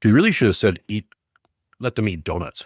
She really should have said, let them eat donuts.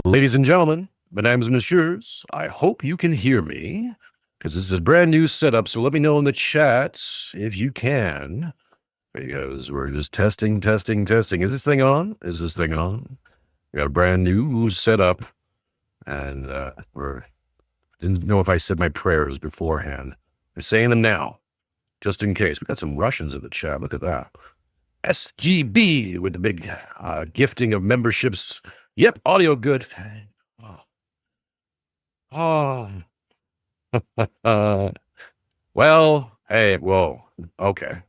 Ladies and gentlemen, mesdames and messieurs, I hope you can hear me, because this is a brand new setup, so let me know in the chat if you can, because we're just testing. Is this thing on? We got a brand new setup, and didn't know if I said my prayers beforehand. I'm saying them now, just in case. We got some Russians in the chat, look at that. SGB with the big gifting of memberships. Yep, audio good. Oh, well, hey, whoa, okay.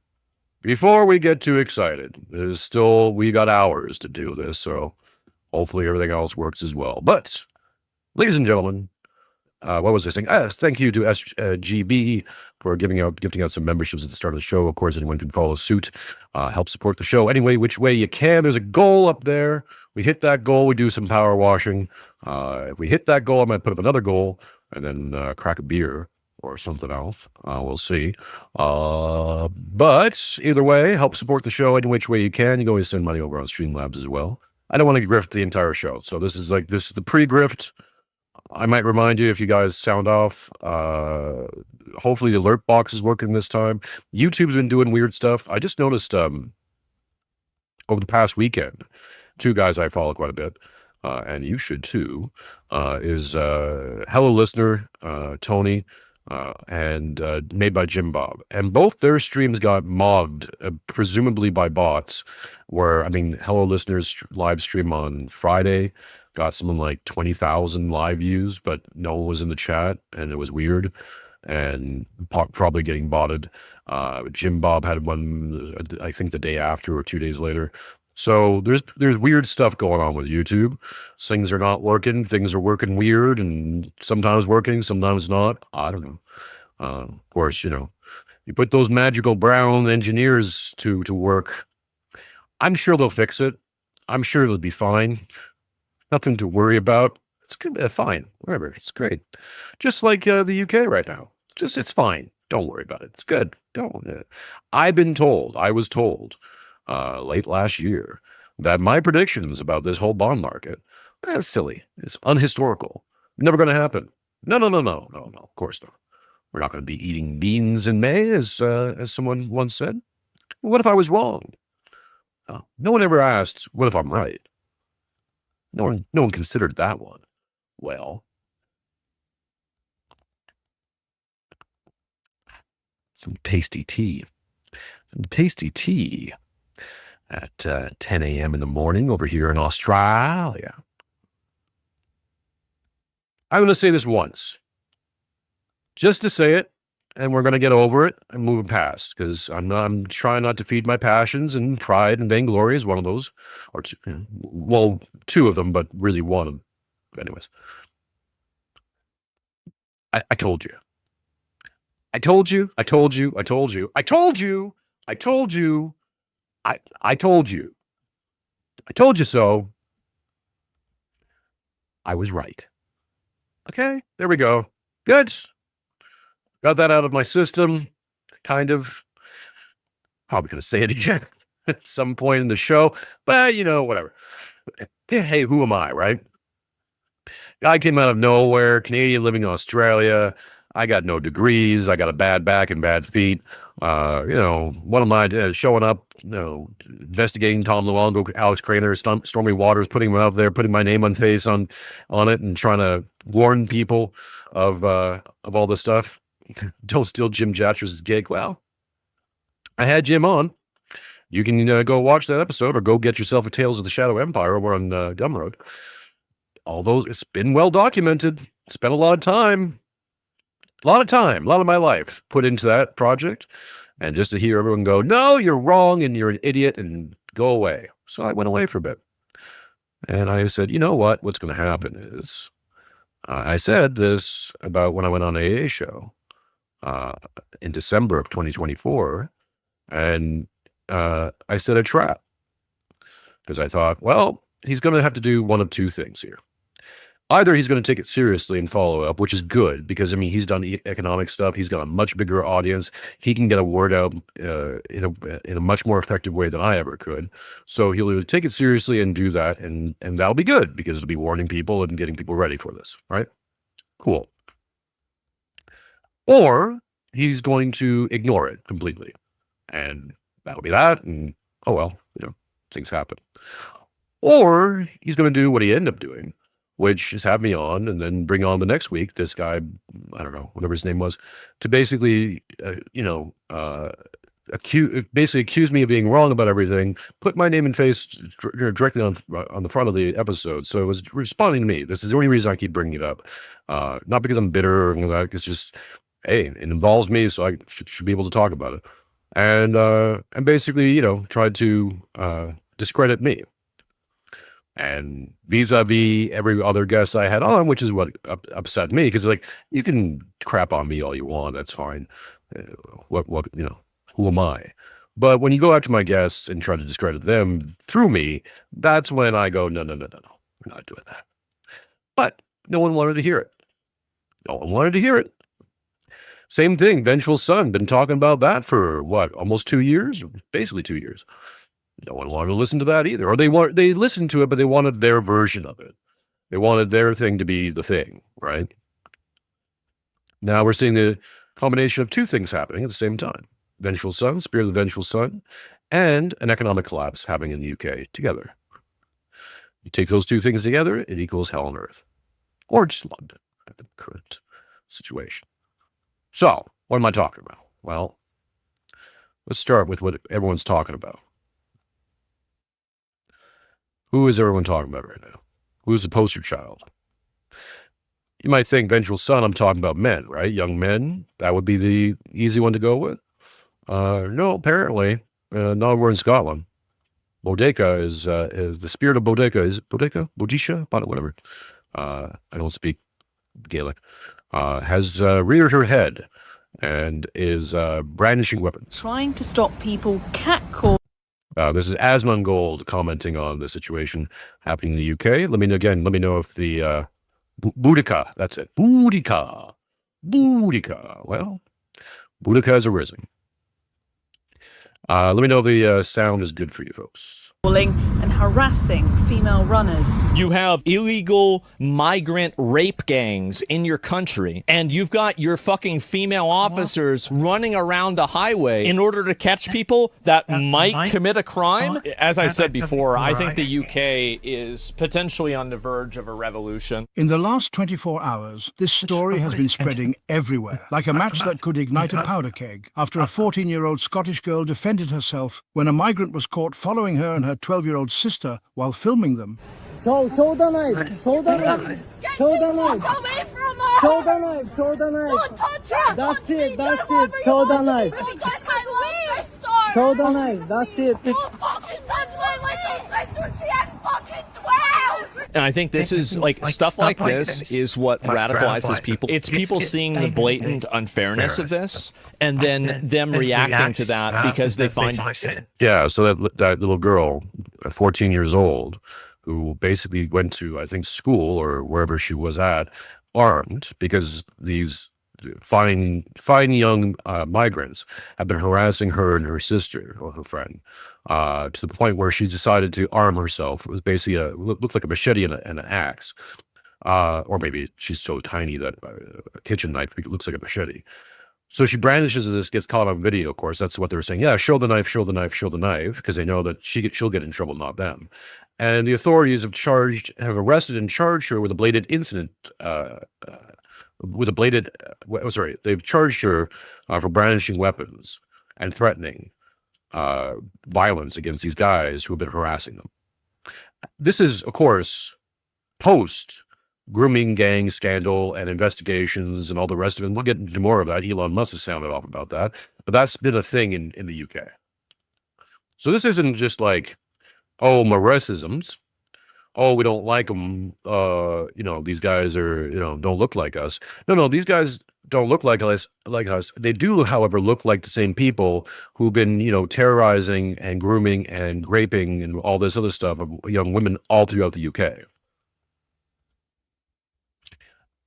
Before we get too excited, we got hours to do this, so hopefully everything else works as well. But, ladies and gentlemen, what was I saying? Thank you to SGB for gifting out some memberships at the start of the show. Of course, anyone can follow suit, help support the show which way you can. There's a goal up there. We hit that goal, we do some power washing. If we hit that goal, I might put up another goal and then crack a beer or something else. We'll see. But either way, help support the show any which way you can. You can always send money over on Streamlabs as well. I don't want to grift the entire show, so this is the pre-grift. I might remind you if you guys sound off. Hopefully the alert box is working this time. YouTube's been doing weird stuff. I just noticed over the past weekend, two guys I follow quite a bit, and you should too, is Hello Listener, Tony, and made by Jim Bob. And both their streams got mobbed, presumably by bots, where, I mean, Hello Listener's live stream on Friday got something like 20,000 live views, but no one was in the chat, and it was weird, and probably getting botted. Jim Bob had one, I think the day after or 2 days later. So there's weird stuff going on with YouTube. Things are not working. Things are working weird, and sometimes working, sometimes not. I don't know. Of course, you put those magical brown engineers to work. I'm sure they'll fix it. I'm sure it'll be fine. Nothing to worry about. It's good, fine, whatever. It's great. Just like the UK right now. It's fine. Don't worry about it. It's good. Don't. I was told late last year that my predictions about this whole bond market, that's silly. It's unhistorical. Never going to happen. No. Of course not. We're not going to be eating beans in May, as someone once said. What if I was wrong? No one ever asked, what if I'm right? No one considered that one. Well, some tasty tea at 10 a.m. in the morning over here in Australia. I'm going to say this once, just to say it, and we're going to get over it and move past, because I'm trying not to feed my passions, and pride and vainglory is one of those, or two, well, two of them, but really one of them. Anyways, I told you. I told you. I told you. I told you. I told you. I told you. I told you. I told you so. I was right. Okay, there we go. Good. Got that out of my system. Kind of. Probably going to say it again at some point in the show, but whatever. Hey, who am I, right? Guy came out of nowhere, Canadian living in Australia. I got no degrees. I got a bad back and bad feet. What am I showing up, investigating Tom Luongo, Alex Craner, Stormy Waters, putting them out there, putting my name on face on it, and trying to warn people of all this stuff. Don't steal Jim Jatcher's gig. Well, I had Jim on. You can go watch that episode, or go get yourself a Tales of the Shadow Empire over on Gumroad. Although it's been well documented, spent a lot of time, a lot of my life put into that project, and just to hear everyone go, no, you're wrong, and you're an idiot, and go away. So I went away for a bit, and I said, you know what's going to happen is, I said this about when I went on AA show in December of 2024, and I set a trap, because I thought, well, he's going to have to do one of two things here. Either he's going to take it seriously and follow up, which is good, because, he's done economic stuff. He's got a much bigger audience. He can get a word out in a much more effective way than I ever could. So he'll either take it seriously and do that, and that'll be good, because it'll be warning people and getting people ready for this, right? Cool. Or he's going to ignore it completely, and that'll be that, and oh well, things happen. Or he's going to do what he ended up doing, which is have me on and then bring on the next week this guy, I don't know, whatever his name was, to basically, basically accused me of being wrong about everything, put my name and face directly on the front of the episode. So it was responding to me. This is the only reason I keep bringing it up. Not because I'm bitter or anything like that. It's just, hey, it involves me, so I should be able to talk about it. And basically, you know, tried to discredit me. And vis-a-vis every other guest I had on, which is what upset me, because like, you can crap on me all you want, that's fine. What you know, who am I? But when you go after my guests and try to discredit them through me, that's when I go, no, we're not doing that. But no one wanted to hear it. No one wanted to hear it. Same thing, Vengeful Son, been talking about that for what, almost 2 years? Basically 2 years. No one wanted to listen to that either. Or they listened to it, but they wanted their version of it. They wanted their thing to be the thing, right? Now we're seeing the combination of two things happening at the same time. Vengeful Son, Spirit of the Vengeful Son, and an economic collapse happening in the UK together. You take those two things together, it equals hell on earth. Or just London at the current situation. So, what am I talking about? Well, let's start with what everyone's talking about. Who is everyone talking about right now? Who's the poster child? You might think Vengeful Son, I'm talking about men, right? Young men. That would be the easy one to go with. No, apparently, not we're in Scotland. Boudica is the spirit of Boudica. Is it Boudica? Boudicca? Whatever. I don't speak Gaelic. Has reared her head and is brandishing weapons. Trying to stop people catcalling. This is Asmongold commenting on the situation happening in the UK. Let me know if the Boudica, that's it. Boudica. Well, Boudica has arisen. Let me know if the sound is good for you folks. And harassing female runners. You have illegal migrant rape gangs in your country, and you've got your fucking female officers running around the highway in order to catch people that might commit a crime. As I said before, I think the UK is potentially on the verge of a revolution. In the last 24 hours, this story has been spreading everywhere, like a match that could ignite a powder keg, after a 14-year-old Scottish girl defended herself when a migrant was caught following her and her 12-year-old sister while filming them. Show the knife! Show the knife! Show the knife! Away from us! Show the knife! Show the knife! Don't touch her! That's it! That's it! Show the knife! Don't touch my life, star! Show the knife! That's it! Don't fucking touch my little sister! She had fucking 12! And I think this is like stuff like this is what radicalizes people. It's people seeing the blatant unfairness of this and then them reacting to that because they find Yeah, so that little girl, 14 years old, who basically went to, I think, school or wherever she was at, armed, because these fine young migrants have been harassing her and her sister or her friend to the point where she decided to arm herself. It was basically looked like a machete and an axe, or maybe she's so tiny that a kitchen knife looks like a machete. So she brandishes this, gets caught on video, of course. That's what they're saying. Yeah, show the knife, because they know that she'll get in trouble, not them. And the authorities have arrested and charged her with a bladed incident. They've charged her for brandishing weapons and threatening violence against these guys who have been harassing them. This is, of course, post grooming gang scandal and investigations and all the rest of it. And we'll get into more of that. Elon Musk has sounded off about that, but that's been a thing in the UK. So this isn't just like, oh, racisms. Oh, we don't like them. These guys are, don't look like us. No, these guys don't look like us. They do, however, look like the same people who've been, terrorizing and grooming and raping and all this other stuff of young women all throughout the UK.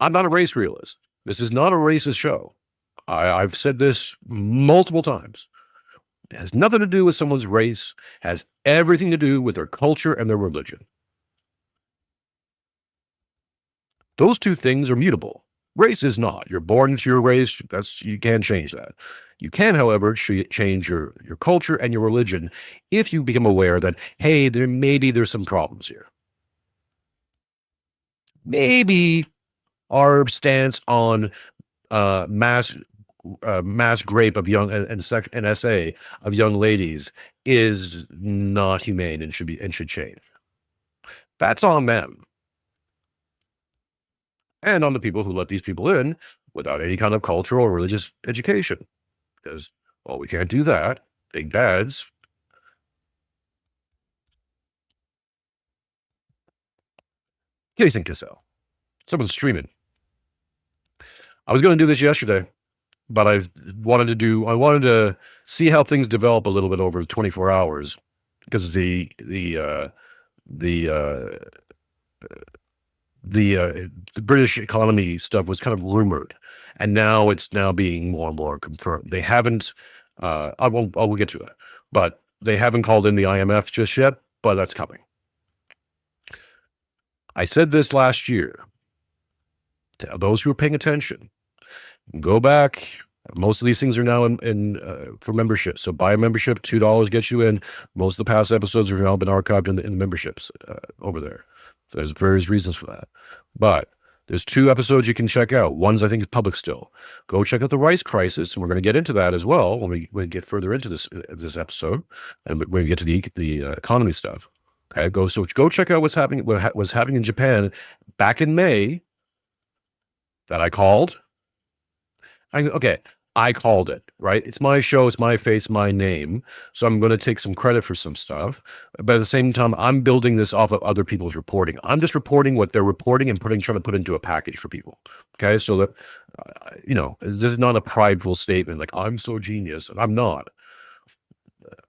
I'm not a race realist. This is not a racist show. I've said this multiple times. It has nothing to do with someone's race. It has everything to do with their culture and their religion. Those two things are mutable. Race is not. You're born into your race. You can't change that. You can, however, change your culture and your religion if you become aware that, hey, there's some problems here. Maybe our stance on mass mass rape of young and SA of young ladies is not humane and should change. That's on them. And on the people who let these people in without any kind of cultural or religious education. Because, well, we can't do that. Big bads. Jason Cassell. Someone's streaming. I was going to do this yesterday, but I wanted to see how things develop a little bit over 24 hours because the British economy stuff was kind of rumored, and now it's being more and more confirmed. They haven't. I will get to that, but they haven't called in the IMF just yet. But that's coming. I said this last year. To those who are paying attention, go back. Most of these things are now in for membership. So buy a membership, $2 gets you in. Most of the past episodes have now been archived in the memberships over there. So there's various reasons for that. But there's 2 episodes you can check out. One's, I think, is public still. Go check out the rice crisis, and we're going to get into that as well when we get further into this episode, and when we get to the economy stuff. Okay, go check out what's happening in Japan back in May. That I called. I called it, right? It's my show, it's my face, my name. So I'm going to take some credit for some stuff. But at the same time, I'm building this off of other people's reporting. I'm just reporting what they're reporting and trying to put into a package for people. Okay, so that, this is not a prideful statement like I'm so genius. I'm not.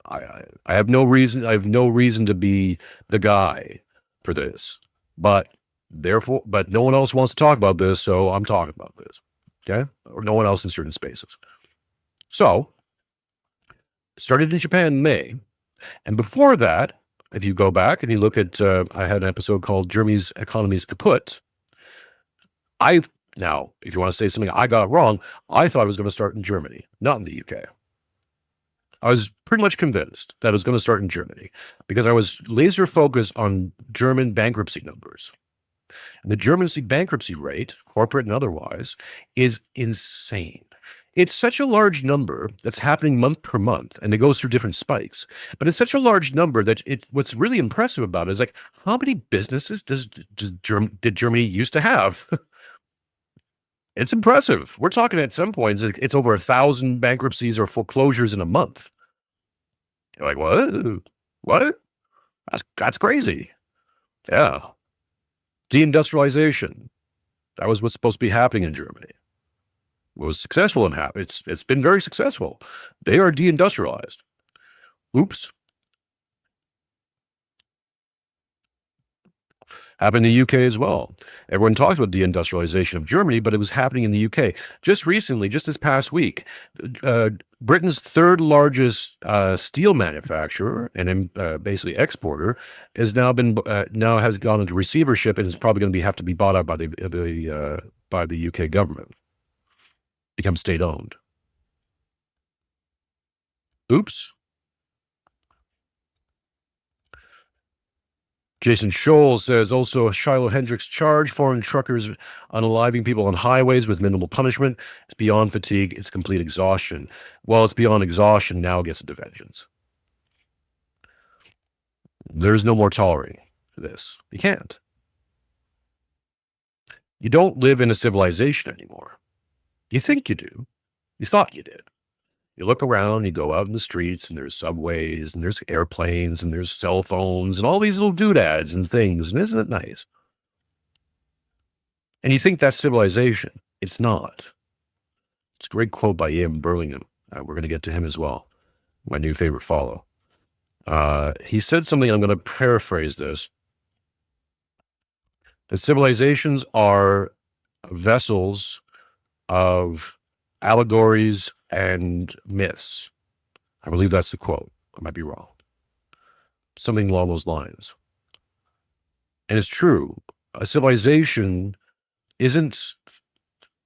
I have no reason. I have no reason to be the guy for this. But no one else wants to talk about this, so I'm talking about this. Okay? Or no one else in certain spaces. So, started in Japan in May. And before that, if you go back and you look at, I had an episode called Germany's Economy is Kaput. Now, if you want to say something I got wrong, I thought it was going to start in Germany, not in the UK. I was pretty much convinced that it was going to start in Germany because I was laser focused on German bankruptcy numbers. And the German bankruptcy rate, corporate and otherwise, is insane. It's such a large number that's happening month per month, and it goes through different spikes. But it's such a large number that what's really impressive about it is like, how many businesses did Germany used to have? It's impressive. We're talking at some points, it's over 1,000 bankruptcies or foreclosures in a month. You're like, what? What? That's crazy. Yeah. Deindustrialization. That was what's supposed to be happening in Germany. It was successful in happening. It's been very successful. They are deindustrialized. Oops. Happened in the UK as well. Everyone talks about deindustrialization of Germany, but it was happening in the UK. Just recently, just this past week, Britain's 3rd largest steel manufacturer and basically exporter has now gone into receivership and is probably going to have to be bought out by the UK government. Become state owned. Oops. Jason Scholl says also Shiloh Hendricks charge foreign truckers unaliving people on highways with minimal punishment. It's beyond fatigue. It's complete exhaustion. Well, it's beyond exhaustion. Now it gets into vengeance. There's no more tolerating this. You can't. You don't live in a civilization anymore. You think you do. You thought you did. You look around, you go out in the streets, and there's subways, and there's airplanes, and there's cell phones, and all these little doodads and things, and isn't it nice? And you think that's civilization. It's not. It's a great quote by Ian Burlingham. We're going to get to him as well. My new favorite follow. He said something, I'm going to paraphrase this. The civilizations are vessels of allegories and myths. I believe that's the quote. I might be wrong. Something along those lines. And it's true. A civilization isn't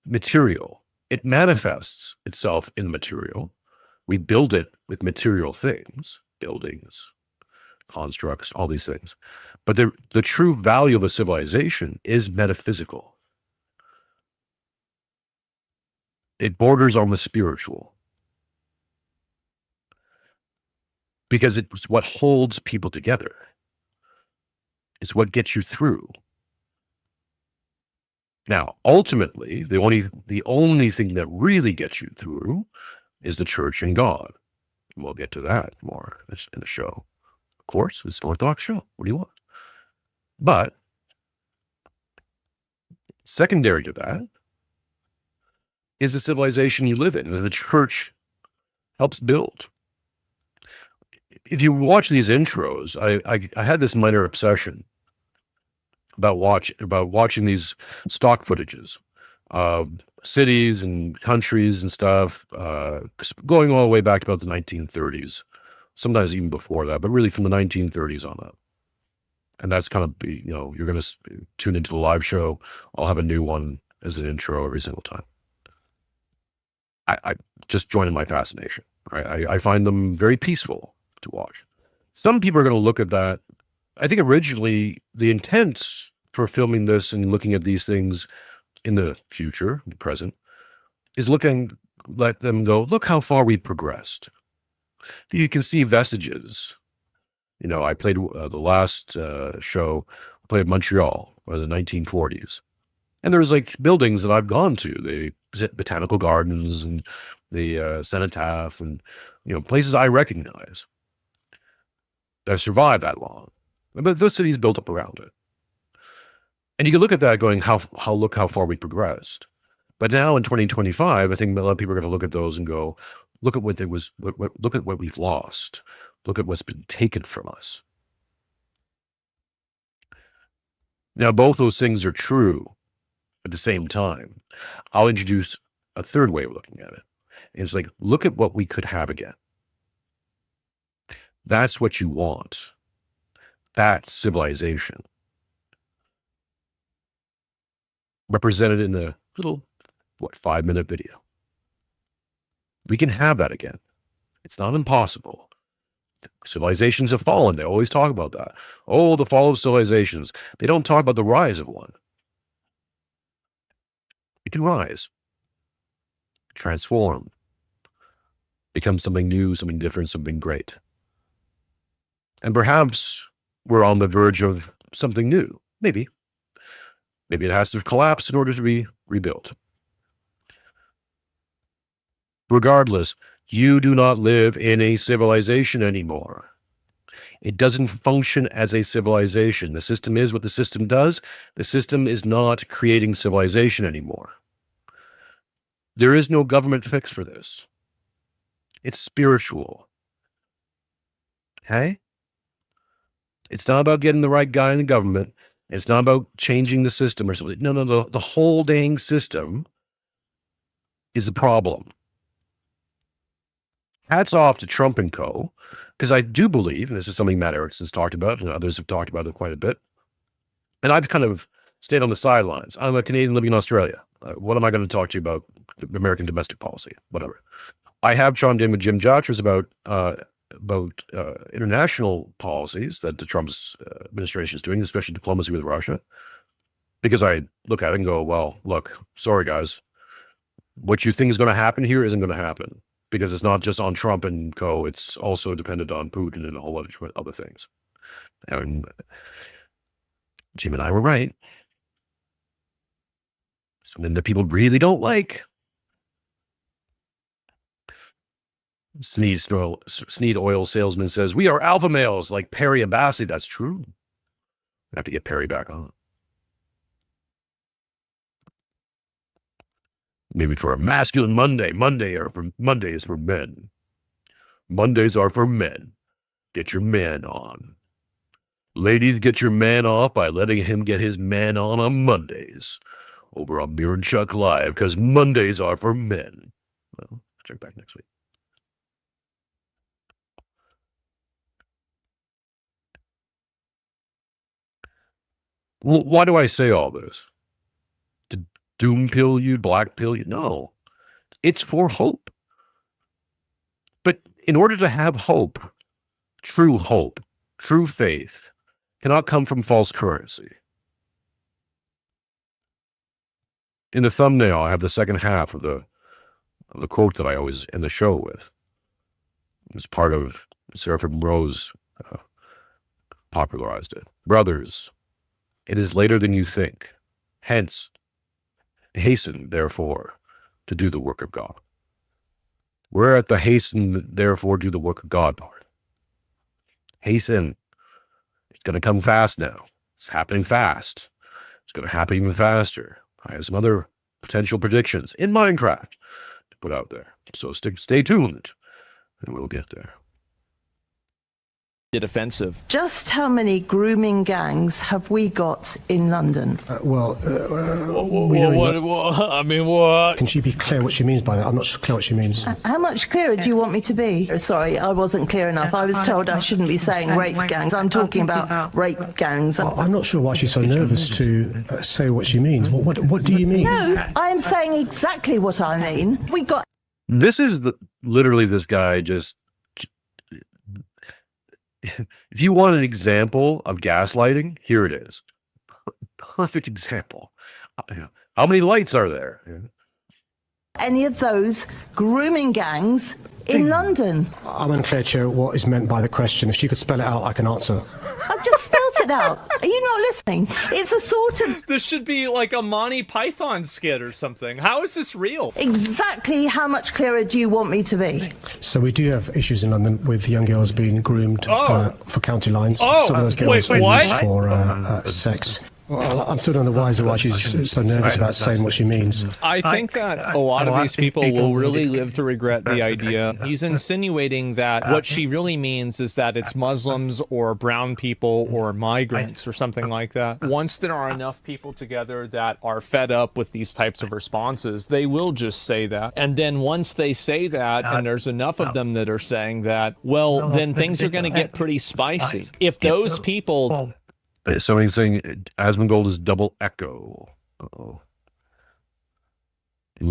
material. It manifests itself in material. We build it with material things, buildings, constructs, all these things. But the true value of a civilization is metaphysical. It borders on the spiritual. Because it's what holds people together. It's what gets you through. Now, ultimately, the only thing that really gets you through is the church and God. We'll get to that more in the show. Of course, it's an Orthodox show. What do you want? But secondary to that is the civilization you live in, that the church helps build. If you watch these intros, I had this minor obsession about watching these stock footages of cities and countries and stuff, going all the way back to about the 1930s, sometimes even before that, but really from the 1930s on up. And that's kind of, you're going to tune into the live show. I'll have a new one as an intro every single time. I just join in my fascination. Right? I find them very peaceful to watch. Some people are going to look at that. I think originally the intent for filming this and looking at these things in the future, the present, is let them go, look how far we've progressed. You can see vestiges. I played the last show, I played Montreal in the 1940s. And there's like buildings that I've gone to, the Botanical Gardens and the Cenotaph and, places I recognize that have survived that long. But those cities built up around it. And you can look at that going, look how far we progressed. But now in 2025, I think a lot of people are going to look at those and go, look at look at what we've lost. Look at what's been taken from us. Now, both those things are true at the same time. I'll introduce a third way of looking at it. It's like, look at what we could have again. That's what you want. That's civilization. Represented in a little, 5-minute video. We can have that again. It's not impossible. Civilizations have fallen. They always talk about that. Oh, the fall of civilizations. They don't talk about the rise of one. It can rise, transform, become something new, something different, something great. And perhaps we're on the verge of something new. Maybe. Maybe it has to collapse in order to be rebuilt. Regardless, you do not live in a civilization anymore. It doesn't function as a civilization. The system is what the system does. The system is not creating civilization anymore. There is no government fix for this. It's spiritual. Okay? It's not about getting the right guy in the government. It's not about changing the system or something. No. The whole dang system is the problem. Hats off to Trump and co. Because I do believe, and this is something Matt Erickson's talked about, and others have talked about it quite a bit, and I've kind of stayed on the sidelines. I'm a Canadian living in Australia. What am I going to talk to you about American domestic policy? Whatever. I have chimed in with Jim Jatras about international policies that the Trump's administration is doing, especially diplomacy with Russia, because I look at it and go, well, look, sorry, guys. What you think is going to happen here isn't going to happen. Because it's not just on Trump and co. It's also dependent on Putin and a whole bunch of other things. And Jim and I were right. Something that people really don't like. Sneed Oil Salesman says, we are alpha males like Perry and Bassey. That's true. I have to get Perry back on. Maybe for a masculine Monday. Monday is for men. Mondays are for men. Get your man on. Ladies, get your man off by letting him get his man on Mondays. Over on Mironchuck Live, because Mondays are for men. Well, check back next week. Well, why do I say all this? Doom pill you, black pill you. No, it's for hope. But in order to have hope, true faith, cannot come from false currency. In the thumbnail, I have the second half of the the quote that I always end the show with. It's part of Seraphim Rose popularized it. Brothers, it is later than you think. Hence, hasten, therefore, to do the work of God. We're at the hasten, therefore, do the work of God part. Hasten. It's going to come fast now. It's happening fast. It's going to happen even faster. I have some other potential predictions in Minecraft to put out there. So stay tuned, and we'll get there. Offensive. Just how many grooming gangs have we got in London? What? Can she be clear what she means by that? I'm not clear what she means. How much clearer do you want me to be? Sorry, I wasn't clear enough. I was told I shouldn't be saying rape gangs. I'm talking about rape gangs. I'm not sure why she's so nervous to say what she means. What do you mean? No, I am saying exactly what I mean. We got. This is literally this guy just. If you want an example of gaslighting, here it is. Perfect example. How many lights are there? Any of those grooming gangs in London? I'm unclear, Chair, what is meant by the question. If she could spell it out, I can answer. I've just spelt it out. Are you not listening? It's a sort of... This should be like a Monty Python skit or something. How is this real? Exactly how much clearer do you want me to be? So we do have issues in London with young girls being groomed for county lines. Some of those girls are used for sex. Well, I'm still none the wiser why she's so nervous about saying what she means. I think that a lot of these people will really live to regret the idea. He's insinuating that what she really means is that it's Muslims or brown people or migrants or something like that. Once there are enough people together that are fed up with these types of responses, they will just say that. And then once they say that, and there's enough of them that are saying that, well, then things are going to get pretty spicy. If those people... Somebody's saying Asmongold is double echo. Uh-oh. I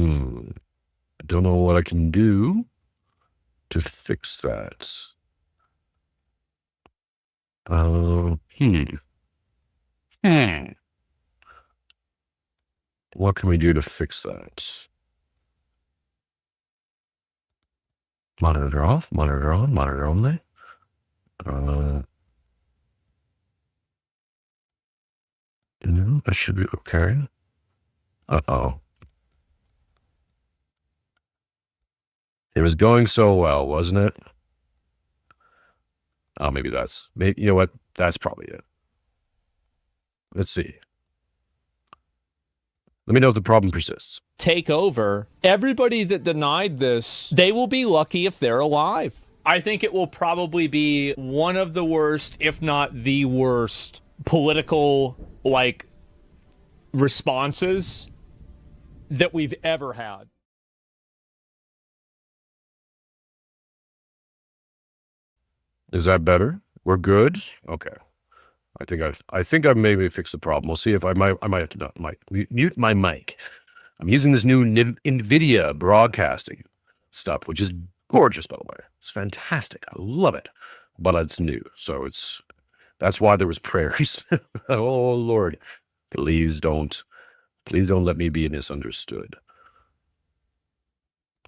don't know what I can do to fix that. What can we do to fix that? Monitor off, monitor on, monitor only. That should be okay. Uh-oh. It was going so well, wasn't it? Oh, maybe you know what? That's probably it. Let's see. Let me know if the problem persists. Take over. Everybody that denied this, they will be lucky if they're alive. I think it will probably be one of the worst, if not the worst, political, responses that we've ever had. Is that better? We're good? Okay. I think I maybe fixed the problem. We'll see if I might have to mute my mic. I'm using this new NVIDIA broadcasting stuff, which is gorgeous, by the way. It's fantastic. I love it. But it's new. So that's why there was prayers. Oh Lord, please don't let me be misunderstood.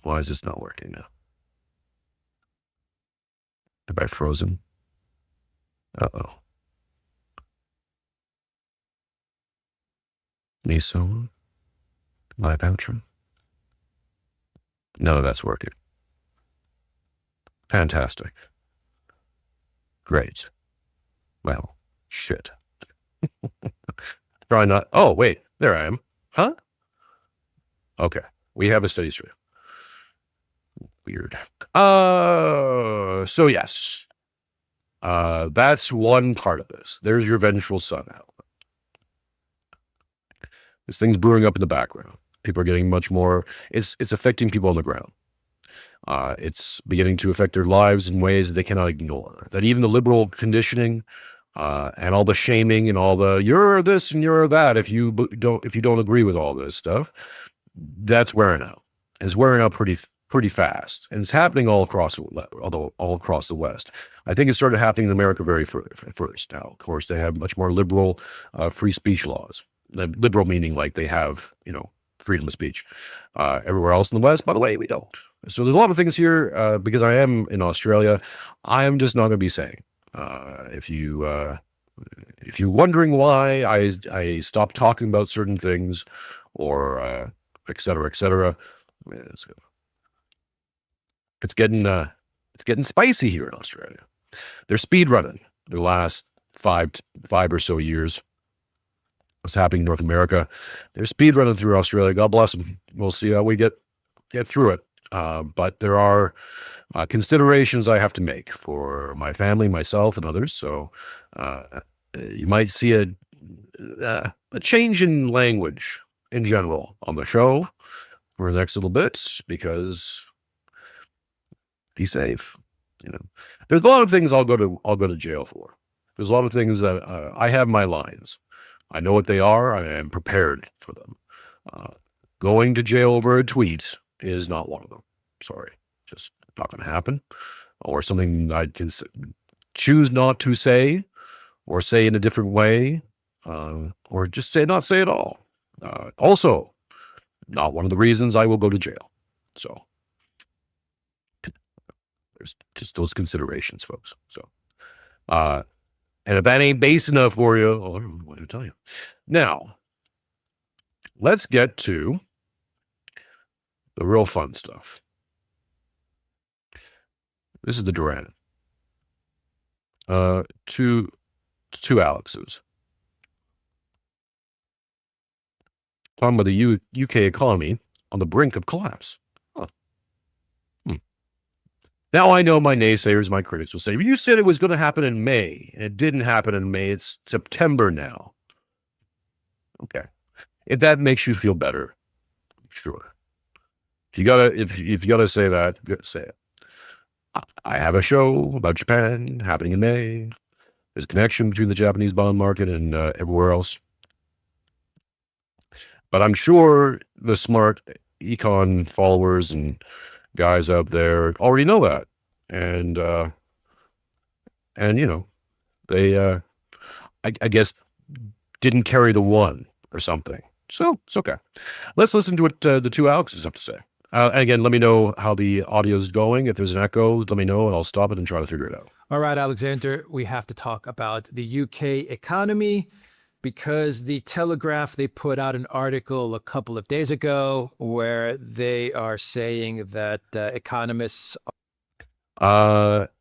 Why is this not working now? Have I frozen? Uh-oh. Miso? Live outro? None of that's working. Fantastic. Great. Well, shit. Try not. Oh, wait. There I am. Huh? Okay. We have a steady stream. Weird. So yes. That's one part of this. There's your vengeful son out. This thing's brewing up in the background. People are getting much more. It's affecting people on the ground. It's beginning to affect their lives in ways that they cannot ignore. That even the liberal conditioning, and all the shaming and all the you're this and you're that if you don't agree with all this stuff, that's wearing out. It's wearing out pretty fast, and it's happening all across the West. I think it started happening in America very first. Now, of course, they have much more liberal free speech laws. Liberal meaning like they have freedom of speech. Everywhere else in the West, by the way, we don't. So there's a lot of things here, because I am in Australia, I am just not going to be saying. If you're wondering why I stopped talking about certain things, or et cetera, it's getting spicy here in Australia. They're speed running the last five or so years. What's happening in North America? They're speed running through Australia. God bless them. We'll see how we get through it. But there are considerations I have to make for my family, myself, and others. So you might see a change in language in general on the show for the next little bit, because be safe. There's a lot of things I'll go to jail for. There's a lot of things that I have my lines. I know what they are. I am prepared for them. Going to jail over a tweet is not one of them. Sorry, just not going to happen. Or something I can choose not to say, or say in a different way, or just not say at all. Also, not one of the reasons I will go to jail. So there's just those considerations, folks. So, and if that ain't base enough for you, well, what do I tell you? Now, let's get to the real fun stuff. This is the Duran. Two Alexes. Talking about the UK economy on the brink of collapse. Huh. Now I know my naysayers, my critics will say, you said it was going to happen in May, and it didn't happen in May. It's September now. Okay. If that makes you feel better, sure. If you gotta say that, say it. I have a show about Japan happening in May. There's a connection between the Japanese bond market and everywhere else. But I'm sure the smart econ followers and guys out there already know that. And they, I guess, didn't carry the one or something. So it's okay. Let's listen to what the two Alexes have to say. Again, let me know how the audio is going. If there's an echo, let me know, and I'll stop it and try to figure it out. All right, Alexander, we have to talk about the UK economy, because the Telegraph, they put out an article a couple of days ago where they are saying that economists...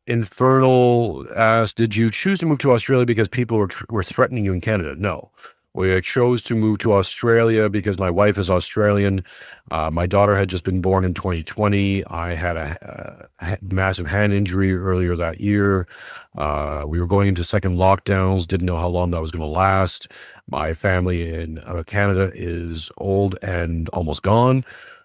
Infernal asked, did you choose to move to Australia because people were threatening you in Canada? No. We chose to move to Australia because my wife is Australian. My daughter had just been born in 2020. I had a massive hand injury earlier that year. We were going into second lockdowns, didn't know how long that was going to last. My family in Canada is old and almost gone,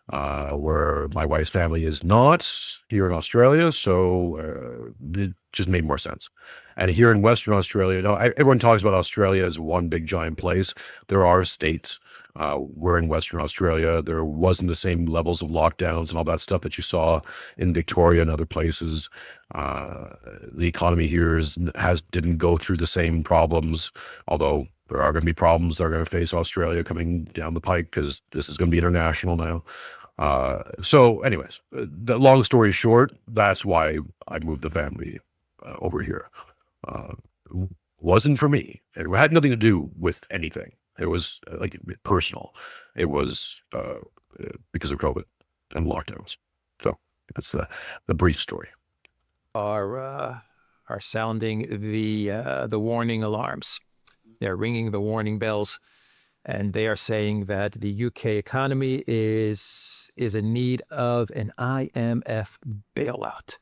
where my wife's family is not here in Australia. So it just made more sense. And here in Western Australia, everyone talks about Australia as one big giant place. There are states. We're in Western Australia. There wasn't the same levels of lockdowns and all that stuff that you saw in Victoria and other places. The economy here didn't go through the same problems, although there are going to be problems that are going to face Australia coming down the pike, because this is going to be international now. So anyways, the long story short, that's why I moved the family over here. Wasn't for me. It had nothing to do with anything. It was like personal. It was because of COVID and lockdowns. So that's the brief story. Are sounding the warning alarms. They're ringing the warning bells, and they are saying that the UK economy is in need of an IMF bailout.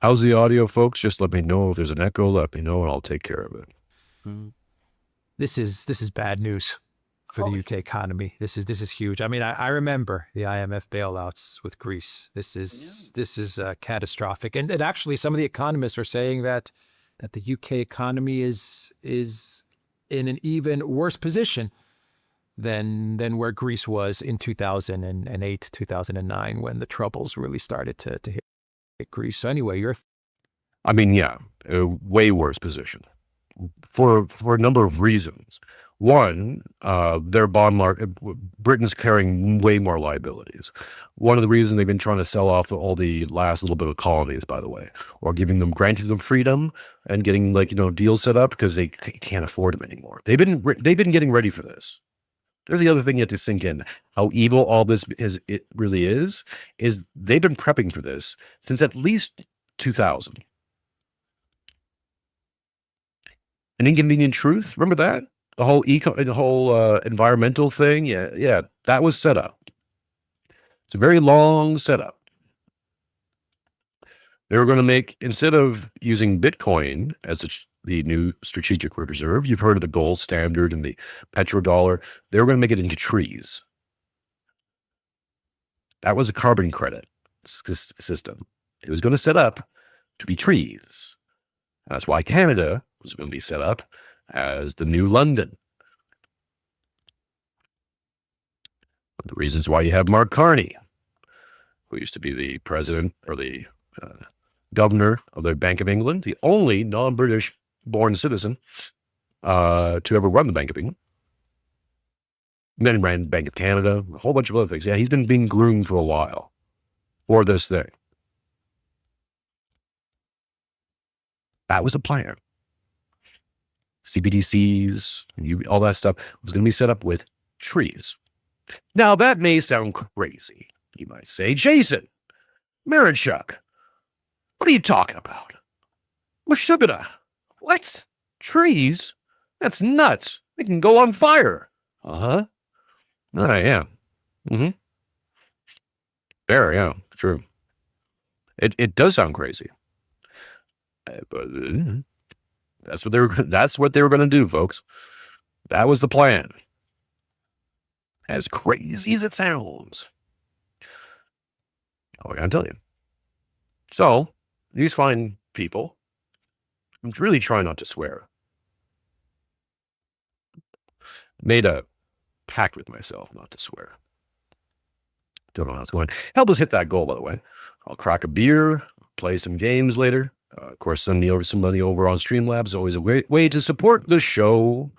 How's the audio, folks? Just let me know if there's an echo. Let me know, and I'll take care of it. This is bad news for the UK economy. This is huge. I mean, I remember the IMF bailouts with Greece. This is catastrophic. And actually, some of the economists are saying that the UK economy is in an even worse position than where Greece was in 2008, 2009, when the troubles really started to hit Greece. So anyway, way worse position for a number of reasons. One, their bond market, Britain's carrying way more liabilities. One of the reasons they've been trying to sell off all the last little bit of colonies, by the way, or granting them freedom and getting deals set up because they can't afford them anymore. They've been getting ready for this. There's the other thing you have to sink in. How evil all this it really is they've been prepping for this since at least 2000. An Inconvenient Truth, remember that? The whole environmental thing? Yeah, that was set up. It's a very long setup. They were going to make, instead of using Bitcoin as the new strategic reserve, you've heard of the gold standard and the petrodollar, they were going to make it into trees. That was a carbon credit system. It was going to set up to be trees. That's why Canada was going to be set up as the new London. The reasons why you have Mark Carney, who used to be the president or the governor of the Bank of England, the only non-British born citizen to ever run the Bank of England. And then ran Bank of Canada, a whole bunch of other things. Yeah, he's been being groomed for a while for this thing. That was the plan. CBDCs, all that stuff was going to be set up with trees. Now, that may sound crazy. You might say, Jason, Mironchuck, what are you talking about? What? Trees? That's nuts. They can go on fire. Uh-huh. Yeah. Mm-hmm. There, yeah, true. It does sound crazy. But that's what they were going to do, folks. That was the plan. As crazy as it sounds. Oh, I gotta tell you. So, these fine people, I'm really trying not to swear, made a pact with myself not to swear. Don't know how it's going. Help us hit that goal, by the way. I'll crack a beer, play some games later. Of course, send me over some money over on Streamlabs. Always a way to support the show,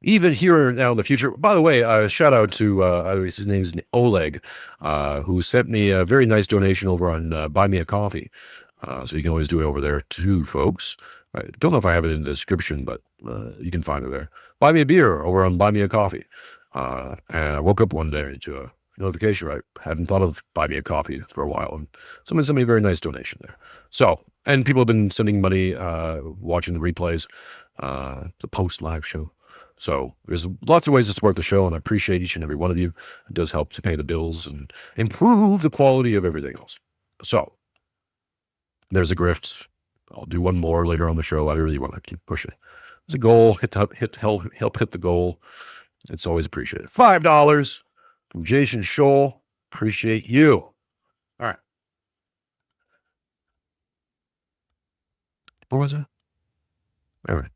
even here now in the future. By the way, shout out to his name's Oleg, who sent me a very nice donation over on Buy Me a Coffee. So you can always do it over there too, folks. I don't know if I have it in the description, but you can find it there. Buy me a beer over on Buy Me a Coffee. And I woke up one day to a notification. I hadn't thought of Buy Me a Coffee for a while, and someone sent me a very nice donation there. So, and people have been sending money, watching the replays, the post live show. So there's lots of ways to support the show, and I appreciate each and every one of you. It does help to pay the bills and improve the quality of everything else. So there's a grift. I'll do one more later on the show. I really want to keep pushing. There's a goal. Help hit the goal. It's always appreciated. $5 from Jason Scholl. Appreciate you. All right. What was it? All right.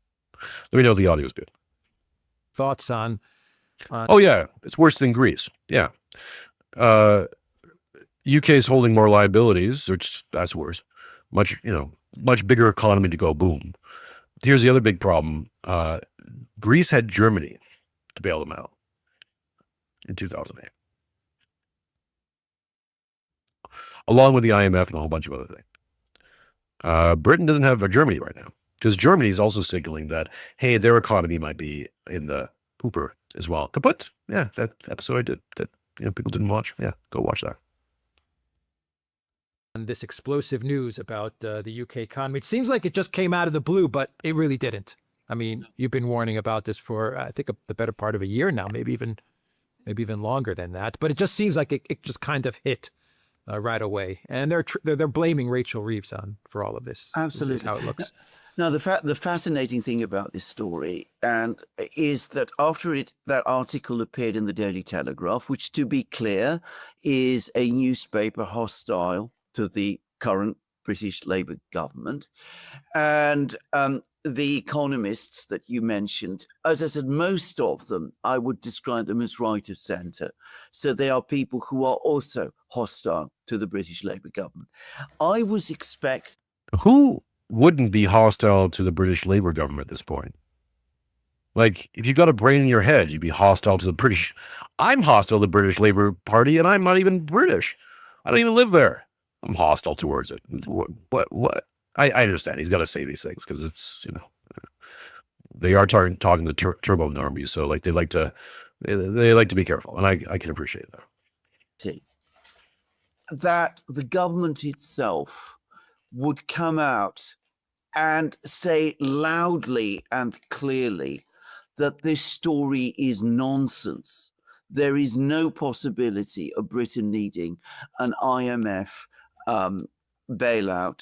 Let me know if the audio is good. Thoughts on Oh, yeah. It's worse than Greece. Yeah. UK is holding more liabilities, which that's worse. Much bigger economy to go boom. Here's the other big problem. Greece had Germany to bail them out in 2008, along with the IMF and a whole bunch of other things. Britain doesn't have Germany right now because Germany is also signaling that, hey, their economy might be in the pooper as well. Kaput. Yeah, that episode I did that people didn't watch. Yeah, go watch that. On this explosive news about the UK economy. It seems like it just came out of the blue, but it really didn't. I mean, you've been warning about this for, I think, the better part of a year now, maybe even longer than that. But it just seems like it just kind of hit right away. And they're blaming Rachel Reeves for all of this. Absolutely. Is how it looks. Now, the fascinating thing about this story is that after that article appeared in the Daily Telegraph, which, to be clear, is a newspaper hostile to the current British Labour government, and the economists that you mentioned, as I said, most of them, I would describe them as right of centre. So they are people who are also hostile to the British Labour government. I was Who wouldn't be hostile to the British Labour government at this point? Like, if you got a brain in your head, you'd be hostile to the British. I'm hostile to the British Labour Party, and I'm not even British. I don't even live there. I'm hostile towards it. What? I understand. He's got to say these things because it's, they are talking to turbo normies, so like they like to be careful, and I can appreciate that. That the government itself would come out and say loudly and clearly that this story is nonsense. There is no possibility of Britain needing an IMF bailout,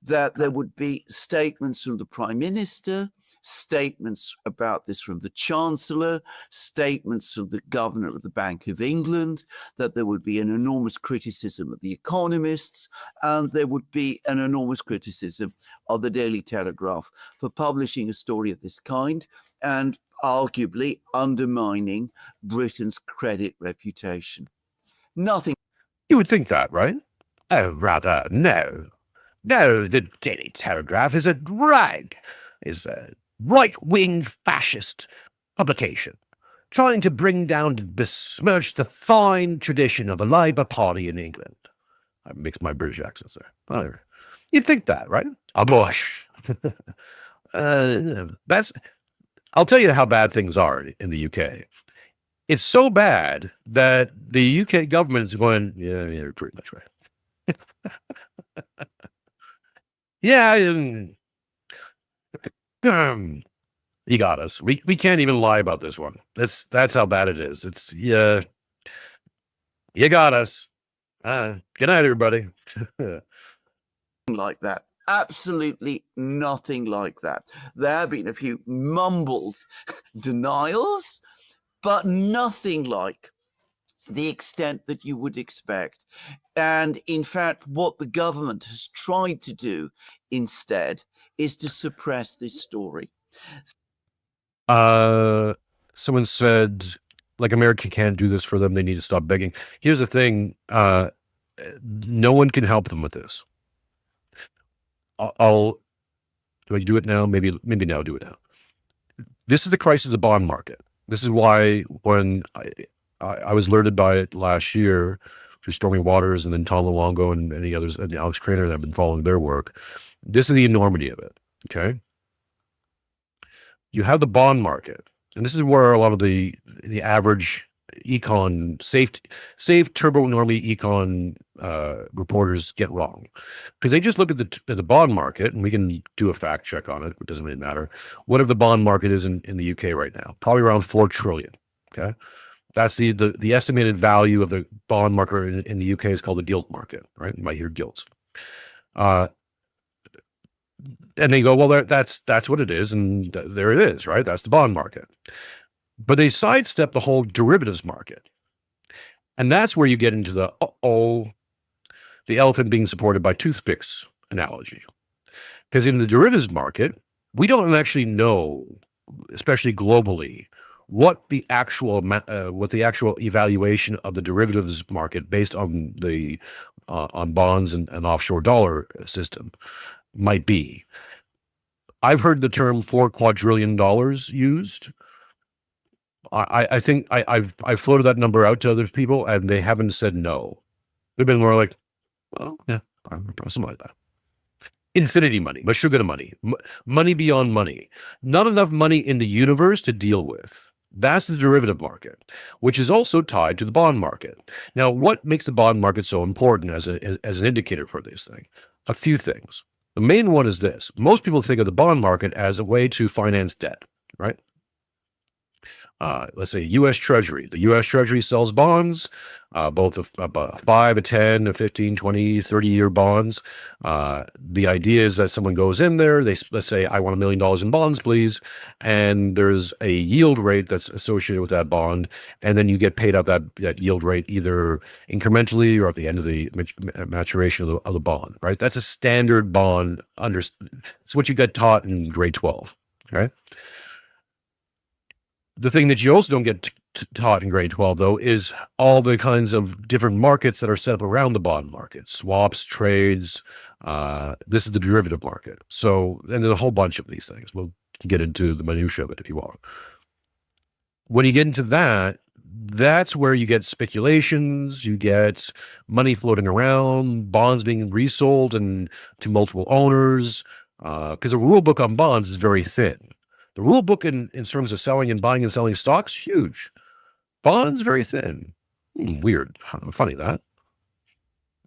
that there would be statements from the Prime Minister, statements about this from the Chancellor, statements from the Governor of the Bank of England, that there would be an enormous criticism of the economists, and there would be an enormous criticism of the Daily Telegraph for publishing a story of this kind and arguably undermining Britain's credit reputation. Nothing. You would think that, right? Oh, rather, no. No, the Daily Telegraph is a rag, is a right-wing fascist publication, trying to bring down and besmirch the fine tradition of the Labour Party in England. I mixed my British accents there. You'd think that, right? Oh, gosh. I'll tell you how bad things are in the UK. It's so bad that the UK government is going, yeah, you're pretty much right. Yeah, you got us. We can't even lie about this one. That's how bad it is. It's you got us. Good night, everybody. Like that. Absolutely nothing like that. There have been a few mumbled denials, but nothing like the extent that you would expect. And in fact, what the government has tried to do instead is to suppress this story. Someone said, like, America can't do this for them. They need to stop begging. Here's the thing. No one can help them with this. Do I do it now? Maybe now, do it now. This is the crisis of the bond market. This is why when I was alerted by it last year through Stormy Waters and then Tom Luongo and many others, and Alex Craner that have been following their work. This is the enormity of it, okay? You have the bond market, and this is where a lot of the average econ, safe turbo normie econ reporters get wrong, because they just look at the bond market, and we can do a fact check on it. It doesn't really matter. What if the bond market is in the UK right now? Probably around 4 trillion. Okay, that's the estimated value of the bond market in the UK is called the gilt market. Right, you might hear gilts. And they go, well, that's what it is, and there it is, right? That's the bond market. But they sidestep the whole derivatives market. And that's where you get into the elephant being supported by toothpicks analogy. Because in the derivatives market, we don't actually know, especially globally, what the actual evaluation of the derivatives market based on the on bonds and offshore dollar system might be. I've heard the term $4 quadrillion used. I think I've floated that number out to other people, and they haven't said no. They've been more like, well, yeah, something like that. Infinity money, but sugar money, money beyond money. Not enough money in the universe to deal with. That's the derivative market, which is also tied to the bond market. Now, what makes the bond market so important as an indicator for this thing? A few things. The main one is this. Most people think of the bond market as a way to finance debt, right? Let's say U.S. Treasury. The U.S. Treasury sells bonds, both of 5, 10, 15, 20, 30-year bonds. The idea is that someone goes in there, let's say, I want $1 million in bonds, please. And there's a yield rate that's associated with that bond. And then you get paid out that yield rate either incrementally or at the end of the maturation of the bond, right? That's a standard bond. It's what you get taught in grade 12, right? The thing that you also don't get taught in grade 12, though, is all the kinds of different markets that are set up around the bond market. Swaps, trades. This is the derivative market. So, and there's a whole bunch of these things. We'll get into the minutiae of it if you want. When you get into that, that's where you get speculations, you get money floating around, bonds being resold and to multiple owners, because the rule book on bonds is very thin. The rule book in terms of selling and buying and selling stocks, huge. Bonds, very thin. Weird. Funny that.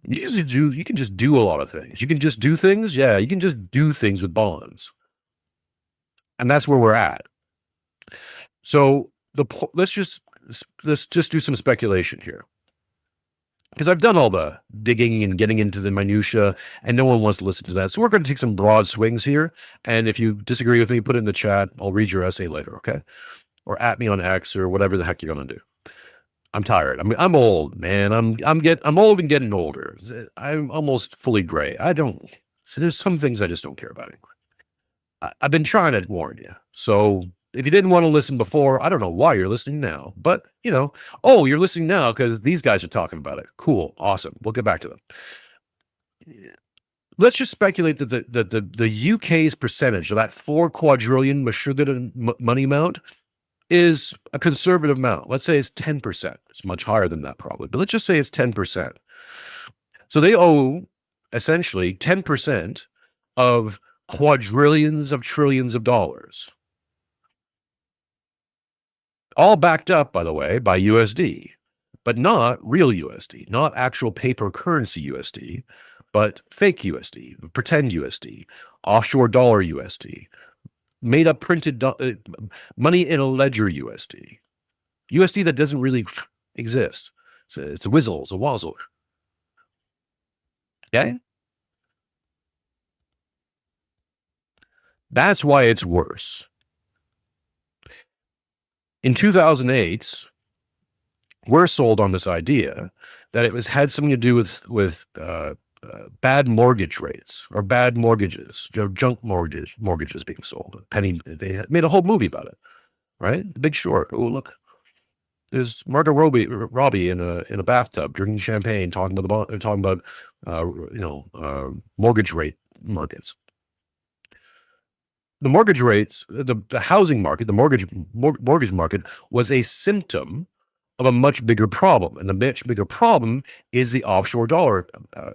You can just do a lot of things. You can just do things. Yeah, you can just do things with bonds. And that's where we're at. So let's just do some speculation here, because I've done all the digging and getting into the minutia, and no one wants to listen to that. So we're going to take some broad swings here. And if you disagree with me, put it in the chat. I'll read your essay later, okay? Or at me on X or whatever the heck you're going to do. I'm tired. I'm old, man. I'm old and getting older. I'm almost fully gray. So there's some things I just don't care about anymore. I've been trying to warn you. So if you didn't want to listen before, I don't know why you're listening now, but you're listening now because these guys are talking about it. Cool. Awesome. We'll get back to them. Let's just speculate that the UK's percentage of that 4 quadrillion money amount is a conservative amount. Let's say it's 10%. It's much higher than that probably, but let's just say it's 10%. So they owe essentially 10% of quadrillions of trillions of dollars. All backed up, by the way, by USD, but not real USD, not actual paper currency USD, but fake USD, pretend USD, offshore dollar USD, made up printed money in a ledger USD that doesn't really exist. It's a whizzle, it's a wazzle. Okay? That's why it's worse. In 2008, we're sold on this idea that it had something to do with bad mortgage rates or bad mortgages, junk mortgages being sold. They made a whole movie about it, right? The Big Short. Oh, look, there's Margot Robbie in a bathtub drinking champagne, talking about mortgage rate markets. The mortgage rates, the housing market, the mortgage market was a symptom of a much bigger problem. And the much bigger problem is the offshore dollar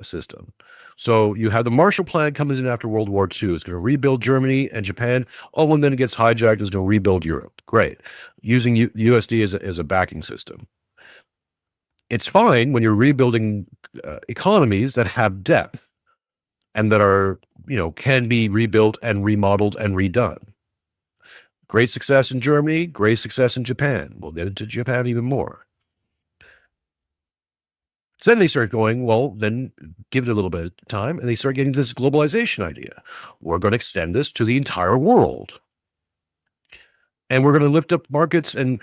system. So you have the Marshall Plan comes in after World War II. It's going to rebuild Germany and Japan. Oh, and then it gets hijacked. It's going to rebuild Europe. Great. Using USD as a backing system. It's fine when you're rebuilding economies that have depth and that are, can be rebuilt and remodeled and redone. Great success in Germany, great success in Japan. We'll get into Japan even more. So then they start going, well, then give it a little bit of time, and they start getting this globalization idea. We're going to extend this to the entire world. And we're going to lift up markets and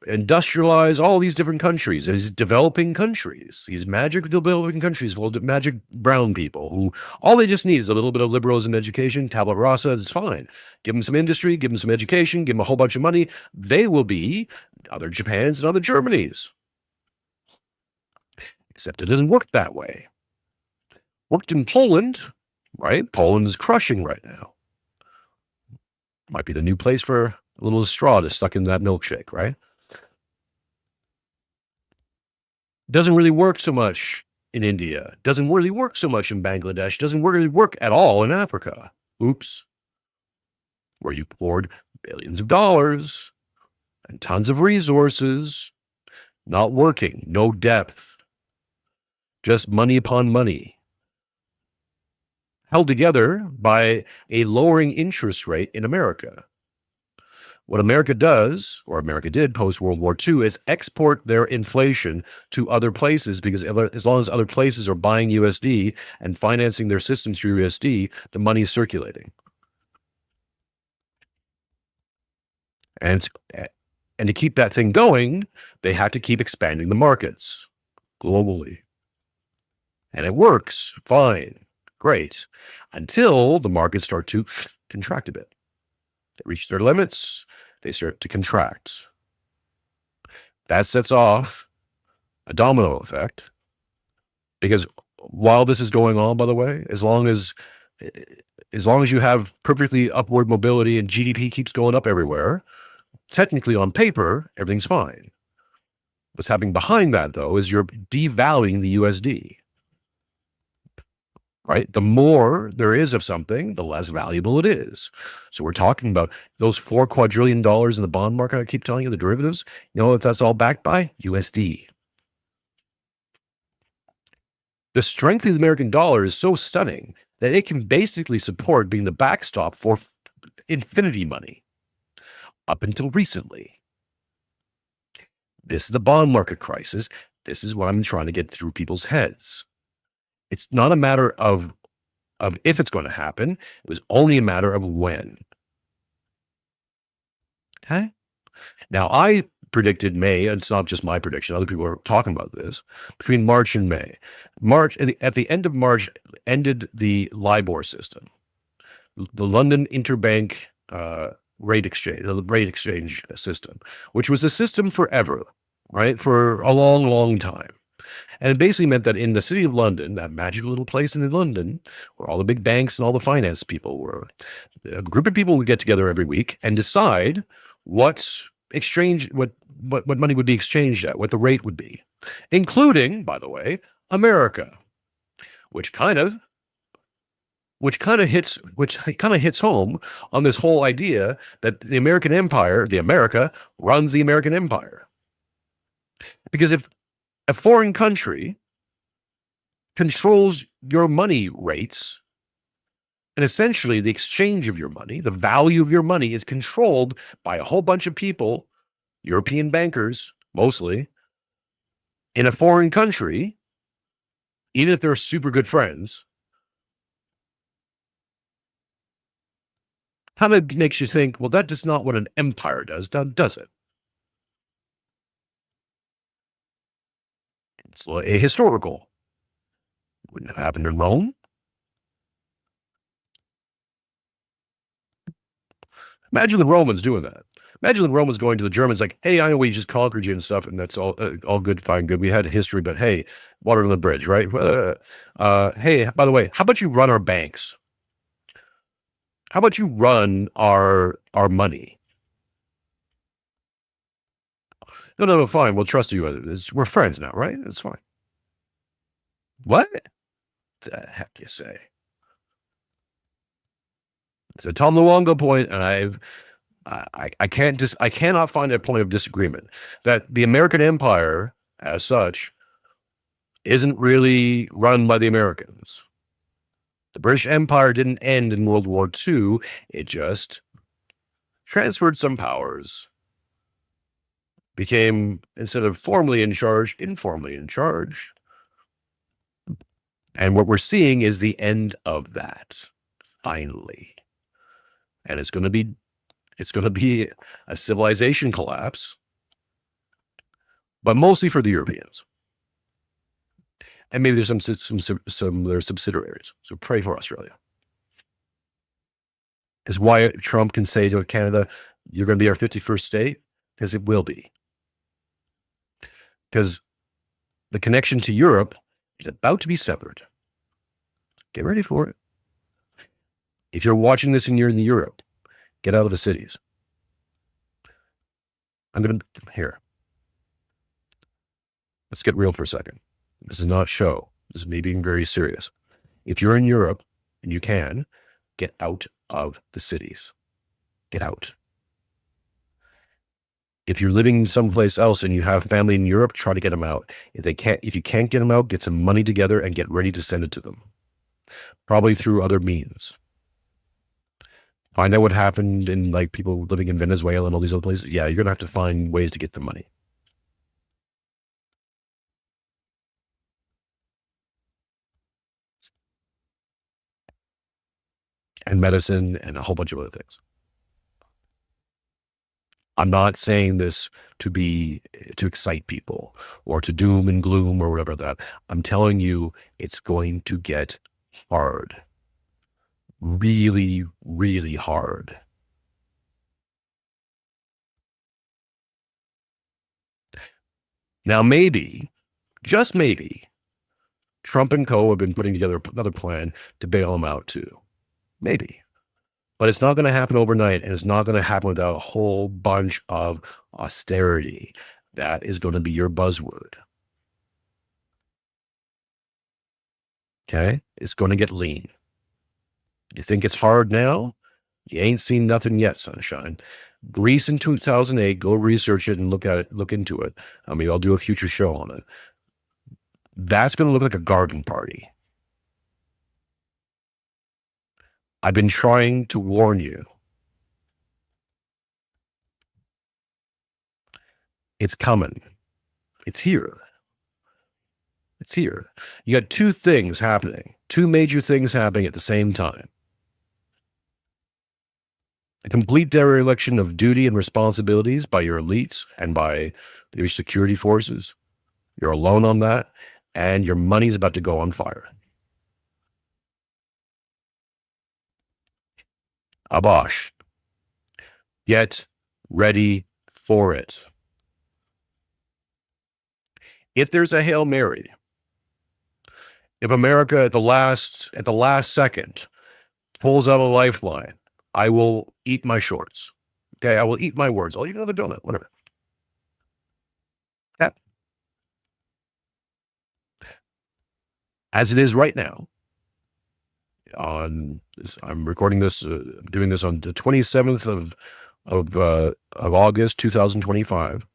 industrialize all these different countries, these developing countries, these magic developing countries full of magic brown people who all they just need is a little bit of liberalism education. Tabula rasa is fine. Give them some industry, give them some education, give them a whole bunch of money. They will be other Japans and other Germanys. Except it doesn't work that way. Worked in Poland, right? Poland is crushing right now. Might be the new place for a little straw to stuck in that milkshake, right? Doesn't really work so much in India. Doesn't really work so much in Bangladesh. Doesn't really work at all in Africa. Oops. Where you poured billions of dollars and tons of resources, not working, no depth, just money upon money, held together by a lowering interest rate in America. What America does, or America did post-World War II, is export their inflation to other places, because as long as other places are buying USD and financing their systems through USD, the money is circulating. And to keep that thing going, they have to keep expanding the markets globally. And it works fine, great, until the markets start to contract a bit. They reach their limits, they start to contract. That sets off a domino effect, because while this is going on, by the way, as long as you have perfectly upward mobility and GDP keeps going up everywhere, technically on paper, everything's fine. What's happening behind that, though, is you're devaluing the USD. Right? The more there is of something, the less valuable it is. So we're talking about those $4 quadrillion in the bond market. I keep telling you, the derivatives. You know what that's all backed by? USD. The strength of the American dollar is so stunning that it can basically support being the backstop for infinity money up until recently. This is the bond market crisis. This is what I'm trying to get through people's heads. It's not a matter of if it's going to happen. It was only a matter of when. Okay? Now, I predicted May, and it's not just my prediction. Other people are talking about this, between March and May. March, at the end of March, ended the LIBOR system, the London Interbank rate exchange system, which was a system forever, right? For a long, long time. And it basically meant that in the city of London, that magical little place in London, where all the big banks and all the finance people were, a group of people would get together every week and decide what money would be exchanged at, what the rate would be, including, by the way, America, which kind of hits home on this whole idea that the American empire, America, runs the American empire. Because if a foreign country controls your money rates, and essentially the exchange of your money, the value of your money is controlled by a whole bunch of people, European bankers mostly, in a foreign country, even if they're super good friends, kind of makes you think, well, that is not what an empire does it? It's ahistorical. Wouldn't have happened in Rome. Imagine the Romans doing that. Imagine the Romans going to the Germans like, hey, I know we just conquered you and stuff, and that's all good, fine, good. We had history, but hey, water on the bridge, right? Hey, by the way, how about you run our banks? How about you run our money? No, fine. We'll trust you. We're friends now, right? It's fine. What the heck you say? It's a Tom Luongo point, and I cannot find a point of disagreement that the American empire, as such, isn't really run by the Americans. The British Empire didn't end in World War II. It just transferred some powers, became, instead of formally in charge, informally in charge. And what we're seeing is the end of that, finally. And it's going to be a civilization collapse, but mostly for the Europeans. And maybe there's some their subsidiaries. So pray for Australia. Is why Trump can say to Canada, you're going to be our 51st state, because it will be. Because the connection to Europe is about to be severed. Get ready for it. If you're watching this and you're in Europe, get out of the cities. Here. Let's get real for a second. This is not a show. This is me being very serious. If you're in Europe and you can, get out of the cities. Get out. If you're living someplace else and you have family in Europe, try to get them out. If you can't get them out, get some money together and get ready to send it to them. Probably through other means. Find out what happened in like people living in Venezuela and all these other places. Yeah, you're going to have to find ways to get the money. And medicine and a whole bunch of other things. I'm not saying this to excite people or to doom and gloom or whatever that. I'm telling you, it's going to get hard. Really, really hard. Now, maybe, just maybe, Trump and co have been putting together another plan to bail him out too. Maybe. But it's not going to happen overnight, and it's not going to happen without a whole bunch of austerity. That is going to be your buzzword. Okay? It's going to get lean. You think it's hard now? You ain't seen nothing yet, sunshine. Greece in 2008, go research it and look into it. I mean, I'll do a future show on it. That's going to look like a garden party. I've been trying to warn you. It's coming. It's here. It's here. You got two major things happening at the same time. A complete dereliction of duty and responsibilities by your elites and by your security forces. You're alone on that, and your money's about to go on fire. Abosh. Get ready for it. If there's a Hail Mary, if America at the last second pulls out a lifeline, I will eat my shorts. Okay, I will eat my words. I'll eat another donut, whatever. Yeah. As it is right now, I'm recording this, doing this on the 27th of August, 2025.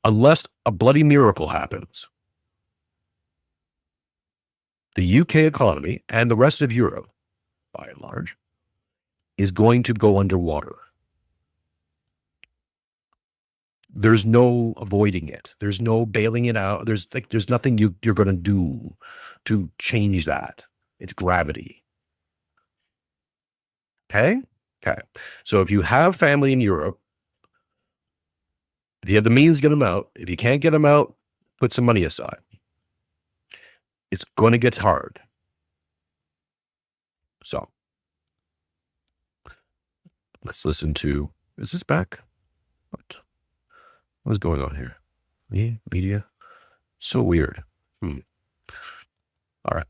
Unless a bloody miracle happens, the UK economy and the rest of Europe, by and large, is going to go underwater. There's no avoiding it. There's no bailing it out. There's nothing you're going to do to change that. It's gravity. Okay? Okay. So if you have family in Europe, if you have the means, get them out. If you can't get them out, put some money aside. It's going to get hard. So, let's listen to, is this back? What is going on here? Media? So weird. All right.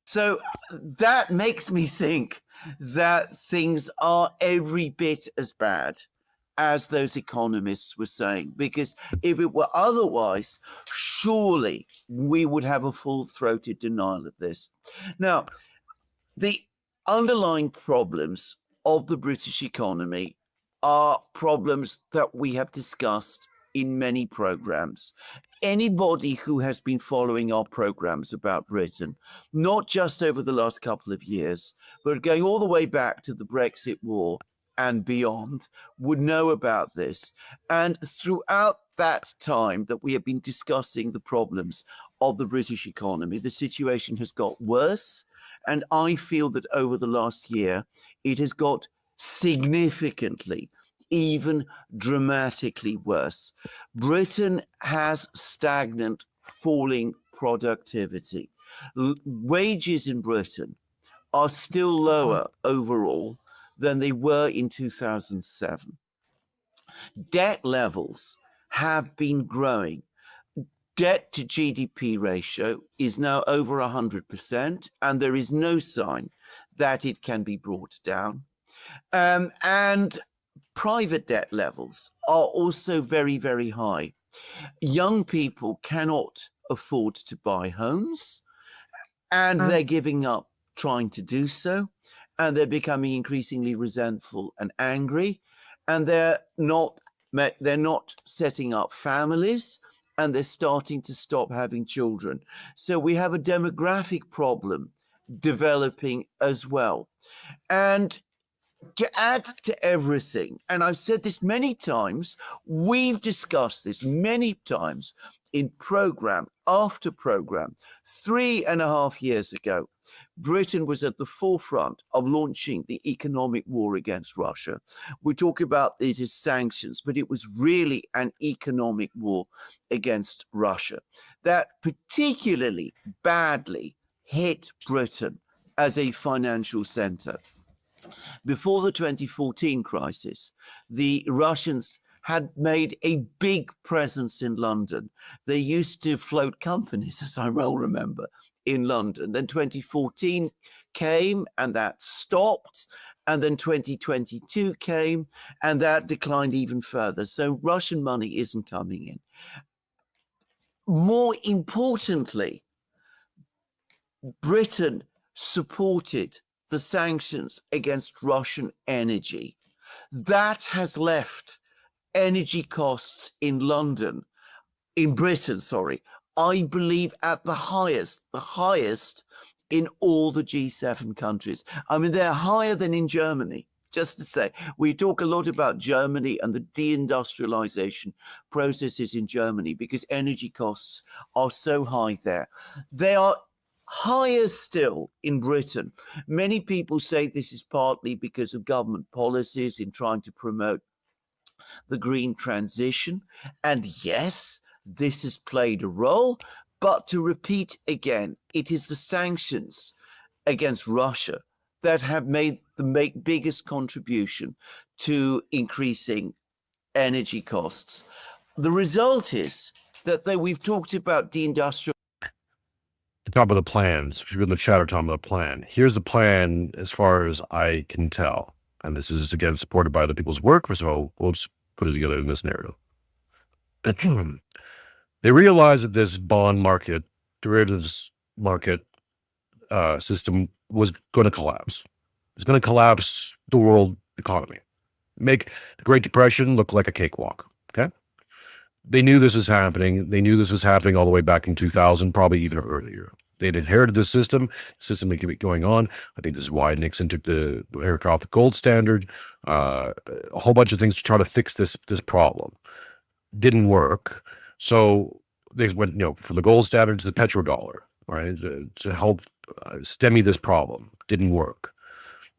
So that makes me think that things are every bit as bad as those economists were saying, because if it were otherwise, surely we would have a full-throated denial of this. Now, the underlying problems of the British economy are problems that we have discussed in many programs. Anybody who has been following our programs about Britain, not just over the last couple of years, but going all the way back to the Brexit war and beyond, would know about this. And throughout that time that we have been discussing the problems of the British economy, the situation has got worse. And I feel that over the last year, it has got significantly, even dramatically worse. Britain has stagnant, falling productivity. Wages in Britain are still lower overall than they were in 2007. Debt levels have been growing. Debt to GDP ratio is now over 100%, and there is no sign that it can be brought down. And private debt levels are also very, very high. Young people cannot afford to buy homes, and they're giving up trying to do so, and they're becoming increasingly resentful and angry, and they're not setting up families, and they're starting to stop having children. So we have a demographic problem developing as well. And to add to everything, and I've said this many times, we've discussed this many times in program after program. 3.5 years ago, Britain was at the forefront of launching the economic war against Russia. We talk about it as sanctions, but it was really an economic war against Russia that particularly badly hit Britain as a financial center. Before the 2014 crisis, the Russians had made a big presence in London. They used to float companies, as I well remember, in London. Then 2014 came and that stopped. And then 2022 came and that declined even further. So Russian money isn't coming in. More importantly, Britain supported the sanctions against Russian energy. That has left energy costs in Britain, I believe at the highest in all the G7 countries. I mean, they're higher than in Germany. Just to say, we talk a lot about Germany and the deindustrialization processes in Germany because energy costs are so high there. They are higher still in Britain. Many people say this is partly because of government policies in trying to promote the green transition. And yes, this has played a role. But to repeat again, it is the sanctions against Russia that have made the biggest contribution to increasing energy costs. The result is that we've talked about deindustrial. Talk about the plans. If you're in the chat or talking about a plan. Here's the plan as far as I can tell. And this is, again, supported by other people's work. So we'll just put it together in this narrative. They realized that this bond market, derivatives market system was going to collapse. It's going to collapse the world economy. Make the Great Depression look like a cakewalk, okay? They knew this was happening. They knew this was happening all the way back in 2000, probably even earlier. They'd inherited this system. The system had kept going on. I think this is why Nixon took the aircraft the gold standard, a whole bunch of things to try to fix this problem. Didn't work. So they went, for the gold standard to the petrodollar, right, to help stem this problem. Didn't work.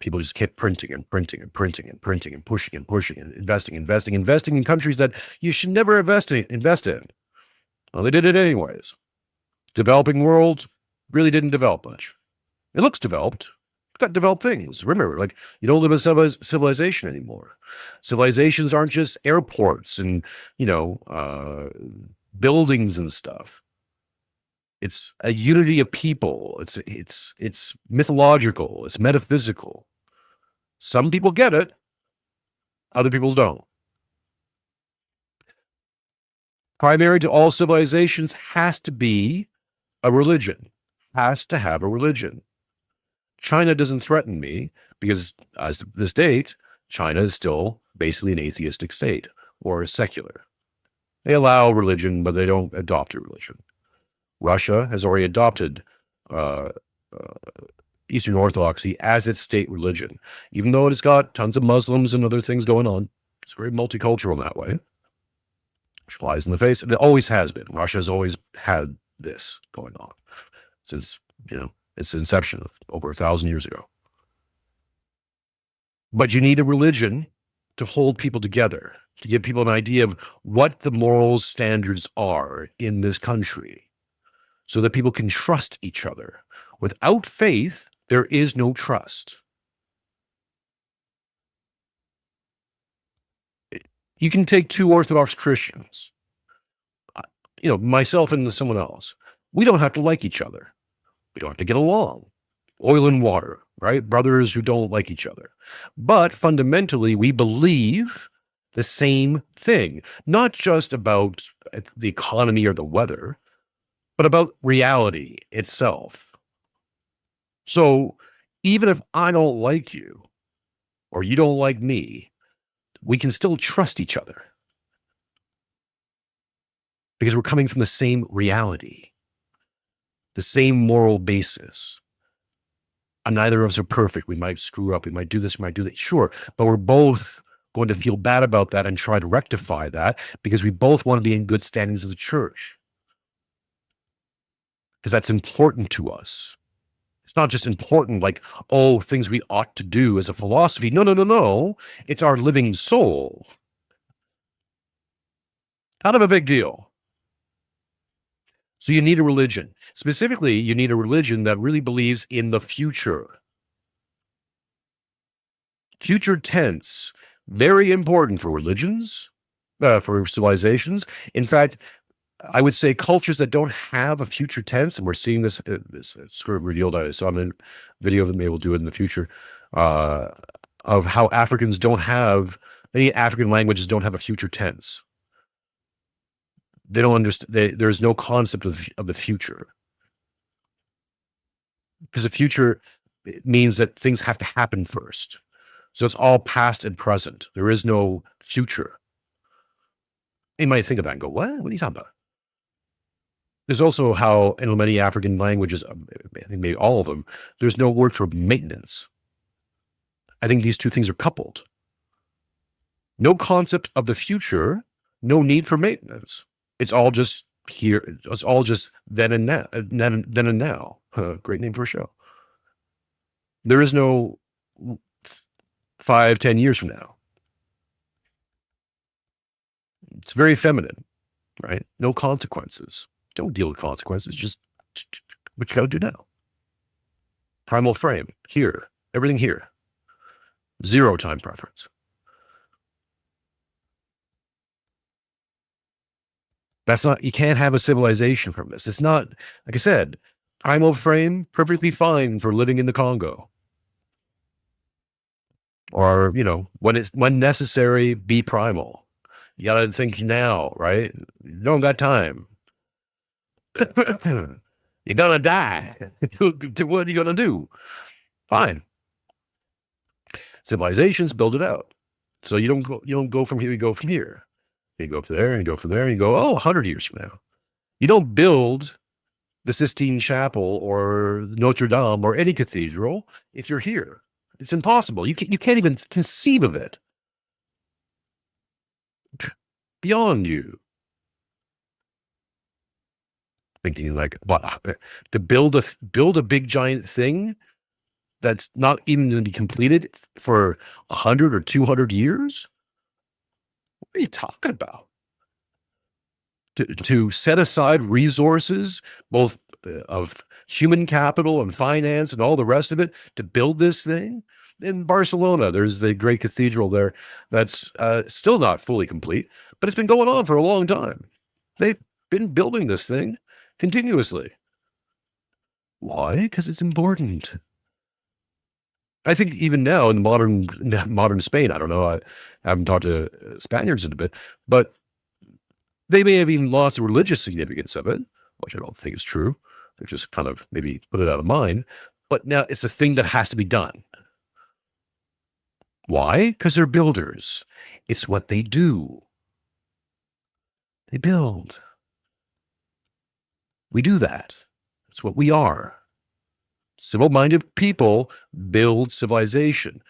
People just kept printing and printing and printing and printing and pushing and pushing and investing in countries that you should never invest in. Well, they did it anyways. Developing world really didn't develop much. It looks developed. It's got developed things. Remember, you don't live in civilization anymore. Civilizations aren't just airports and, buildings and stuff. It's a unity of people. It's mythological. It's metaphysical. Some people get it. Other people don't. Primary to all civilizations has to be a religion. Has to have a religion. China doesn't threaten me because, as of this date, China is still basically an atheistic state or secular. They allow religion, but they don't adopt a religion. Russia has already adopted Eastern Orthodoxy as its state religion, even though it has got tons of Muslims and other things going on. It's very multicultural in that way, which flies in the face. And it always has been. Russia has always had this going on since, its inception over 1,000 years ago. But you need a religion to hold people together, to give people an idea of what the moral standards are in this country, so that people can trust each other. Without faith, there is no trust. You can take two Orthodox Christians, myself and someone else. We don't have to like each other. We don't have to get along. Oil and water, right? Brothers who don't like each other. But fundamentally, we believe the same thing, not just about the economy or the weather, but about reality itself. So even if I don't like you or you don't like me, we can still trust each other because we're coming from the same reality, the same moral basis. And neither of us are perfect. We might screw up. We might do this. We might do that. Sure. But we're both going to feel bad about that and try to rectify that because we both want to be in good standings as a church. Because that's important to us. It's not just important like, things we ought to do as a philosophy. No. It's our living soul. Kind of a big deal. So you need a religion. Specifically, you need a religion that really believes in the future. Future tense, very important for religions, for civilizations. In fact, I would say cultures that don't have a future tense, and we're seeing this, this sort of revealed. I saw in a video that maybe we'll do it in the future, of how Africans don't have, many African languages don't have a future tense. They don't understand, there's no concept of the future. Because the future means that things have to happen first. So it's all past and present. There is no future. You might think about it and go, what? What are you talking about? There's also how in many African languages, I think maybe all of them, there's no word for maintenance. I think these two things are coupled. No concept of the future, no need for maintenance. It's all just here. It's all just then and now. Then and now. Great name for a show. There is no 5, 10 years from now. It's very feminine, right? No consequences. Don't deal with consequences. Just what you got to do now. Primal frame here. Everything here. Zero time preference. That's not, you can't have a civilization from this. It's not, like I said, primal frame, perfectly fine for living in the Congo. Or, you know, when necessary, be primal. You gotta think now, right? You don't got time. You're gonna die. What are you gonna do? Fine. Civilizations build it out. So you don't go from here, you go from here. You go up to there, and you go from there, and you go, 100 years from now. You don't build the Sistine Chapel or Notre Dame or any cathedral if you're here. It's impossible. You can't even conceive of it. Beyond you. Thinking like, what? To build a big giant thing that's not even going to be completed for 100 or 200 years? What are you talking about? To set aside resources, both of human capital and finance and all the rest of it, to build this thing? In Barcelona, there's the great cathedral there that's still not fully complete, but it's been going on for a long time. They've been building this thing continuously. Why? Because it's important. I think even now in modern Spain, I don't know, I haven't talked to Spaniards in a bit, but they may have even lost the religious significance of it, which I don't think is true. They just kind of maybe put it out of mind. But now it's a thing that has to be done. Why? Because they're builders. It's what they do. They build. We do that. It's what we are. Civil-minded people build civilization.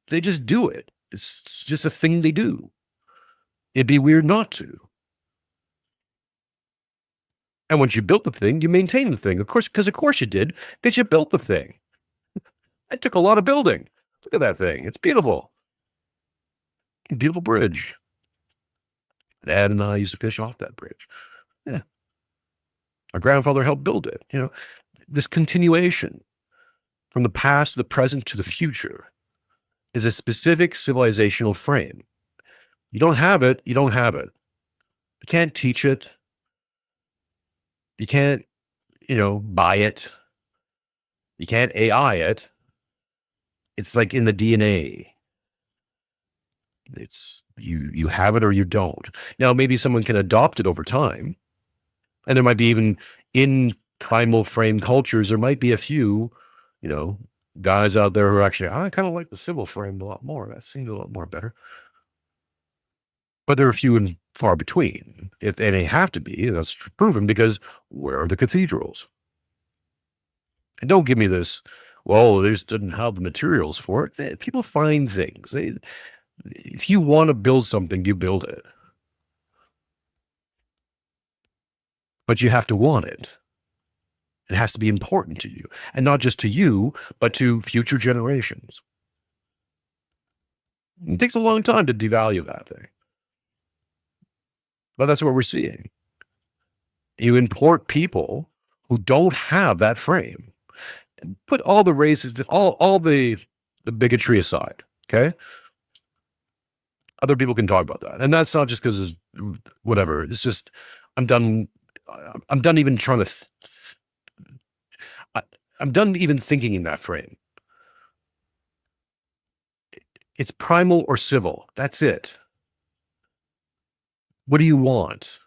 They just do it. It's just a thing they do. It'd be weird not to. And once you built the thing, you maintain the thing. Of course, because of course you did, because you built the thing. It took a lot of building. Look at that thing. It's beautiful. Beautiful bridge. Dad and I used to fish off that bridge. Yeah. Our grandfather helped build it. You know, this continuation from the past to the present to the future is a specific civilizational frame. You don't have it, you don't have it. You can't teach it. You can't, buy it. You can't AI it. It's like in the DNA. It's you have it or you don't. Now, maybe someone can adopt it over time. And there might be even in primal frame cultures, there might be a few, guys out there who are actually, I kind of like the civil frame a lot more. That seems a lot more better. But there are few and far between. If they have to be, that's proven because where are the cathedrals? And don't give me this, well, they just didn't have the materials for it. People find things. If you want to build something, you build it. But you have to want it. It has to be important to you. And not just to you, but to future generations. It takes a long time to devalue that thing. But that's what we're seeing. You import people who don't have that frame. Put all the races, all the bigotry aside, okay? Other people can talk about that. And that's not just because whatever. It's just, I'm done even trying to, I'm done even thinking in that frame. It's primal or civil. That's it. What do you want?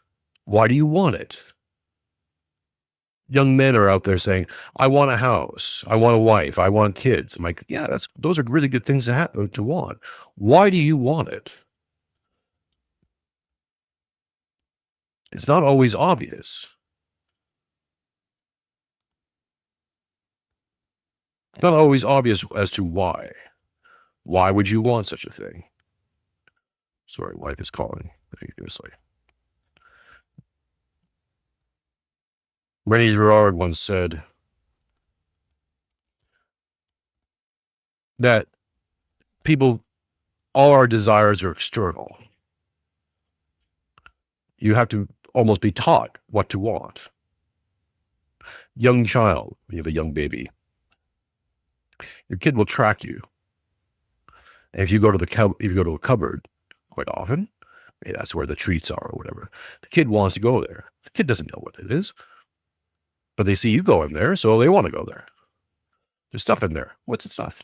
Why do you want it? Young men are out there saying, I want a house. I want a wife. I want kids. I'm like, yeah, those are really good things to want. Why do you want it? It's not always obvious. It's not always obvious as to why. Why would you want such a thing? Sorry, wife is calling. Seriously. Rennie Girard once said that all our desires are external. You have to almost be taught what to want. Young child, when you have a young baby, your kid will track you. And if you go to a cupboard quite often, maybe that's where the treats are or whatever, the kid wants to go there. The kid doesn't know what it is, but they see you go in there, so they want to go there. There's stuff in there. What's the stuff?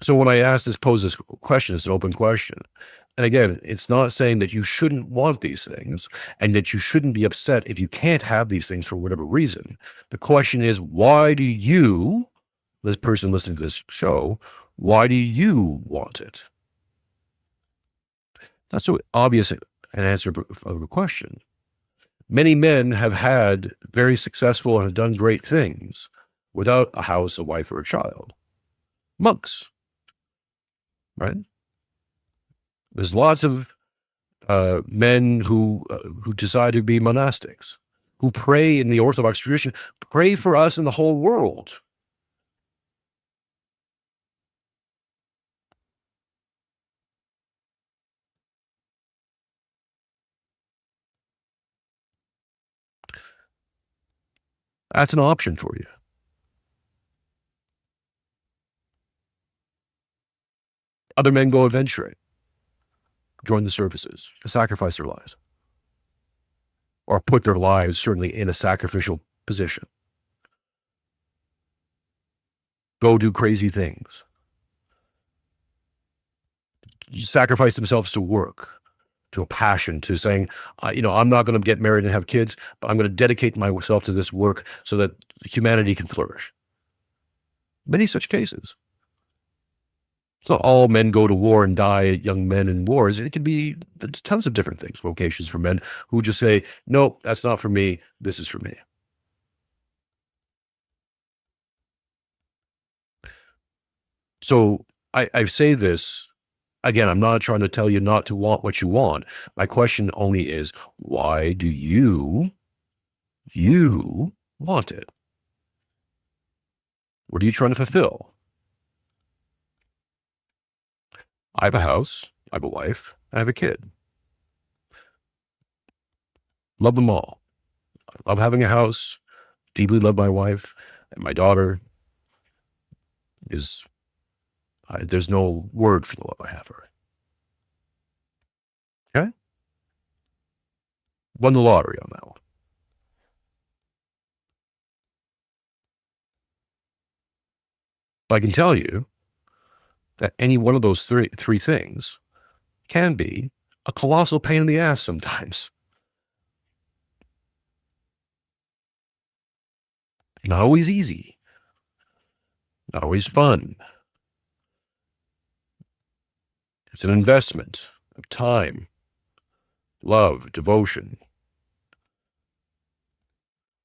So when I pose this question, it's an open question. And again, it's not saying that you shouldn't want these things and that you shouldn't be upset if you can't have these things for whatever reason. The question is, why do you, this person listening to this show, why do you want it? That's so obvious an answer of a question. Many men have had very successful and have done great things without a house, a wife, or a child. Monks, right? There's lots of men who decide to be monastics, who pray in the Orthodox tradition, pray for us in the whole world. That's an option for you. Other men go adventuring, join the services, sacrifice their lives, or put their lives certainly in a sacrificial position. Go do crazy things. Sacrifice themselves to work, to a passion, to saying, I'm not going to get married and have kids, but I'm going to dedicate myself to this work so that humanity can flourish. Many such cases. It's not all men go to war and die, young men in wars. It could be tons of different things, vocations for men who just say, no, that's not for me. This is for me. So I say this, again, I'm not trying to tell you not to want what you want. My question only is, why do you want it? What are you trying to fulfill? I have a house, I have a wife, I have a kid. Love them all. I love having a house, deeply love my wife, and my daughter is, there's no word for the love I have for her. Okay? Won the lottery on that one. But I can tell you that any one of those three things can be a colossal pain in the ass sometimes. Not always easy. Not always fun. It's an investment of time, love, devotion,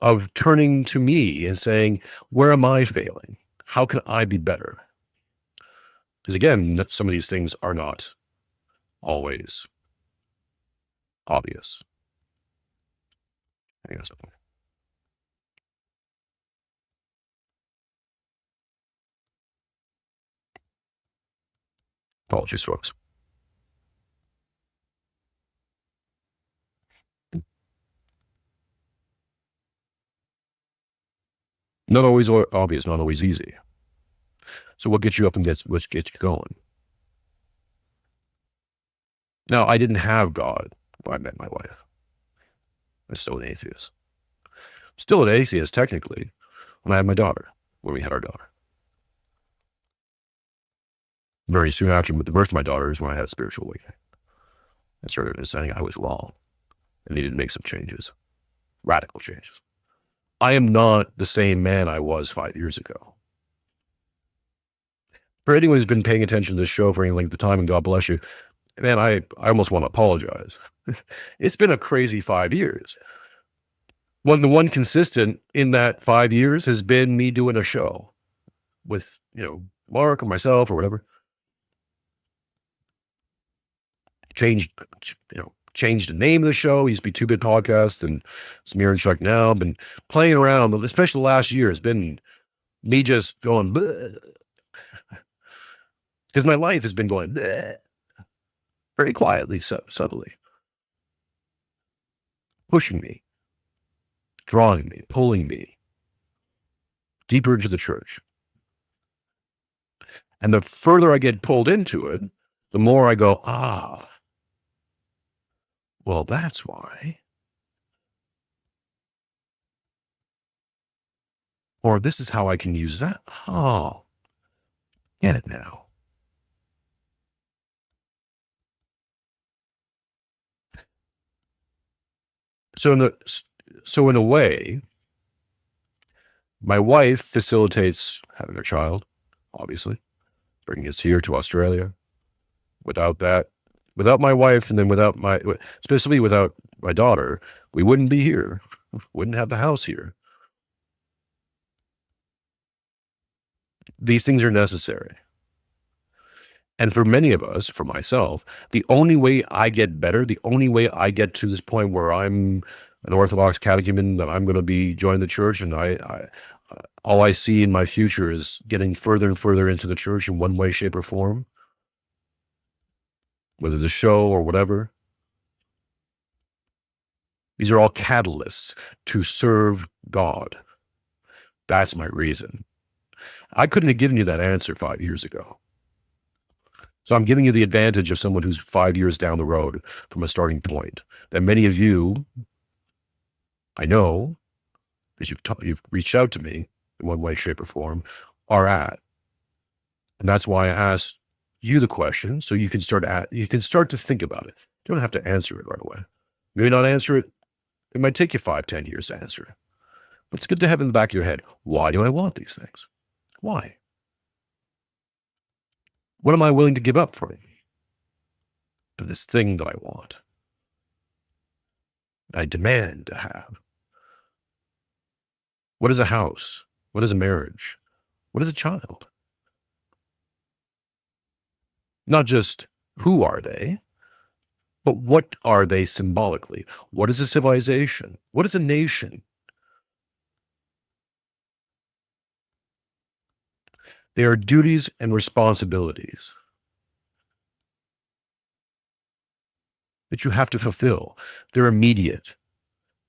of turning to me and saying, where am I failing? How can I be better? Because again, some of these things are not always obvious. Hang on a second. Apologies, folks. Not always obvious, not always easy. So what gets you up and what gets you going? Now, I didn't have God when I met my wife. I'm still an atheist. Still an atheist, technically, when I had my daughter, when we had our daughter. Very soon after the birth of my daughter is when I had a spiritual awakening. I started understanding I was wrong and needed to make some changes, radical changes. I am not the same man I was 5 years ago. For anyone who's been paying attention to this show for any length of time, and God bless you, man, I almost want to apologize. It's been a crazy 5 years. The one consistent in that 5 years has been me doing a show with, Mark or myself or whatever. Changed the name of the show. It used to be 2-Bit Podcast, and it's Mironchucknow. Been playing around, especially the last year. It's been me just going, because my life has been going very quietly, subtly, pushing me, drawing me, pulling me deeper into the church. And the further I get pulled into it, the more I go, well, that's why. Or this is how I can use that. Oh, get it now. So in a way, my wife facilitates having a child, obviously, bringing us here to Australia. Without my wife, and then especially without my daughter, we wouldn't be here. Wouldn't have the house here. These things are necessary. And for many of us, for myself, the only way I get better, the only way I get to this point where I'm an Orthodox catechumen, that I'm going to be joining the church, and all I see in my future is getting further and further into the church in one way, shape, or form, whether the show or whatever. These are all catalysts to serve God. That's my reason. I couldn't have given you that answer 5 years ago. So I'm giving you the advantage of someone who's 5 years down the road from a starting point that many of you, I know, because you've reached out to me in one way, shape, or form, are at. And that's why I asked you the question, so you can start to think about it. You don't have to answer it right away. You may not answer it. It might take you 5-10 years to answer it. But it's good to have in the back of your head, why do I want these things? Why? What am I willing to give up for this thing that I want? I demand to have. What is a house? What is a marriage? What is a child? Not just who are they, but what are they symbolically? What is a civilization? What is a nation? They are duties and responsibilities that you have to fulfill. They're immediate.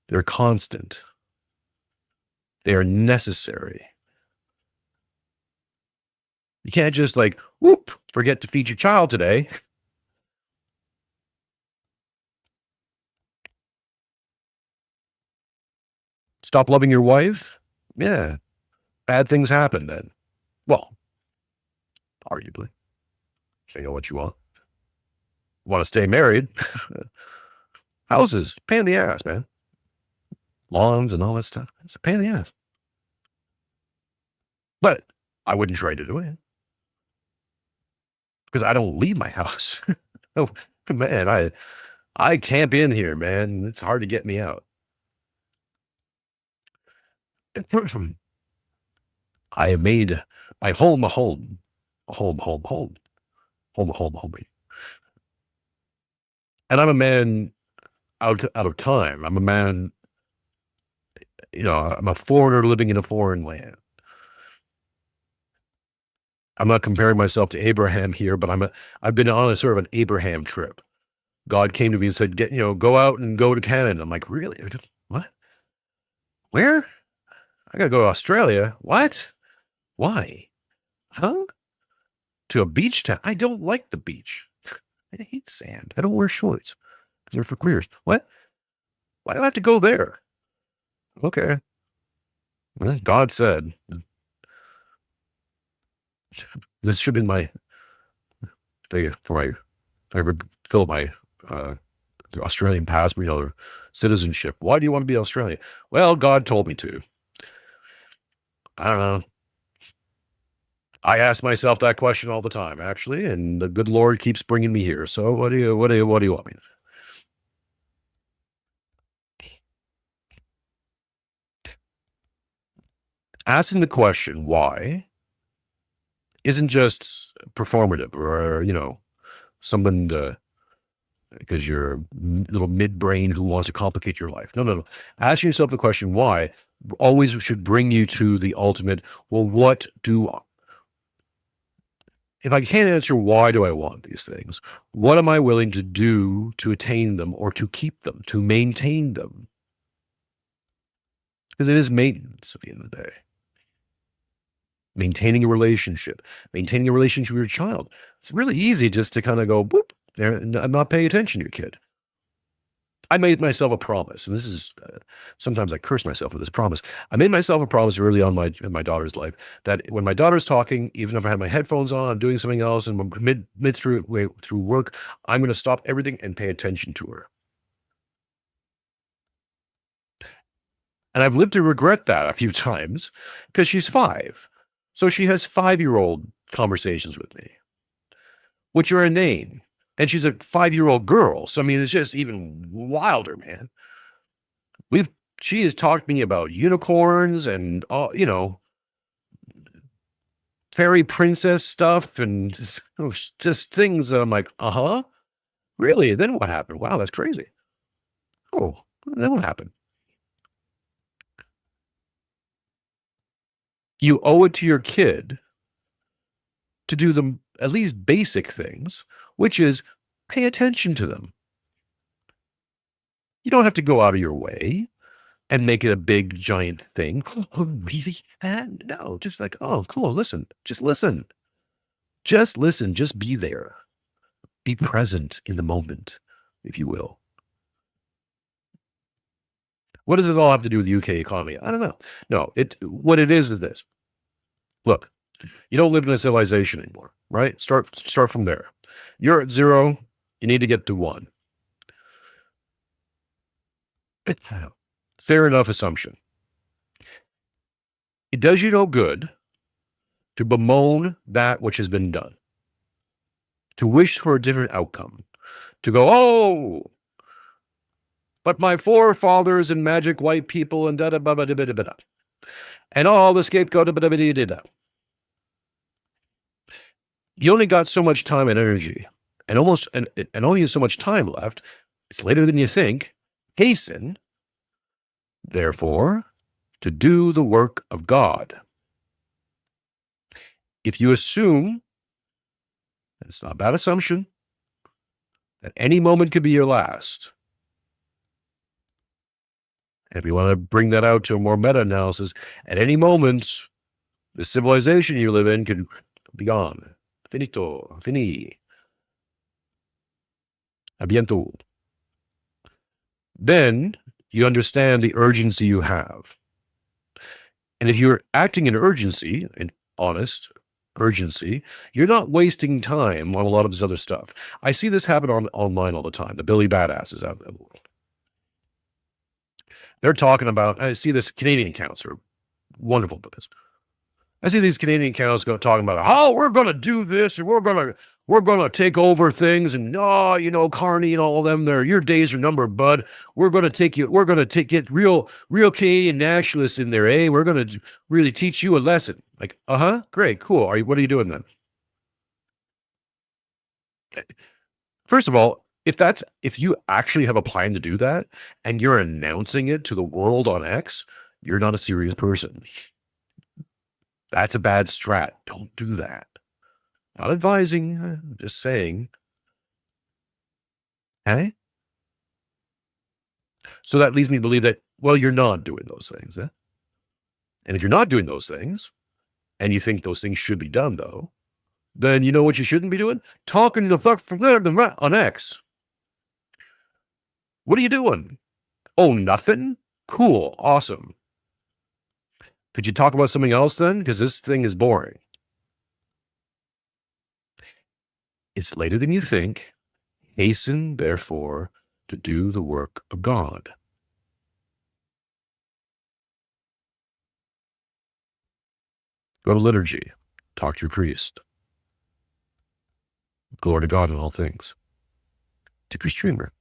They're constant. They are necessary. You can't just forget to feed your child today. Stop loving your wife? Yeah. Bad things happen then. Well, arguably. You know what you want. Want to stay married? Houses, pain in the ass, man. Lawns and all that stuff. It's a pain in the ass. But I wouldn't try to do it. Because I don't leave my house. Oh, man, I camp in here, man. It's hard to get me out. I have made my home a home. A home. Home. And I'm a man out of time. I'm a man, I'm a foreigner living in a foreign land. I'm not comparing myself to Abraham here, but I've been on a sort of an Abraham trip. God came to me and said, go out and go to Canada. I'm like, really? What? Where? I gotta go to Australia. What? Why? Huh? to a beach town. I don't like the beach. I hate sand. I don't wear shorts. They're for queers. What? Why do I have to go there? Okay. Well, God said. This should have been my thing for I fill my Australian passport, or citizenship. Why do you want to be Australian? Well, God told me to. I don't know. I ask myself that question all the time, actually, and the good Lord keeps bringing me here. So what do you want me to do? Asking the question why isn't just performative or, something because you're a little mid-brain who wants to complicate your life. No. Asking yourself the question why always should bring you to the ultimate, well, if I can't answer why do I want these things, what am I willing to do to attain them or to keep them, to maintain them? Because it is maintenance at the end of the day. Maintaining a relationship with your child. It's really easy just to kind of go, boop, there, and I'm not paying attention to your kid. I made myself a promise, and this is, sometimes I curse myself with this promise. I made myself a promise early on in my daughter's life that when my daughter's talking, even if I have my headphones on, I'm doing something else, and I'm mid through work, I'm going to stop everything and pay attention to her. And I've lived to regret that a few times because she's 5. So she has 5-year-old conversations with me, which are inane. And she's a 5-year-old girl. So, I mean, it's just even wilder, man. She has talked to me about unicorns and, fairy princess stuff and just things that I'm like, really? Then what happened? Wow, that's crazy. Oh, then what happened? You owe it to your kid to do the at least basic things, which is pay attention to them. You don't have to go out of your way and make it a big, giant thing. Oh, really? No, just like, oh, cool, listen. Just listen. Just listen. Just be there. Be present in the moment, if you will. What does it all have to do with the UK economy? I don't know. No, what it is this. Look, you don't live in a civilization anymore, right? Start from there. You're at 0. You need to get to 1. Fair enough assumption. It does you no good to bemoan that which has been done, to wish for a different outcome, to go, oh, but my forefathers and magic white people and da-da-ba-ba-da-ba-da-ba-da. And all the scapegoat da-da-ba-da-ba-da-da. You only got so much time and energy, and only so much time left. It's later than you think. Hasten, therefore, to do the work of God. If you assume, it's not a bad assumption, that any moment could be your last. And if you want to bring that out to a more meta-analysis, at any moment, the civilization you live in could be gone. Finito. Fini. A bientôt. Then you understand the urgency you have. And if you're acting in urgency, in honest urgency, you're not wasting time on a lot of this other stuff. I see this happen online all the time. The Billy Badasses out there. They're talking about, I see this, Canadian accounts are wonderful about this. I see these Canadian accounts talking about how we're going to do this and we're going to take over things and Carney and all of them there. Your days are numbered, bud. We're going to get real Canadian nationalists in there, eh? We're going to really teach you a lesson. Like, great, cool. What are you doing then? First of all, if you actually have a plan to do that and you're announcing it to the world on X, you're not a serious person. That's a bad strat. Don't do that. Not advising, just saying. Okay? So that leads me to believe that, well, you're not doing those things. Eh? And if you're not doing those things, and you think those things should be done, though, then you know what you shouldn't be doing? Talking to the fuck from there on X. What are you doing? Oh, nothing? Cool. Awesome. Could you talk about something else then? Because this thing is boring. It's later than you think. Hasten, therefore, to do the work of God. Go to liturgy. Talk to your priest. Glory to God in all things. Degree streamer.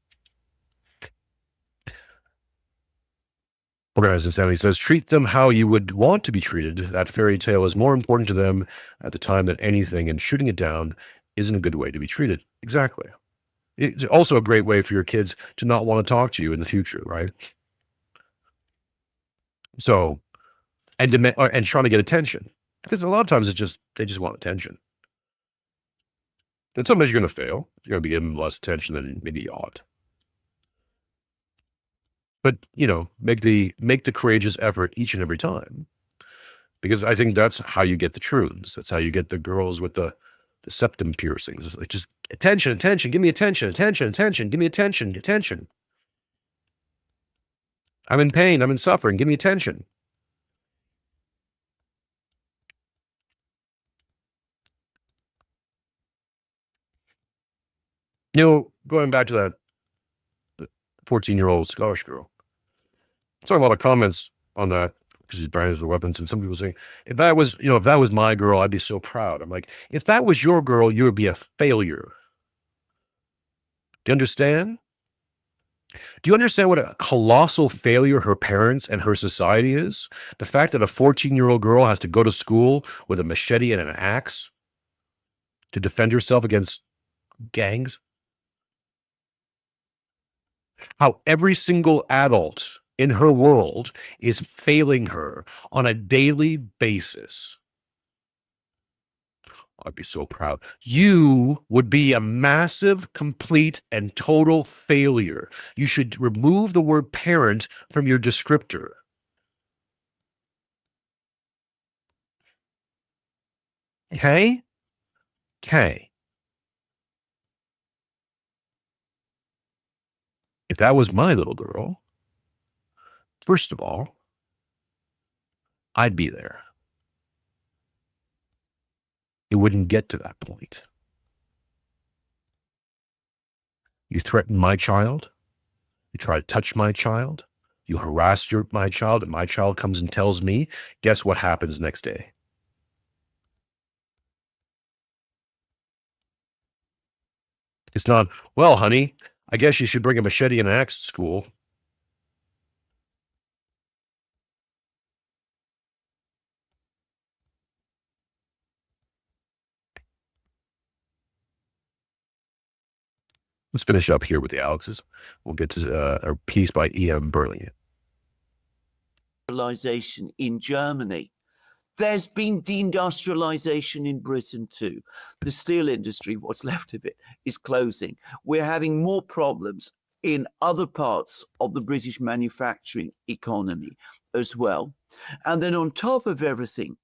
Organized Insanity says, treat them how you would want to be treated. That fairy tale is more important to them at the time than anything, and shooting it down isn't a good way to be treated. Exactly. It's also a great way for your kids to not want to talk to you in the future, right? So, and trying to get attention. Because a lot of times they just want attention. And sometimes you're going to fail. You're going to be giving them less attention than maybe you ought. But, make the courageous effort each and every time. Because I think that's how you get the truths. That's how you get the girls with the septum piercings. It's like, just attention, give me attention, give me attention. I'm in pain, I'm in suffering, give me attention. Going back to that 14-year-old Scottish girl. I saw a lot of comments on that because he's branded the weapons, and some people saying, if that was my girl, I'd be so proud. I'm like, if that was your girl, you would be a failure. Do you understand? Do you understand what a colossal failure her parents and her society is? The fact that a 14-year-old girl has to go to school with a machete and an axe to defend herself against gangs? How every single adult in her world is failing her on a daily basis. I'd be so proud. You would be a massive, complete, and total failure. You should remove the word parent from your descriptor. Okay? Okay. If that was my little girl, first of all, I'd be there. It wouldn't get to that point. You threaten my child. You try to touch my child. You harass my child, and my child comes and tells me, guess what happens next day? It's not, well, honey, I guess you should bring a machete and an axe to school. Let's finish up here with the Alexes. We'll get to a piece by E.M. Burlingame. In Germany. There's been deindustrialization in Britain too. The steel industry, what's left of it, is closing. We're having more problems in other parts of the British manufacturing economy as well. And then on top of everything,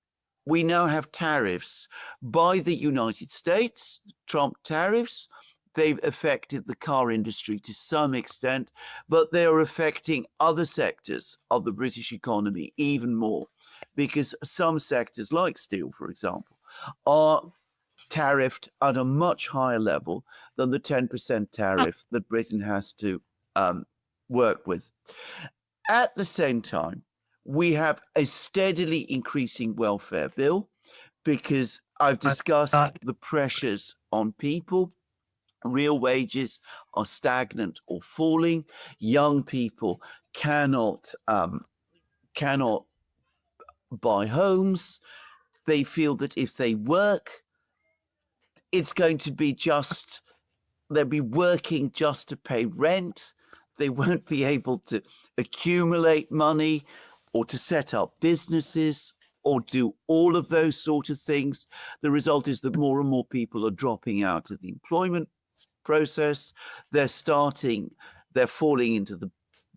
we now have tariffs by the United States, Trump tariffs. They've affected the car industry to some extent, but they are affecting other sectors of the British economy even more, because some sectors like steel, for example, are tariffed at a much higher level than the 10% tariff that Britain has to work with. At the same time, we have a steadily increasing welfare bill, because I've discussed the pressures on people. Real wages are stagnant or falling. Young people cannot buy homes. They feel that if they work, it's going to be they'll be working just to pay rent. They won't be able to accumulate money or to set up businesses or do all of those sort of things. The result is that more and more people are dropping out of the employment process. They're falling into the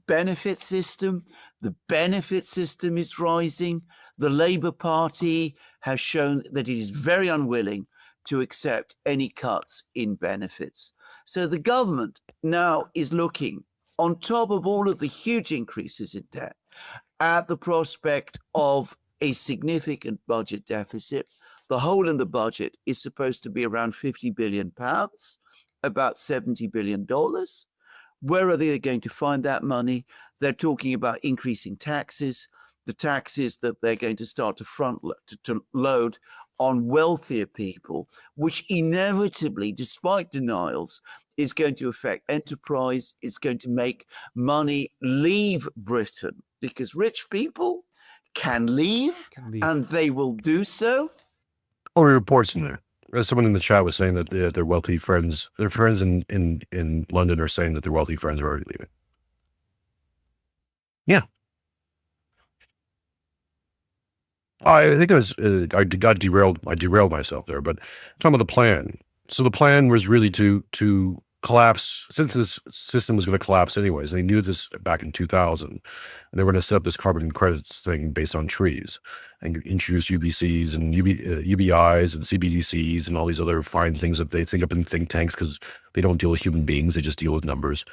benefit system. The benefit system is rising. The Labour Party has shown that it is very unwilling to accept any cuts in benefits. So the government now is looking, on top of all of the huge increases in debt, at the prospect of a significant budget deficit. The hole in the budget is supposed to be around £50 billion, about $70 billion. Where are they going to find that money? They're talking about increasing taxes, the taxes that they're going to start to load on wealthier people, which inevitably, despite denials, is going to affect enterprise. It's going to make money leave Britain, because rich people can leave. And they will do so. Or reports in there. Someone in the chat was saying that their wealthy friends, their friends in London are saying that their wealthy friends are already leaving. Yeah. I think it was, I derailed myself there, but talking about the plan. So the plan was really to collapse, since this system was going to collapse anyways, and they knew this back in 2000, and they were going to set up this carbon credits thing based on trees and introduce UBCs and UBIs and CBDCs and all these other fine things that they think up in think tanks because they don't deal with human beings, they just deal with numbers.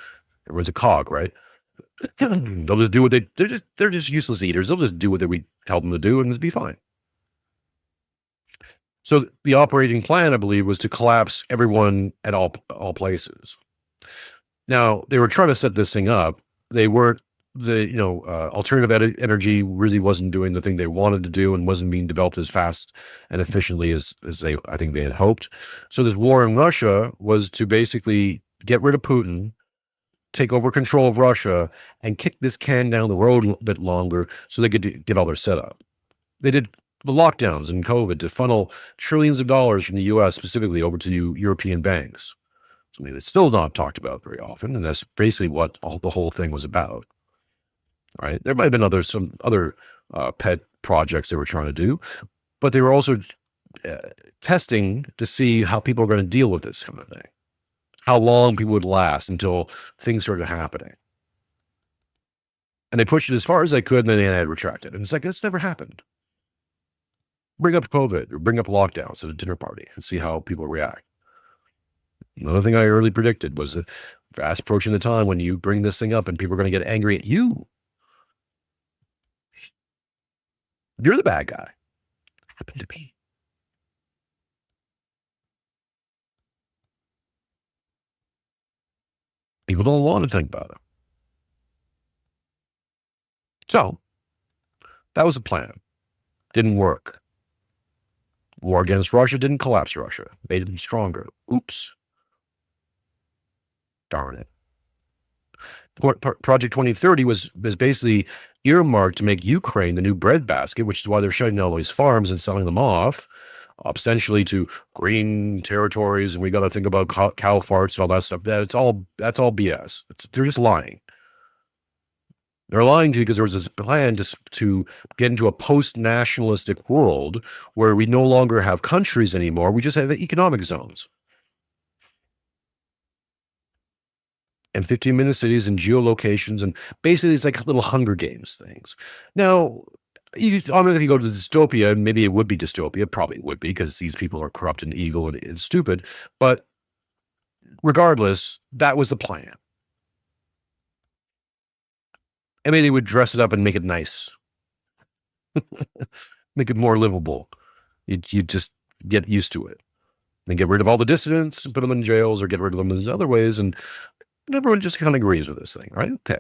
Everyone's a cog, right? They'll just do what they're just useless eaters. They'll just do what we tell them to do and it'll be fine. So the operating plan, I believe, was to collapse everyone at all places. Now, they were trying to set this thing up. They weren't, alternative energy really wasn't doing the thing they wanted to do and wasn't being developed as fast and efficiently as I think they had hoped. So this war in Russia was to basically get rid of Putin, take over control of Russia, and kick this can down the road a bit longer so they could get all their setup. They did the lockdowns and COVID to funnel trillions of dollars from the U.S. specifically over to European banks. Something that's still not talked about very often, and that's basically what the whole thing was about. All right, there might have been some other pet projects they were trying to do, but they were also testing to see how people are going to deal with this kind of thing, how long people would last until things started happening. And they pushed it as far as they could, and then they had retracted. And it's like, that's never happened. Bring up COVID or bring up lockdowns at a dinner party and see how people react. Another thing I early predicted was that fast approaching the time when you bring this thing up and people are going to get angry at you. You're the bad guy. Happened to me. People don't want to think about it. So, that was the plan. Didn't work. War against Russia didn't collapse Russia. Made them stronger. Oops. Darn it. Project 2030 was basically earmarked to make Ukraine the new breadbasket, which is why they're shutting down all these farms and selling them off, essentially to green territories, and we got to think about cow farts and all that stuff. That's all BS. They're just lying. They're lying to you because there was this plan to get into a post-nationalistic world where we no longer have countries anymore. We just have economic zones. And 15-minute cities and geolocations, and basically it's like little Hunger Games things. Now, if you go to dystopia, maybe it would be dystopia, probably would be, because these people are corrupt and evil and stupid. But regardless, that was the plan. And maybe they would dress it up and make it nice. Make it more livable. You just get used to it. And get rid of all the dissidents and put them in jails or get rid of them in other ways. And everyone just kind of agrees with this thing, right? Okay.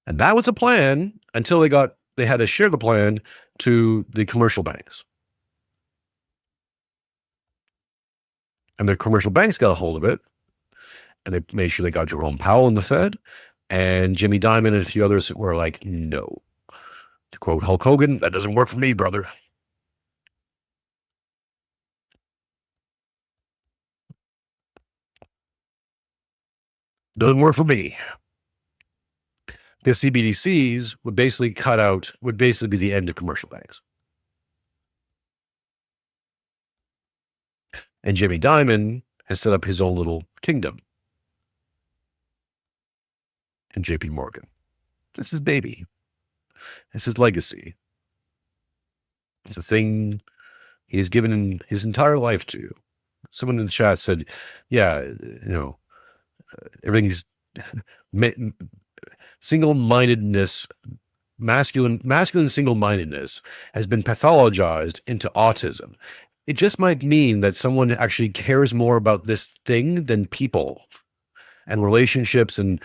And that was the plan until they had to share the plan to the commercial banks. And the commercial banks got a hold of it. And they made sure they got Jerome Powell in the Fed. And Jimmy Dimon and a few others were like, no. To quote Hulk Hogan, that doesn't work for me, brother. Doesn't work for me. The CBDCs would basically be the end of commercial banks. And Jimmy Dimon has set up his own little kingdom. And JP Morgan. It's his baby. It's his legacy. It's a thing he's given his entire life to. Someone in the chat said, yeah, everything's single-mindedness, masculine single-mindedness has been pathologized into autism. It just might mean that someone actually cares more about this thing than people and relationships and,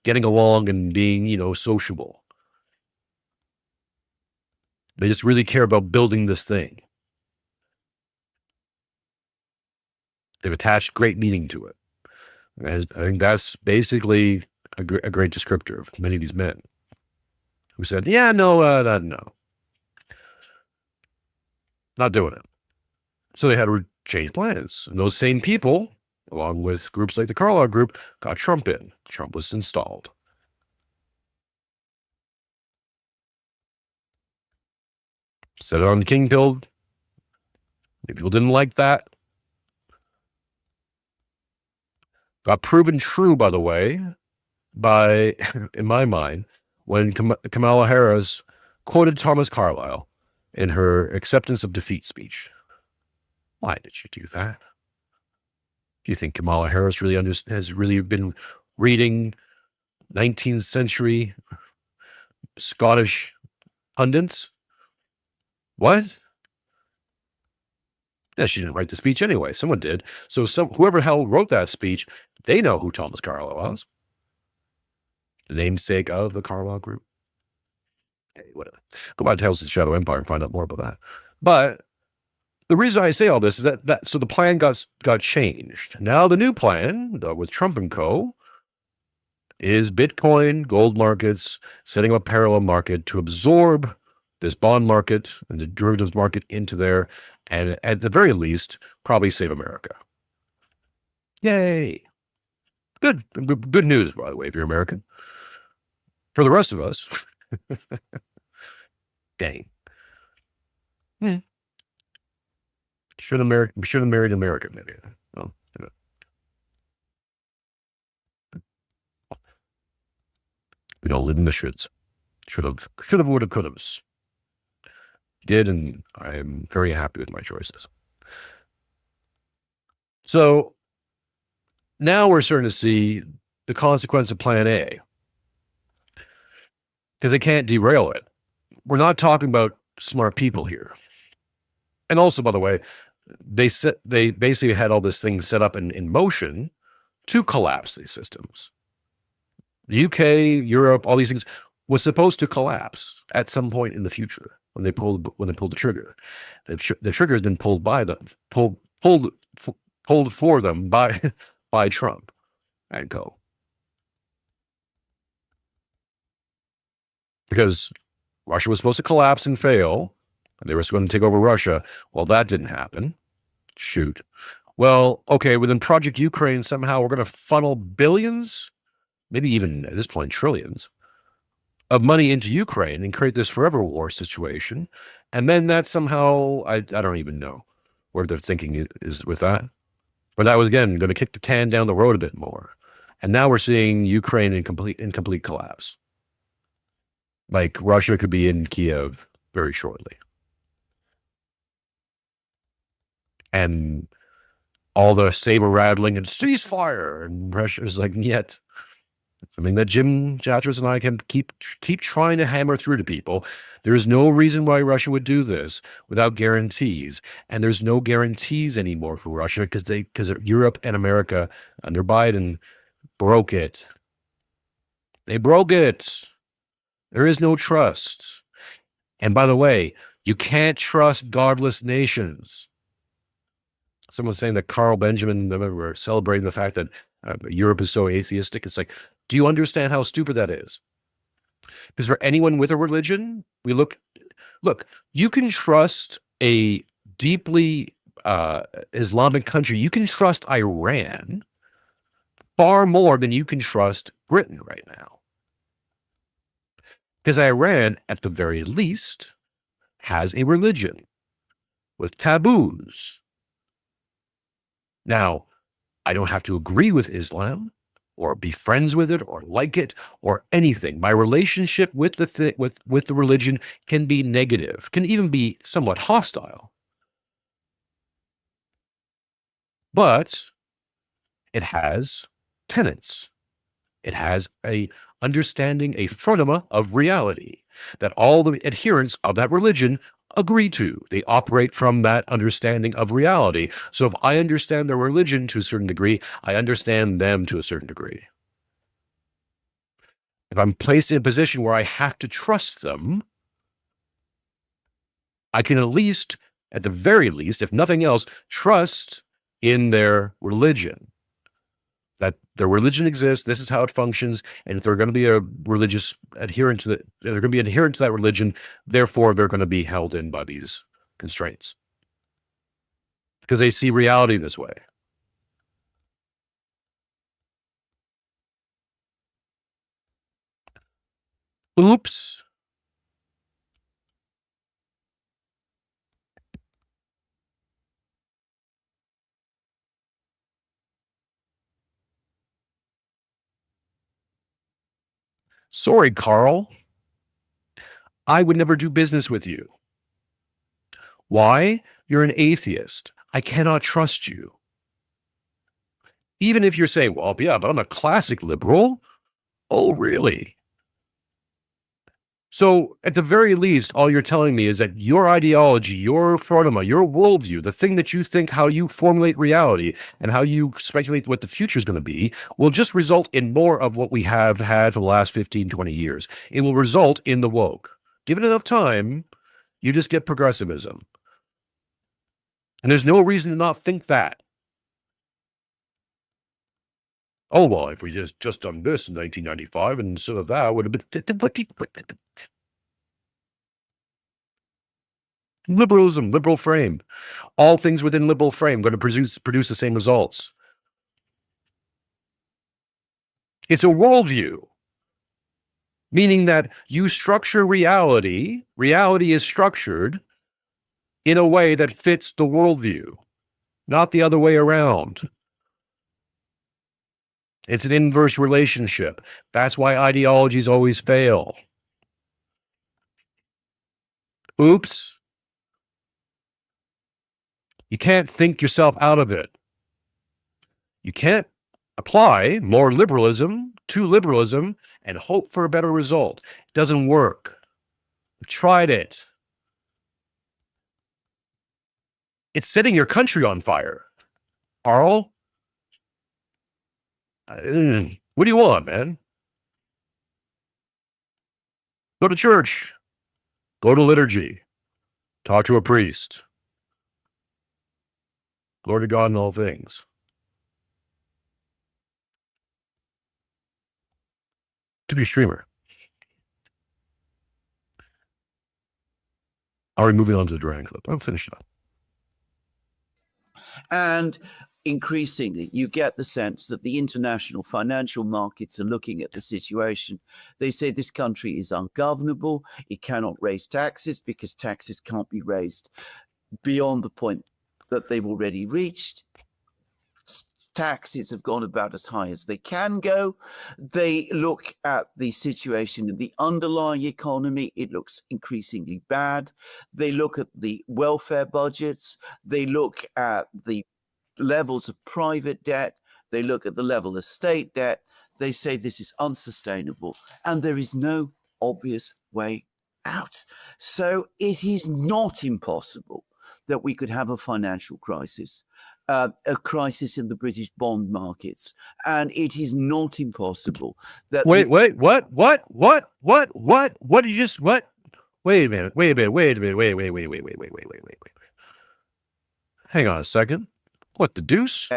getting along and being, sociable. They just really care about building this thing. They've attached great meaning to it. And I think that's basically a great descriptor of many of these men who said, yeah, no, no. Not doing it. So they had to change plans. And those same people, along with groups like the Carlyle Group, got Trump in. Trump was installed. Set it on the king pill. People didn't like that. Got proven true, by the way, in my mind, when Kamala Harris quoted Thomas Carlyle in her acceptance of defeat speech. Why did she do that? Do you think Kamala Harris really has really been reading 19th century Scottish pundits? What? Yeah, she didn't write the speech anyway. Someone did. So whoever hell wrote that speech, they know who Thomas Carlyle was. The namesake of the Carlyle Group. Hey, whatever. Go by Tales of the Shadow Empire and find out more about that. But the reason I say all this is that so the plan got changed. Now the new plan with Trump and co. is Bitcoin, gold markets, setting up a parallel market to absorb this bond market and the derivatives market into there, and at the very least, probably save America. Yay. Good news, by the way, if you're American. For the rest of us, dang. Should have married an American, maybe. Oh, we don't live in the shoulds. Should have, would have, could have. Did, and I am very happy with my choices. So now we're starting to see the consequence of Plan A, because they can't derail it. We're not talking about smart people here. And also, by the way, they basically had all this thing set up in motion to collapse these systems. The UK, Europe, all these things was supposed to collapse at some point in the future when they pulled the trigger. The trigger has been pulled by them, pulled for them by Trump and co. Because Russia was supposed to collapse and fail, and they were going to take over Russia. Well, that didn't happen. Shoot. Well, okay, within Project Ukraine, somehow we're going to funnel billions, maybe even at this point trillions, of money into Ukraine and create this forever war situation. And then that somehow, I don't even know where their thinking is with that. But that was, again, going to kick the can down the road a bit more. And now we're seeing Ukraine in complete collapse. Like Russia could be in Kiev very shortly. And all the saber rattling and ceasefire, and Russia's like, yet. Something that Jim Chatras and I can keep trying to hammer through to people. There is no reason why Russia would do this without guarantees. And there's no guarantees anymore for Russia because Europe and America under Biden broke it. They broke it. There is no trust. And by the way, you can't trust godless nations. Someone's saying that Carl Benjamin, we're celebrating the fact that Europe is so atheistic. It's like, do you understand how stupid that is? Because for anyone with a religion, look, you can trust a deeply Islamic country. You can trust Iran far more than you can trust Britain right now. Because Iran, at the very least, has a religion with taboos. Now, I don't have to agree with Islam or be friends with it or like it or anything. My relationship with the religion can be negative, can even be somewhat hostile. but it has tenets. It has a understanding, a phronema of reality that all the adherents of that religion agree to. They operate from that understanding of reality. So if I understand their religion to a certain degree, I understand them to a certain degree. If I'm placed in a position where I have to trust them, I can at least, at the very least, if nothing else, trust in their religion. That their religion exists, this is how it functions, and if they're going to be a religious adherent to they're going to be adherent to that religion, therefore they're going to be held in by these constraints. Because they see reality this way. Oops. Sorry, Carl. I would never do business with you. Why? You're an atheist. I cannot trust you. Even if you're saying, well, yeah, but I'm a classic liberal. Oh, really? So at the very least, all you're telling me is that your ideology, your phronema, your worldview, the thing that you think, how you formulate reality and how you speculate what the future is going to be, will just result in more of what we have had for the last 15, 20 years. It will result in the woke. Given enough time, you just get progressivism. And there's no reason to not think that. Oh, well, if we just done this in 1995 and instead of that, would have been liberalism, liberal frame. All things within liberal frame going to produce the same results. It's a worldview, meaning that you structure reality. Reality is structured in a way that fits the worldview, not the other way around. It's an inverse relationship. That's why ideologies always fail. Oops. You can't think yourself out of it. You can't apply more liberalism to liberalism and hope for a better result. It doesn't work. I've tried it. It's setting your country on fire. Carl? What do you want, man? Go to church. Go to liturgy. Talk to a priest. Glory to God in all things. To be a streamer. Are we moving on to the Duran clip? I'm finished up. And increasingly, you get the sense that the international financial markets are looking at the situation. They say this country is ungovernable. It cannot raise taxes because taxes can't be raised beyond the point that they've already reached. Taxes have gone about as high as they can go. They look at the situation in the underlying economy. It looks increasingly bad. They look at the welfare budgets. They look at the levels of private debt. They look at the level of state debt. They say this is unsustainable and there is no obvious way out. So it is not impossible that we could have a financial crisis, a crisis in the British bond markets, and it is not impossible that. What did you just, what? Wait a minute. Hang on a second. What the deuce?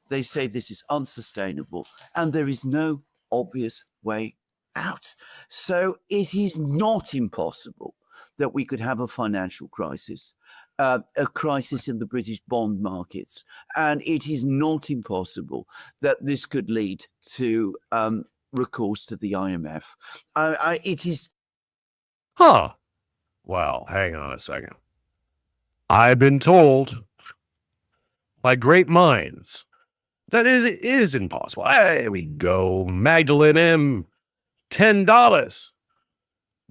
They say this is unsustainable and there is no obvious way out. So it is not impossible that we could have a financial crisis, a crisis in the British bond markets, and it is not impossible that this could lead to recourse to the IMF. It is. Huh. Well, hang on a second. I've been told by great minds that it is impossible. There we go. Magdalene M. $10.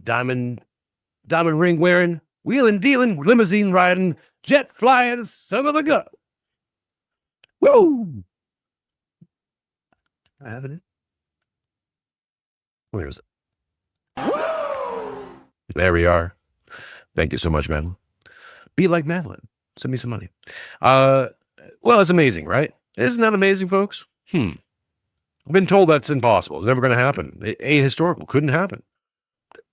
Diamond ring wearing, wheeling dealing, limousine riding, jet flying, son of a gun. Whoa! I have it. Where is it? There we are. Thank you so much, Madeline. Be like Madeline. Send me some money. Well, it's amazing, right? Isn't that amazing, folks? I've been told that's impossible. It's never going to happen. Ahistorical. Couldn't happen.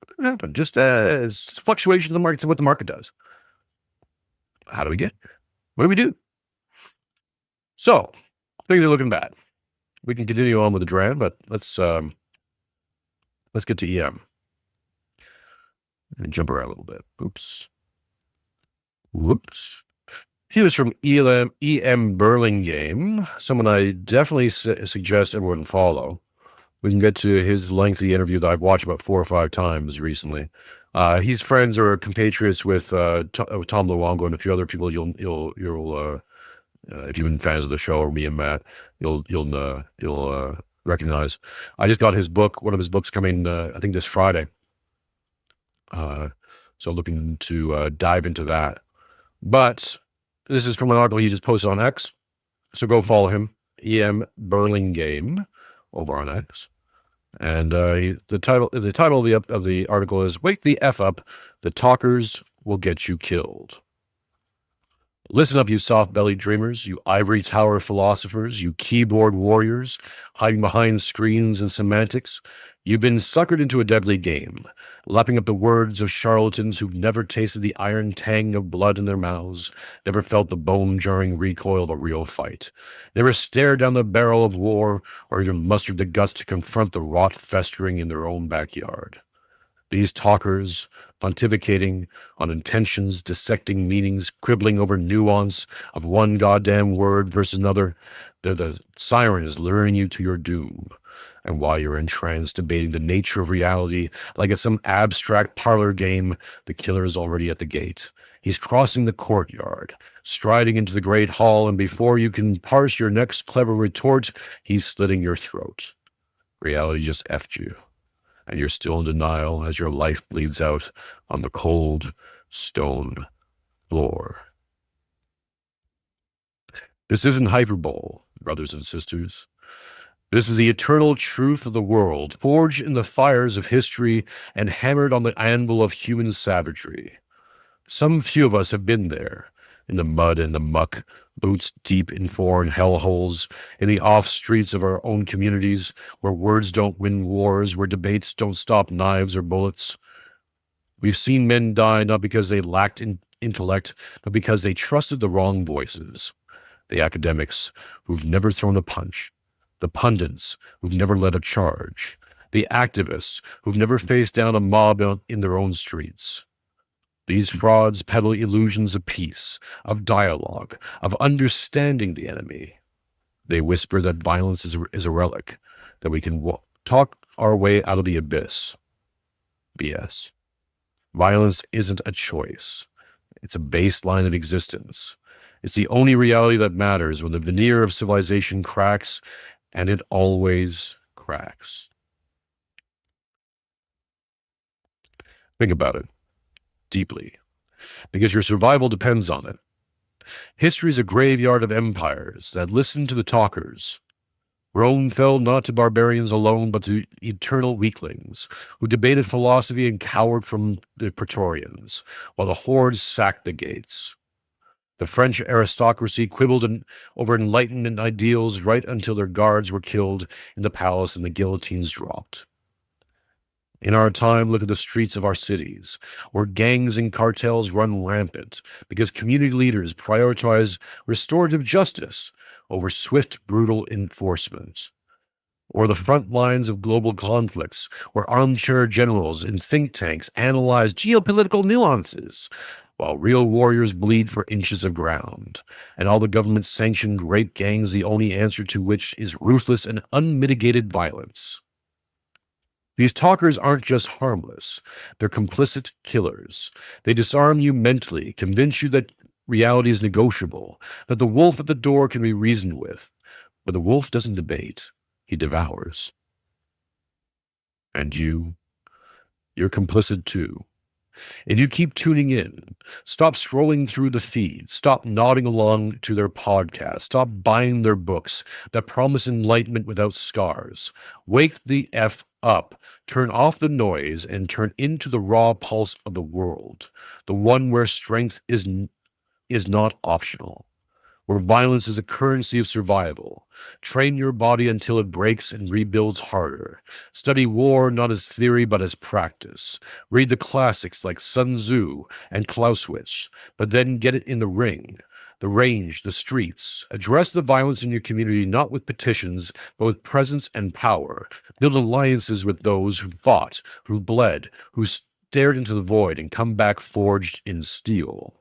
Couldn't happen. Just it's fluctuations in the market. It's what the market does. How do we get here? What do we do? So, things are looking bad. We can continue on with the Duran, but let's get to EM. And jump around a little bit. Oops. Whoops. He was from EM Burlingame, someone I definitely suggest everyone follow. We can get to his lengthy interview that I've watched about 4 or 5 times recently. He's friends or compatriots with Tom Luongo and a few other people you'll if you've been fans of the show, or me and Matt, you'll recognize. I just got his book, one of his books coming, I think this Friday. So looking to dive into that. But this is from an article he just posted on X. So go follow him, EM Burlingame, over on X. And the title of the article is "Wake the F Up, the Talkers Will Get You Killed." Listen up, you soft-bellied dreamers, you ivory tower philosophers, you keyboard warriors, hiding behind screens and semantics. You've been suckered into a deadly game, lapping up the words of charlatans who've never tasted the iron tang of blood in their mouths, never felt the bone-jarring recoil of a real fight, never stared down the barrel of war, or even mustered the guts to confront the rot festering in their own backyard. These talkers, pontificating on intentions, dissecting meanings, quibbling over nuance of one goddamn word versus another, they're the sirens luring you to your doom. And while you're entranced, debating the nature of reality like it's some abstract parlor game, the killer is already at the gate. He's crossing the courtyard, striding into the great hall, and before you can parse your next clever retort, he's slitting your throat. Reality just effed you, and you're still in denial as your life bleeds out on the cold stone floor. This isn't hyperbole, brothers and sisters. This is the eternal truth of the world, forged in the fires of history and hammered on the anvil of human savagery. Some few of us have been there, in the mud and the muck, boots deep in foreign hellholes, in the off-streets of our own communities, where words don't win wars, where debates don't stop knives or bullets. We've seen men die not because they lacked intellect, but because they trusted the wrong voices. The academics who've never thrown a punch, the pundits who've never led a charge, the activists who've never faced down a mob in their own streets. These frauds peddle illusions of peace, of dialogue, of understanding the enemy. They whisper that violence is a relic, that we can talk our way out of the abyss. BS. Violence isn't a choice. It's a baseline of existence. It's the only reality that matters when the veneer of civilization cracks, and it always cracks. Think about it deeply, because your survival depends on it. History is a graveyard of empires that listen to the talkers. Rome fell not to barbarians alone, but to eternal weaklings, who debated philosophy and cowered from the Praetorians, while the hordes sacked the gates. The French aristocracy quibbled over Enlightenment ideals right until their guards were killed in the palace and the guillotines dropped. In our time, look at the streets of our cities, where gangs and cartels run rampant because community leaders prioritize restorative justice over swift, brutal enforcement. Or the front lines of global conflicts, where armchair generals and think tanks analyze geopolitical nuances, while real warriors bleed for inches of ground, and all the government-sanctioned rape gangs, the only answer to which is ruthless and unmitigated violence. These talkers aren't just harmless. They're complicit killers. They disarm you mentally, convince you that reality is negotiable, that the wolf at the door can be reasoned with. But the wolf doesn't debate. He devours. And you're complicit too. If you keep tuning in, stop scrolling through the feed, stop nodding along to their podcast, stop buying their books that promise enlightenment without scars. Wake the F up, turn off the noise, and turn into the raw pulse of the world, the one where strength is not optional, where violence is a currency of survival. Train your body until it breaks and rebuilds harder. Study war not as theory but as practice. Read the classics like Sun Tzu and Clausewitz, but then get it in the ring, the range, the streets. Address the violence in your community not with petitions, but with presence and power. Build alliances with those who fought, who bled, who stared into the void and come back forged in steel.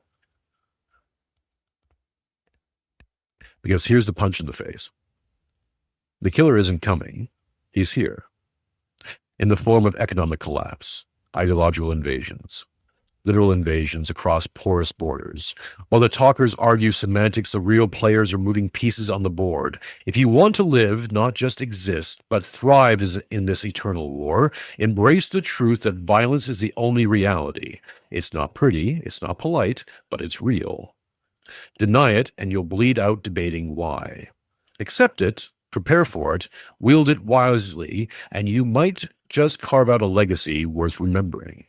Because here's the punch in the face. The killer isn't coming. He's here. In the form of economic collapse, ideological invasions, literal invasions across porous borders. While the talkers argue semantics, the real players are moving pieces on the board. If you want to live, not just exist, but thrive in this eternal war, embrace the truth that violence is the only reality. It's not pretty, it's not polite, but it's real. Deny it, and you'll bleed out debating why. Accept it, prepare for it, wield it wisely, and you might just carve out a legacy worth remembering.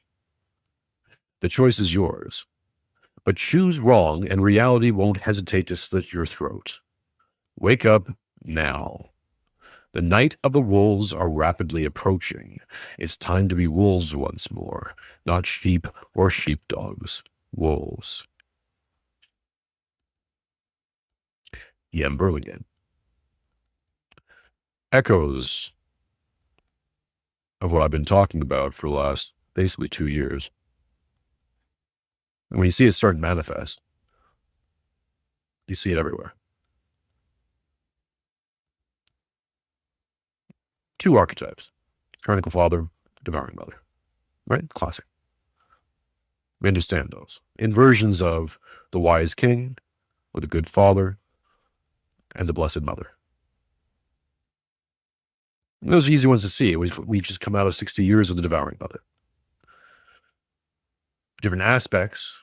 The choice is yours. But choose wrong, and reality won't hesitate to slit your throat. Wake up now. The night of the wolves are rapidly approaching. It's time to be wolves once more, not sheep or sheepdogs. Wolves. Ian Burlingame. Echoes of what I've been talking about for the last basically 2 years. And when you see it start to manifest, you see it everywhere. Two archetypes: tyrannical father, devouring mother. Right? Classic. We understand those. Inversions of the wise king, or the good father, and the blessed mother. And those are easy ones to see. We've just come out of 60 years of the devouring mother. Different aspects.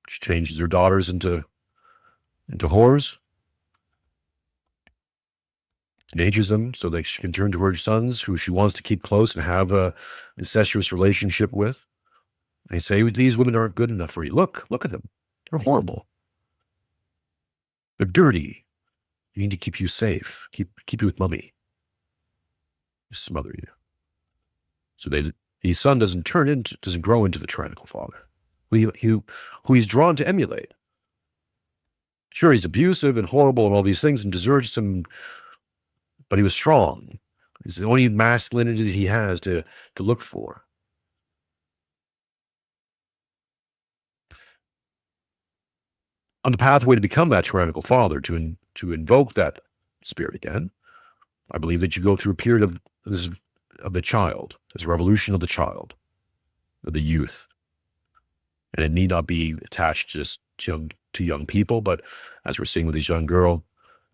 She changes her daughters into whores. Teenages them so they can turn to her sons, who she wants to keep close and have a incestuous relationship with. They say, these women aren't good enough for you. Look at them. They're horrible. They're dirty. You need to keep you safe. Keep you with mommy. Smother you. So his son doesn't grow into the tyrannical father, who he's drawn to emulate. Sure, he's abusive and horrible and all these things and deserves some, but he was strong. It's the only masculinity that he has to look for. On the pathway to become that tyrannical father, to invoke that spirit again, I believe that you go through a period of the child, this revolution of the child, of the youth. And it need not be attached just to young people, but as we're seeing with this young girl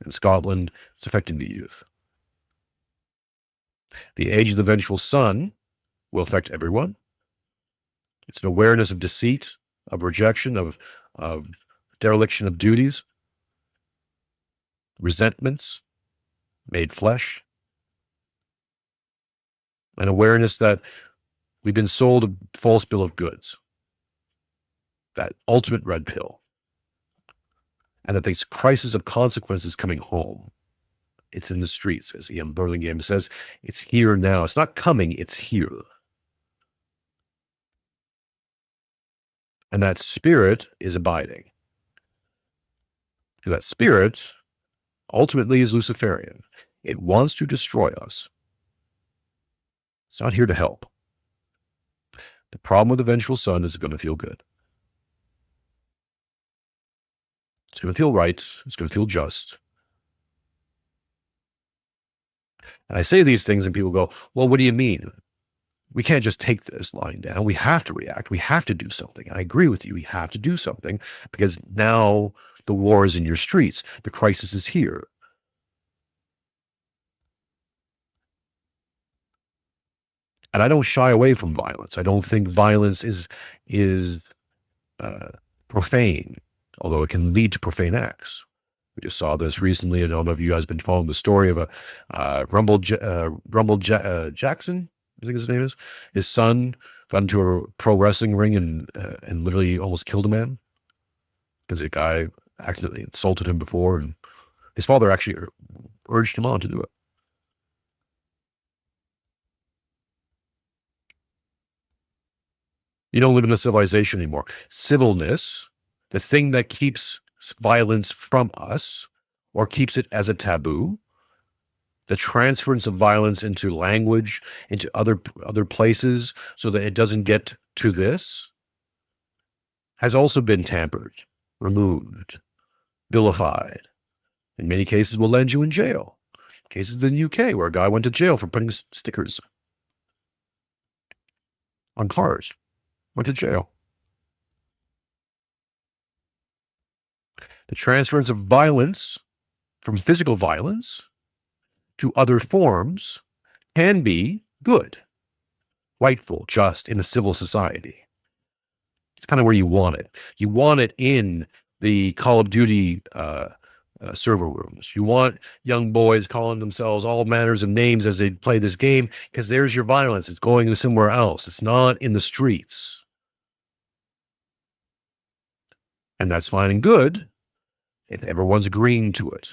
in Scotland, it's affecting the youth. The age of the vengeful son will affect everyone. It's an awareness of deceit, of rejection, of dereliction of duties, resentments made flesh, an awareness that we've been sold a false bill of goods, that ultimate red pill, and that this crisis of consequences coming home. It's in the streets, as Ian Burlingame says. It's here now. It's not coming, it's here. And that spirit is abiding. That spirit ultimately is Luciferian. It wants to destroy us. It's not here to help. The problem with the vengeful son is it's going to feel good. It's going to feel right. It's going to feel just. And I say these things and people go, well, what do you mean? We can't just take this lying down. We have to react. We have to do something. I agree with you. We have to do something because now the war is in your streets. The crisis is here. And I don't shy away from violence. I don't think violence is profane, although it can lead to profane acts. We just saw this recently. I don't know if you guys have been following the story of Jackson, I think his name is. His son got into a pro wrestling ring and literally almost killed a man because a guy accidentally insulted him before, and his father actually urged him on to do it. You don't live in a civilization anymore. Civilness, the thing that keeps violence from us or keeps it as a taboo, the transference of violence into language, into other places so that it doesn't get to this, has also been tampered, removed, vilified. In many cases will land you in jail. Cases in the UK where a guy went to jail for putting stickers on cars. Went to jail. The transference of violence from physical violence to other forms can be good, rightful, just in a civil society. It's kind of where you want it. You want it in the Call of Duty server rooms. You want young boys calling themselves all manners of names as they play this game, because there's your violence. It's going to somewhere else. It's not in the streets. And that's fine and good if everyone's agreeing to it.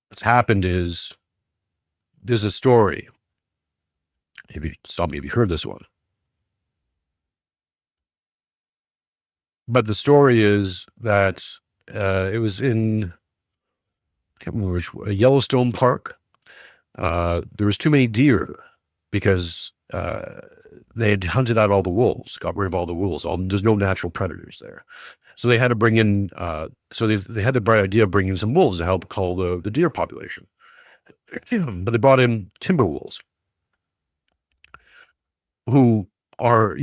What's happened is there's a story. Maybe some of you heard this one. But the story is that it was in, I can't remember which, Yellowstone Park. There was too many deer because they had hunted out all the wolves, got rid of all the wolves. There's no natural predators there. So they had to bring in, they had the bright idea of bringing some wolves to help cull the deer population. But they brought in timber wolves, who are,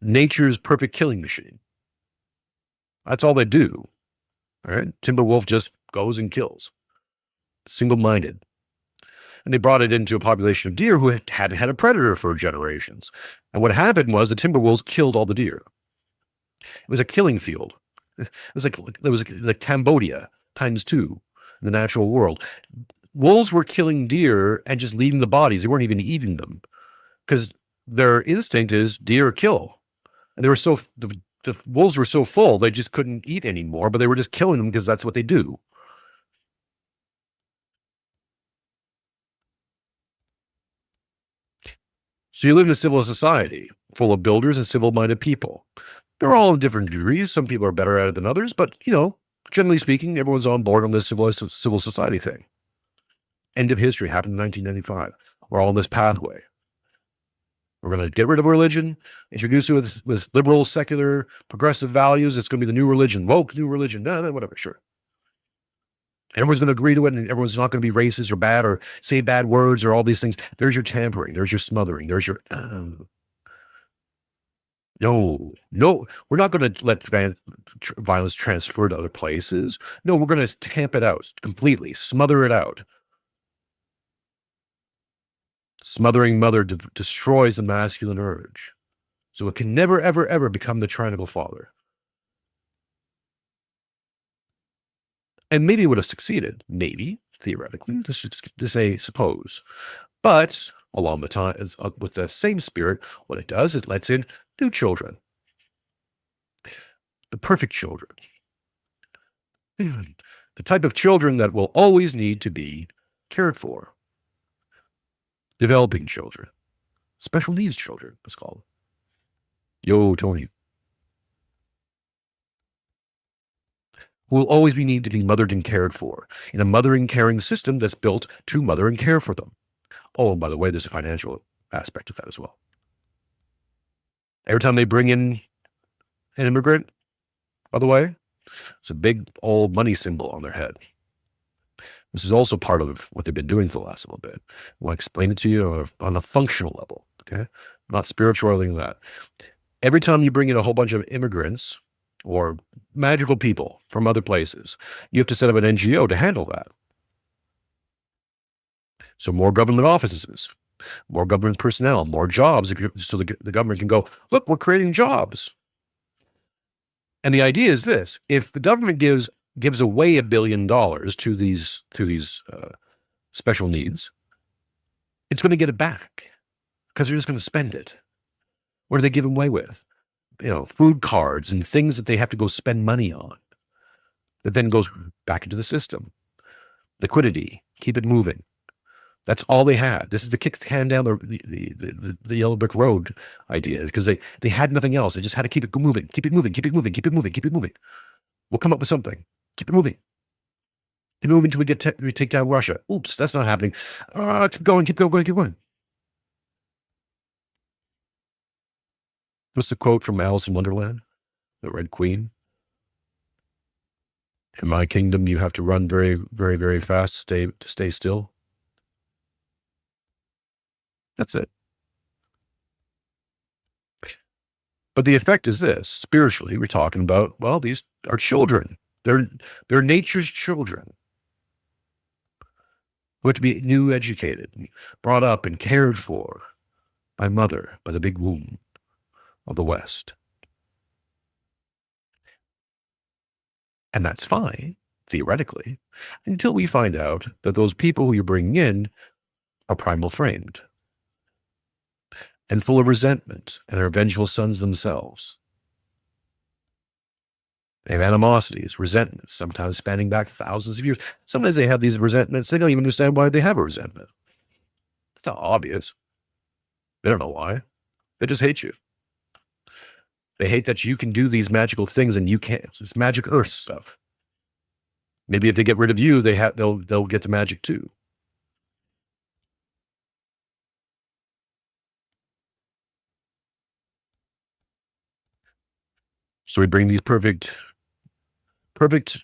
nature's perfect killing machine. That's all they do. All right. Timber wolf just goes and kills. Single-minded. And they brought it into a population of deer who had had a predator for generations. And what happened was the timber wolves killed all the deer. It was a killing field. It was like Cambodia ×2 in the natural world. Wolves were killing deer and just leaving the bodies. They weren't even eating them because their instinct is deer kill. And they were the wolves were so full, they just couldn't eat anymore, but they were just killing them because that's what they do. So you live in a civil society full of builders and civil-minded people. They're all in different degrees. Some people are better at it than others, but, generally speaking, everyone's on board on this civil society thing. End of history happened in 1995. We're all on this pathway. We're going to get rid of religion, introduce it with liberal, secular, progressive values. It's going to be the new religion, woke new religion, whatever, sure. Everyone's going to agree to it, and everyone's not going to be racist or bad or say bad words or all these things. There's your tampering. There's your smothering. There's your... No, we're not going to let violence transfer to other places. No, we're going to tamp it out completely, smother it out. Smothering mother destroys the masculine urge. So it can never, ever, ever become the triangle father. And maybe it would have succeeded, maybe, theoretically, to say suppose. But along the time, with the same spirit, what it does is it lets in new children. The perfect children. The type of children that will always need to be cared for. Developing children. Special needs children, let's call them. Yo, Tony. Who will always need to be mothered and cared for in a mothering, caring system that's built to mother and care for them. Oh, and by the way, there's a financial aspect of that as well. Every time they bring in an immigrant, by the way, it's a big old money symbol on their head. This is also part of what they've been doing for the last little bit. I want to explain it to you on a functional level, okay? Not spiritual or anything like that. Every time you bring in a whole bunch of immigrants or magical people from other places, you have to set up an NGO to handle that. So more government offices, more government personnel, more jobs, so the government can go, look, we're creating jobs. And the idea is this: if the government gives away $1 billion to these special needs, it's going to get it back because they're just going to spend it. What are they giving away with? Food cards and things that they have to go spend money on that then goes back into the system. Liquidity, keep it moving. That's all they had. This is the kick the can down the yellow brick road idea, because they had nothing else. They just had to keep it moving, keep it moving, keep it moving, keep it moving, keep it moving. We'll come up with something. Keep it moving. Keep it moving until we take down Russia. Oops, that's not happening. Keep going, keep going, keep going. What's the quote from Alice in Wonderland, the Red Queen? In my kingdom, you have to run very, very, very fast to stay still. That's it. But the effect is this: spiritually, we're talking about, well, these are children. They're nature's children who have to be new educated, brought up and cared for by mother, by the big womb of the West. And that's fine, theoretically, until we find out that those people who you're bringing in are primal framed and full of resentment, and they're vengeful sons themselves. They have animosities, resentments, sometimes spanning back thousands of years. Sometimes they have these resentments. They don't even understand why they have a resentment. It's not obvious. They don't know why. They just hate you. They hate that you can do these magical things and you can't. It's magic earth stuff. Maybe if they get rid of you, they'll get the magic too. So we bring these perfect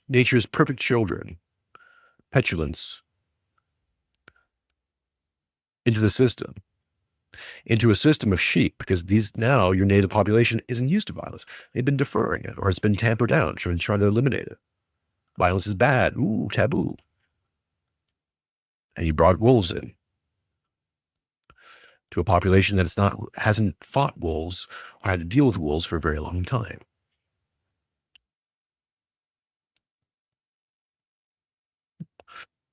nature's perfect children, petulance, into the system, into a system of sheep, because now your native population isn't used to violence. They've been deferring it, or it's been tampered down, trying to eliminate it. Violence is bad. Ooh, taboo. And you brought wolves in to a population that hasn't fought wolves or had to deal with wolves for a very long time.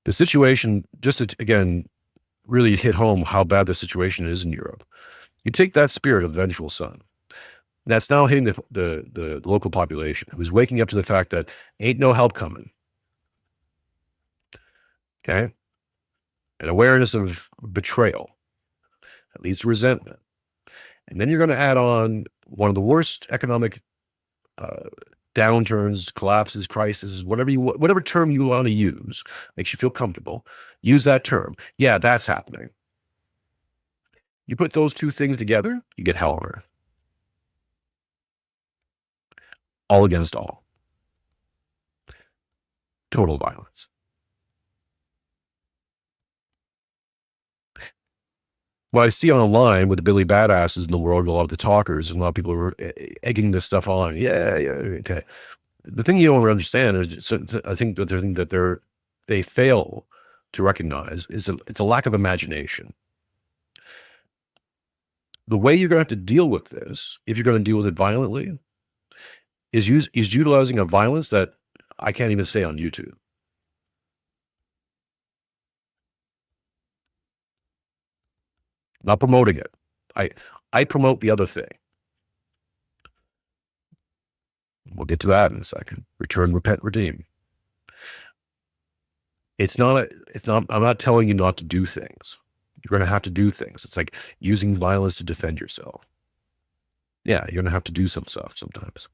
The situation, just to, again, really hit home how bad the situation is in Europe. You take that spirit of the vengeful son that's now hitting the local population, who's waking up to the fact that ain't no help coming. Okay? An awareness of betrayal that leads to resentment. And then you're going to add on one of the worst economic downturns, collapses, crises, whatever term you want to use, makes you feel comfortable. Use that term. Yeah, that's happening. You put those two things together, you get hell on earth. All against all. Total violence. What I see online with the Billy Badasses in the world, a lot of the talkers, and a lot of people are egging this stuff on. Yeah, okay. The thing you don't understand is, I think that the thing that they fail to recognize is it's a lack of imagination. The way you're going to have to deal with this, if you're going to deal with it violently, is utilizing a violence that I can't even say on YouTube. Not promoting it. I promote the other thing. We'll get to that in a second. Return, repent, redeem. I'm not telling you not to do things. You're going to have to do things. It's like using violence to defend yourself. Yeah, you're going to have to do some stuff sometimes.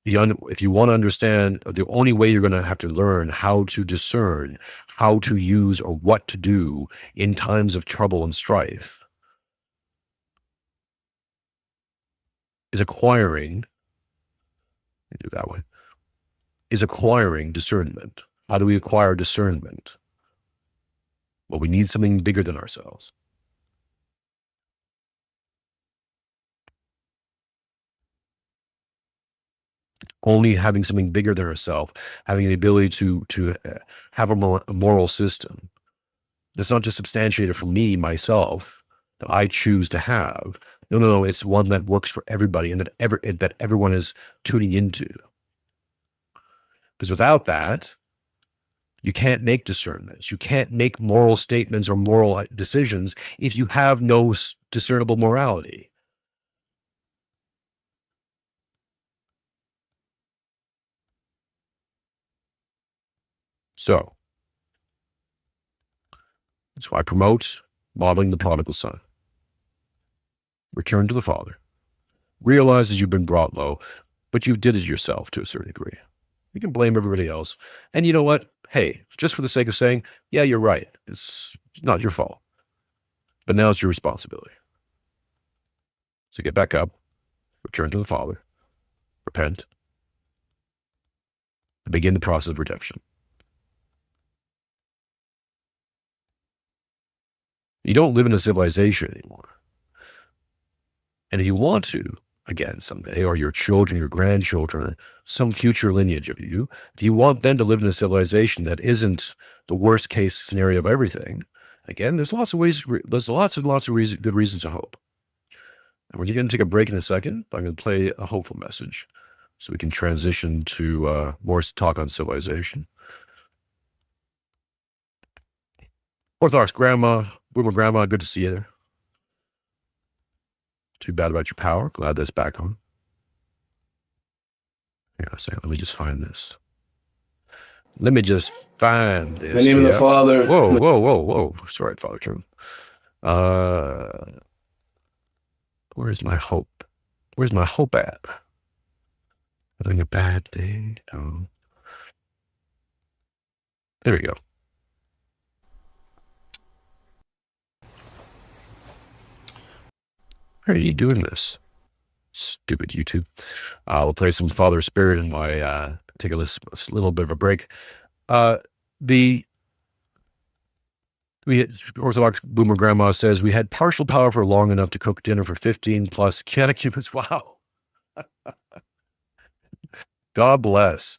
If you want to understand, the only way you're going to have to learn how to discern, how to use, or what to do in times of trouble and strife is acquiring discernment. How do we acquire discernment? Well, we need something bigger than ourselves. Only having something bigger than ourselves, having the ability to have a moral system That's not just substantiated for me, myself, that I choose to have. No. It's one that works for everybody and that everyone is tuning into. Because without that, you can't make discernments. You can't make moral statements or moral decisions if you have no discernible morality. So, that's why I promote modeling the prodigal son. Return to the Father. Realize that you've been brought low, but you did it yourself to a certain degree. You can blame everybody else. And you know what? Hey, just for the sake of saying, yeah, you're right. It's not your fault. But now it's your responsibility. So get back up, return to the Father, repent, and begin the process of redemption. You don't live in a civilization anymore. And if you want to, again, someday, or your children, your grandchildren, some future lineage of you, if you want them to live in a civilization that isn't the worst case scenario of everything, again, there's lots of ways, there's lots and lots of good reasons to hope. And we're going to take a break in a second. I'm going to play a hopeful message so we can transition to more talk on civilization. Orthodox Grandma, Boomer Grandma, good to see you there. Too bad about your power. Glad that's back on. Hang on a second. Let me just find this. Let me just find this. In the name of the Father. Whoa. Sorry, Father True. Where's my hope? Where's my hope at? Having a bad day? Oh. There we go. How are you doing this? Stupid YouTube. We'll play some Father Spirit and take a little bit of a break. Orthodox Boomer Grandma says, we had partial power for long enough to cook dinner for 15 plus catechumens. Wow. God bless.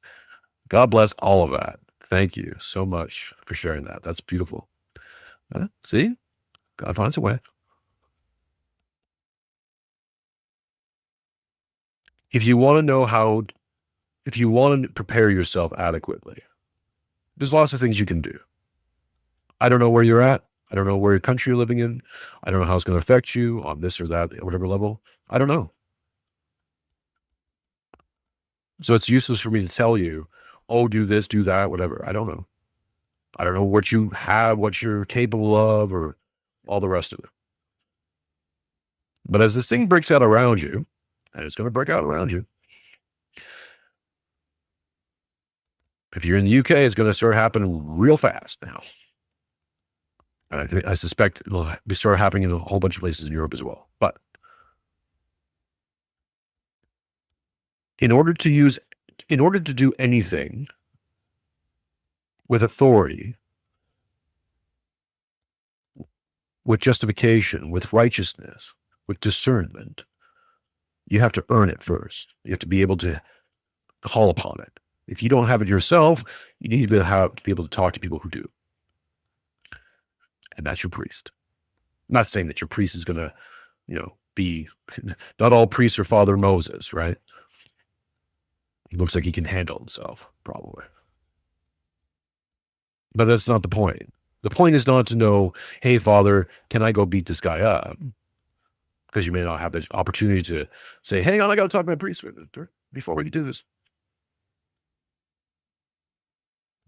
God bless all of that. Thank you so much for sharing that. That's beautiful. See? God finds a way. If you want to prepare yourself adequately, there's lots of things you can do. I don't know where you're at. I don't know where country you're living in. I don't know how it's going to affect you on this or that, whatever level. I don't know. So it's useless for me to tell you, oh, do this, do that, whatever. I don't know. I don't know what you have, what you're capable of, or all the rest of it. But as this thing breaks out around you, and it's going to break out around you. If you're in the UK, it's going to start happening real fast now. And I suspect it'll start happening in a whole bunch of places in Europe as well. But in order to do anything with authority, with justification, with righteousness, with discernment, you have to earn it first. You have to be able to call upon it. If you don't have it yourself, you need to be able to talk to people who do. And that's your priest. I'm not saying that your priest is going to, be, not all priests are Father Moses, right? He looks like he can handle himself, probably. But that's not the point. The point is not to know, hey, Father, can I go beat this guy up? Because you may not have the opportunity to say, hang on, I got to talk to my priest before we can do this.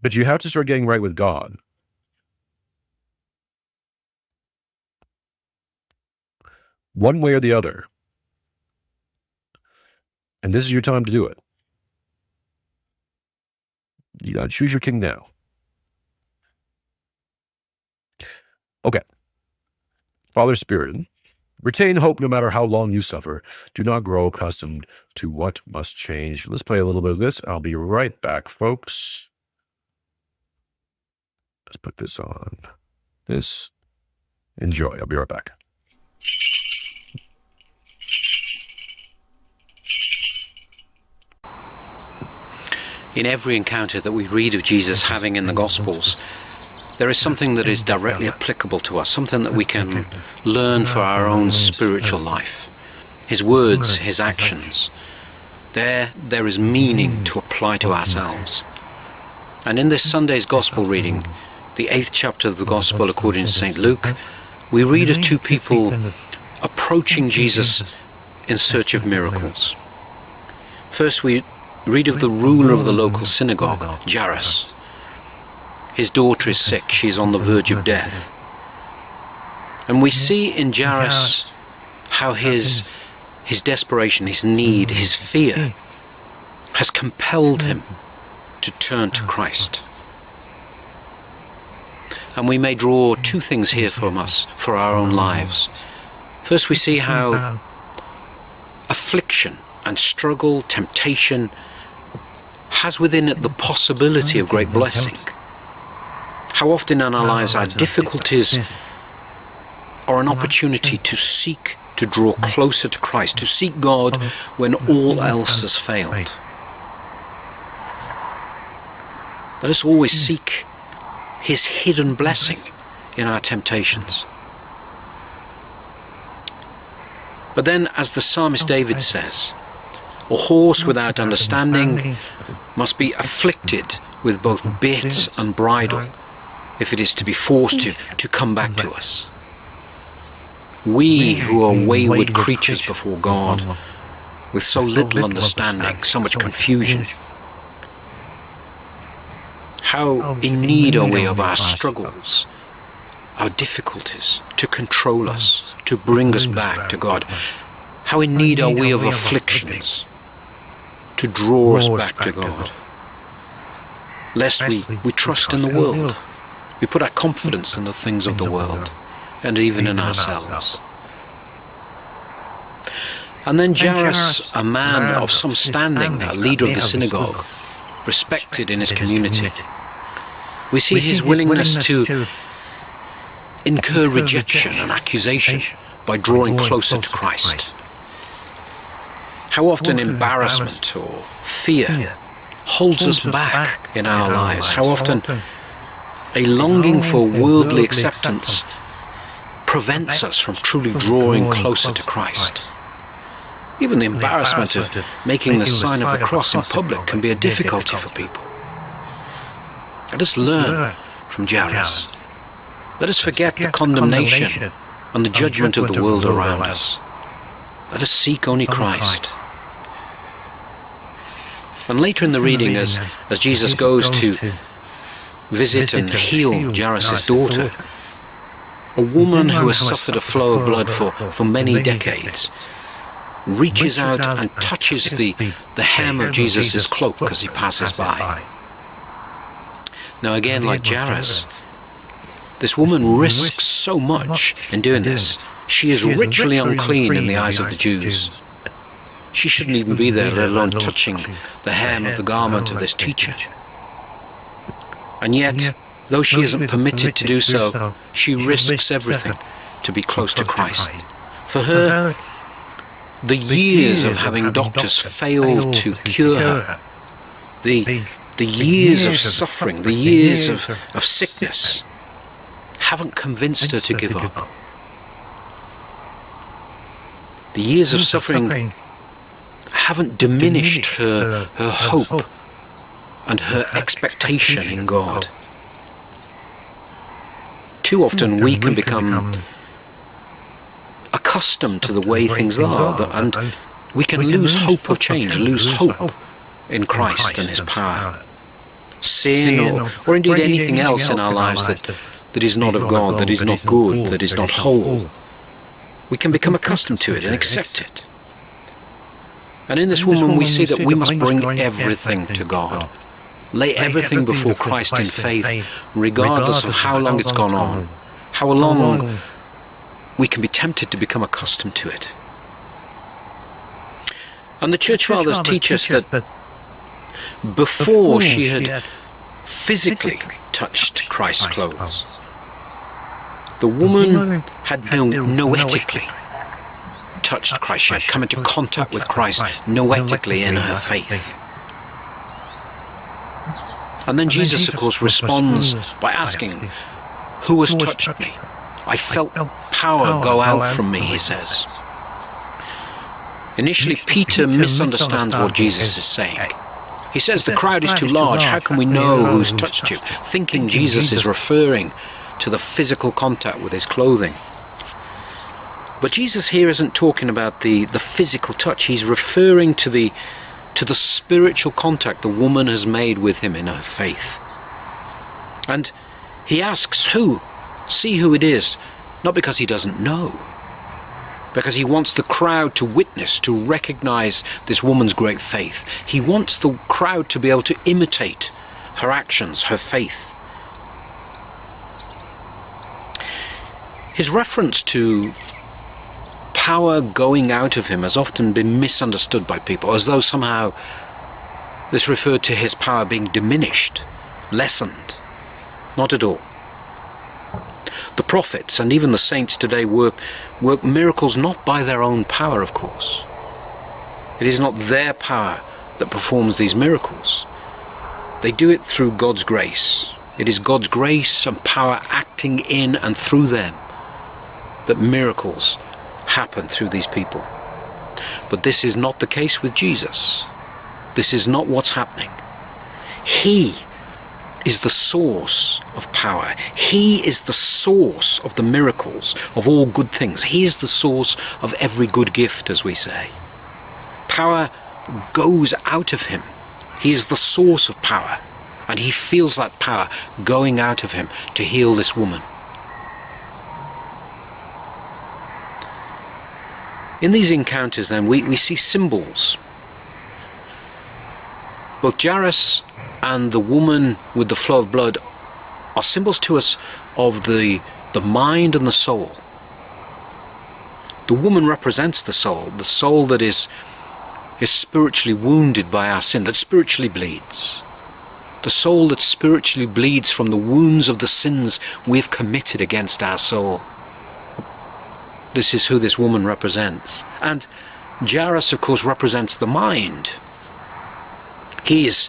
But you have to start getting right with God. One way or the other. And this is your time to do it. You got to choose your king now. Okay. Father Spirit, retain hope no matter how long you suffer. Do not grow accustomed to what must change. Let's play a little bit of this. I'll be right back, folks. Let's put this on. This. Enjoy. I'll be right back. In every encounter that we read of Jesus having in the Gospels, there is something that is directly applicable to us, something that we can learn for our own spiritual life. His words, his actions, there is meaning to apply to ourselves. And in this Sunday's Gospel reading, the 8th chapter of the Gospel according to St. Luke, we read of two people approaching Jesus in search of miracles. First, we read of the ruler of the local synagogue, Jairus. His daughter is sick, she's on the verge of death. And we see in Jairus how his desperation, his need, his fear has compelled him to turn to Christ. And we may draw two things here from us for our own lives. First, we see how affliction and struggle, temptation, has within it the possibility of great blessing. How often in our lives our difficulties are an opportunity to seek to draw closer to Christ, to seek God when all else has failed. Let us always seek his hidden blessing in our temptations. But then, as the psalmist David says, a horse without understanding must be afflicted with both bit and bridle if it is to be forced to come back to us. We who are wayward creatures before God, with so little understanding, so much confusion, how in need are we of our struggles, our difficulties to control us, to bring us back to God. How in need are we of afflictions to draw us back to God. Lest we trust in the world. We put our confidence in the things of the world and even in ourselves. And then Jairus, a man of some standing, a leader of the synagogue, respected in his community, we see his willingness to incur rejection and accusation by drawing closer to Christ. How often embarrassment or fear holds us back in our lives. How often a longing for worldly acceptance prevents us from truly drawing closer to Christ. Even the embarrassment of making the sign of the cross in public can be a difficulty for people. Let us learn from Jairus. Let us forget the condemnation and the judgment of the world around us. Let us seek only Christ. And later in the reading, as Jesus goes to visit and heal Jairus' daughter, a woman who has suffered a flow of blood for many decades reaches out and touches the hem of Jesus' cloak as he passes by. Now again, like Jairus, this woman risks so much in doing this. She is ritually unclean in the eyes of the Jews. She shouldn't even be there, let alone touching the hem of the garment of this teacher. And yet, though she isn't permitted to do so, she risks everything to be close to Christ. For her, the years of having doctors fail to cure her, the years of suffering, the years of sickness, haven't convinced her to give up. The years of suffering haven't diminished her hope and her expectation in God. Too often we can become accustomed to the way things are, and we can lose hope of change, lose hope in Christ and his power. Sin or indeed anything else in our lives that is not of God, that is not good, that is not whole, we can become accustomed to it and accept it. And in this woman we see that we must bring everything to God. Lay everything before Christ in faith, regardless of how long it's gone on, how long we can be tempted to become accustomed to it. And the Church Fathers teach us that before she had physically touched Christ's clothes, the woman had noetically touched Christ. She had come into contact with Christ noetically in her faith. And then Jesus, of course, responds by asking, "Who has touched me? I felt power go out from me," he says. Initially, Peter misunderstands what Jesus is saying. He says, "The crowd is too large. How can we know who's touched you?" Thinking Jesus is referring to the physical contact with his clothing. But Jesus here isn't talking about the physical touch. He's referring to the spiritual contact the woman has made with him in her faith. And he asks who? See who it is, not because he doesn't know, because he wants the crowd to witness, to recognize this woman's great faith. He wants the crowd to be able to imitate her actions, her faith. His reference to power going out of him has often been misunderstood by people, as though somehow this referred to his power being diminished, lessened. Not at all. The prophets and even the saints today work miracles not by their own power, of course. It is not their power that performs these miracles. They do it through God's grace. It is God's grace and power acting in and through them that miracles happen through these people. But this is not the case with Jesus. This is not what's happening. He is the source of power. He is the source of the miracles, of all good things. He is the source of every good gift, as we say. Power goes out of him. He is the source of power, and he feels that power going out of him to heal this woman. In these encounters, then, we see symbols. Both Jairus and the woman with the flow of blood are symbols to us of the mind and the soul. The woman represents the soul that is spiritually wounded by our sin, that spiritually bleeds. The soul that spiritually bleeds from the wounds of the sins we've committed against our soul. This is who this woman represents. And Jairus, of course, represents the mind. He is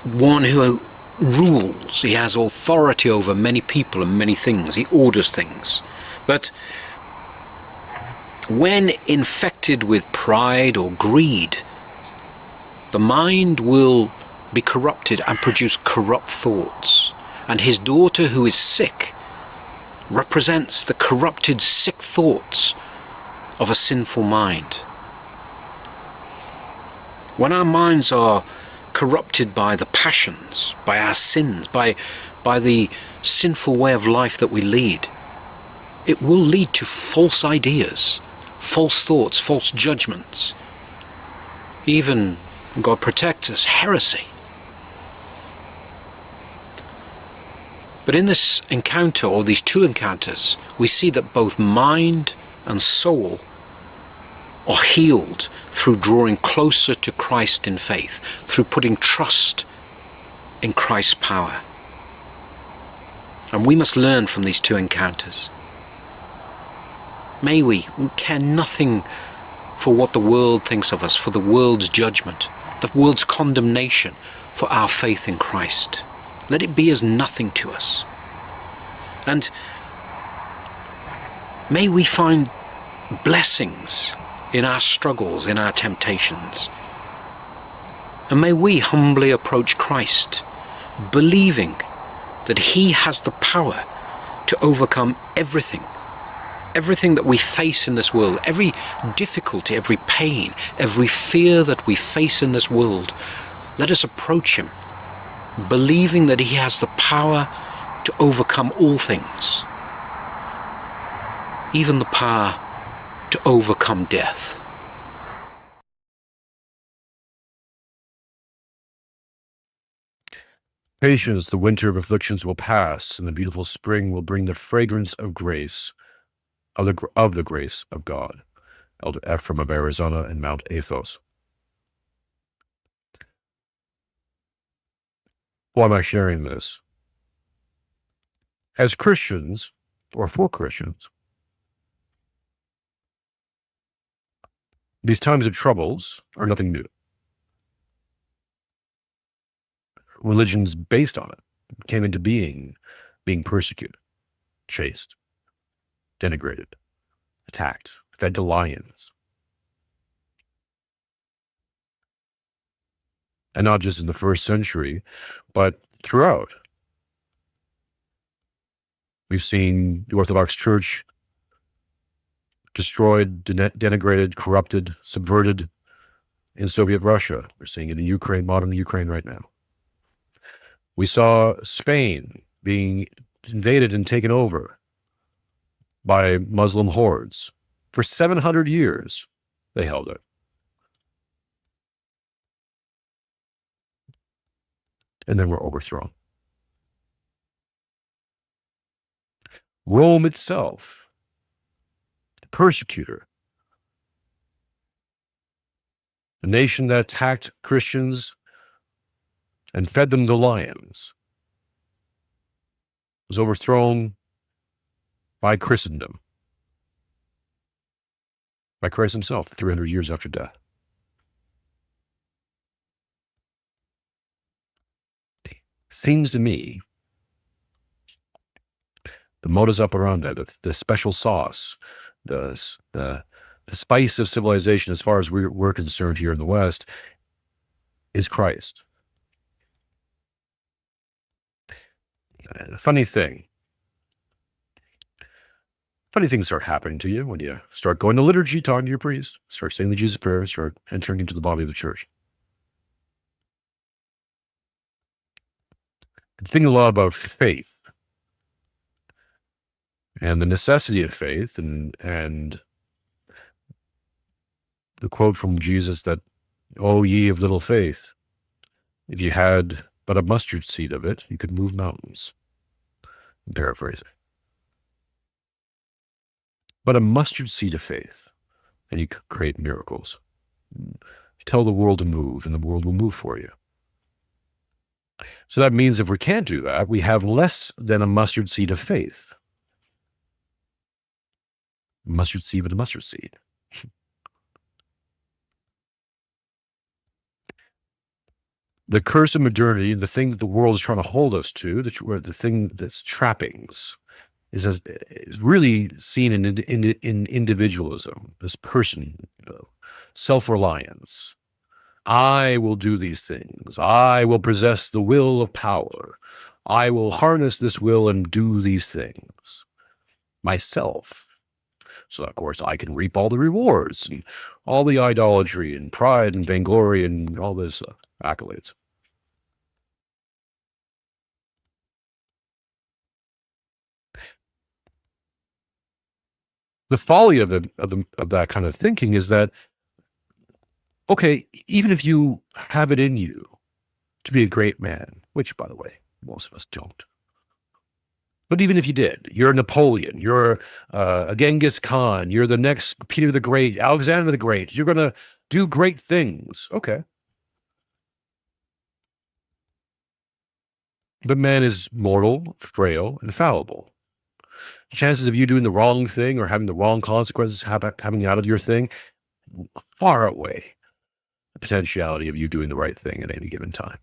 one who rules. He has authority over many people and many things. He orders things. But when infected with pride or greed, the mind will be corrupted and produce corrupt thoughts. And his daughter, who is sick, represents the corrupted, sick thoughts of a sinful mind. When our minds are corrupted by the passions, by our sins, by the sinful way of life that we lead, it will lead to false ideas, false thoughts, false judgments. Even, God protect us, heresy. But in this encounter, or these two encounters, we see that both mind and soul are healed through drawing closer to Christ in faith, through putting trust in Christ's power. And we must learn from these two encounters. May we care nothing for what the world thinks of us, for the world's judgment, the world's condemnation, for our faith in Christ. Let it be as nothing to us. And may we find blessings in our struggles, in our temptations. And may we humbly approach Christ, believing that he has the power to overcome everything that we face in this world, every difficulty, every pain, every fear that we face in this world. Let us approach him, believing that he has the power to overcome all things, even the power to overcome death. Patience, the winter of afflictions will pass, and the beautiful spring will bring the fragrance of grace, of the grace of God. Elder Ephraim of Arizona and Mount Athos. Why am I sharing this? As Christians, or for Christians, these times of troubles are nothing new. religions based on it came into being persecuted, chased, denigrated, attacked, fed to lions. And not just in the first century, but throughout. We've seen the Orthodox Church destroyed, denigrated, corrupted, subverted in Soviet Russia. We're seeing it in Ukraine, modern Ukraine right now. We saw Spain being invaded and taken over by Muslim hordes. For 700 years, they held it. And then were overthrown. Rome itself, the persecutor, the nation that attacked Christians and fed them to lions, was overthrown by Christendom, by Christ himself 300 years after death. Seems to me the modus operandi, the special sauce, the spice of civilization, as far as we're concerned here in the West, is Christ. Funny things start happening to you when you start going to liturgy, talking to your priest, start saying the Jesus prayer, start entering into the body of the church. Thinking a lot about faith and the necessity of faith, and the quote from Jesus that, "O ye of little faith, if you had but a mustard seed of it, you could move mountains." I'm paraphrasing. But a mustard seed of faith, and you could create miracles. You tell the world to move, and the world will move for you. So that means if we can't do that, we have less than a mustard seed of faith. Mustard seed, but a mustard seed. The curse of modernity, the thing that the world is trying to hold us to, the thing that's trappings, is really seen in individualism, this person, self-reliance. I will do these things. I will possess the will of power. I will harness this will and do these things myself. So, of course, I can reap all the rewards and all the idolatry and pride and vainglory and all this accolades. The folly of that kind of thinking is that, okay, even if you have it in you to be a great man, which, by the way, most of us don't. But even if you did, you're Napoleon, you're a Genghis Khan, you're the next Peter the Great, Alexander the Great, you're going to do great things. Okay. But man is mortal, frail, and fallible. Chances of you doing the wrong thing or having the wrong consequences happening out of your thing far outweigh the potentiality of you doing the right thing at any given time.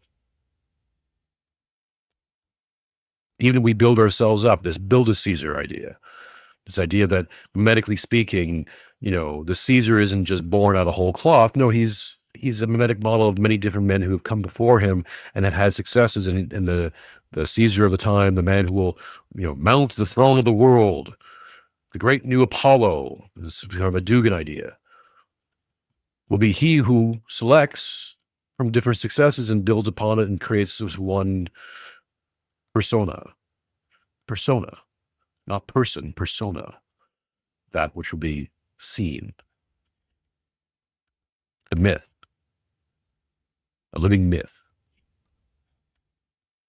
Even if we build ourselves up, this build a Caesar idea, this idea that medically speaking, the Caesar isn't just born out of whole cloth. No, he's a mimetic model of many different men who have come before him and have had successes. And the Caesar of the time, the man who will, mount the throne of the world, the great new Apollo, this kind of a Dugan idea, will be he who selects from different successes and builds upon it and creates this one persona, not person, persona, that which will be seen, a myth, a living myth.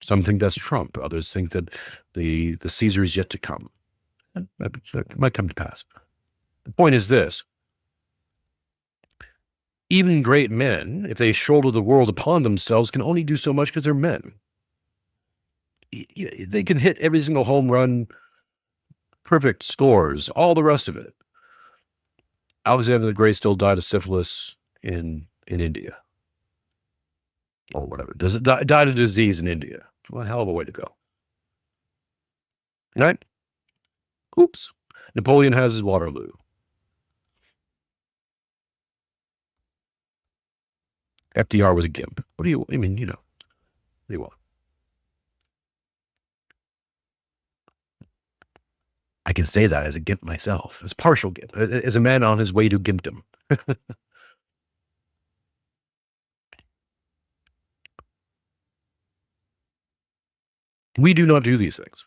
Some think that's Trump. Others think that the Caesar is yet to come. That might come to pass. The point is this. Even great men, if they shoulder the world upon themselves, can only do so much because they're men. They can hit every single home run, perfect scores, all the rest of it. Alexander the Great still died of syphilis in India. or whatever. Does it died of disease in India? Well, hell of a way to go. Right? Oops. Napoleon has his Waterloo. FDR was a gimp. What do you, I mean, what do you want? I can say that as a gimp myself, as partial gimp, as a man on his way to gimpdom. We do not do these things.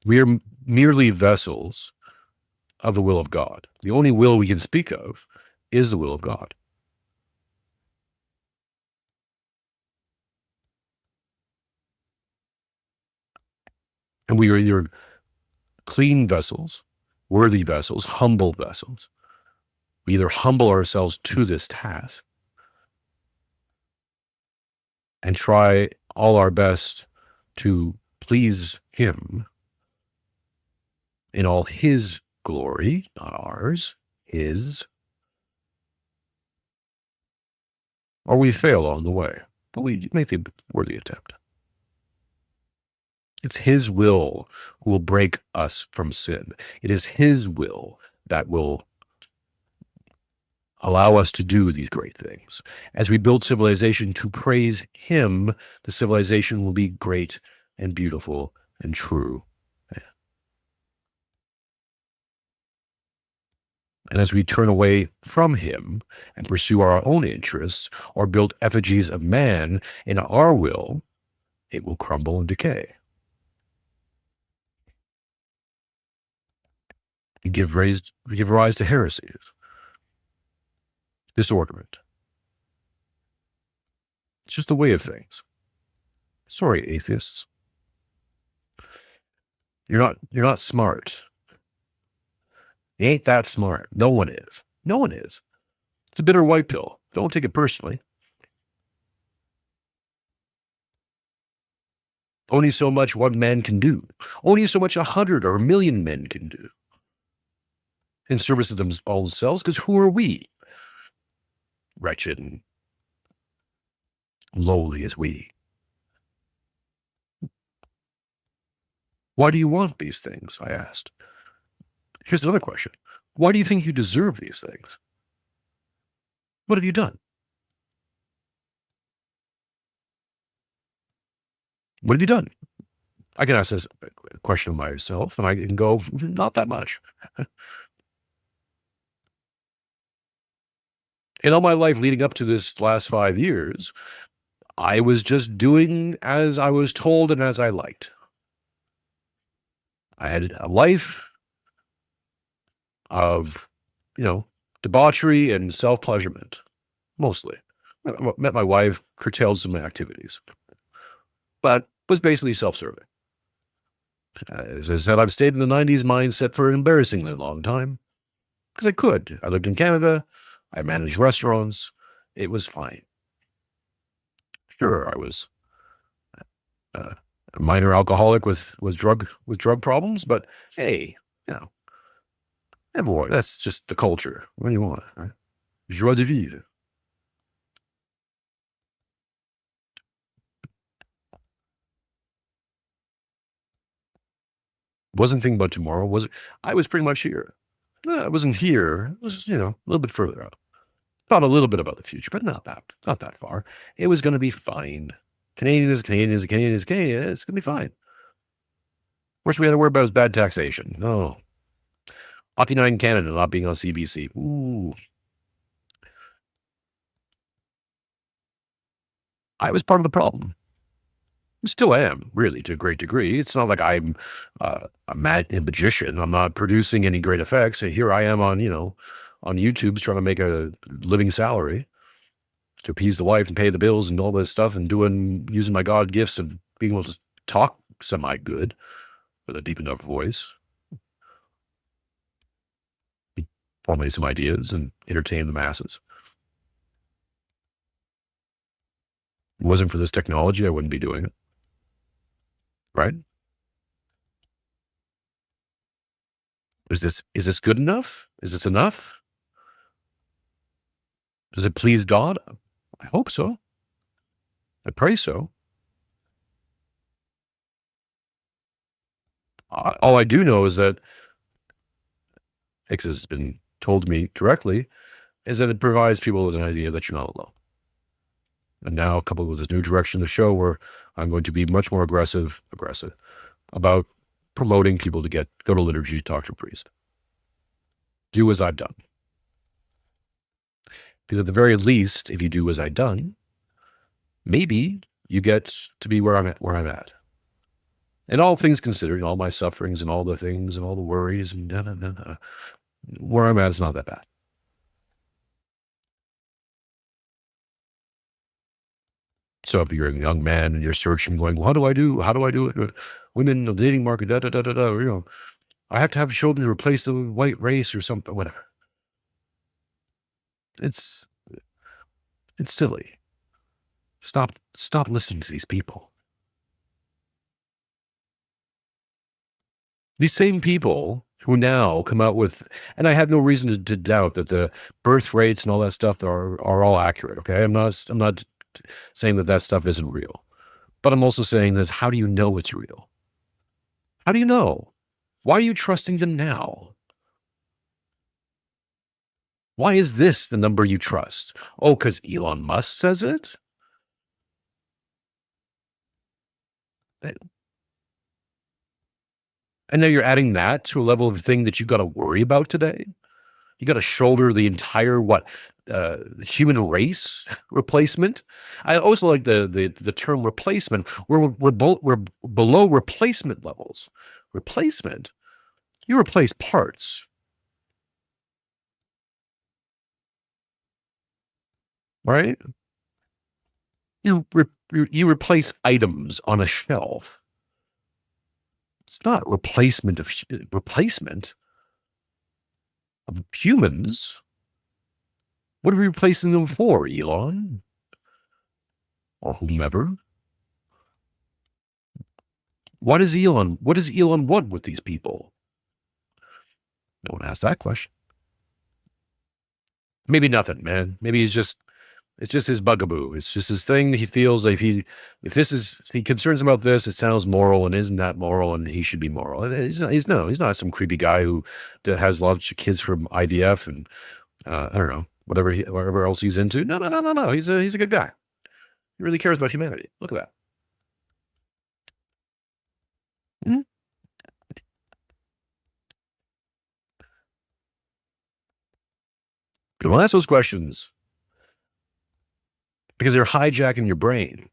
We are merely vessels of the will of God. The only will we can speak of is the will of God. And we are either clean vessels, worthy vessels, humble vessels. We either humble ourselves to this task and try all our best to please him in all his glory, not ours, his, or we fail on the way, but we make the worthy attempt. It's his will who will break us from sin. It is his will that will allow us to do these great things. As we build civilization to praise him, the civilization will be great and beautiful and true. And as we turn away from him and pursue our own interests or build effigies of man in our will, it will crumble and decay. We give rise to heresies, disorderment. It's just the way of things. Sorry, atheists. You're not smart. You ain't that smart. No one is. No one is. It's a bitter white pill. Don't take it personally. Only so much one man can do. Only so much 100 or 1,000,000 men can do. In service of themselves, because who are we? Wretched and lowly as we. Why do you want these things? I asked. Here's another question. Why do you think you deserve these things? What have you done? What have you done? I can ask this question of myself, and I can go, not that much. In all my life leading up to this last 5 years, I was just doing as I was told and as I liked. I had a life of, debauchery and self-pleasurement, mostly. I met my wife, curtailed some activities, but was basically self-serving. As I said, I've stayed in the 90s mindset for an embarrassingly long time, because I could. I lived in Canada. I managed restaurants. It was fine. Sure, I was a minor alcoholic with drug problems, but hey, everyone, that's just the culture. What do you want, right? Joie de vivre. Wasn't thinking about tomorrow. I was pretty much here. I wasn't here. It was, a little bit further out. Thought a little bit about the future, but not that far. It was going to be fine. Canadian is Canadian. It's going to be fine. Worst we had to worry about is bad taxation. No. Hockey Night in Canada not being on CBC. Ooh. I was part of the problem. Still am, really, to a great degree. It's not like I'm a magician. I'm not producing any great effects. Here I am on YouTube trying to make a living salary to appease the wife and pay the bills and all this stuff and using my God gifts of being able to talk semi-good with a deep enough voice, formulate some ideas and entertain the masses. If it wasn't for this technology, I wouldn't be doing it. Right? Is this good enough? Is this enough? Does it please God? I hope so. I pray so. All I do know is that, because it's been told to me directly, is that it provides people with an idea that you're not alone. And now, coupled with this new direction of the show, where I'm going to be much more aggressive about promoting people to go to liturgy, talk to a priest. Do as I've done. Because at the very least, if you do as I've done, maybe you get to be where I'm at. And all things considered, all my sufferings and all the things and all the worries and where I'm at is not that bad. So if you're a young man and you're searching, going, well, how do I do it? Women, the dating market, I have to have children to replace the white race or something, whatever. It's silly. Stop listening to these people. These same people who now come out with, and I have no reason to doubt that the birth rates and all that stuff are all accurate. Okay, I'm not saying that stuff isn't real, but I'm also saying that how do you know it's real? How do you know? Why are you trusting them now? Why is this the number you trust? Oh, because Elon Musk says it? And now you're adding that to a level of thing that you got to worry about today. You got to shoulder the entire human race replacement. I also like the term replacement. We're below replacement levels. Replacement. You replace parts, right? You replace items on a shelf. It's not replacement of humans. What are we replacing them for, Elon? Or whomever? What does Elon want with these people? No one asked that question. Maybe nothing, man. Maybe it's just his bugaboo. It's just his thing. He feels like if he concerns about this, it sounds moral and isn't that moral, and he should be moral. And he's not some creepy guy who has lots of kids from IVF and I don't know, whatever else he's into. No. He's a good guy. He really cares about humanity. Look at that. Hmm? Don't ask those questions because they're hijacking your brain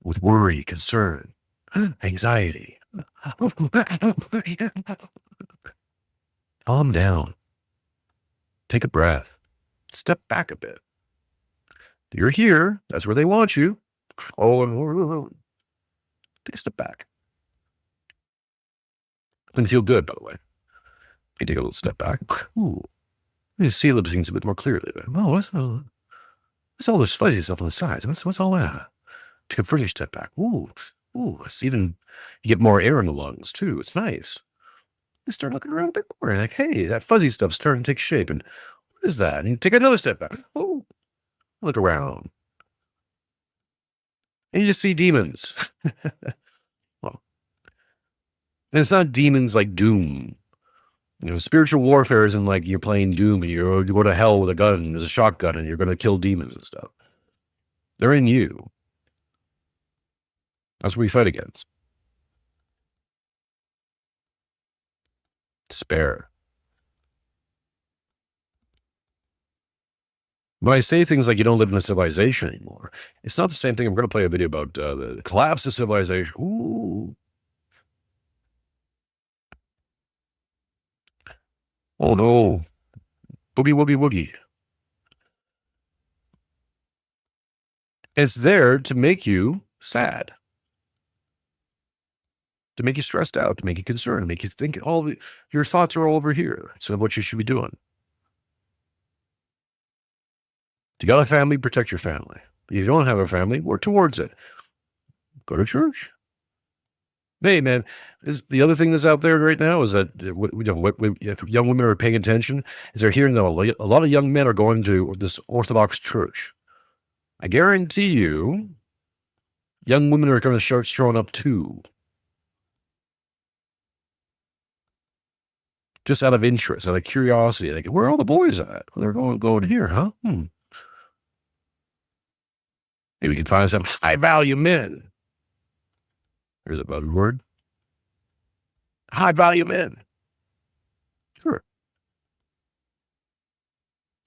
with worry, concern, anxiety. Calm down. Take a breath. Step back a bit. You're here. That's where they want you. Oh, take a step back. Doesn't feel good, by the way. You take a little step back. Ooh. You see the things a bit more clearly. Oh, what's all this fuzzy stuff on the sides? What's all that? Take a further step back. Ooh, it's even, you get more air in the lungs too. It's nice. You start looking around a bit more. Like, hey, that fuzzy stuff's starting to take shape. And what is that? And you take another step back. Oh, look around. And you just see demons. Well, and it's not demons like Doom. Spiritual warfare isn't like you're playing Doom and you go to hell with a gun, there's a shotgun, and you're going to kill demons and stuff. They're in you. That's what we fight against. Despair. When I say things like you don't live in a civilization anymore, it's not the same thing. I'm going to play a video about the collapse of civilization. Ooh. Oh no. Boogie, woogie, woogie. It's there to make you sad. To make you stressed out, to make you concerned, to make you think your thoughts are all over here. So what you should be doing. If you got a family, protect your family. If you don't have a family, work towards it. Go to church. Hey, man, the other thing that's out there right now is that if young women are paying attention, is they're hearing that a lot of young men are going to this Orthodox church. I guarantee you, young women are going to start showing up too. Just out of interest, out of curiosity. Like, where are all the boys at? Well, they're going here, huh? Maybe we can find some high-value men. Here's a buzzword. High-value men. Sure.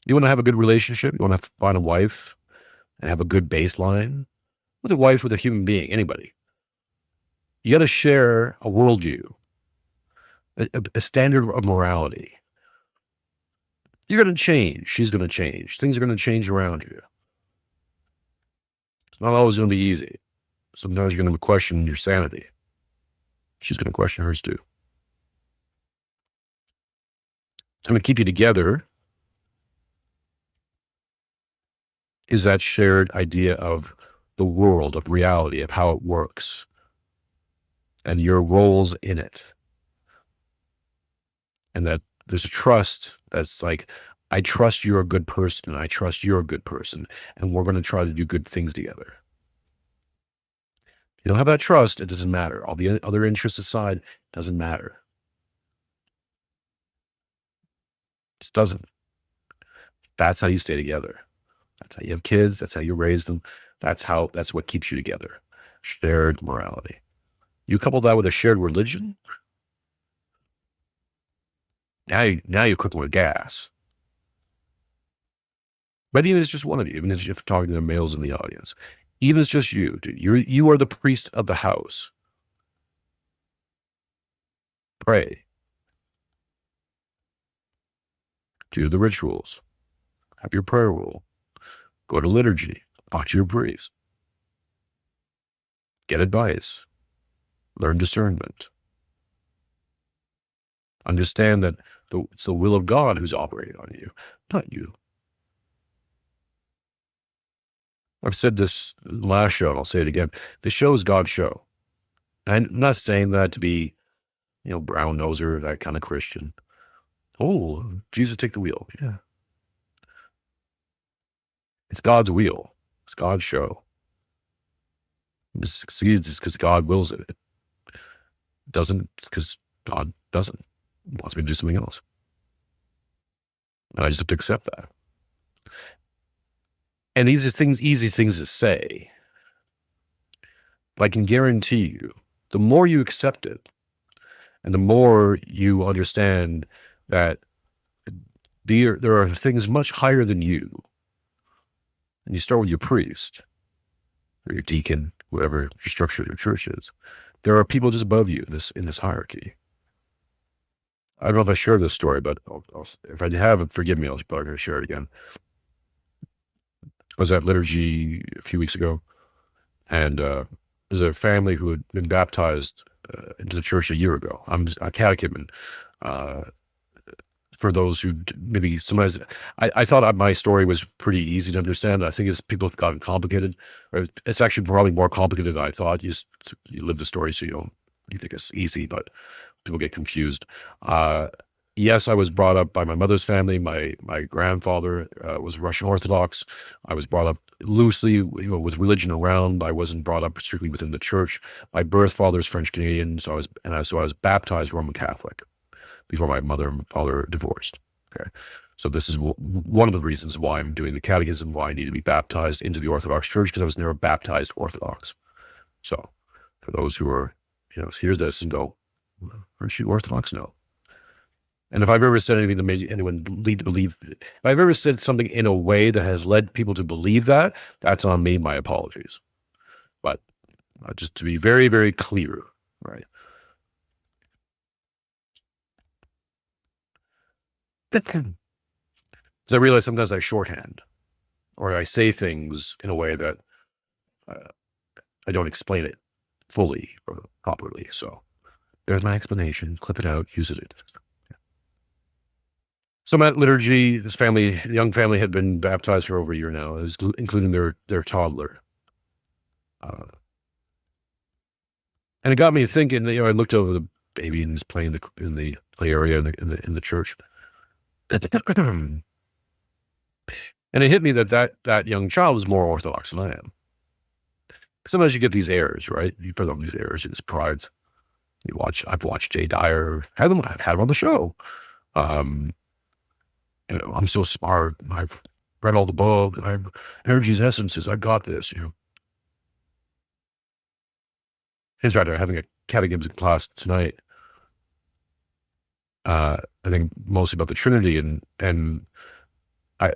You want to have a good relationship? You want to find a wife and have a good baseline? With a wife, with a human being, anybody. You got to share a worldview, a standard of morality. You're going to change. She's going to change. Things are going to change around you. It's not always going to be easy. Sometimes you're going to question your sanity. She's going to question hers too. It's going to keep you together is that shared idea of the world, of reality, of how it works, and your roles in it. And that there's a trust that's like, I trust you're a good person, and I trust you're a good person, and we're going to try to do good things together. If you don't have that trust, it doesn't matter. All the other interests aside, it doesn't matter. It just doesn't. That's how you stay together. That's how you have kids. That's how you raise them. That's what keeps you together. Shared morality. You couple that with a shared religion, now you're cooking with gas. But even if it's just one of you, even if you're talking to the males in the audience, even if it's just you, dude, you are the priest of the house. Pray. Do the rituals. Have your prayer rule. Go to liturgy. Talk to your priest. Get advice. Learn discernment. Understand that it's the will of God who's operating on you, not you. I've said this last show, and I'll say it again. The show is God's show. I'm not saying that to be, brown noser, that kind of Christian. Oh, Jesus, take the wheel. Yeah. It's God's wheel. It's God's show. It succeeds because God wills it. It doesn't because God doesn't. He wants me to do something else. And I just have to accept that. And these are easy things to say. But I can guarantee you, the more you accept it, and the more you understand that there are things much higher than you, and you start with your priest, or your deacon, whatever your structure of your church is, there are people just above you in this hierarchy. I don't know if I shared this story, but if I haven't, forgive me, I'll probably share it again. I was at liturgy a few weeks ago, and there's a family who had been baptized into the church a year ago. I'm a catechumen. For those who maybe sometimes, I thought my story was pretty easy to understand. I think people have gotten complicated. Or it's actually probably more complicated than I thought. You live the story, so you think it's easy, but people get confused. Yes, I was brought up by my mother's family. My grandfather was Russian Orthodox. I was brought up loosely, with religion around. I wasn't brought up strictly within the church. My birth father is French Canadian, so I was baptized Roman Catholic before my mother and father divorced. Okay, so this is one of the reasons why I'm doing the catechism, why I need to be baptized into the Orthodox Church, because I was never baptized Orthodox. So for those who are, hear this and go, aren't you Orthodox? No. And if I've ever said anything that made anyone lead to believe, if I've ever said something in a way that has led people to believe that, that's on me. My apologies. But just to be very, very clear, right? Because I realize sometimes I shorthand, or I say things in a way that I don't explain it fully or properly. So there's my explanation. Clip it out. Use it. So I'm at liturgy. This family, the young family, had been baptized for over a year now, including their toddler. And And it got me thinking. I looked over the baby and he's playing in the play area in the church, and it hit me that young child was more Orthodox than I am. Sometimes you get these errors, right? You put on these errors, these prides. I've watched Jay Dyer. I've had him on the show. I'm so smart. I've read all the books. I've Energy's Essences. I got this. In fact, I'm having a catechism class tonight. I think mostly about the Trinity, and I've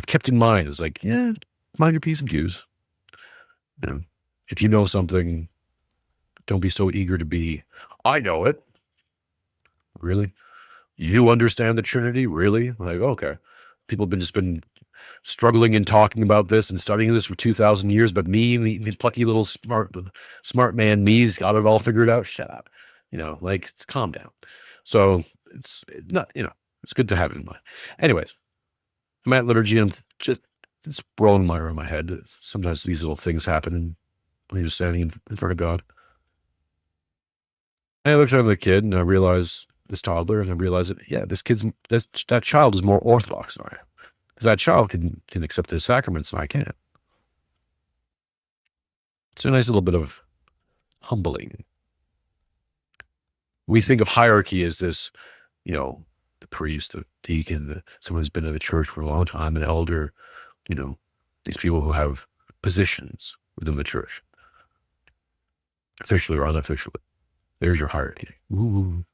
kept in mind, it's like, yeah, mind your P's and Q's. If you know something, don't be so eager to be, I know it. Really? You understand the Trinity? Really? Like, okay. People have just been struggling and talking about this and studying this for 2,000 years, but me, the plucky little smart man, me's got it all figured out. Shut up. Calm down. So it's not, it's good to have it in mind. Anyways, I'm at liturgy and just it's rolling around my head. Sometimes these little things happen when you're standing in front of God. And I looked at the kid and I realized, this toddler, and I realized that, yeah, that child is more Orthodox than I am. Because that child can accept the sacraments and I can't. It's a nice little bit of humbling. We think of hierarchy as this, the priest, the deacon, someone who's been in the church for a long time, an elder, these people who have positions within the church, officially or unofficially. There's your hierarchy. Ooh.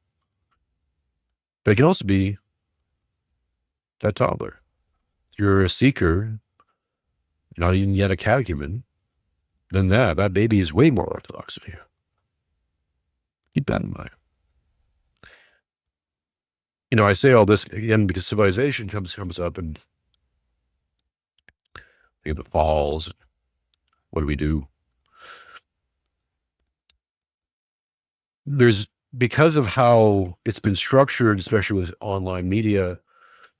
But it can also be that toddler. If you're a seeker, not even yet a catechumen, then that baby is way more Orthodox than you. Keep that in mind. I say all this again because civilization comes up and think of the falls. What do we do? Because of how it's been structured, especially with online media,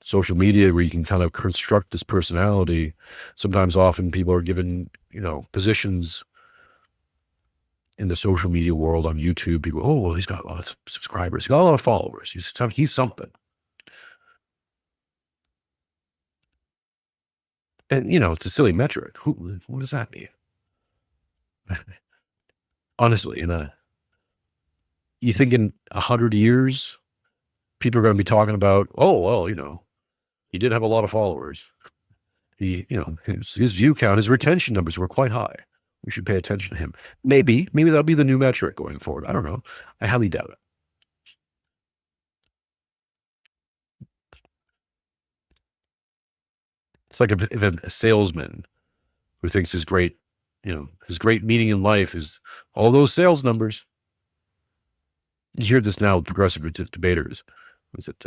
social media, where you can kind of construct this personality. Sometimes often people are given, positions in the social media world on YouTube. People, oh, well, he's got a lot of subscribers. He's got a lot of followers. He's something. And, it's a silly metric. What does that mean? Honestly, you think in 100 years, people are going to be talking about, oh, well, he did have a lot of followers. His view count, his retention numbers were quite high. We should pay attention to him. Maybe that'll be the new metric going forward. I don't know. I highly doubt it. It's like if a salesman who thinks his great meaning in life is all those sales numbers. You hear this now with progressive debaters. Was it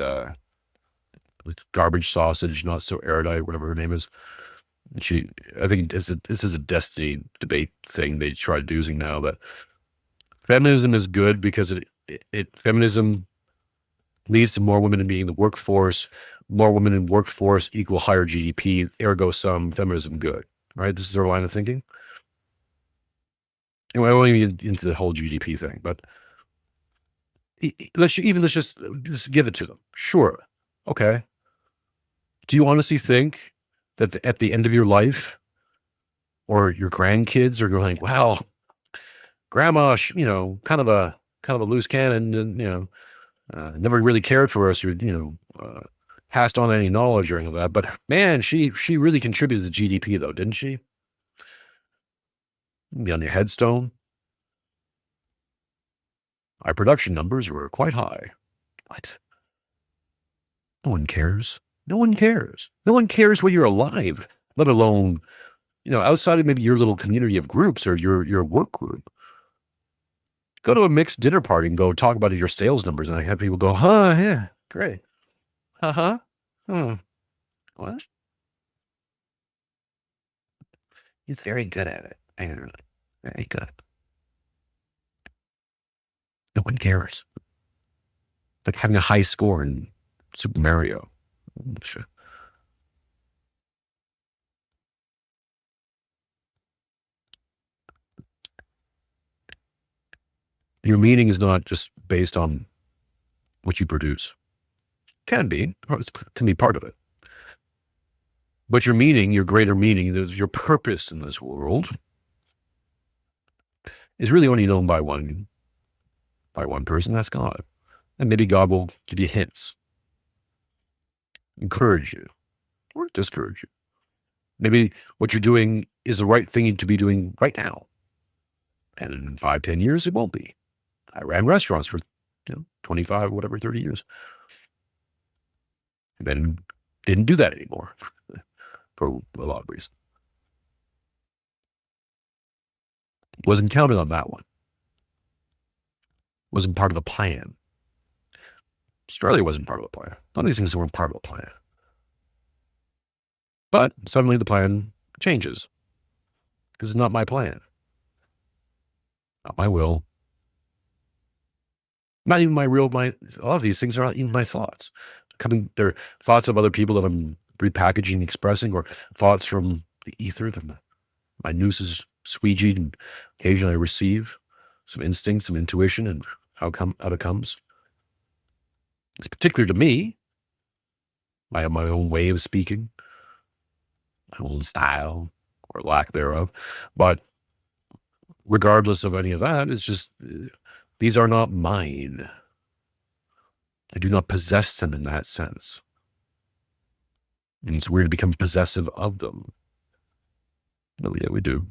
garbage sausage, not so erudite, whatever her name is? I think this is a destiny debate thing they tried using now, that feminism is good because feminism leads to more women being in the workforce. More women in workforce equal higher GDP, ergo sum, feminism good, right? This is their line of thinking. Anyway, I won't even get into the whole GDP thing, but let's just give it to them. Sure. Okay. Do you honestly think that at the end of your life, or your grandkids are going, wow, grandma, kind of a loose cannon, and never really cared for us, or passed on any knowledge or any of that. But man, she really contributed to GDP though, didn't she? Be on your headstone. Our production numbers were quite high. What? No one cares. No one cares. No one cares when you're alive, let alone, outside of maybe your little community of groups or your work group. Go to a mixed dinner party and go talk about your sales numbers, and I have people go, huh, yeah, great. Uh-huh. What? He's very good at it. Very good. No one cares. It's like having a high score in Super Mario. Sure. Your meaning is not just based on what you produce. Can be part of it. But your meaning, your greater meaning, your purpose in this world is really only known by one person, that's God. And maybe God will give you hints, encourage you, or discourage you. Maybe what you're doing is the right thing to be doing right now. And in 5, 10 years, it won't be. I ran restaurants for 25, 30 years. And then didn't do that anymore for a lot of reasons. Wasn't counting on that one. Wasn't part of the plan. Australia wasn't part of the plan. None of these things weren't part of the plan. But suddenly the plan changes. Because it's not my plan. Not my will. Not even a lot of these things are not even my thoughts. They're thoughts of other people that I'm repackaging, expressing, or thoughts from the ether that my noose is squeegeed, and occasionally I receive some instinct, some intuition, and how it comes. It's particular to me. I have my own way of speaking, my own style, or lack thereof. But regardless of any of that, it's just, these are not mine. I do not possess them in that sense. And it's weird to become possessive of them. No, yeah, we do.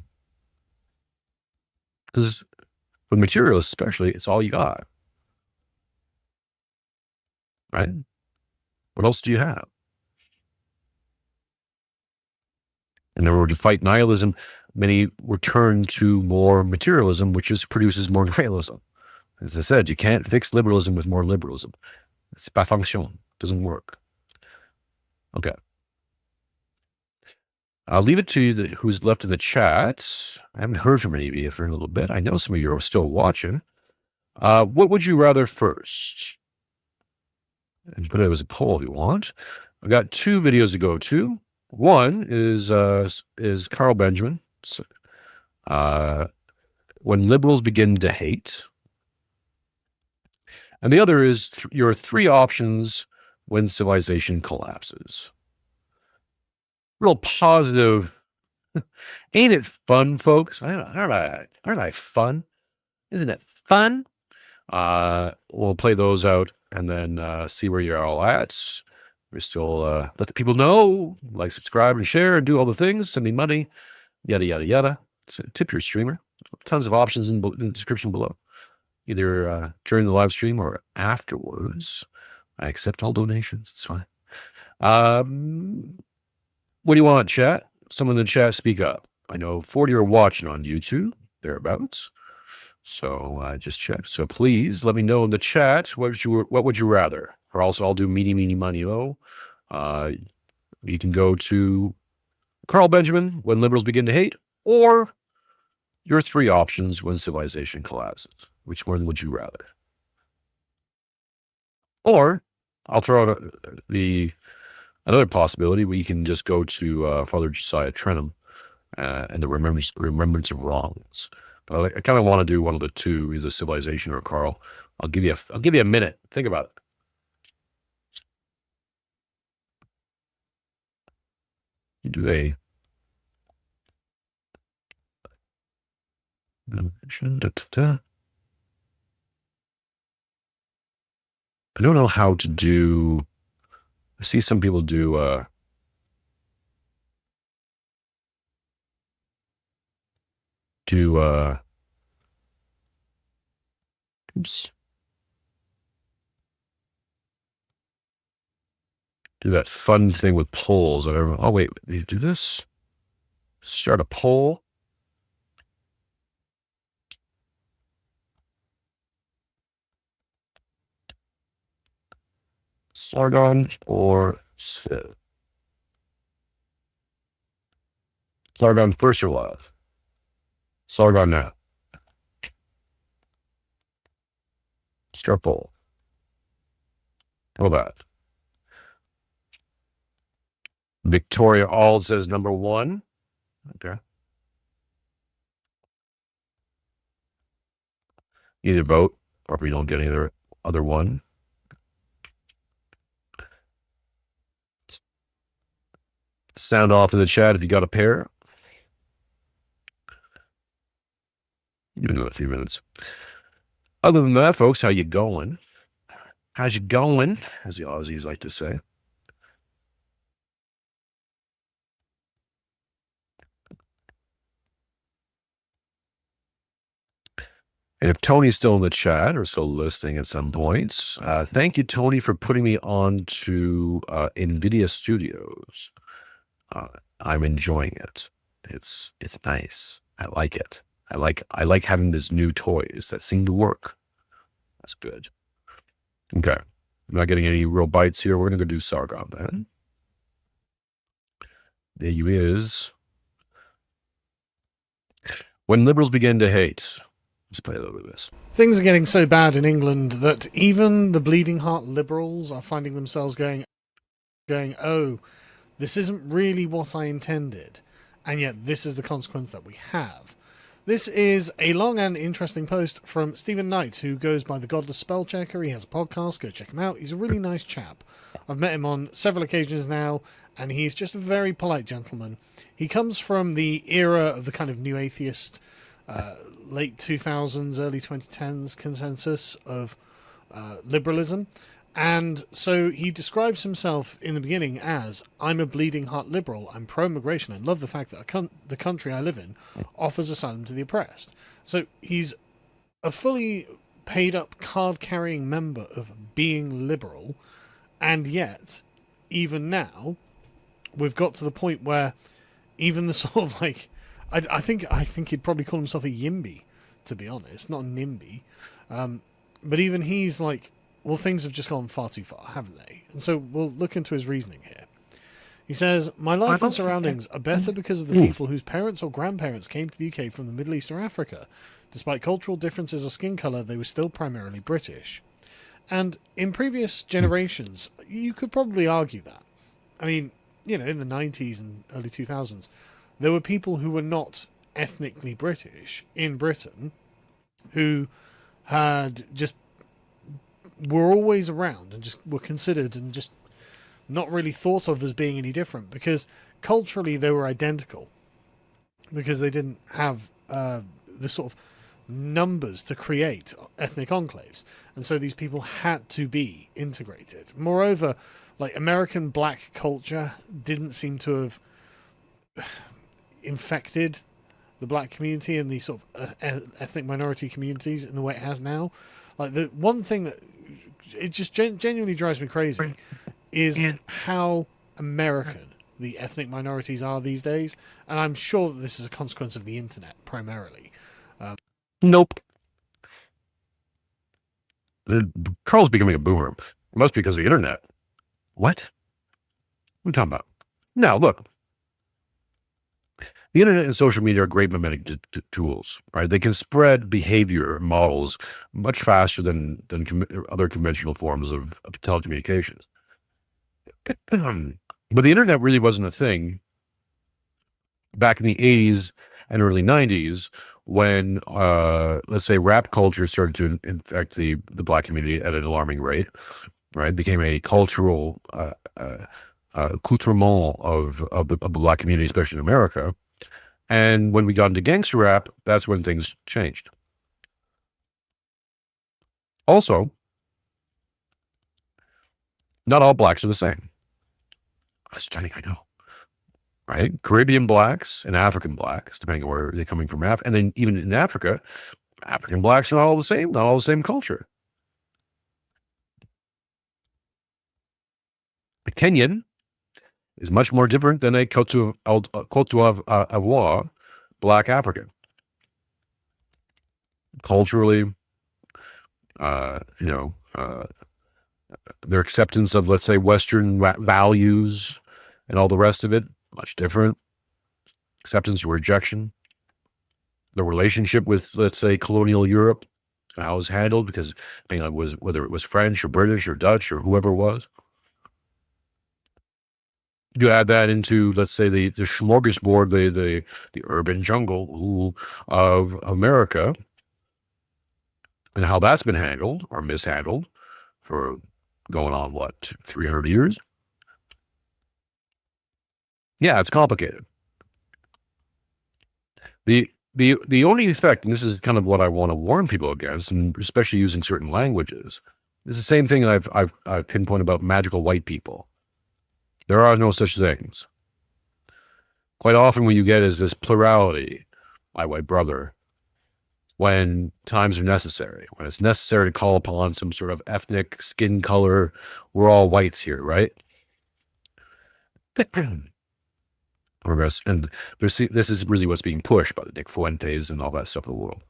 Because with materialists especially, it's all you got. Right? What else do you have? And in order to fight nihilism, many return to more materialism, which produces more nihilism. As I said, you can't fix liberalism with more liberalism. C'est pas fonction. It doesn't work. Okay. I'll leave it to you who's left in the chat. I haven't heard from any of you for a little bit. I know some of you are still watching. What would you rather first? And put it as a poll if you want. I've got 2 videos to go to. One is Carl Benjamin. When liberals begin to hate. And the other is your 3 options when civilization collapses. Real positive. Ain't it fun, folks? Aren't I fun? Isn't it fun? We'll play those out and then see where you're all at. We're still let the people know, like, subscribe, and share, and do all the things. Send me money, yada yada yada. Tip your streamer. Tons of options in the description below. Either during the live stream or afterwards. I accept all donations. It's fine. What do you want, chat? Someone in the chat, speak up. I know 40 are watching on YouTube, thereabouts. So I just checked. So please let me know in the chat what would you rather. Or also I'll do meeny, meeny, money, oh. You can go to Carl Benjamin, When Liberals Begin to Hate, or your 3 options when civilization collapses. Which one would you rather? Or I'll throw out another possibility where you can just go to Father Josiah Trenum and the remembrance of wrongs. But I kind of want to do one of the 2, either civilization or Carl. I'll give you a minute. Think about it. You do a I don't know how to do. I see some people do oops. Do that fun thing with polls. Oh wait, you do this? Start a poll. Sargon or Sith? Sargon first or last? Sargon now. Start poll. How about that? Victoria All says number 1. Okay. Either vote, or if we don't get either other one. Sound off in the chat if you got a pair. Give it a few minutes. Other than that, folks, how you going? How's you going? As the Aussies like to say. And if Tony's still in the chat or still listening at some points, thank you, Tony, for putting me on to NVIDIA Studios. I'm enjoying it. It's nice. I like it. I like having these new toys that seem to work. That's good. Okay. I'm not getting any real bites here. We're going to go do Sargon then. There you is. When liberals begin to hate. Let's play a little bit of this. Things are getting so bad in England that even the bleeding heart liberals are finding themselves going, oh, this isn't really what I intended, and yet this is the consequence that we have. This is a long and interesting post from Stephen Knight, who goes by the Godless Spellchecker. He has a podcast. Go check him out. He's a really nice chap. I've met him on several occasions now, and he's just a very polite gentleman. He comes from the era of the kind of new atheist, late 2000s, early 2010s consensus of liberalism. And so he describes himself in the beginning as, I'm a bleeding heart liberal, I'm pro-immigration, I love the fact that the country I live in offers asylum to the oppressed. So he's a fully paid-up, card-carrying member of being liberal, and yet, even now, we've got to the point where even the sort of like, I think he'd probably call himself a YIMBY, to be honest, not a NIMBY. But even he's like, well, things have just gone far too far, haven't they? And so we'll look into his reasoning here. He says, my life and surroundings are better because of the people whose parents or grandparents came to the UK from the Middle East or Africa. Despite cultural differences of skin colour, they were still primarily British. And in previous generations, you could probably argue that. I mean, you know, in the 90s and early 2000s, there were people who were not ethnically British in Britain who had just were always around and just were considered and just not really thought of as being any different because culturally they were identical because they didn't have the sort of numbers to create ethnic enclaves. And so these people had to be integrated. Moreover, like American black culture didn't seem to have infected the black community and the sort of ethnic minority communities in the way it has now. Like the one thing that it just genuinely drives me crazy is how American the ethnic minorities are these days. And I'm sure that this is a consequence of the internet primarily. Nope. Carl's becoming a boomer. It must be because of the internet. What? What are you talking about? Now, look. The internet and social media are great mimetic tools, right? They can spread behavior models much faster than other conventional forms of telecommunications. But the internet really wasn't a thing back in the 80s and early 90s when, let's say, rap culture started to infect the black community at an alarming rate, right? It became a cultural accoutrement of the black community, especially in America. And when we got into gangster rap, that's when things changed. Also, not all blacks are the same. That's stunning, I know. Right? Caribbean blacks and African blacks, depending on where they're coming from. And then even in Africa, African blacks are not all the same, not all the same culture. A Kenyan is much more different than a Cote d'Ivoire black African. Culturally, their acceptance of, let's say, Western values and all the rest of it, much different. Acceptance or rejection. The relationship with, let's say, colonial Europe, how it was handled, because depending on whether it was French or British or Dutch or whoever it was. You add that into, let's say, the smorgasbord, the urban jungle of America, And how that's been handled or mishandled for going on, what, 300 years? Yeah, it's complicated. The only effect, and this is kind of what I want to warn people against, and especially using certain languages, is the same thing I've pinpointed about magical white people. There are no such things. Quite often what you get is this plurality, my white brother, when times are necessary, when it's necessary to call upon some sort of ethnic skin color. We're all whites here, right? And this is really what's being pushed by the Nick Fuentes and all that stuff in the world.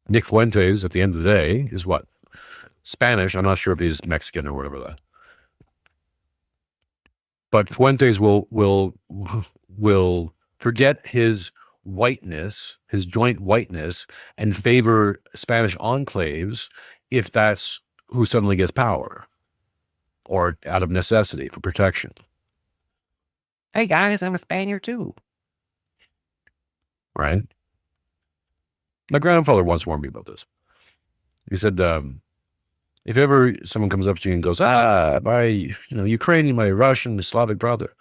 Nick Fuentes, at the end of the day, is what? Spanish. I'm not sure if he's Mexican or whatever that. But Fuentes will forget his whiteness, his joint whiteness, and favor Spanish enclaves if that's who suddenly gets power, or out of necessity for protection. Hey guys, I'm a Spaniard too. Right? My grandfather once warned me about this. He said, if ever someone comes up to you and goes, my Ukrainian, my Russian, my Slavic brother,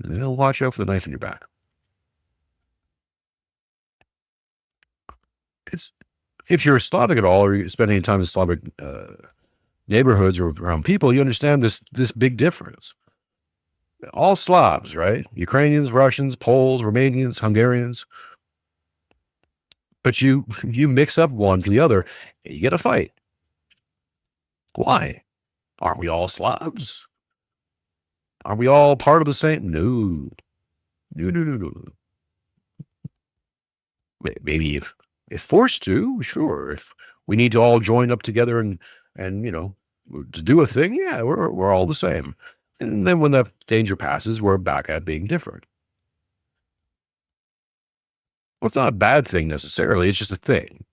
watch out for the knife in your back. If you're Slavic at all, or you spend any time in Slavic neighborhoods or around people, you understand this big difference. All Slavs, right? Ukrainians, Russians, Poles, Romanians, Hungarians. But you mix up one to the other, you get a fight. Why? Aren't we all Slavs? Are we all part of the same? No. Maybe if forced to, sure. If we need to all join up together and to do a thing, yeah, we're all the same. And then when that danger passes, we're back at being different. Well, it's not a bad thing necessarily. It's just a thing.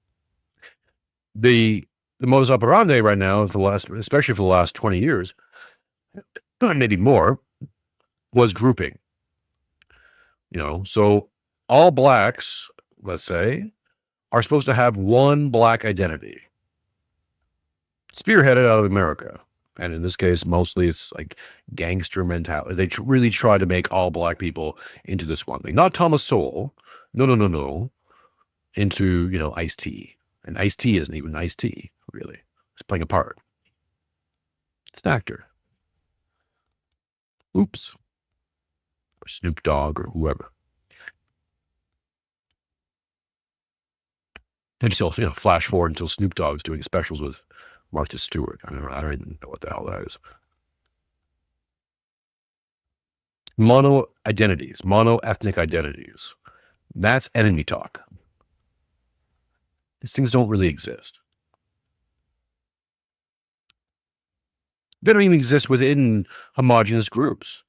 The modus operandi right now, especially for the last 20 years, maybe more, was grouping. So all blacks, let's say, are supposed to have one black identity, spearheaded out of America. And in this case, mostly it's like gangster mentality. They really try to make all black people into this one thing. Not Thomas Sowell. No. Into, Ice-T. And Ice-T isn't even Ice-T, really. It's playing a part. It's an actor. Oops. Or Snoop Dogg or whoever. And so, flash forward until Snoop Dogg's doing specials with Martha Stewart. I don't even know what the hell that is. Mono-identities, mono-ethnic identities. That's enemy talk. These things don't really exist. They don't even exist within homogenous groups.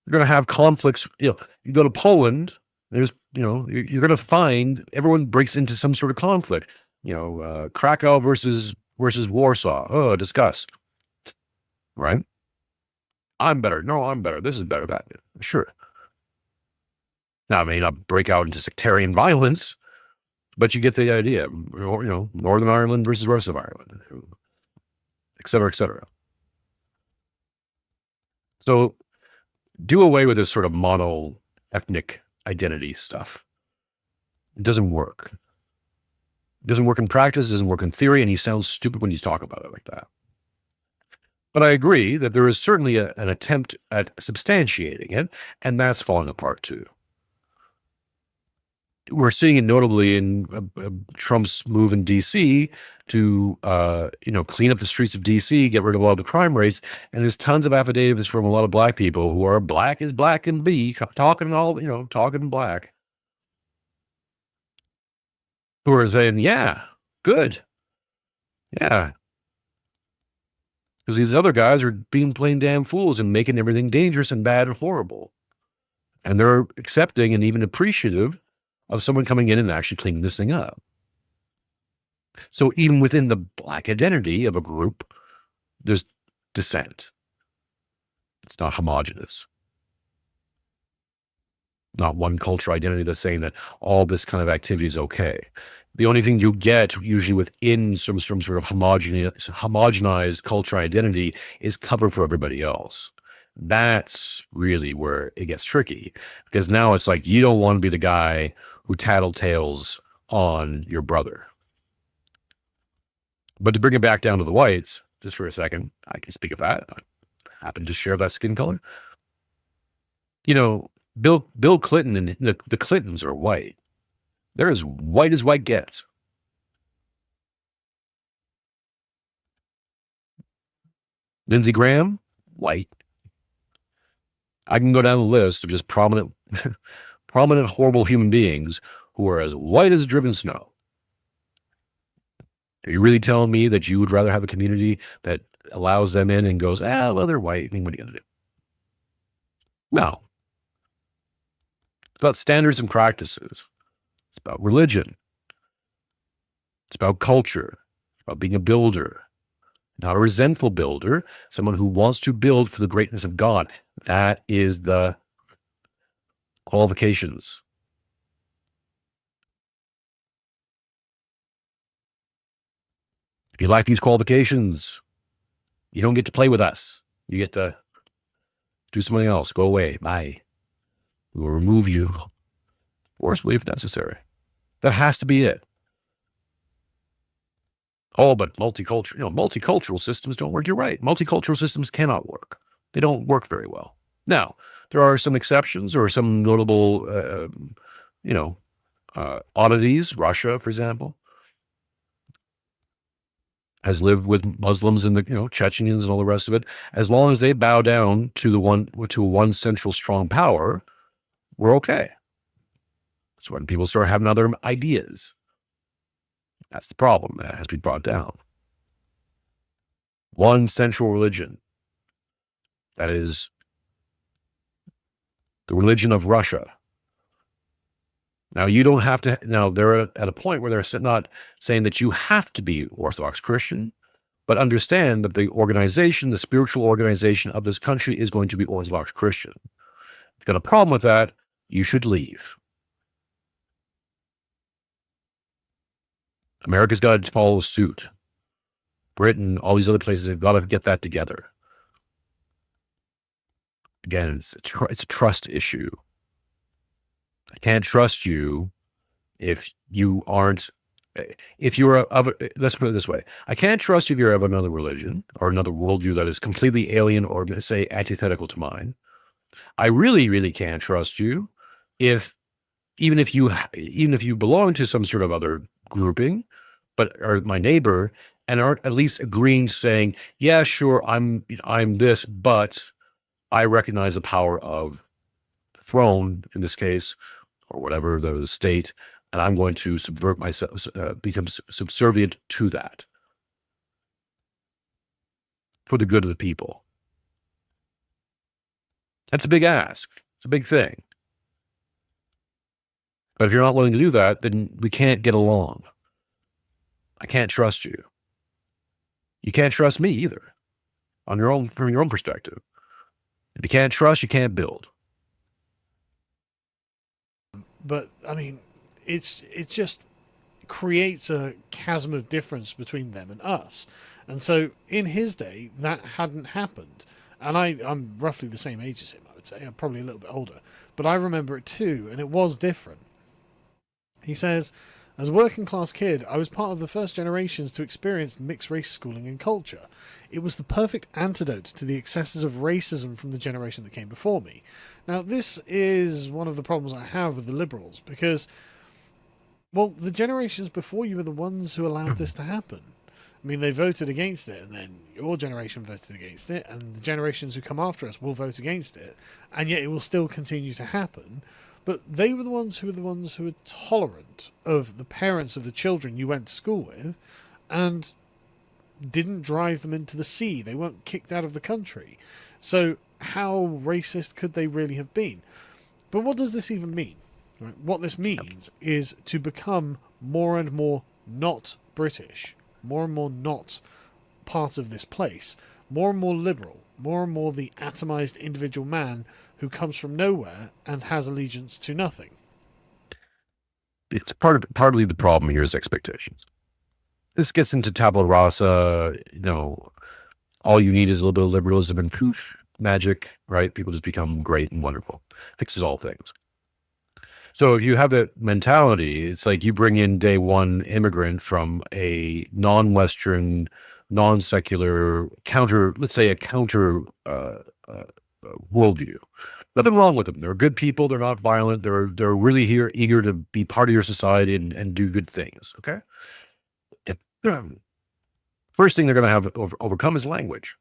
You're going to have conflicts. You go to Poland, there's, you're going to find everyone breaks into some sort of conflict. Krakow versus Warsaw. Oh, discuss. Right? I'm better. No, I'm better. This is better. That, sure. Now, it may not break out into sectarian violence, but you get the idea. Northern Ireland versus the rest of Ireland, et cetera, et cetera. So do away with this sort of mono-ethnic identity stuff. It doesn't work. It doesn't work in practice, it doesn't work in theory, and you sound stupid when you talk about it like that. But I agree that there is certainly an attempt at substantiating it, and that's falling apart too. We're seeing it notably in Trump's move in D.C. to, clean up the streets of D.C., get rid of all the crime rates. And there's tons of affidavits from a lot of black people who are black as black can be, talking black, who are saying, yeah, good. Yeah. Because these other guys are being plain damn fools and making everything dangerous and bad and horrible. And they're accepting and even appreciative of someone coming in and actually cleaning this thing up. So even within the black identity of a group, there's dissent. It's not homogenous. not one culture identity that's saying that all this kind of activity is okay. The only thing you get usually within some sort of homogenized culture identity is cover for everybody else. That's really where it gets tricky, because now it's like you don't want to be the guy who tattletales on your brother. But to bring it back down to the whites, just for a second, I can speak of that. I happen to share that skin color. You know, Bill Clinton and the Clintons are white. They're as white gets. Lindsey Graham, white. I can go down the list of just prominent, horrible human beings who are as white as driven snow. Are you really telling me that you would rather have a community that allows them in and goes, well, they're white. I mean, what are you going to do? No. It's about standards and practices. It's about religion. It's about culture. It's about being a builder. Not a resentful builder, someone who wants to build for the greatness of God. That is the qualifications. If you like these qualifications, you don't get to play with us. You get to do something else. Go away. Bye. We will remove you forcibly if necessary. That has to be it. Oh, but multicultural systems don't work. You're right. Multicultural systems cannot work. They don't work very well. Now, there are some exceptions or some notable, oddities. Russia, for example, has lived with Muslims and the Chechens and all the rest of it. As long as they bow down to one central strong power, we're okay. So when people start having other ideas, that's the problem that has to be brought down. One central religion. That is the religion of Russia. Now, you don't have to. Now, they're at a point where they're not saying that you have to be Orthodox Christian, but understand that the organization, the spiritual organization of this country is going to be Orthodox Christian. If you've got a problem with that, you should leave. America's got to follow suit. Britain, all these other places have got to get that together. Again, it's a trust issue. I can't trust you if you aren't, if you're let's put it this way. I can't trust you if you're of another religion or another worldview that is completely alien or, say, antithetical to mine. I really, really can't trust you even if you belong to some sort of other grouping, but are my neighbor and aren't at least agreeing, saying, yeah, sure, I'm this, but I recognize the power of the throne in this case, or whatever the state, and I'm going to subvert myself, become subservient to that for the good of the people. That's a big ask. It's a big thing. But if you're not willing to do that, then we can't get along. I can't trust you. You can't trust me either, from your own perspective. If you can't trust, you can't build. But I mean, it just creates a chasm of difference between them and us. And so in his day, that hadn't happened. And I'm roughly the same age as him, I would say. I'm probably a little bit older. But I remember it too, and it was different. He says, as a working class kid, I was part of the first generations to experience mixed race schooling and culture. It was the perfect antidote to the excesses of racism from the generation that came before me. Now, this is one of the problems I have with the liberals, because, well, the generations before you were the ones who allowed this to happen. I mean, they voted against it, and then your generation voted against it, and the generations who come after us will vote against it, and yet it will still continue to happen. But they were the ones who were tolerant of the parents of the children you went to school with, and didn't drive them into the sea. They weren't kicked out of the country. So how racist could they really have been? But what does this even mean? Right? What this means is to become more and more not British, more and more not part of this place, more and more liberal, more and more the atomized individual man who comes from nowhere and has allegiance to nothing. It's partly the problem here is expectations. This gets into tabula rasa, all you need is a little bit of liberalism and poof, magic, right? People just become great and wonderful. Fixes all things. So if you have that mentality, it's like you bring in day one immigrant from a non-Western, non-secular let's say a counter worldview. Nothing wrong with them. They're good people. They're not violent. They're really eager to be part of your society and do good things. Okay. First thing they're going to have to overcome is language.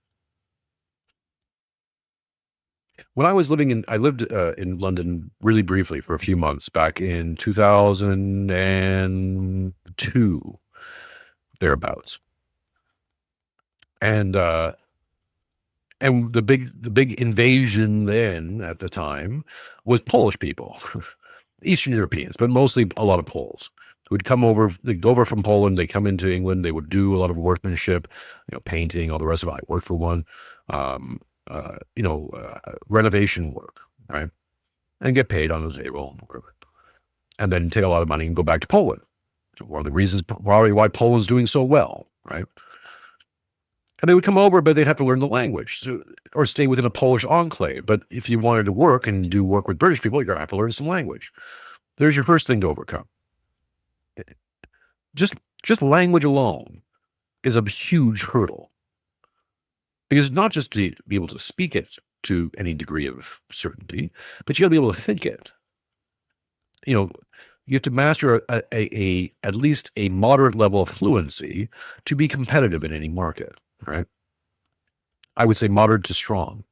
When I lived in London really briefly for a few months back in 2002, thereabouts. And the big invasion then at the time was Polish people, Eastern Europeans, but mostly a lot of Poles who would come over. They'd go over from Poland. They come into England. They would do a lot of workmanship, painting, all the rest of it. I worked for one. Renovation work, right? And get paid on the payroll, and then take a lot of money and go back to Poland. So one of the reasons probably why Poland's doing so well, right? And they would come over, but they'd have to learn the language or stay within a Polish enclave. But if you wanted to work and do work with British people, you're going to have to learn some language. There's your first thing to overcome. Just language alone is a huge hurdle. Because not just to be able to speak it to any degree of certainty, but you got to be able to think it. You have to master at least a moderate level of fluency to be competitive in any market, right? I would say moderate to strong,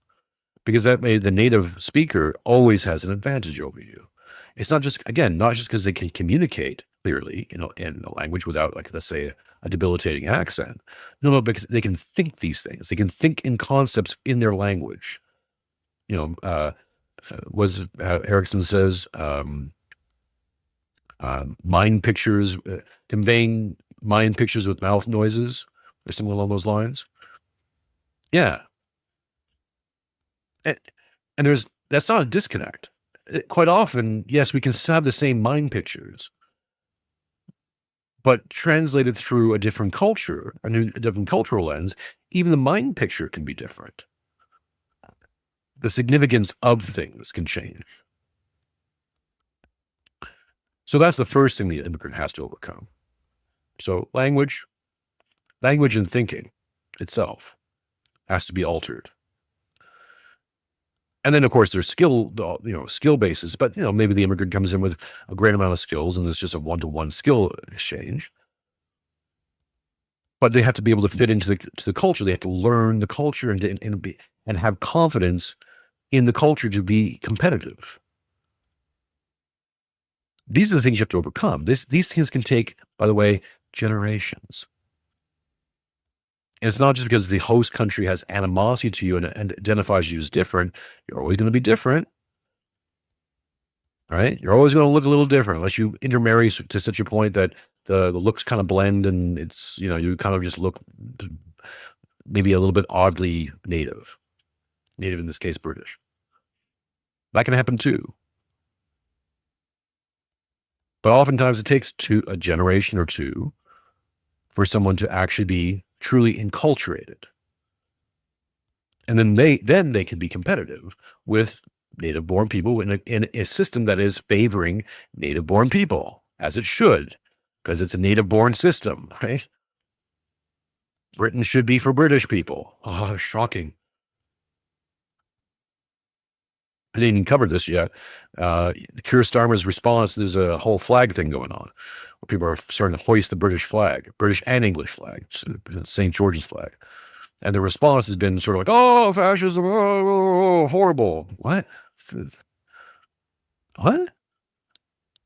because that way the native speaker always has an advantage over you. It's not just because they can communicate clearly, in a language without, like, let's say, a debilitating accent. No, because they can think these things. They can think in concepts in their language. Erickson says, mind pictures, conveying mind pictures with mouth noises, or something along those lines. Yeah. And that's not a disconnect. Quite often, yes, we can have the same mind pictures, but translated through a different culture, a different cultural lens, even the mind picture can be different. The significance of things can change. So that's the first thing the immigrant has to overcome. So language and thinking itself has to be altered. And then, of course, there's skill basis, but, maybe the immigrant comes in with a great amount of skills and it's just a one-to-one skill exchange. But they have to be able to fit into the culture. They have to learn the culture and have confidence in the culture to be competitive. These are the things you have to overcome. These things can take, by the way, generations. And it's not just because the host country has animosity to you and identifies you as different. You're always going to be different. All right? You're always going to look a little different unless you intermarry to such a point that the looks kind of blend and it's, you kind of just look maybe a little bit oddly native. Native in this case, British. That can happen too. But oftentimes it takes a generation or two for someone to actually be truly enculturated. And then they can be competitive with native-born people in a system that is favoring native-born people, as it should, because it's a native-born system, right? Britain should be for British people. Oh, shocking. I didn't even cover this yet. Keir Starmer's response, there's a whole flag thing going on where people are starting to hoist the British flag, British and English flag, St. George's flag. And the response has been sort of like, oh, fascism, oh, horrible. What? What?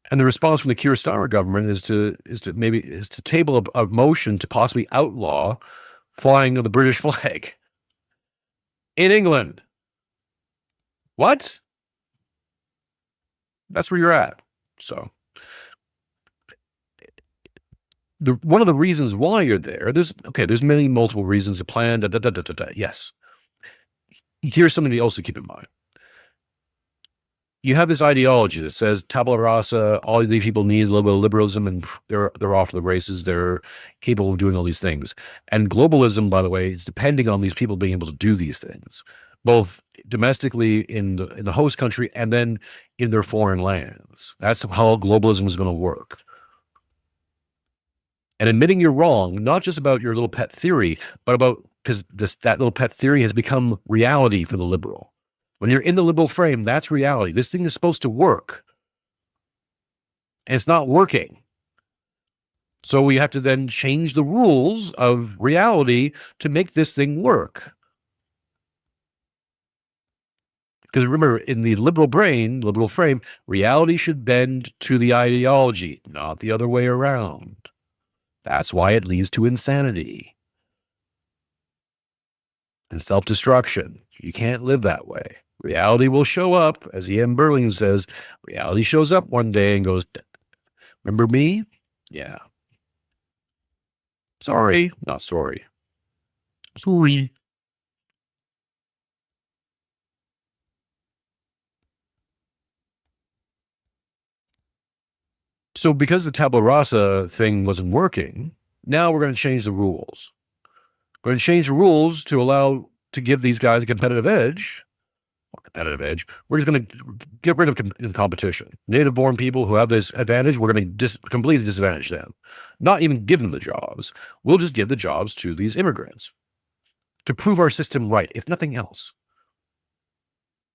And the response from the Keir Starmer government is to table a motion to possibly outlaw flying of the British flag in England. What? That's where you're at. So one of the reasons why you're there, there's multiple reasons to plan. Yes. here's something to also keep in mind. You have this ideology that says tabula rasa, all these people need a little bit of liberalism, and they're off to the races. They're capable of doing all these things. And globalism, by the way, is depending on these people being able to do these things, both domestically in the host country and then in their foreign lands. That's how globalism is going to work. And admitting you're wrong, not just about your little pet theory, but about because that little pet theory has become reality for the liberal. When you're in the liberal frame, that's reality. This thing is supposed to work. And it's not working. So we have to then change the rules of reality to make this thing work. Because remember, in the liberal brain, liberal frame, reality should bend to the ideology, not the other way around. That's why it leads to insanity and self-destruction. You can't live that way. Reality will show up, as E.M. Berling says, reality shows up one day and goes, remember me? Yeah. Sorry, not sorry. Sorry. So because the tabula rasa thing wasn't working, now we're going to change the rules. We're going to change the rules to give these guys a competitive edge. We're just going to get rid of the competition. Native-born people who have this advantage, we're going to completely disadvantage them. Not even give them the jobs. We'll just give the jobs to these immigrants to prove our system right, if nothing else.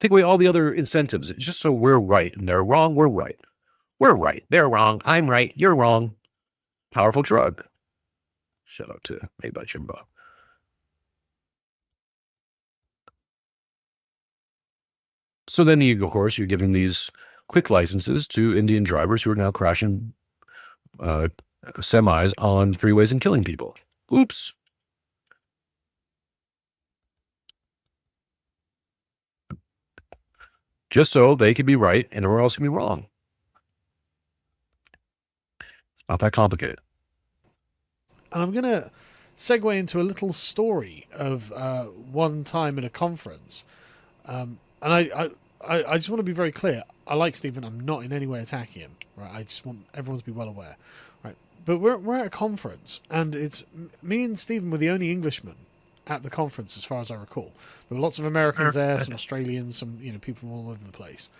Take away all the other incentives, just so we're right and they're wrong, we're right. We're right, they're wrong, I'm right, you're wrong. Powerful drug. Shout out to Made by Jimbo. So then, of course, you're giving these quick licenses to Indian drivers who are now crashing semis on freeways and killing people. Oops. Just so they can be right and everyone else can be wrong. It's not that complicated. And I'm going to segue into a little story of one time at a conference. And I just want to be very clear. I like Stephen. I'm not in any way attacking him. Right? I just want everyone to be well aware. Right? But we're at a conference, and it's me and Stephen were the only Englishmen at the conference, as far as I recall. There were lots of Americans there, some Australians, some people from all over the place.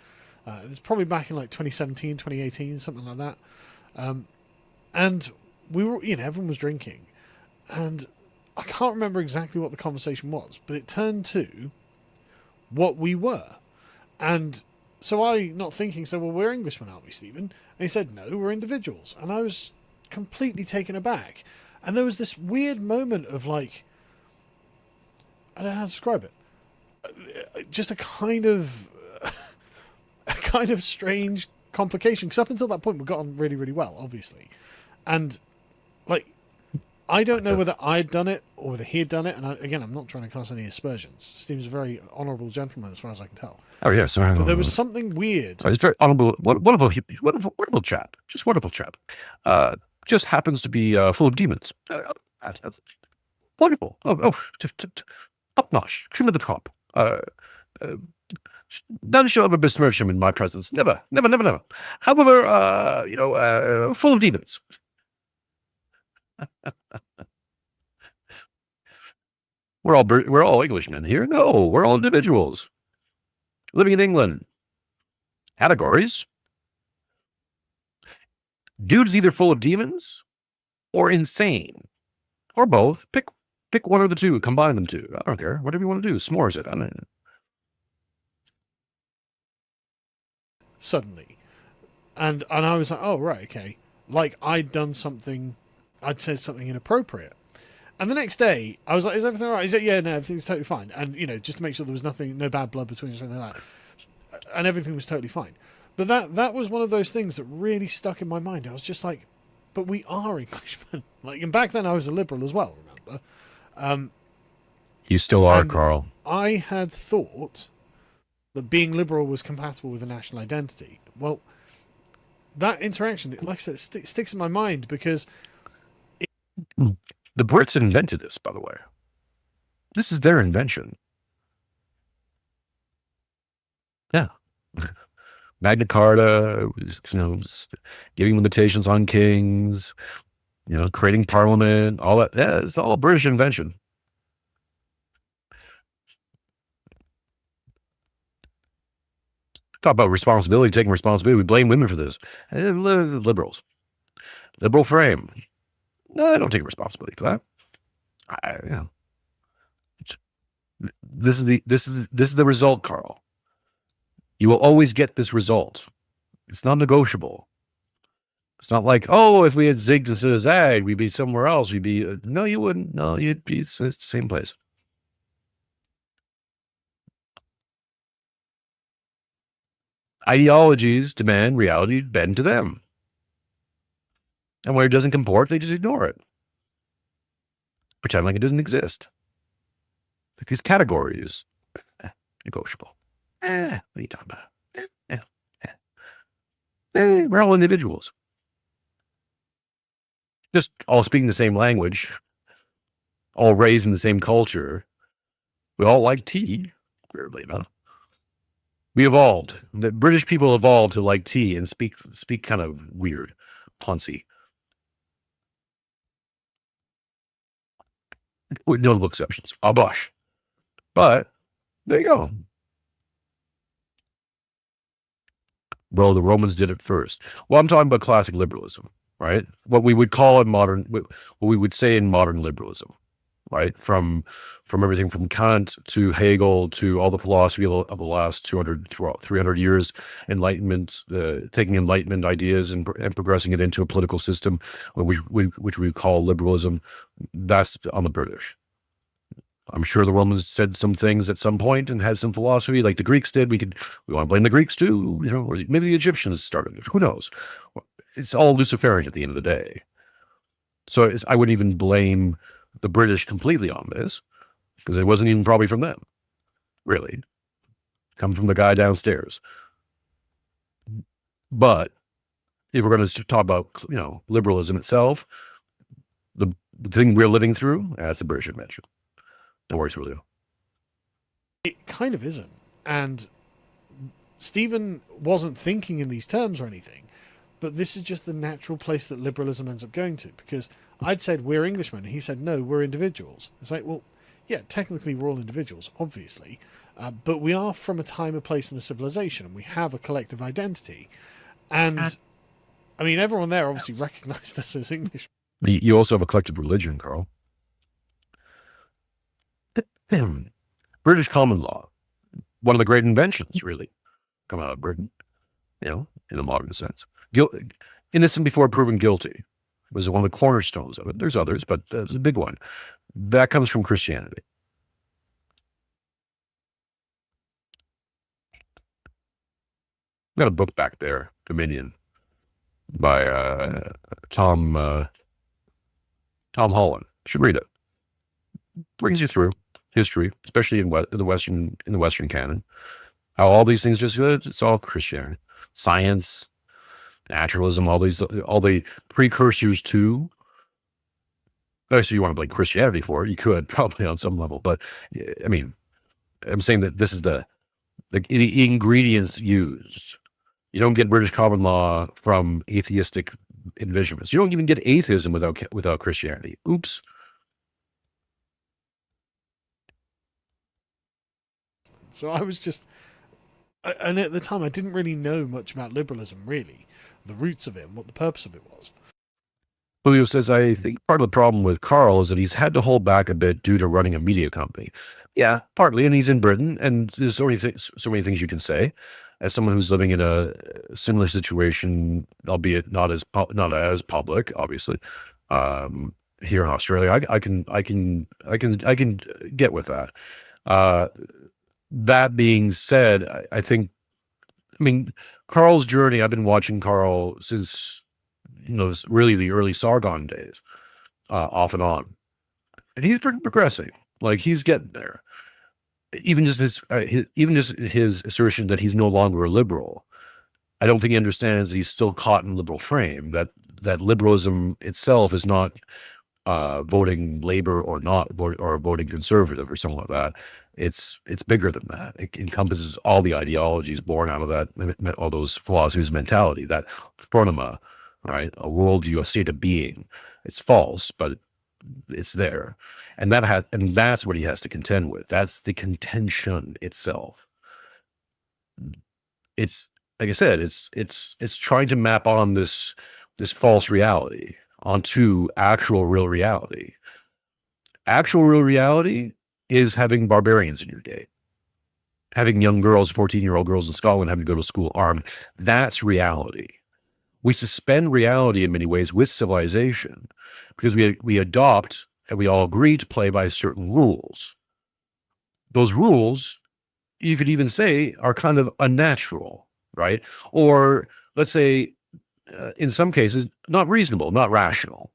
It was probably back in like 2017, 2018, something like that. And we were, everyone was drinking, and I can't remember exactly what the conversation was, but it turned to what we were. And so I, not thinking, said, well, we're Englishmen, aren't we, Stephen? And he said, no, we're individuals. And I was completely taken aback. And there was this weird moment of like, I don't know how to describe it. Just a kind of strange complication. Because up until that point, we got on really, really well, obviously. And like, I don't know whether I'd done it or whether he'd done it. And again, I'm not trying to cast any aspersions. Steve's a very honourable gentleman, as far as I can tell. Oh, yeah, sorry. But there was something weird. It's very honourable, wonderful chap. Just wonderful chap. Just happens to be full of demons. Wonderful. Top notch. Cream of the crop. None shall ever besmirch him in my presence. Never. However, full of demons. We're all Englishmen here. No, we're all individuals living in England. Categories. Dude's either full of demons or insane, or both. Pick one of the two. Combine them two. I don't care. Whatever you want to do. S'mores it. I don't know. Suddenly, and I was like, oh right, okay. Like I'd said something inappropriate. And the next day, I was like, is everything all right? He said, yeah, no, everything's totally fine. And, just to make sure there was no bad blood between us or anything like that. And everything was totally fine. But that was one of those things that really stuck in my mind. I was just like, but we are Englishmen. Like, and back then I was a liberal as well, remember? You still are, Carl. I had thought that being liberal was compatible with a national identity. Well, that interaction, like I said, sticks in my mind because... The Brits invented this, by the way. This is their invention. Yeah. Magna Carta, giving limitations on kings, creating parliament, all that. Yeah, it's all a British invention. Talk about responsibility, taking responsibility. We blame women for this. Liberals. Liberal frame. No, I don't take responsibility for that. This is the result, Carl. You will always get this result. It's not negotiable. It's not like, if we had zigged instead of zagged, we'd be somewhere else. We'd be, no, you wouldn't. No, you'd be it's the same place. Ideologies demand reality bend to them. And where it doesn't comport, they just ignore it. Pretend like it doesn't exist. Like these categories, negotiable. What are you talking about? We're all individuals. Just all speaking the same language, all raised in the same culture. We all like tea, weirdly enough. We evolved. The British people evolved to like tea and speak kind of weird, poncy. With notable exceptions. Bosh. But there you go. Well, the Romans did it first. Well, I'm talking about classic liberalism, right? What we would call in modern, what we would say in modern liberalism, right? From everything from Kant to Hegel to all the philosophy of the last 300 years, Enlightenment, taking Enlightenment ideas and progressing it into a political system, which we call liberalism. That's on the British. I'm sure the Romans said some things at some point and had some philosophy like the Greeks did. We want to blame the Greeks too, or maybe the Egyptians started it. Who knows? It's all Luciferian at the end of the day. So I wouldn't even blame the British completely on this because it wasn't even probably from them, really. It comes from the guy downstairs. But if we're going to talk about, liberalism itself, the thing we're living through, that's a British invention. No worries, Julio. It kind of isn't. And Stephen wasn't thinking in these terms or anything, but this is just the natural place that liberalism ends up going to. Because I'd said we're Englishmen, and he said, no, we're individuals. It's like, well, yeah, technically we're all individuals, obviously, but we are from a time, a place, and a civilization, and we have a collective identity. And, I mean, everyone there obviously recognized us as English. You also have a collective religion, Carl. British common law, one of the great inventions, really, come out of Britain, in the modern sense. Innocent before proven guilty was one of the cornerstones of it. There's others, but it's a big one. That comes from Christianity. I've got a book back there, Dominion, by Tom Holland. You should read it. Brings you through history, especially in the Western canon, how all these things it's all Christianity, science, naturalism, all the precursors to. Actually, you want to blame Christianity for it? You could probably on some level, but I mean, I'm saying that this is the ingredients used. You don't get British common law from atheistic envisionments. You don't even get atheism without Christianity. Oops. So I was just, and at the time I didn't really know much about liberalism, really, the roots of it and what the purpose of it was. Julio says, I think part of the problem with Carl is that he's had to hold back a bit due to running a media company. Yeah, partly, and he's in Britain, and there's so many things you can say. As someone who's living in a similar situation, albeit not as public, obviously, here in Australia, I can get with that. That being said, I mean, Carl's journey, I've been watching Carl since, really the early Sargon days, off and on. And he's progressing. Like, he's getting there. Even just his assertion that he's no longer a liberal, I don't think he understands he's still caught in liberal frame, that liberalism itself is not voting Labor or not, or voting Conservative or something like that. It's bigger than that. It encompasses all the ideologies born out of that, all those philosophies, mentality, that phronema, right? A worldview, a state of being. It's false, but it's there, and that's what he has to contend with. That's the contention itself. It's like I said, it's trying to map on this false reality onto actual real reality. Actual real reality is having barbarians in your day, having young girls, 14-year-old girls in Scotland having to go to school armed. That's reality. We suspend reality in many ways with civilization because we adopt and we all agree to play by certain rules. Those rules, you could even say, are kind of unnatural, right? Or let's say, in some cases, not reasonable, not rational.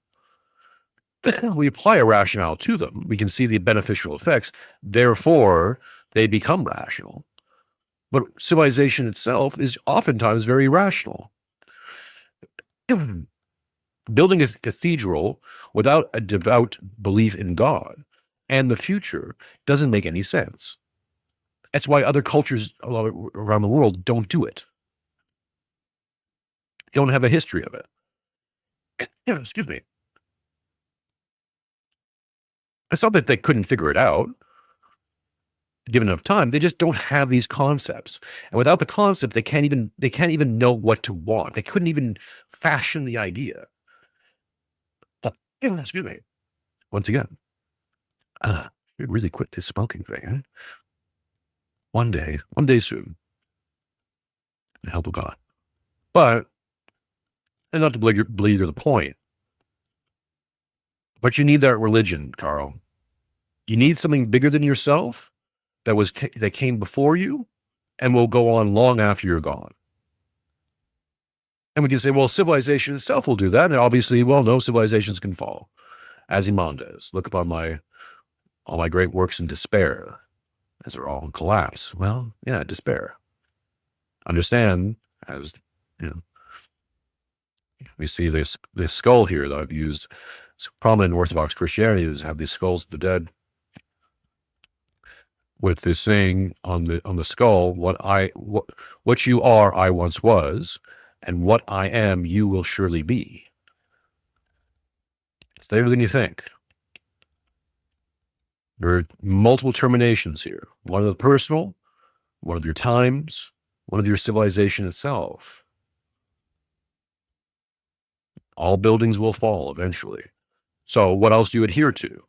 We apply a rationale to them. We can see the beneficial effects. Therefore, they become rational. But civilization itself is oftentimes very rational. Building a cathedral without a devout belief in God and the future doesn't make any sense. That's why other cultures around the world don't do it. They don't have a history of it. Excuse me. It's not that they couldn't figure it out. Given enough time, they just don't have these concepts. And without the concept, they can't even know what to want. They couldn't even fashion the idea. Excuse me. Once again, should really quit this smoking thing, eh? One day soon, with the help of God. But, and not to belabor the point, but you need that religion, Carl. You need something bigger than yourself that came before you and will go on long after you're gone. And we can say, well, civilization itself will do that. And obviously, well, no, civilizations can fall. Ozymandias, look upon all my great works in despair, as they're all in collapse. Well, yeah, despair. Understand, as you know, we see this skull here that I've used. It's prominent in Orthodox Christianity is have these skulls of the dead with this saying on the skull, what you are, I once was, and what I am, you will surely be. It's there than you think. There are multiple terminations here. One of the personal, one of your times, one of your civilization itself. All buildings will fall eventually. So what else do you adhere to?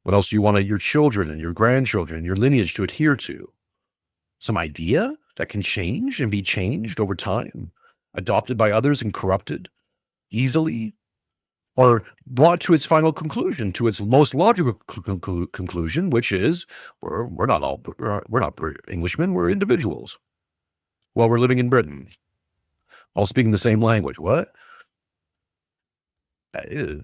What else do you want your children and your grandchildren and your lineage to adhere to? Some idea that can change and be changed over time, adopted by others and corrupted easily, or brought to its final conclusion, to its most logical conclusion, which is we're not Englishmen, we're individuals. Well, we're living in Britain, all speaking the same language. What? That is.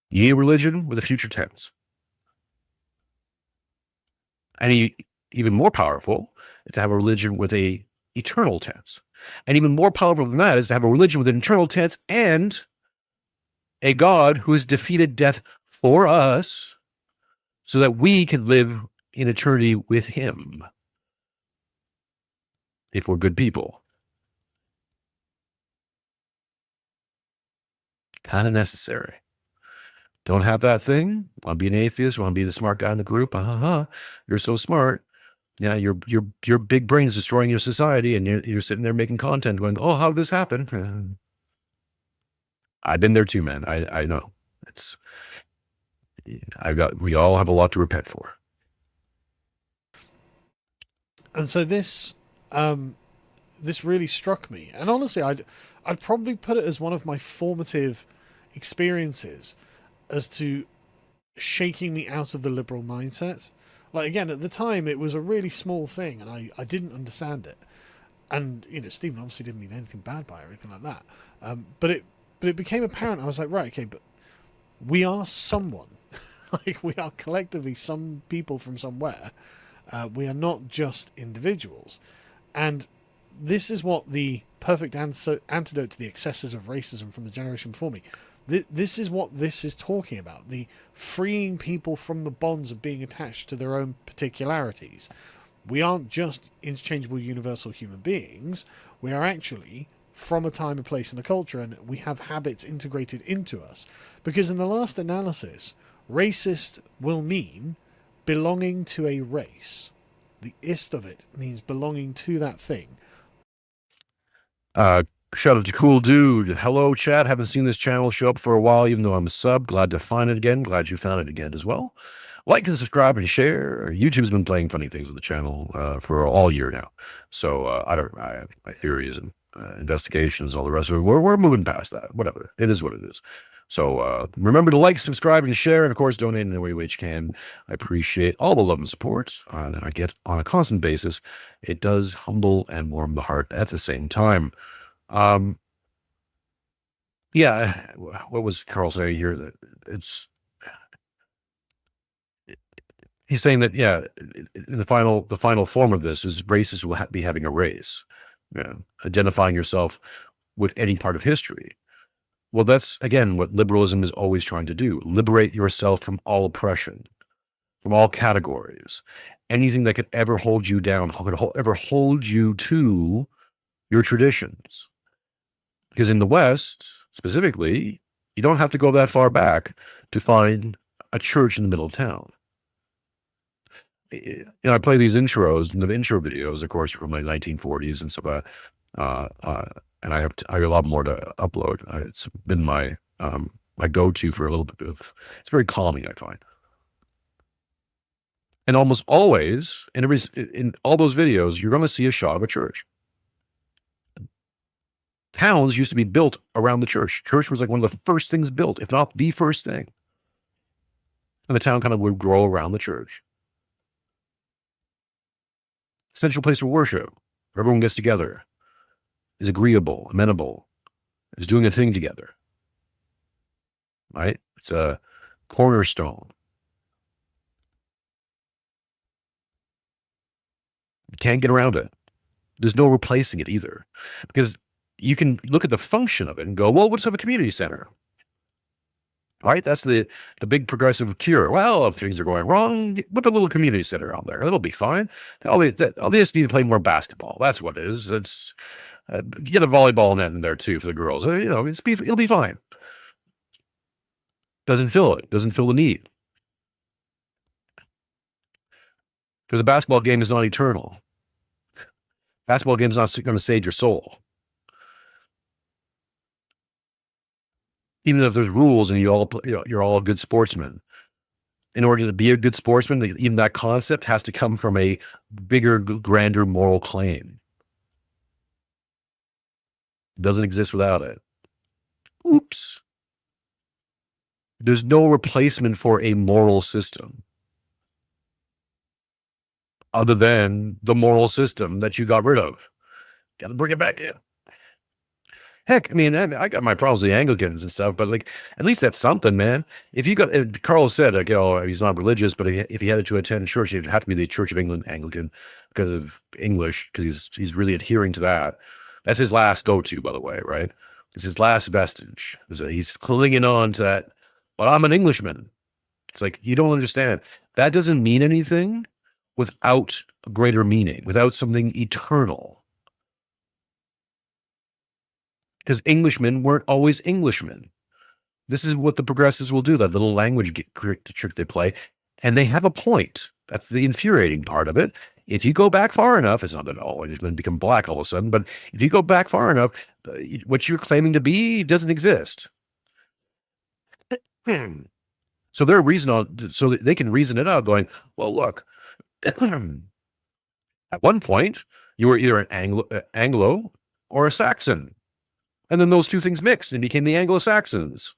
You need a religion with a future tense. And even more powerful is to have a religion with a eternal tense. And even more powerful than that is to have a religion with an eternal tense and a God who has defeated death for us so that we can live in eternity with him if we're good people. Kind of necessary. Don't have that thing? Want to be an atheist? Want to be the smart guy in the group? You're so smart. Yeah, your big brain is destroying your society, and you're sitting there making content going, oh, how did this happen? I've been there too, man. I know. We all have a lot to repent for. And so this really struck me. And honestly, I'd probably put it as one of my formative experiences as to shaking me out of the liberal mindset. Like, again, at the time, it was a really small thing, and I didn't understand it. And, Stephen obviously didn't mean anything bad by it or anything like that. But it became apparent. I was like, right, okay, but we are someone. Like, we are collectively some people from somewhere. We are not just individuals. And this is what the perfect antidote to the excesses of racism from the generation before me. This is what this is talking about. The freeing people from the bonds of being attached to their own particularities. We aren't just interchangeable universal human beings. We are actually from a time, a place, and a culture, and we have habits integrated into us. Because in the last analysis, racist will mean belonging to a race. The ist of it means belonging to that thing. Shout out to Cool Dude. Hello, chat. Haven't seen this channel show up for a while, even though I'm a sub. Glad to find it again. Glad you found it again as well. Like and subscribe and share. YouTube's been playing funny things with the channel for all year now. So I have my theories and investigations, all the rest of it. We're moving past that. Whatever. It is what it is. So remember to like, subscribe, and share, and of course, donate in any way which you can. I appreciate all the love and support that I get on a constant basis. It does humble and warm the heart at the same time. Yeah, what was Carl saying here? That he's saying that, yeah, in the final form of this is racists will be having a race, identifying yourself with any part of history. Well, that's, again, what liberalism is always trying to do. Liberate yourself from all oppression, from all categories. Anything that could ever hold you down, could ever hold you to your traditions. Because in the West, specifically, you don't have to go that far back to find a church in the middle of town. I play these intros, and the intro videos, of course, are from the 1940s and stuff. And I have a lot more to upload. It's been my go-to for a little bit of. It's very calming, I find. And almost always, in all those videos, you're going to see a shot of a church. Towns used to be built around the church. Church was like one of the first things built, if not the first thing. And the town kind of would grow around the church. Central place of worship, where everyone gets together, is agreeable, amenable, is doing a thing together. Right? It's a cornerstone. You can't get around it. There's no replacing it either. Because you can look at the function of it and go, well, let's have a community center. Right? That's the big progressive cure. Well, if things are going wrong, put a little community center out there. It'll be fine. All they just need to play more basketball. That's what it is. It's get a volleyball net in there too for the girls. It'll be fine. Doesn't fill it. Doesn't fill the need. Because the basketball game is not eternal. Basketball game is not going to save your soul. Even if there's rules and you're all good sportsmen. In order to be a good sportsman, even that concept has to come from a bigger, grander moral claim. It doesn't exist without it. Oops. There's no replacement for a moral system other than the moral system that you got rid of. Got to bring it back in. Heck, I mean, I got my problems with the Anglicans and stuff, but like, at least that's something, man. If you got, Carl said, like, he's not religious, but if he had to attend church, it'd have to be the Church of England Anglican because of English, because he's really adhering to that. That's his last go-to, by the way, right? It's his last vestige. He's clinging on to that, but I'm an Englishman. It's like, you don't understand. That doesn't mean anything without a greater meaning, without something eternal. Because Englishmen weren't always Englishmen. This is what the progressives will do, that little language trick they play. And they have a point. That's the infuriating part of it. If you go back far enough, it's not that all Englishmen become black all of a sudden, but if you go back far enough, what you're claiming to be doesn't exist. So their reason, so they can reason it out going, well, look, at one point, you were either an Anglo or a Saxon. And then those two things mixed and became the Anglo-Saxons.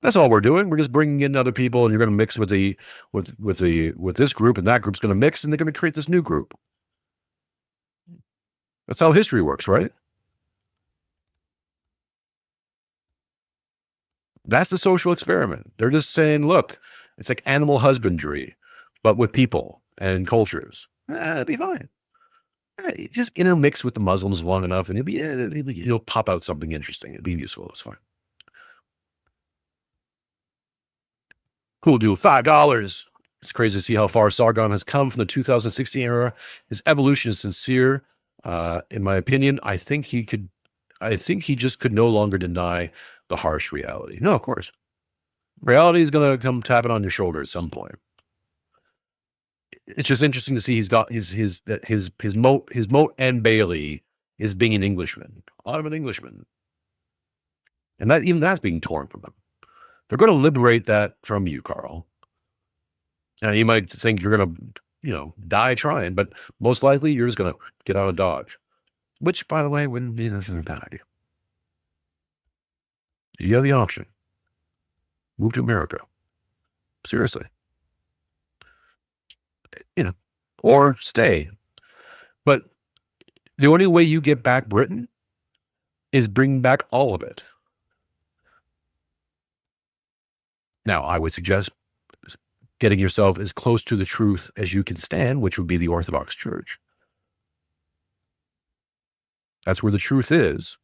That's all we're doing. We're just bringing in other people, and you're going to mix with this group, and that group's going to mix, and they're going to create this new group. That's how history works, right? That's the social experiment. They're just saying, look, it's like animal husbandry, but with people and cultures. It'd be fine. Just mix with the Muslims long enough, and he'll pop out something interesting. It'll be useful. It's fine. Cool dude, $5. It's crazy to see how far Sargon has come from the 2016 era. His evolution is sincere. In my opinion, I think he just could no longer deny the harsh reality. No, of course. Reality is going to come tapping on your shoulder at some point. It's just interesting to see he's got his moat and Bailey is being an Englishman. I'm an Englishman. And that's being torn from him. They're going to liberate that from you, Carl. Now, you might think you're going to, die trying, but most likely you're just going to get out of Dodge. Which, by the way, wouldn't be necessarily a bad idea. You have the option. Move to America. Seriously. Or stay. But the only way you get back Britain is bring back all of it. Now, I would suggest getting yourself as close to the truth as you can stand, which would be the Orthodox Church. That's where the truth is.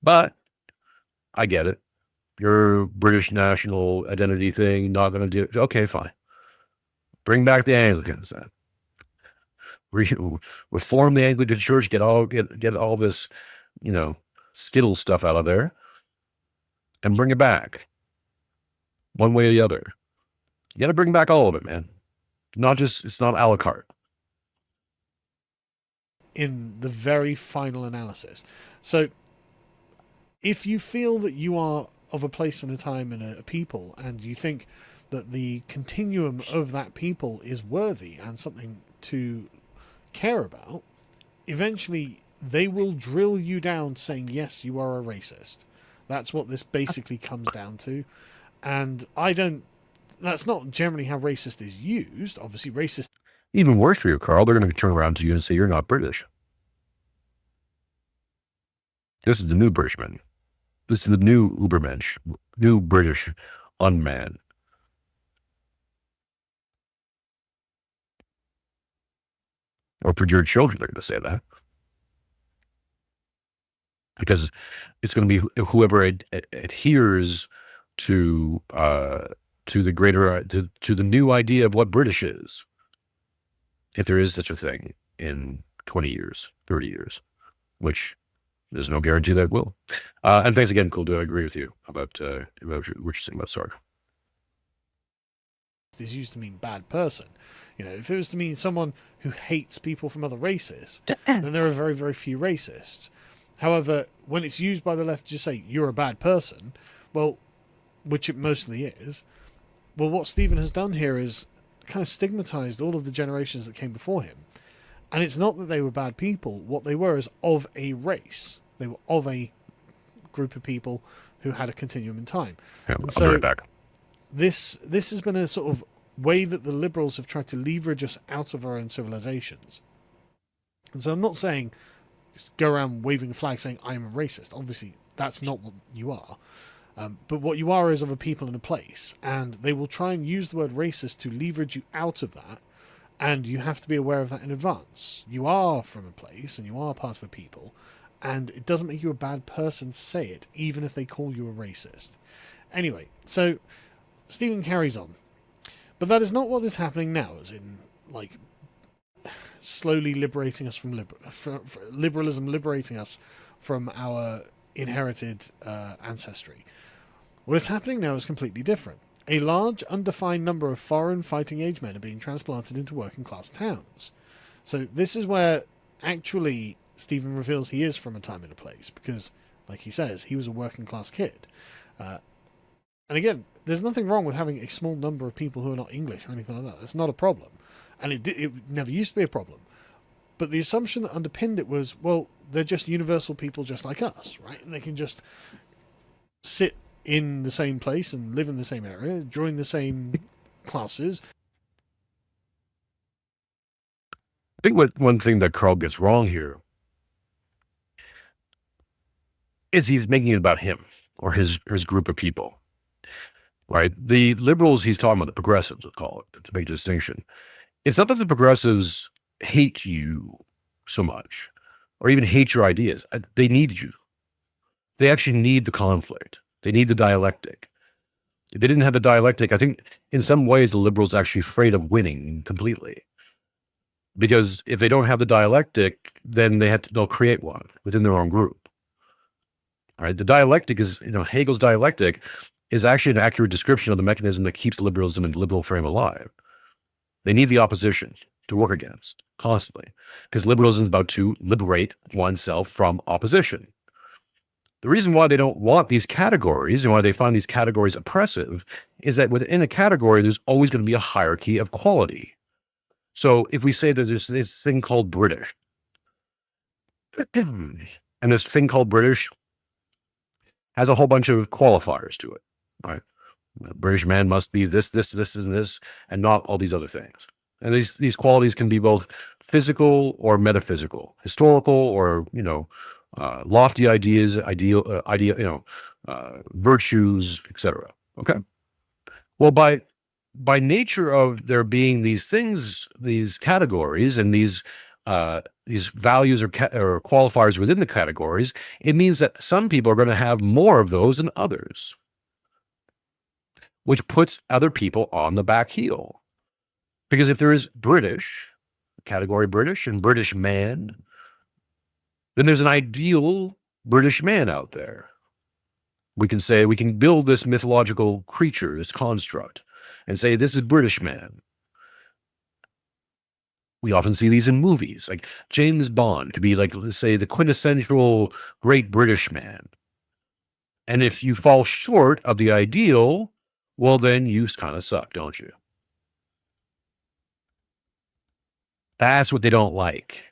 But I get it. Your British national identity thing, not going to do it. Okay, fine. Bring back the Anglicans then. Reform the Anglican Church, get all this, Skittle stuff out of there and bring it back. One way or the other. You got to bring back all of it, man. It's not a la carte. In the very final analysis. So, if you feel that you are of a place and a time and a people, and you think that the continuum of that people is worthy and something to care about, eventually they will drill you down saying, yes, you are a racist. That's what this basically comes down to. And that's not generally how racist is used. Obviously, racist. Even worse for you, Carl, they're going to turn around to you and say you're not British. This is the new Britishman. This is the new Ubermensch, new British unman. Or for your children, they're going to say that. Because it's going to be whoever adheres to the greater, to the new idea of what British is. If there is such a thing in 20 years, 30 years, which there's no guarantee that will. And thanks again, Cool Dude. I agree with you about what you're saying about Sark. Is used to mean bad person. If it was to mean someone who hates people from other races, then there are very, very few racists. However, when it's used by the left to just say, you're a bad person, well, which it mostly is, well, what Stephen has done here is kind of stigmatized all of the generations that came before him. And it's not that they were bad people. What they were is of a race. They were of a group of people who had a continuum in time. Yeah, I'll be right back. This has been a sort of way that the liberals have tried to leverage us out of our own civilizations. And so I'm not saying just go around waving a flag saying I am a racist. Obviously, that's not what you are. But what you are is of a people in a place. And they will try and use the word racist to leverage you out of that. And you have to be aware of that in advance. You are from a place and you are part of a people. And it doesn't make you a bad person to say it, even if they call you a racist. Anyway, so Stephen carries on. But that is not what is happening now, as in, slowly liberating us from liberalism, liberating us from our inherited ancestry. What is happening now is completely different. A large, undefined number of foreign fighting-age men are being transplanted into working-class towns. So this is where, actually, Stephen reveals he is from a time and a place, because, like he says, he was a working-class kid. And again, there's nothing wrong with having a small number of people who are not English or anything like that. That's not a problem. And it never used to be a problem. But the assumption that underpinned it was, well, they're just universal people just like us, right? And they can just sit in the same place and live in the same area, join the same classes. I think one thing that Carl gets wrong here is he's making it about him or his group of people, right? The liberals he's talking about, the progressives, we'll call it, to make a distinction. It's not that the progressives hate you so much or even hate your ideas. They need you. They actually need the conflict. They need the dialectic. If they didn't have the dialectic, I think in some ways the liberals are actually afraid of winning completely. Because if they don't have the dialectic, then they'll create one within their own group. All right. The dialectic is, Hegel's dialectic is actually an accurate description of the mechanism that keeps liberalism and liberal frame alive. They need the opposition to work against constantly, because liberalism is about to liberate oneself from opposition. The reason why they don't want these categories and why they find these categories oppressive is that within a category, there's always going to be a hierarchy of quality. So if we say that there's this thing called British, and this thing called British has a whole bunch of qualifiers to it, right? A British man must be this, and this, and not all these other things. And these qualities can be both physical or metaphysical, historical or, lofty ideas, virtues, etc. Okay. Well, by nature of there being these things, these categories, and these values or qualifiers within the categories, it means that some people are going to have more of those than others, which puts other people on the back heel. Because if there is British, category British and British man, then there's an ideal British man out there. We can build this mythological creature, this construct, and say, this is British man. We often see these in movies, like James Bond could be like, let's say, the quintessential great British man. And if you fall short of the ideal, well, then you kind of suck, don't you? That's what they don't like.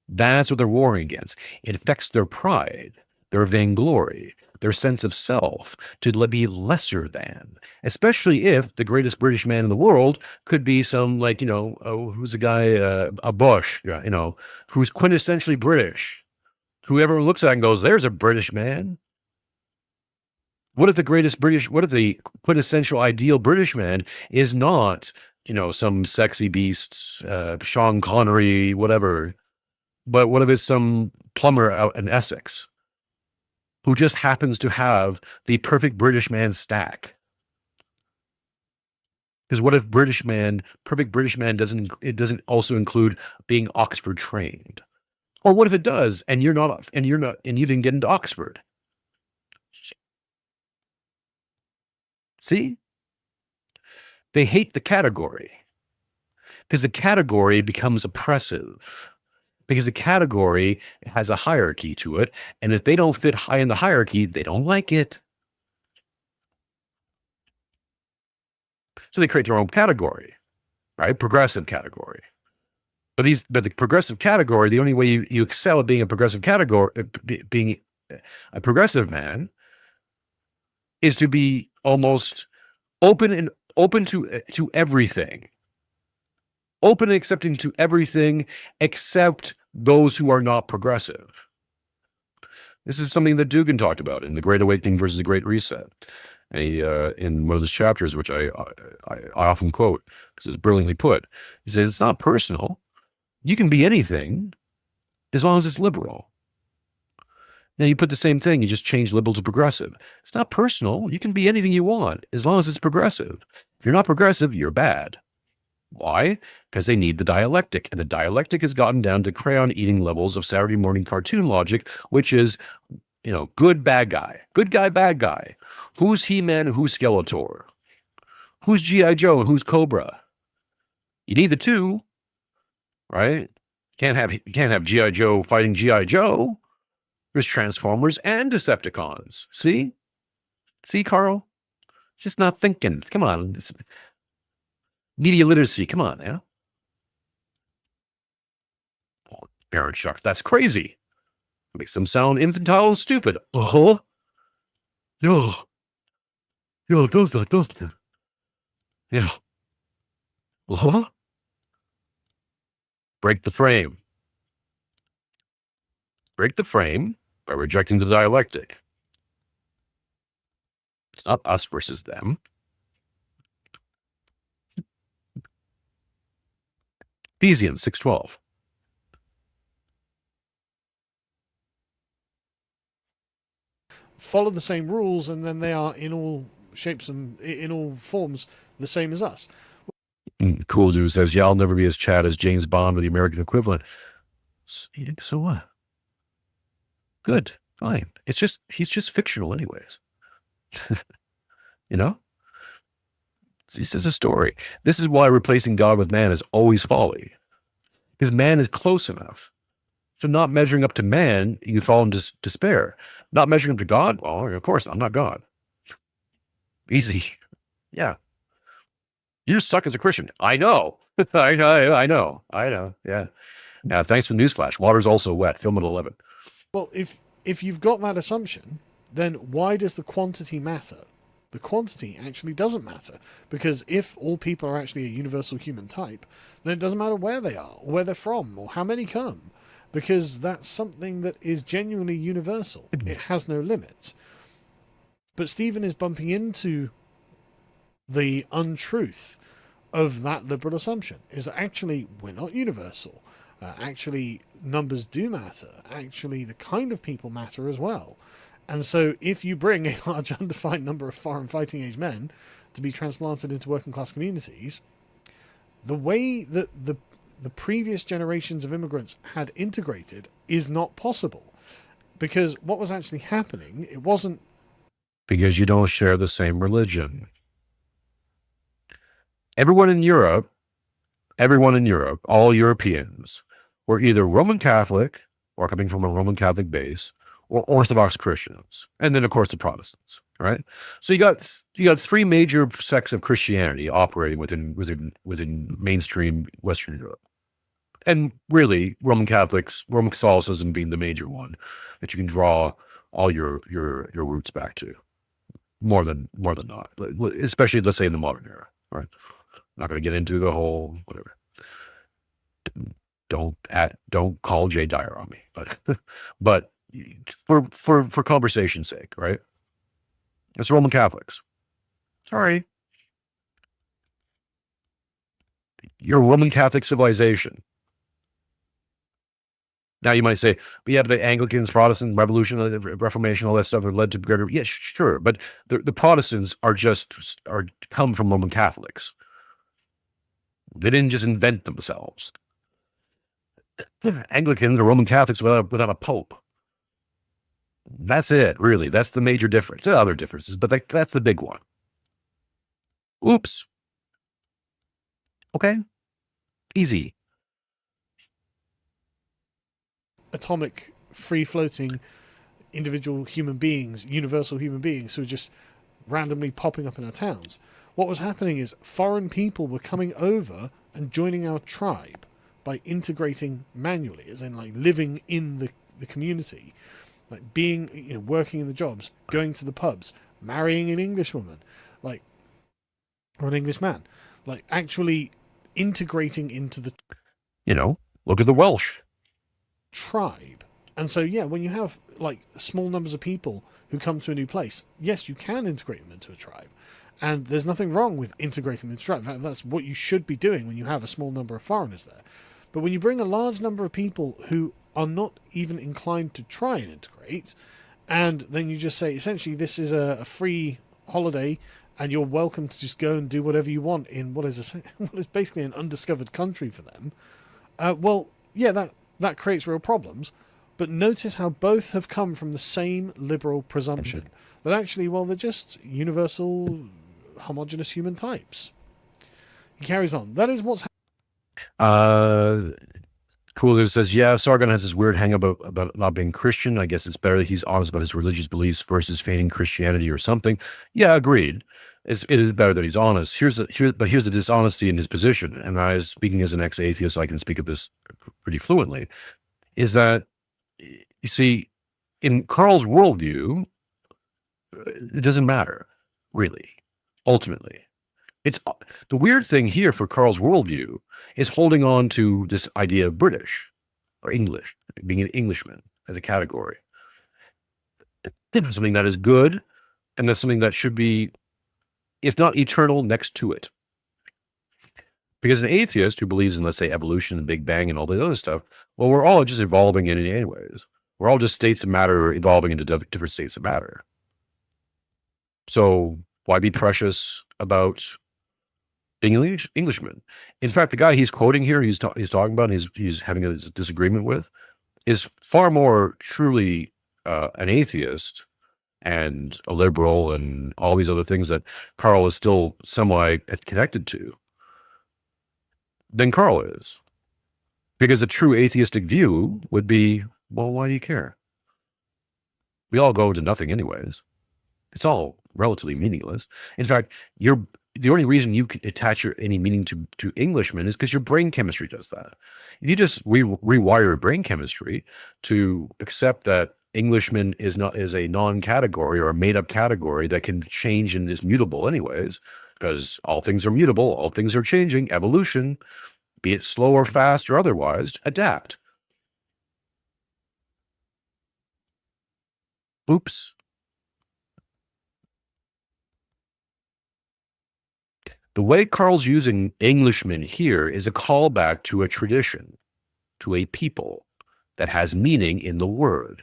That's what they're warring against. It affects their pride, their vainglory, their sense of self to be lesser than, especially if the greatest British man in the world could be some who's a guy, a Bush, who's quintessentially British, who everyone looks at and goes, there's a British man. What if the quintessential ideal British man is not, some sexy beast, Sean Connery, whatever, but what if it's some plumber out in Essex who just happens to have the perfect British man stack? Because what if perfect British man doesn't also include being Oxford trained? Or what if it does and you didn't get into Oxford? See? They hate the category because the category becomes oppressive, because the category has a hierarchy to it. And if they don't fit high in the hierarchy, they don't like it. So they create their own category, right? Progressive category. But the progressive category, the only way you excel at being a progressive category, being a progressive man, is to be almost open to everything. Open and accepting to everything except those who are not progressive. This is something that Dugan talked about in The Great Awakening versus the Great Reset. In one of his chapters, which I often quote, because it's brilliantly put. He says, it's not personal. You can be anything as long as it's liberal. Now you put the same thing, you just change liberal to progressive. It's not personal. You can be anything you want as long as it's progressive. If you're not progressive, you're bad. Why? Because they need the dialectic. And the dialectic has gotten down to crayon eating levels of Saturday morning cartoon logic, which is, good, bad guy. Good guy, bad guy. Who's He-Man and who's Skeletor? Who's G.I. Joe and who's Cobra? You need the two, right? Can't have G.I. Joe fighting G.I. Joe. There's Transformers and Decepticons. See, Carl? Just not thinking. Come on. Media literacy. Come on, yeah. Oh, Mironchuck, that's crazy. It makes them sound infantile and stupid. Yo, those. Yeah. Break the frame. Break the frame by rejecting the dialectic. It's not us versus them. Ephesians 6:12. Follow the same rules, and then they are in all shapes and in all forms the same as us. Cool Dude says, yeah, I'll never be as Chad as James Bond or the American equivalent. So what? Good. Fine. It's just, he's just fictional anyways. You know? This is a story. This is why replacing God with man is always folly. Because man is close enough. So not measuring up to man, you fall into despair. Not measuring up to God, well, of course, I'm not God. Easy. Yeah. You just suck as a Christian. I know. I know. Yeah. Now, thanks for the newsflash. Water's also wet. Film at 11. Well, if you've got that assumption, then why does the quantity matter? The quantity actually doesn't matter, because if all people are actually a universal human type, then it doesn't matter where they are, or where they're from, or how many come, because that's something that is genuinely universal. It has no limits. But Stephen is bumping into the untruth of that liberal assumption, is that actually we're not universal. Actually, numbers do matter. Actually, the kind of people matter as well. And so if you bring a large undefined number of foreign fighting age men to be transplanted into working class communities, the way that the previous generations of immigrants had integrated is not possible. Because what was actually happening, it wasn't... Because you don't share the same religion. Everyone in Europe, all Europeans, were either Roman Catholic or coming from a Roman Catholic base, or Orthodox Christians, and then of course the Protestants, right? So you got three major sects of Christianity operating within mainstream Western Europe, and really Roman Catholicism being the major one that you can draw all your roots back to, more than not, especially let's say in the modern era, right? I'm not going to get into the whole whatever. Don't call Jay Dyer on me, but for conversation's sake, right? It's Roman Catholics. Sorry. You're a Roman Catholic civilization. Now you might say, but yeah, the Anglicans, Protestant, Revolution, Reformation, all that stuff that led to greater. Yeah, sure. But the Protestants are come from Roman Catholics. They didn't just invent themselves. Anglicans are Roman Catholics without a pope. That's it, really. That's the major difference. There are other differences, but that's the big one. Oops. Okay. Easy. Atomic, free-floating, individual human beings, universal human beings who are just randomly popping up in our towns. What was happening is foreign people were coming over and joining our tribe by integrating manually, as in like living in the community, like being, working in the jobs, going to the pubs, marrying an English woman, or an English man, actually integrating into the... Look at the Welsh. Tribe. And so, yeah, when you have, small numbers of people who come to a new place, yes, you can integrate them into a tribe. And there's nothing wrong with integrating them into a tribe. In fact, that's what you should be doing when you have a small number of foreigners there. But when you bring a large number of people who are not even inclined to try and integrate, and then you just say, essentially, this is a free holiday, and you're welcome to just go and do whatever you want in what is basically an undiscovered country for them, that creates real problems. But notice how both have come from the same liberal presumption, that actually, they're just universal, homogenous human types. He carries on. That is what's Cool says, yeah, Sargon has this weird hang about not being Christian. I guess it's better that he's honest about his religious beliefs versus feigning Christianity or something. Yeah, agreed. It is better that he's honest. Here's the dishonesty in his position. And speaking as an ex-atheist, I can speak of this pretty fluently, is that, you see, in Carl's worldview, it doesn't matter, really, ultimately. It's the weird thing here for Carl's worldview is holding on to this idea of British or English, being an Englishman as a category. It's something that is good, and that's something that should be, if not eternal, next to it. Because an atheist who believes in, let's say, evolution and Big Bang and all the other stuff, well, we're all just evolving in it anyways. We're all just states of matter evolving into different states of matter. So why be precious about being an Englishman? In fact, the guy he's quoting here, he's talking about, and he's having a disagreement with, is far more truly an atheist and a liberal and all these other things that Carl is still semi-connected to than Carl is. Because a true atheistic view would be, well, why do you care? We all go to nothing anyways. It's all relatively meaningless. In fact, the only reason you can attach any meaning to Englishmen is because your brain chemistry does that. If you just rewire your brain chemistry to accept that Englishman is a non-category or a made-up category that can change and is mutable anyways, because all things are mutable, all things are changing, evolution, be it slow or fast or otherwise, adapt. Oops. The way Carl's using Englishman here is a callback to a tradition, to a people that has meaning in the word.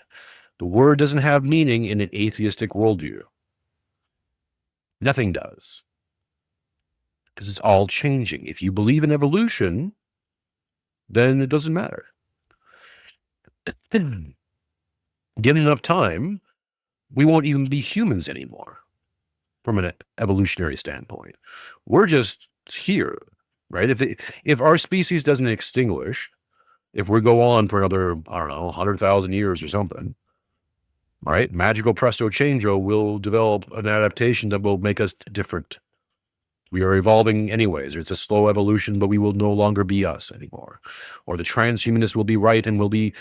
The word doesn't have meaning in an atheistic worldview. Nothing does. Because it's all changing. If you believe in evolution, then it doesn't matter. Given enough time, we won't even be humans anymore from an evolutionary standpoint. We're just here, right? If our species doesn't extinguish, if we go on for another, 100,000 years or something, right? Magical presto changeo will develop an adaptation that will make us different. We are evolving anyways. It's a slow evolution, but we will no longer be us anymore. Or the transhumanists will be right and they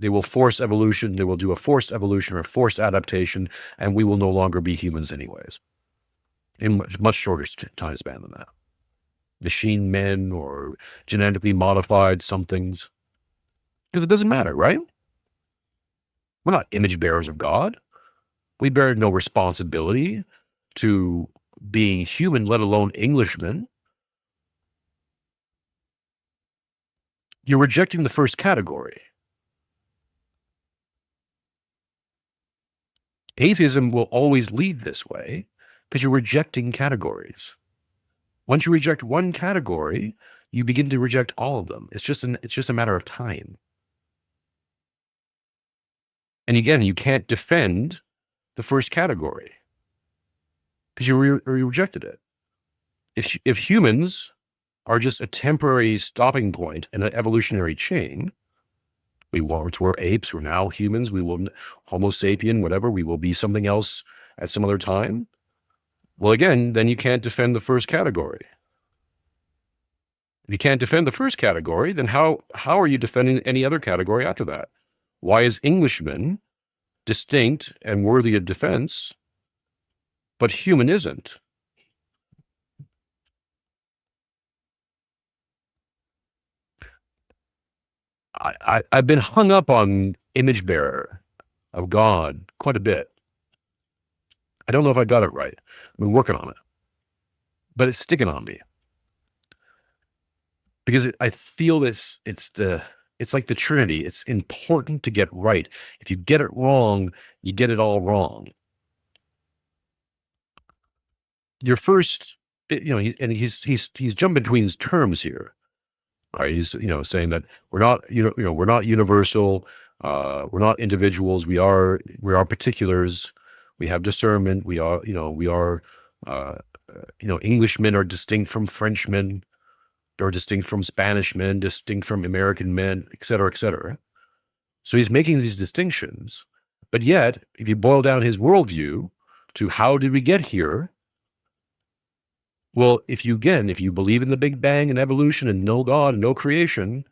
will force evolution. They will do a forced evolution or forced adaptation, and we will no longer be humans anyways. In much shorter time span than that. Machine men or genetically modified somethings. Because it doesn't matter, right? We're not image bearers of God. We bear no responsibility to being human, let alone Englishmen. You're rejecting the first category. Atheism will always lead this way because you're rejecting categories. Once you reject one category, you begin to reject all of them. It's just a matter of time. And again, you can't defend the first category because you rejected it. If humans are just a temporary stopping point in an evolutionary chain, we once were apes, we're now humans, we will Homo sapien, whatever, we will be something else at some other time. Well, again, then you can't defend the first category. If you can't defend the first category, then how are you defending any other category after that? Why is Englishman distinct and worthy of defense, but human isn't? I've been hung up on image bearer of God quite a bit. I don't know if I got it right. I've been working on it, but it's sticking on me because I feel it's like the Trinity. It's important to get right. If you get it wrong, you get it all wrong. Your first, he's jumping between his terms here. Right? He's saying that we're not we're not universal, we're not individuals. We are particulars. We have discernment. We are Englishmen are distinct from Frenchmen, or distinct from Spanish men, distinct from American men, et cetera, et cetera. So he's making these distinctions, but yet, if you boil down his worldview to how did we get here? Well, if you believe in the Big Bang and evolution and no God and no creation,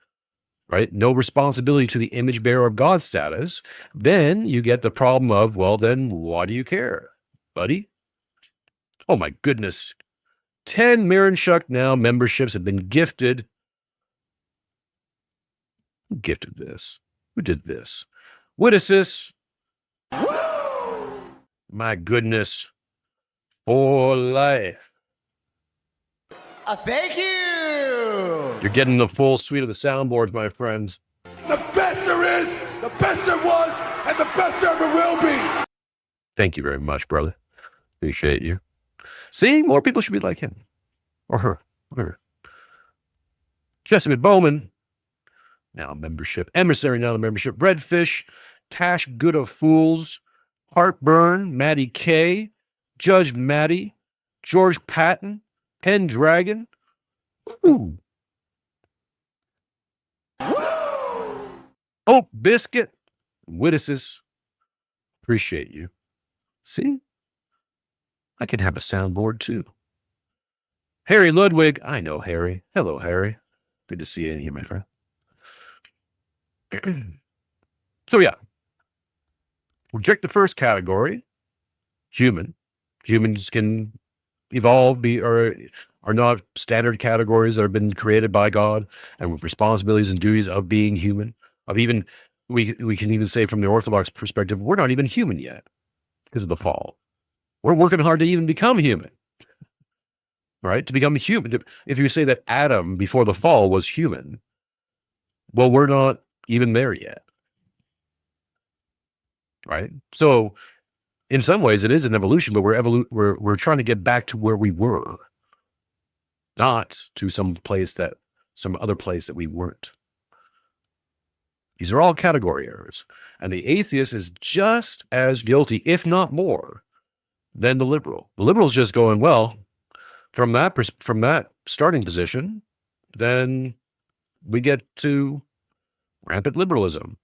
right? No responsibility to the image bearer of God status, then you get the problem of, well, then why do you care, buddy? Oh my goodness. 10 Mironchucknow memberships have been gifted. Who gifted this? Who did this? What is this? My goodness. For life. Thank you. You're getting the full suite of the soundboards, my friends. The best there is, the best there was, and the best there ever will be. Thank you very much, brother. Appreciate you. See, more people should be like him. Or her. Whatever. Jessamine Bowman. Now membership. Emissary, now the membership. Redfish. Tash Good of Fools. Heartburn. Maddie K. Judge Maddie. George Patton. Pendragon. Ooh. Hope Biscuit. Wittices. Appreciate you. See? I can have a soundboard too. Harry Ludwig. I know Harry. Hello, Harry. Good to see you in here, my friend. So yeah. We'll check the first category. Human. Humans can evolve, are not standard categories that have been created by God, and with responsibilities and duties of being human. Of even we can even say from the Orthodox perspective, we're not even human yet because of the fall. We're working hard to even become human. Right? To become human. If you say that Adam before the fall was human, well, we're not even there yet. Right? So in some ways it is an evolution, but we're trying to get back to where we were. Not to some other place that we weren't. These are all category errors. And the atheist is just as guilty, if not more, than the liberal. The liberal's just going, well, from that starting position, then we get to rampant liberalism.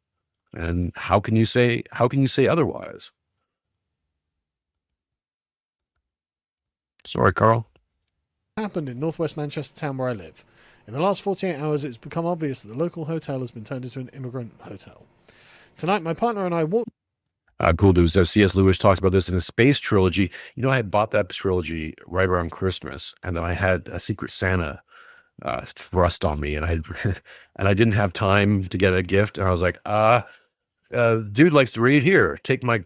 And how can you say otherwise? Sorry, Carl. Happened in northwest Manchester town where I live. In the last 48 hours, it's become obvious that the local hotel has been turned into an immigrant hotel. Tonight, my partner and I walked... Cool Dude says C.S. Lewis talks about this in his Space Trilogy. You know, I had bought that trilogy right around Christmas, and then I had a Secret Santa thrust on me, and I didn't have time to get a gift, and I was like, dude likes to read. Here, take my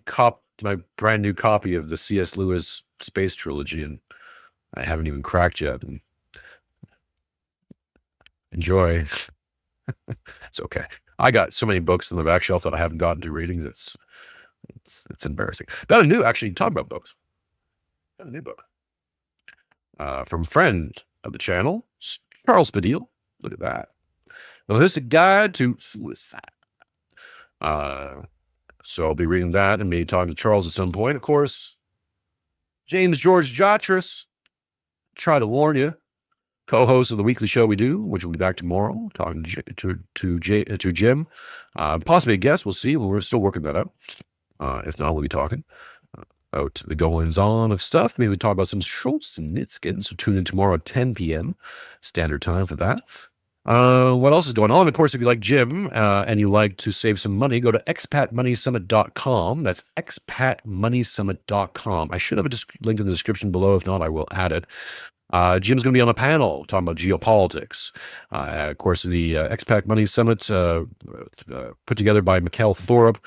brand new copy of the C.S. Lewis Space Trilogy, and I haven't even cracked yet. And enjoy. It's okay. I got so many books on the back shelf that I haven't gotten to reading. It's embarrassing. Got a new, actually, talk about books. Got a new book. From a friend of the channel, Charles Padil. Look at that. The Holistic Guide to Suicide. So I'll be reading that and maybe talking to Charles at some point. Of course, James George Jotras. Try to warn you. Co-host of the weekly show we do, which will be back tomorrow, talking to Jim. Possibly a guest. We'll see. We're still working that out. If not, we'll be talking about the goings-on of stuff. Maybe we'll talk about some Schultz and Nitskin. So tune in tomorrow at 10 p.m. Standard time for that. What else is going on? Of course, if you like Jim and you like to save some money, go to expatmoneysummit.com. That's expatmoneysummit.com. I should have a link in the description below. If not, I will add it. Jim's going to be on a panel talking about geopolitics. Of course, the Expat Money Summit put together by Mikkel Thorup,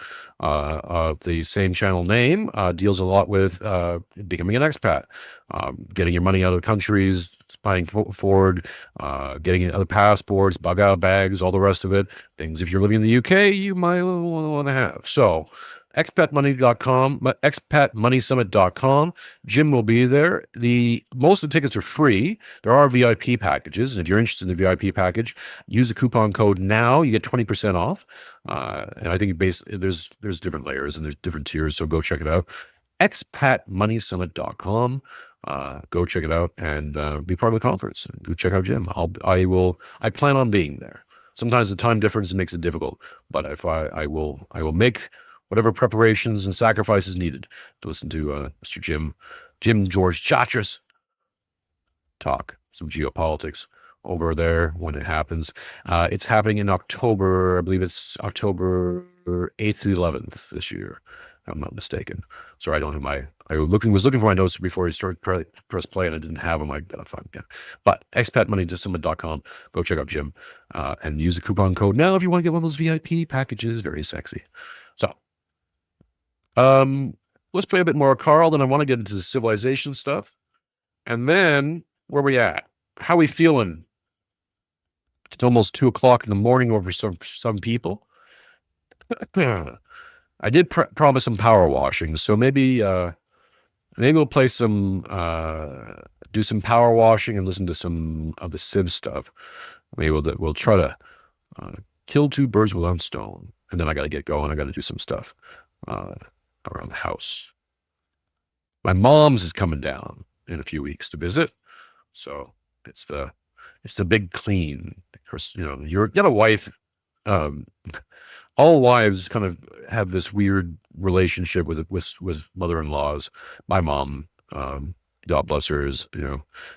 the same channel name, deals a lot with becoming an expat, getting your money out of the countries, buying forward, getting other passports, bug out bags, all the rest of it. Things, if you're living in the UK, you might want to have. So, expatmoney.com, expatmoneysummit.com. Jim will be there. Most of the tickets are free. There are VIP packages, and if you're interested in the VIP package, use the coupon code NOW. You get 20% off. And I think there's different layers and there's different tiers, so go check it out. expatmoneysummit.com. Go check it out and be part of the conference. Go check out Jim. I plan on being there. Sometimes the time difference makes it difficult, but if I will make whatever preparations and sacrifices needed to listen to Mr. Jim George Chatras talk some geopolitics over there when it happens. It's happening in October. I believe it's October 8th to 11th this year. If I'm not mistaken. Sorry, I don't have I was looking for my notes before he started press play, and I didn't have them. I gotta find them again. But expatmoneysummit.com. Go check out Jim and use the coupon code now if you want to get one of those VIP packages. Very sexy. So, let's play a bit more Carl. Then I want to get into the civilization stuff, and then where we at? how we feeling? It's almost 2 o'clock in the morning over some people. I did promise some power washing, so maybe we'll play some, do some power washing and listen to some of the Civ stuff. Maybe we'll try to kill two birds with one stone, and then I got to get going. I got to do some stuff around the house. My mom's is coming down in a few weeks to visit, so it's the big clean. Of course, you got a wife. All wives kind of have this weird relationship with mother-in-laws. My mom, God bless her, is,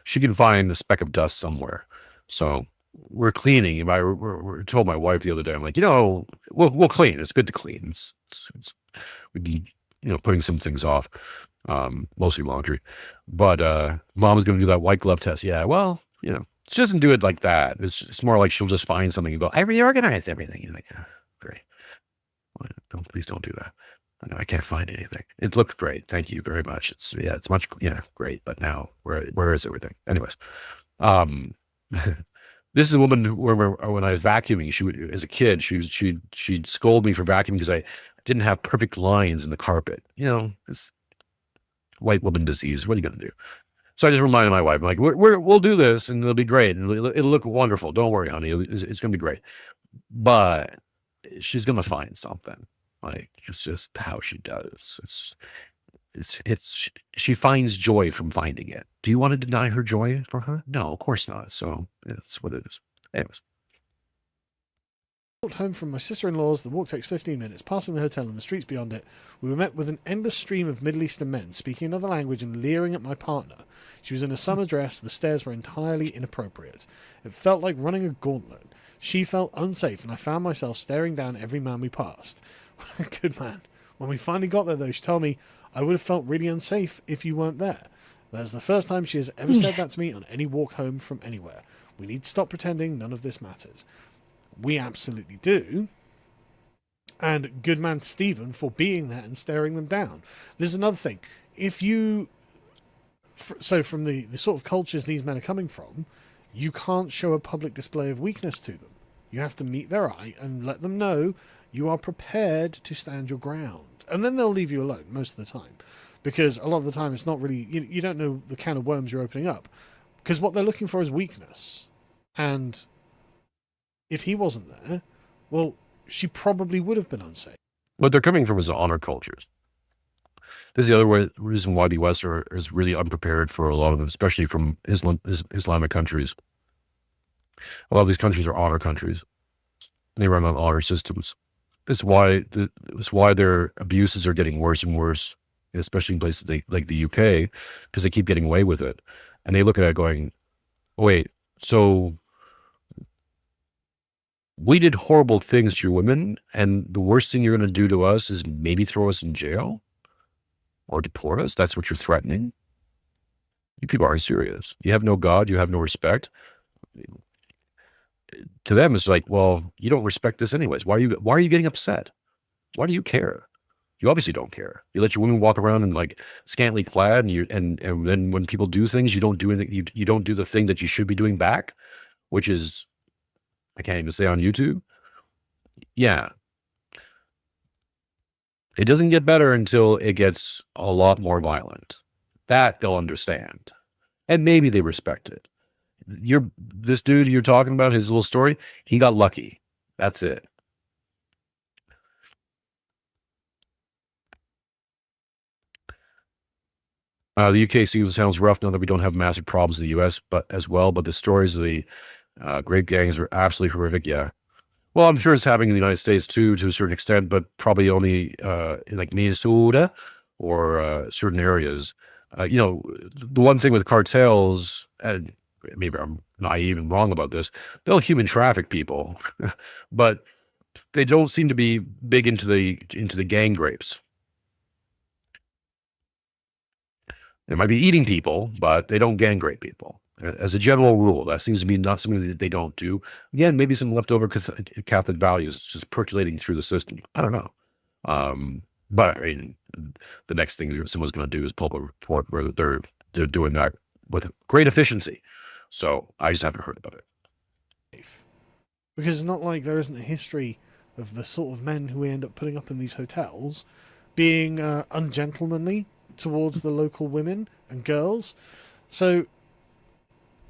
she can find a speck of dust somewhere. So we're cleaning. We're told my wife the other day, I'm like, we'll clean. It's good to clean. We'd be, putting some things off, mostly laundry. But mom's going to do that white glove test. Yeah, well, she doesn't do it like that. It's more like she'll just find something and go, I reorganized everything. You're like, great. Please don't do that. I can't find anything. It looks great. Thank you very much. It's much, great. But now where is everything? Anyways, this is a woman who, when I was vacuuming, she would, as a kid, she'd scold me for vacuuming because I didn't have perfect lines in the carpet. It's white woman disease. What are you going to do? So I just reminded my wife, I'm like, we'll do this and it'll be great. And it'll look wonderful. Don't worry, honey. It's going to be great. But she's going to find something. Like, it's just how she does. She finds joy from finding it. Do you want to deny her joy for her? No, of course not. So it's what it is. Anyways. Walked home from my sister-in-law's. The walk takes 15 minutes. Passing the hotel and the streets beyond it, we were met with an endless stream of Middle Eastern men speaking another language and leering at my partner. She was in a summer dress. The stairs were entirely inappropriate. It felt like running a gauntlet. She felt unsafe, and I found myself staring down every man we passed. Good man. When we finally got there, though, she told me I would have felt really unsafe if you weren't there. That's the first time she has ever said that to me on any walk home from anywhere. We need to stop pretending none of this matters. We absolutely do. And good man Stephen for being there and staring them down. There's another thing. If you... So from the sort of cultures these men are coming from, you can't show a public display of weakness to them. You have to meet their eye and let them know you are prepared to stand your ground. And then they'll leave you alone most of the time. Because a lot of the time it's not really... You don't know the can of worms you're opening up. Because what they're looking for is weakness. And if he wasn't there, well, she probably would have been unsafe. What they're coming from is honor cultures. This is the other reason why the West is really unprepared for a lot of them, especially from Islamic countries. A lot of these countries are honor countries. They run on honor systems. It's why their abuses are getting worse and worse, especially in places like the UK, because they keep getting away with it. And they look at it going, wait, so we did horrible things to your women, and the worst thing you're going to do to us is maybe throw us in jail? Or deport us? That's what you're threatening? You people aren't serious. You have no God. You have no respect. To them, it's like, well, you don't respect this anyways. Why are you getting upset? Why do you care? You obviously don't care. You let your women walk around in like scantily clad, and then when people do things, you don't do anything. You don't do the thing that you should be doing back, which is, I can't even say on YouTube. Yeah. It doesn't get better until it gets a lot more violent. That they'll understand. And maybe they respect it. This dude you're talking about, his little story, he got lucky. That's it. The UK sounds rough now that we don't have massive problems in the US but the stories of the grape gangs are absolutely horrific. Yeah. Well, I'm sure it's happening in the United States too, to a certain extent, but probably only in like Minnesota or certain areas. The one thing with cartels, and maybe I'm naive and wrong about this, they'll human traffic people, but they don't seem to be big into the gang rapes. They might be eating people, but they don't gang rape people. As a general rule, that seems to be not something that they don't do. Again, maybe some leftover Catholic values just percolating through the system. I don't know. But I mean, the next thing someone's going to do is pull up a report where they're doing that with great efficiency. So I just haven't heard about it. Because it's not like there isn't a history of the sort of men who we end up putting up in these hotels being ungentlemanly towards the local women and girls. So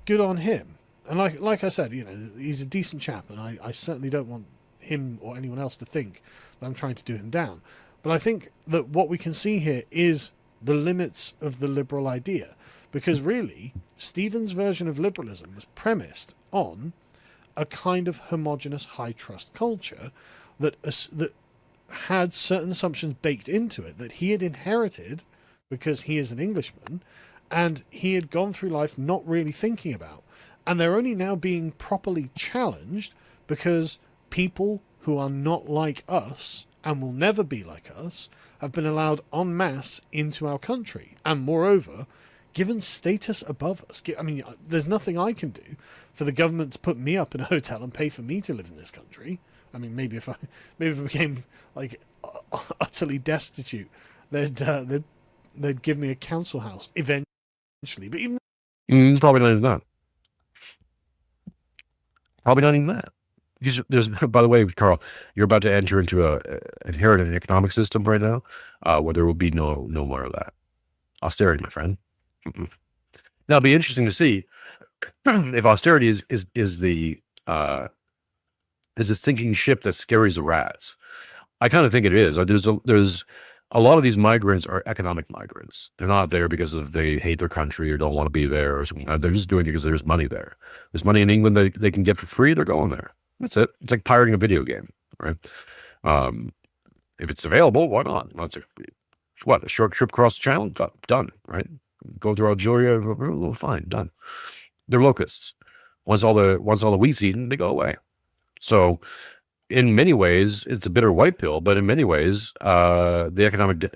good on him. And like I said, he's a decent chap, and I certainly don't want him or anyone else to think that I'm trying to do him down. But I think that what we can see here is the limits of the liberal idea. Because really, Stephen's version of liberalism was premised on a kind of homogenous high-trust culture that had certain assumptions baked into it that he had inherited because he is an Englishman, and he had gone through life not really thinking about. And they're only now being properly challenged because people who are not like us and will never be like us have been allowed en masse into our country. And moreover, given status above us. I mean, there's nothing I can do for the government to put me up in a hotel and pay for me to live in this country. I mean, maybe if I became like utterly destitute, they'd give me a council house eventually. But even Probably not even that. Probably not even that. Because there's, by the way, Carl, you're about to enter into inherit an economic system right now, where there will be no more of that austerity, my friend. Now, it'll be interesting to see if austerity is the sinking ship that scares the rats. I kind of think it is. There's a lot of these migrants are economic migrants. They're not there because they hate their country or don't want to be there or something. They're just doing it because there's money there. There's money in England that they can get for free. They're going there. That's it. It's like pirating a video game, right? If it's available, why not? A short trip across the channel? Done, right? Go through Algeria, fine, done. They're locusts. Once all the wheat's eaten, they go away. So in many ways, it's a bitter white pill, but in many ways, the economic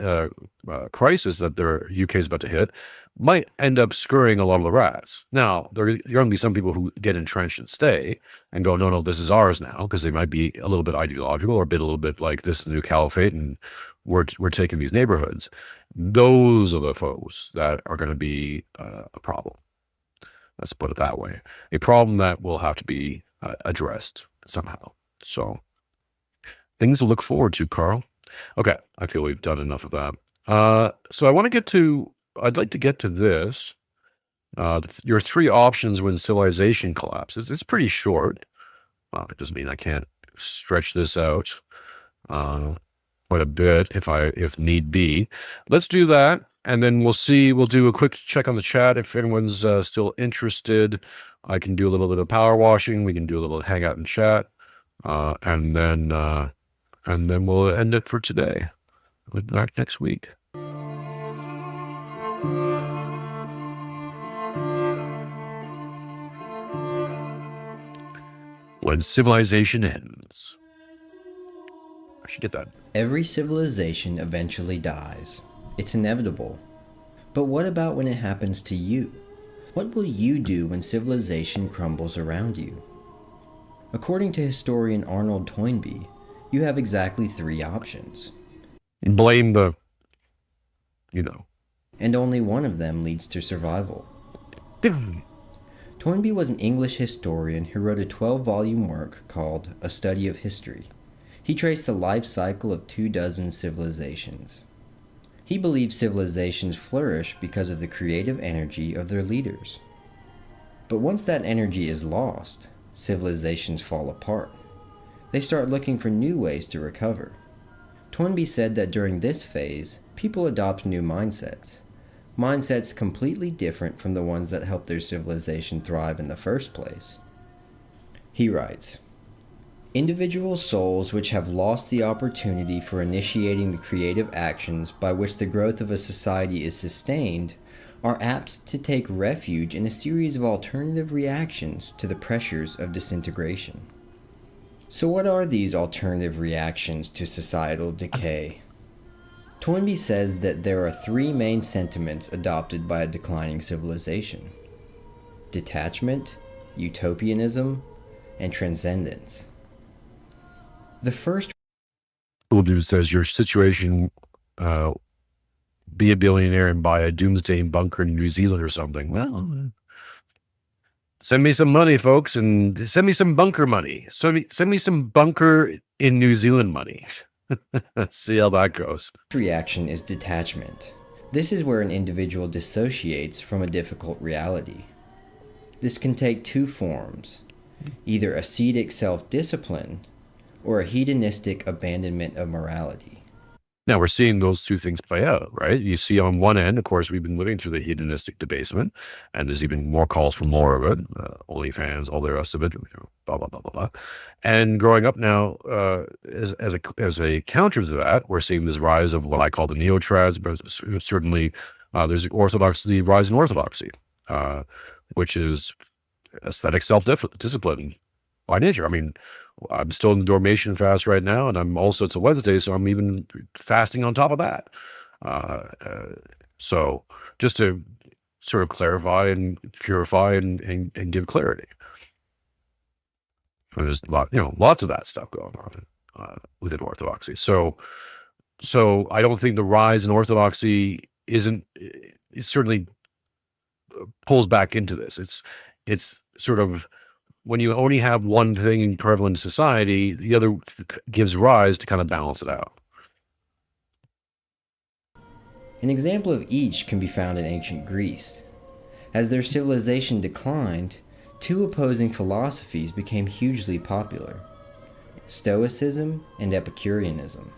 crisis that the UK is about to hit might end up scurrying a lot of the rats. Now, there are going to be some people who get entrenched and stay and go, no, this is ours now, because they might be a little bit ideological or a little bit like this is the new caliphate and we're taking these neighborhoods. Those are the foes that are going to be a problem. Let's put it that way. A problem that will have to be addressed somehow. So things to look forward to, Carl. Okay, I feel we've done enough of that. So I'd like to get to this. Your three options when civilization collapses. It's pretty short. It doesn't mean I can't stretch this out quite a bit if need be. Let's do that, and then we'll do a quick check on the chat if anyone's still interested. I can do a little bit of power washing. We can do a little hangout and chat, and then we'll end it for today. We'll be back next week. When civilization ends. I should get that. Every civilization eventually dies. It's inevitable. But what about when it happens to you? What will you do when civilization crumbles around you? According to historian Arnold Toynbee, you have exactly 3 options. Blame the, And only one of them leads to survival. Toynbee was an English historian who wrote a 12-volume work called A Study of History. He traced the life cycle of 24 civilizations. He believes civilizations flourish because of the creative energy of their leaders. But once that energy is lost, civilizations fall apart. They start looking for new ways to recover. Toynbee said that during this phase, people adopt new mindsets. Mindsets completely different from the ones that helped their civilization thrive in the first place. He writes, individual souls which have lost the opportunity for initiating the creative actions by which the growth of a society is sustained are apt to take refuge in a series of alternative reactions to the pressures of disintegration. So what are these alternative reactions to societal decay? Toynbee says that there are 3 main sentiments adopted by a declining civilization: detachment, utopianism, and transcendence. The first Cool Dude says your situation, be a billionaire and buy a doomsday bunker in New Zealand or something. Well, Send me some money, folks, and send me some bunker money. Send me some bunker in New Zealand money. Let's see how that goes. Reaction is detachment. This is where an individual dissociates from a difficult reality. This can take two forms, either ascetic self-discipline or a hedonistic abandonment of morality. Now we're seeing those two things play out, right? You see on one end, of course, we've been living through the hedonistic debasement, and there's even more calls for more of it, OnlyFans, all the rest of it, blah, blah, blah, blah, blah. And growing up now, as a counter to that, we're seeing this rise of what I call the neo-trads, but certainly there's the rise in orthodoxy, which is aesthetic self-discipline by nature. I mean, I'm still in the Dormation fast right now, and it's a Wednesday, so I'm even fasting on top of that. So just to sort of clarify and purify and give clarity. And there's lots of that stuff going on within Orthodoxy. So I don't think the rise in Orthodoxy it certainly pulls back into this. It's sort of, when you only have one thing prevalent in society, the other gives rise to kind of balance it out. An example of each can be found in ancient Greece. As their civilization declined, two opposing philosophies became hugely popular: Stoicism and Epicureanism.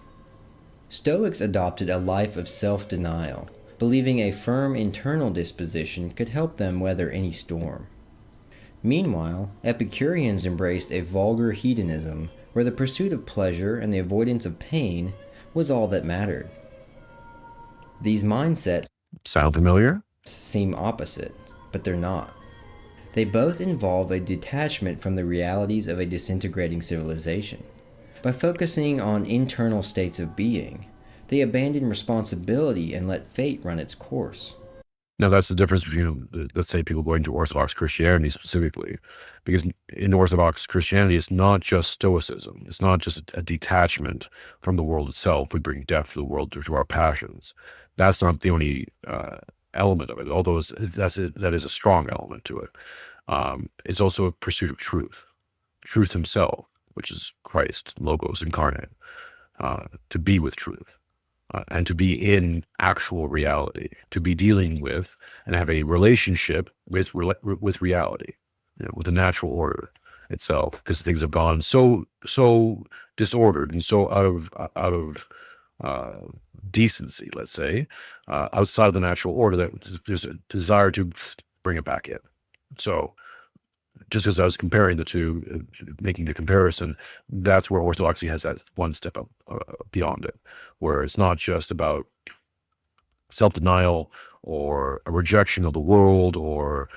Stoics adopted a life of self-denial, believing a firm internal disposition could help them weather any storm. Meanwhile, Epicureans embraced a vulgar hedonism where the pursuit of pleasure and the avoidance of pain was all that mattered. These mindsets sound familiar? Seem opposite, but they're not. They both involve a detachment from the realities of a disintegrating civilization. By focusing on internal states of being, they abandon responsibility and let fate run its course. Now, that's the difference between, let's say, people going to Orthodox Christianity specifically, because in Orthodox Christianity, it's not just Stoicism. It's not just a detachment from the world itself. We bring death to the world through our passions. That's not the only element of it, although that is a strong element to it. It's also a pursuit of truth himself, which is Christ, Logos incarnate, to be with truth. And to be in actual reality, to be dealing with and have a relationship with reality, with the natural order itself, because things have gone so disordered and so out of decency, let's say, outside of the natural order, that there's a desire to bring it back in. So just as I was comparing the two, making the comparison, that's where Orthodoxy has that one step up beyond it, where it's not just about self-denial or a rejection of the world or,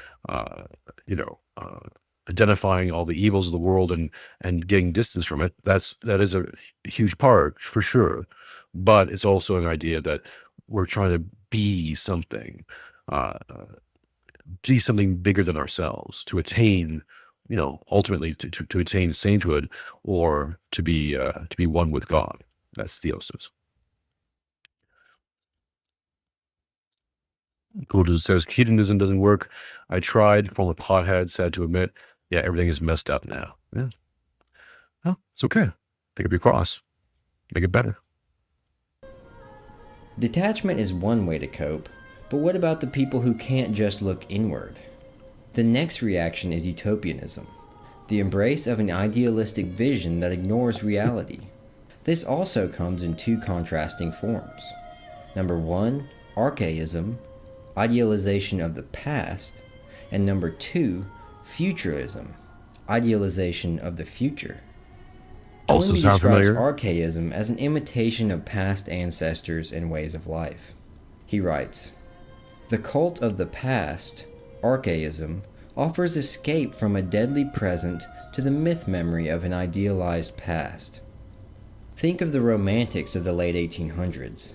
identifying all the evils of the world and getting distance from it. That is a huge part, for sure. But it's also an idea that we're trying to be something, bigger than ourselves, to attain, ultimately to attain sainthood, or to be one with God. That's theosis. Guru says hedonism doesn't work. I tried, from a pothead, sad to admit. Yeah, everything is messed up now. Yeah, well, it's okay. Pick up your cross, make it better. Detachment is one way to cope, but what about the people who can't just look inward? The next reaction is utopianism, the embrace of an idealistic vision that ignores reality. This also comes in two contrasting forms. Number one, archaism, idealization of the past, and number two, futurism, idealization of the future. Also Toynbee sound describes familiar? archaism as an imitation of past ancestors and ways of life. He writes, "The cult of the past, archaism, offers escape from a deadly present to the myth memory of an idealized past. Think of the Romantics of the late 1800s.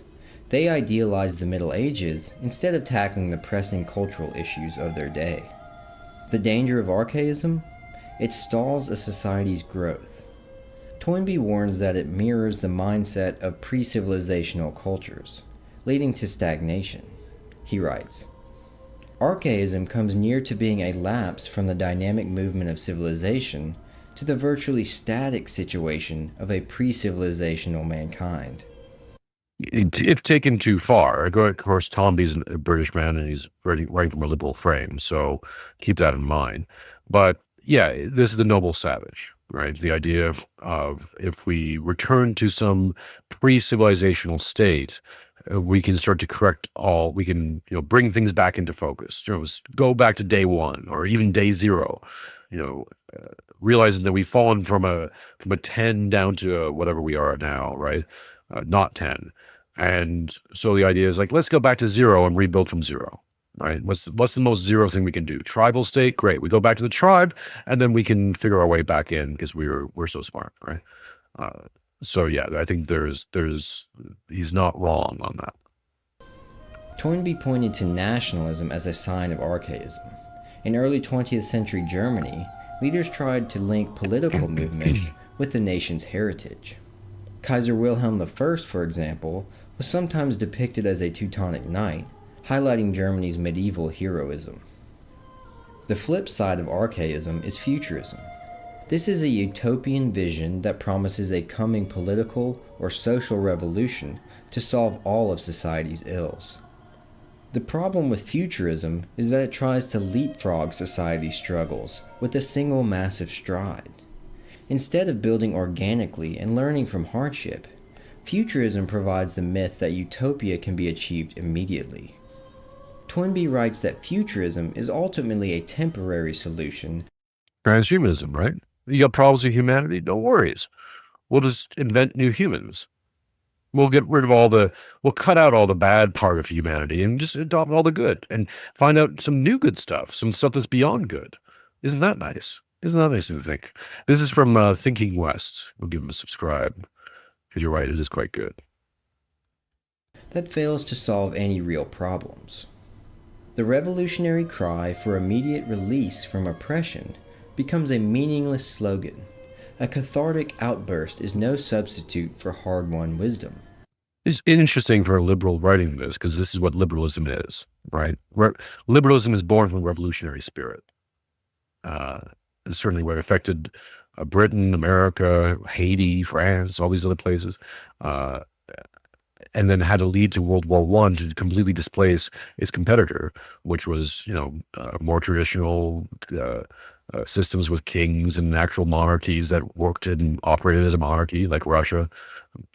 They idealized the Middle Ages instead of tackling the pressing cultural issues of their day. The danger of archaism? It stalls a society's growth. Toynbee warns that it mirrors the mindset of pre-civilizational cultures, leading to stagnation. He writes, Archaism comes near to being a lapse from the dynamic movement of civilization to the virtually static situation of a pre-civilizational mankind. If taken too far, of course, Toynbee's a British man and he's writing from a liberal frame, so keep that in mind. But yeah, this is the noble savage, right? The idea of if we return to some pre-civilizational state, we can start to correct all, we can, bring things back into focus. Go back to day one or even day zero, realizing that we've fallen from a 10 down to whatever we are now, right? Not 10. And so the idea is like, let's go back to zero and rebuild from zero, right? What's the most zero thing we can do? Tribal state, great. We go back to the tribe, and then we can figure our way back in because we're so smart, right? So yeah, I think he's not wrong on that. Toynbee pointed to nationalism as a sign of archaism. In early 20th century Germany, leaders tried to link political movements with the nation's heritage. Kaiser Wilhelm I, for example, was sometimes depicted as a Teutonic knight, highlighting Germany's medieval heroism. The flip side of archaism is futurism. This is a utopian vision that promises a coming political or social revolution to solve all of society's ills. The problem with futurism is that it tries to leapfrog society's struggles with a single massive stride. Instead of building organically and learning from hardship, futurism provides the myth that utopia can be achieved immediately. Toynbee writes that futurism is ultimately a temporary solution. Transhumanism, right? You got problems with humanity? No worries. We'll just invent new humans. We'll get rid of we'll cut out all the bad part of humanity and just adopt all the good and find out some new good stuff, some stuff that's beyond good. Isn't that nice? Isn't that nice to think? This is from Thinking West. We'll give him a subscribe because you're right, it is quite good. That fails to solve any real problems. The revolutionary cry for immediate release from oppression becomes a meaningless slogan. A cathartic outburst is no substitute for hard-won wisdom. It's interesting for a liberal writing this because this is what liberalism is, right? Liberalism is born from revolutionary spirit. It's certainly what affected Britain, America, Haiti, France, all these other places, and then had to lead to World War I to completely displace its competitor, which was, more traditional systems with kings and actual monarchies that worked and operated as a monarchy, like Russia.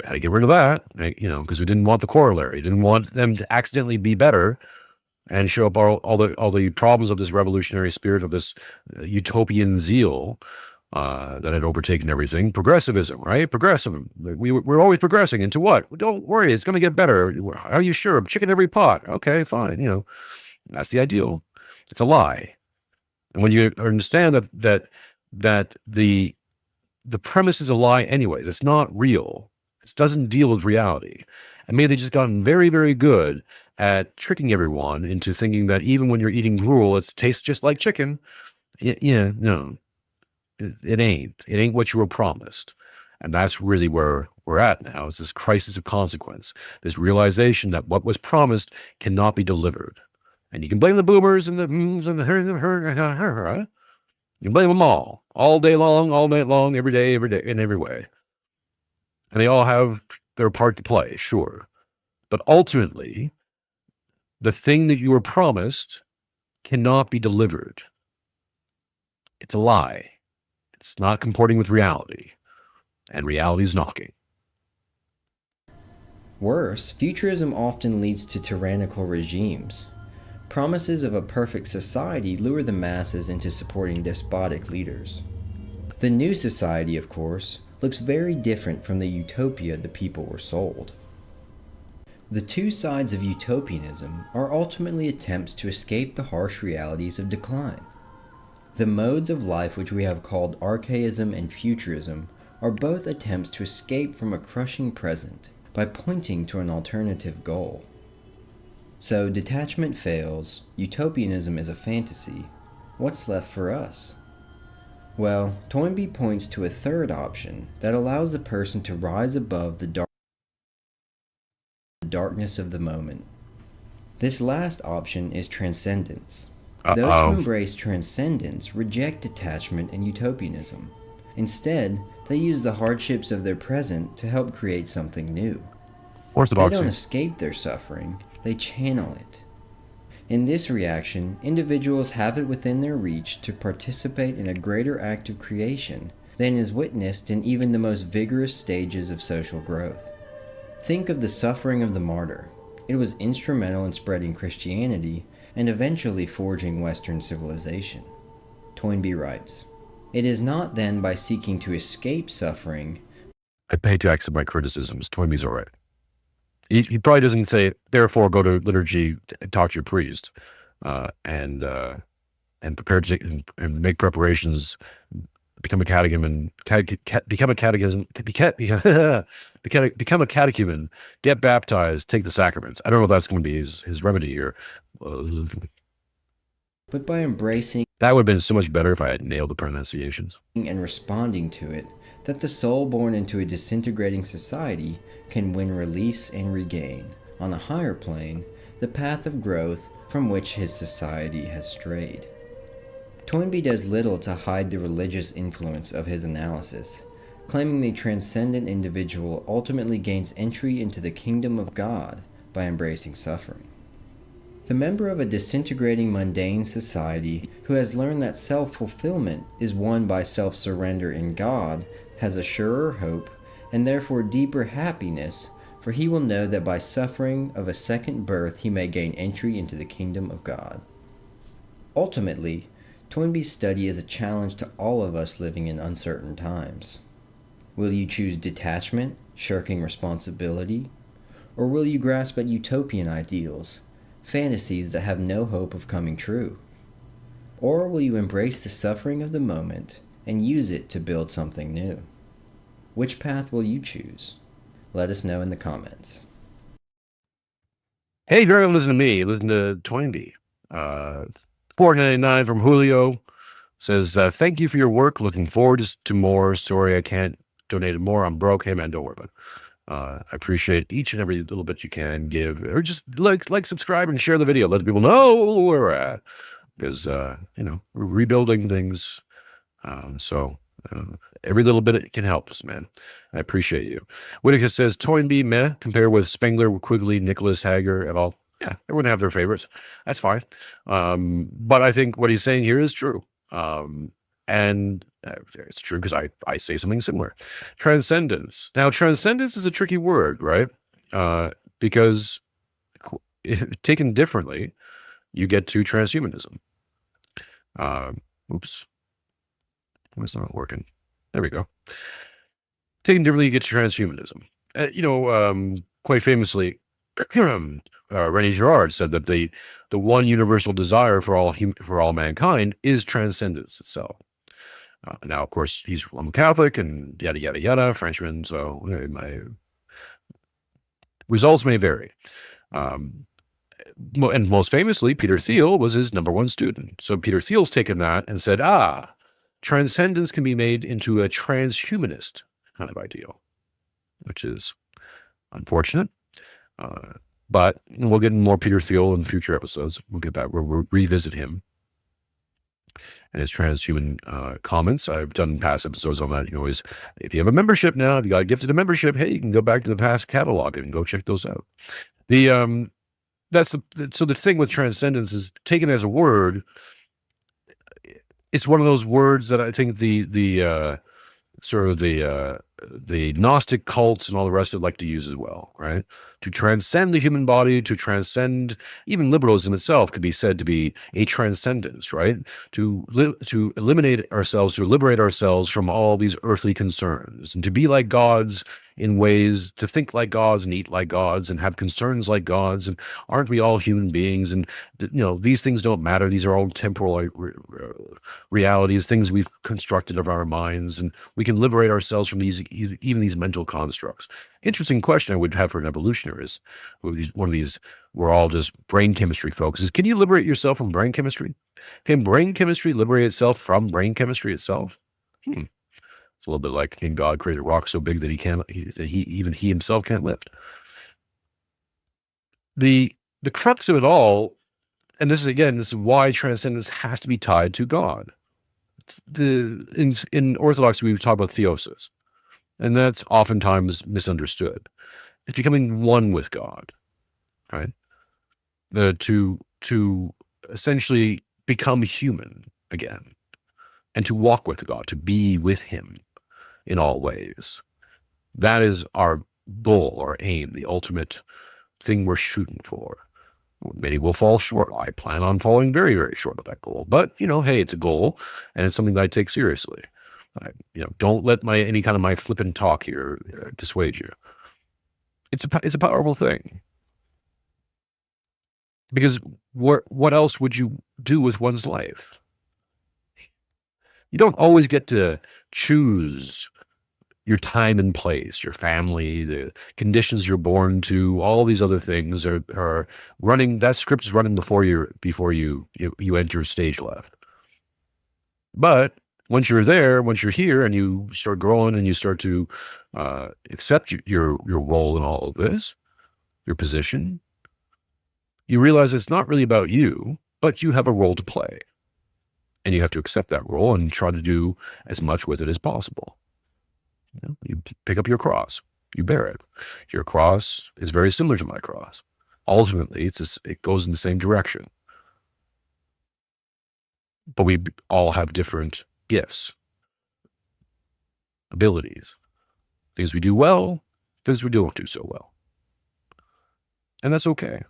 Had to get rid of that, because we didn't want the corollary. Didn't want them to accidentally be better and show up all the problems of this revolutionary spirit, of this utopian zeal that had overtaken everything. Progressivism, right? Progressivism. We're always progressing into what? Don't worry, it's going to get better. Are you sure? Chicken every pot. Okay, fine. That's the ideal. It's a lie. And when you understand that the premise is a lie anyways, it's not real. It doesn't deal with reality. And maybe they just gotten very, very good at tricking everyone into thinking that even when you're eating gruel, it tastes just like chicken. No, it ain't. It ain't what you were promised. And that's really where we're at now. It's this crisis of consequence, this realization that what was promised cannot be delivered. And you can blame the boomers and the her. You can blame them all day long, all night long, every day, in every way. And they all have their part to play, sure. But ultimately, the thing that you were promised cannot be delivered. It's a lie. It's not comporting with reality. And reality is knocking. Worse, futurism often leads to tyrannical regimes. Promises of a perfect society lure the masses into supporting despotic leaders. The new society, of course, looks very different from the utopia the people were sold. The two sides of utopianism are ultimately attempts to escape the harsh realities of decline. The modes of life which we have called archaism and futurism are both attempts to escape from a crushing present by pointing to an alternative goal. So detachment fails, utopianism is a fantasy. What's left for us? Well, Toynbee points to a third option that allows a person to rise above the darkness of the moment. This last option is transcendence. Uh-oh. Those who embrace transcendence reject detachment and utopianism. Instead, they use the hardships of their present to help create something new. They Orthodoxy. don't escape their suffering, they channel it. In this reaction, individuals have it within their reach to participate in a greater act of creation than is witnessed in even the most vigorous stages of social growth. Think of the suffering of the martyr. It was instrumental in spreading Christianity and eventually forging Western civilization. Toynbee writes, "It is not then by seeking to escape suffering." I pay to accept my criticisms. Toynbee's all right. He probably doesn't say, therefore go to liturgy and talk to your priest, and prepare to and make preparations, become a catechumen, become a catechumen, get baptized, take the sacraments. I don't know if that's going to be his remedy here. But by embracing That would have been so much better if I had nailed the pronunciations. and responding to it, that the soul born into a disintegrating society can win release and regain, on a higher plane, the path of growth from which his society has strayed. Toynbee does little to hide the religious influence of his analysis, claiming the transcendent individual ultimately gains entry into the kingdom of God by embracing suffering. The member of a disintegrating mundane society who has learned that self-fulfillment is won by self-surrender in God has a surer hope and therefore deeper happiness, for he will know that by suffering of a second birth he may gain entry into the kingdom of God. Ultimately, Toynbee's study is a challenge to all of us living in uncertain times. Will you choose detachment, shirking responsibility, or will you grasp at utopian ideals, fantasies that have no hope of coming true? Or will you embrace the suffering of the moment and use it to build something new? Which path will you choose? Let us know in the comments. Hey, if you're going to listen to me, listen to Toynbee. $4.99 from Julio says, thank you for your work. Looking forward to more. Sorry I can't donate more. I'm broke. Hey, man, don't worry about it. I appreciate each and every little bit you can give, or just like, subscribe, and share the video. Let people know where we're at, because we're rebuilding things. So every little bit it can help us, man. I appreciate you. Whitaker says Toynbee meh compare with Spengler, Quigley, Nicholas Hager, and all. Yeah, everyone have their favorites. That's fine. But I think what he's saying here is true. And it's true because I say something similar. Transcendence. Now, transcendence is a tricky word, right? Because taken differently, you get to transhumanism. Oops. It's not working. There we go. Taken differently, you get to transhumanism. Quite famously, René Girard said that the one universal desire for all mankind is transcendence itself. Now, of course, I'm Catholic and yada, yada, yada, Frenchman, so my results may vary. And most famously, Peter Thiel was his #1 student. So Peter Thiel's taken that and said, transcendence can be made into a transhumanist kind of ideal, which is unfortunate. But we'll get more Peter Thiel in future episodes. We'll get back, we'll revisit him and his transhuman comments. I've done past episodes on that. You can always, if you have a membership now, if you got a gifted a membership, hey, you can go back to the past catalog and go check those out. So the thing with transcendence is taken as a word. It's one of those words that I think the Gnostic cults and all the rest of it like to use as well, right? To transcend the human body, to transcend even liberalism itself could be said to be a transcendence, right? To eliminate ourselves, to liberate ourselves from all these earthly concerns, and to be like gods in ways, to think like gods and eat like gods and have concerns like gods. And aren't we all human beings? And these things don't matter. These are all temporal realities, things we've constructed of our minds, and we can liberate ourselves from even these mental constructs. Interesting question I would have for an evolutionist, one of these, we're all just brain chemistry folks, is can you liberate yourself from brain chemistry? Can brain chemistry liberate itself from brain chemistry itself? It's a little bit like, can God create a rock so big that he himself can't lift? The the crux of it all, and this is why transcendence has to be tied to God. In Orthodoxy, we talk about theosis, and that's oftentimes misunderstood. It's becoming one with God, right? To essentially become human again, and to walk with God, to be with Him in all ways. That is our goal, our aim, the ultimate thing we're shooting for. Many will fall short. I plan on falling very, very short of that goal. But, hey, it's a goal, and it's something that I take seriously. Don't let any kind of my flippant talk here dissuade you. It's a powerful thing. Because what else would you do with one's life? You don't always get to choose your time and place, your family, the conditions you're born to. All these other things are running. That script is running before you enter stage left. But once you're here, and you start growing, and you start to accept your role in all of this, your position, you realize it's not really about you, but you have a role to play. And you have to accept that role and try to do as much with it as possible. You pick up your cross, you bear it. Your cross is very similar to my cross. Ultimately, it goes in the same direction. But we all have different gifts, abilities, things we do well, things we don't do so well. And that's okay.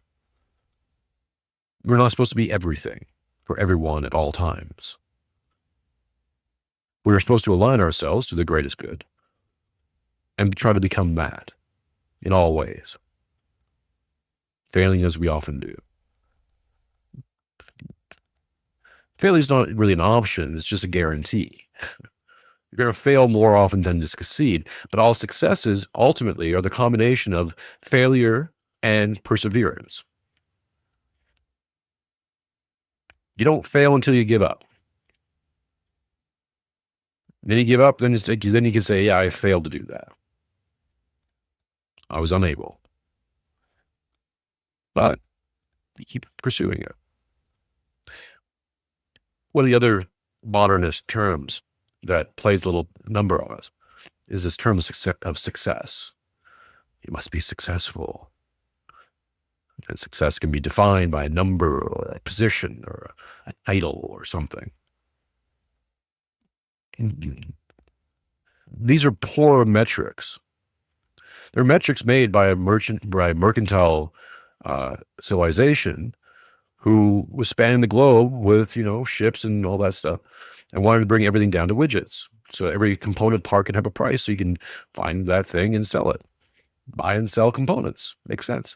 We're not supposed to be everything for everyone at all times. We're supposed to align ourselves to the greatest good and try to become that in all ways, failing as we often do. Failure is not really an option, it's just a guarantee. You're going to fail more often than to succeed, but all successes ultimately are the combination of failure and perseverance. You don't fail until you give up. Then you give up, then you can say, yeah, I failed to do that. I was unable. But you keep pursuing it. One of the other modernist terms that plays a little number on us is this term of success. You must be successful. And success can be defined by a number or a position or a title or something. These are poor metrics. They're metrics made by a mercantile civilization who was spanning the globe with, ships and all that stuff, and wanted to bring everything down to widgets. So every component part can have a price, so you can find that thing and sell it. Buy and sell components. Makes sense.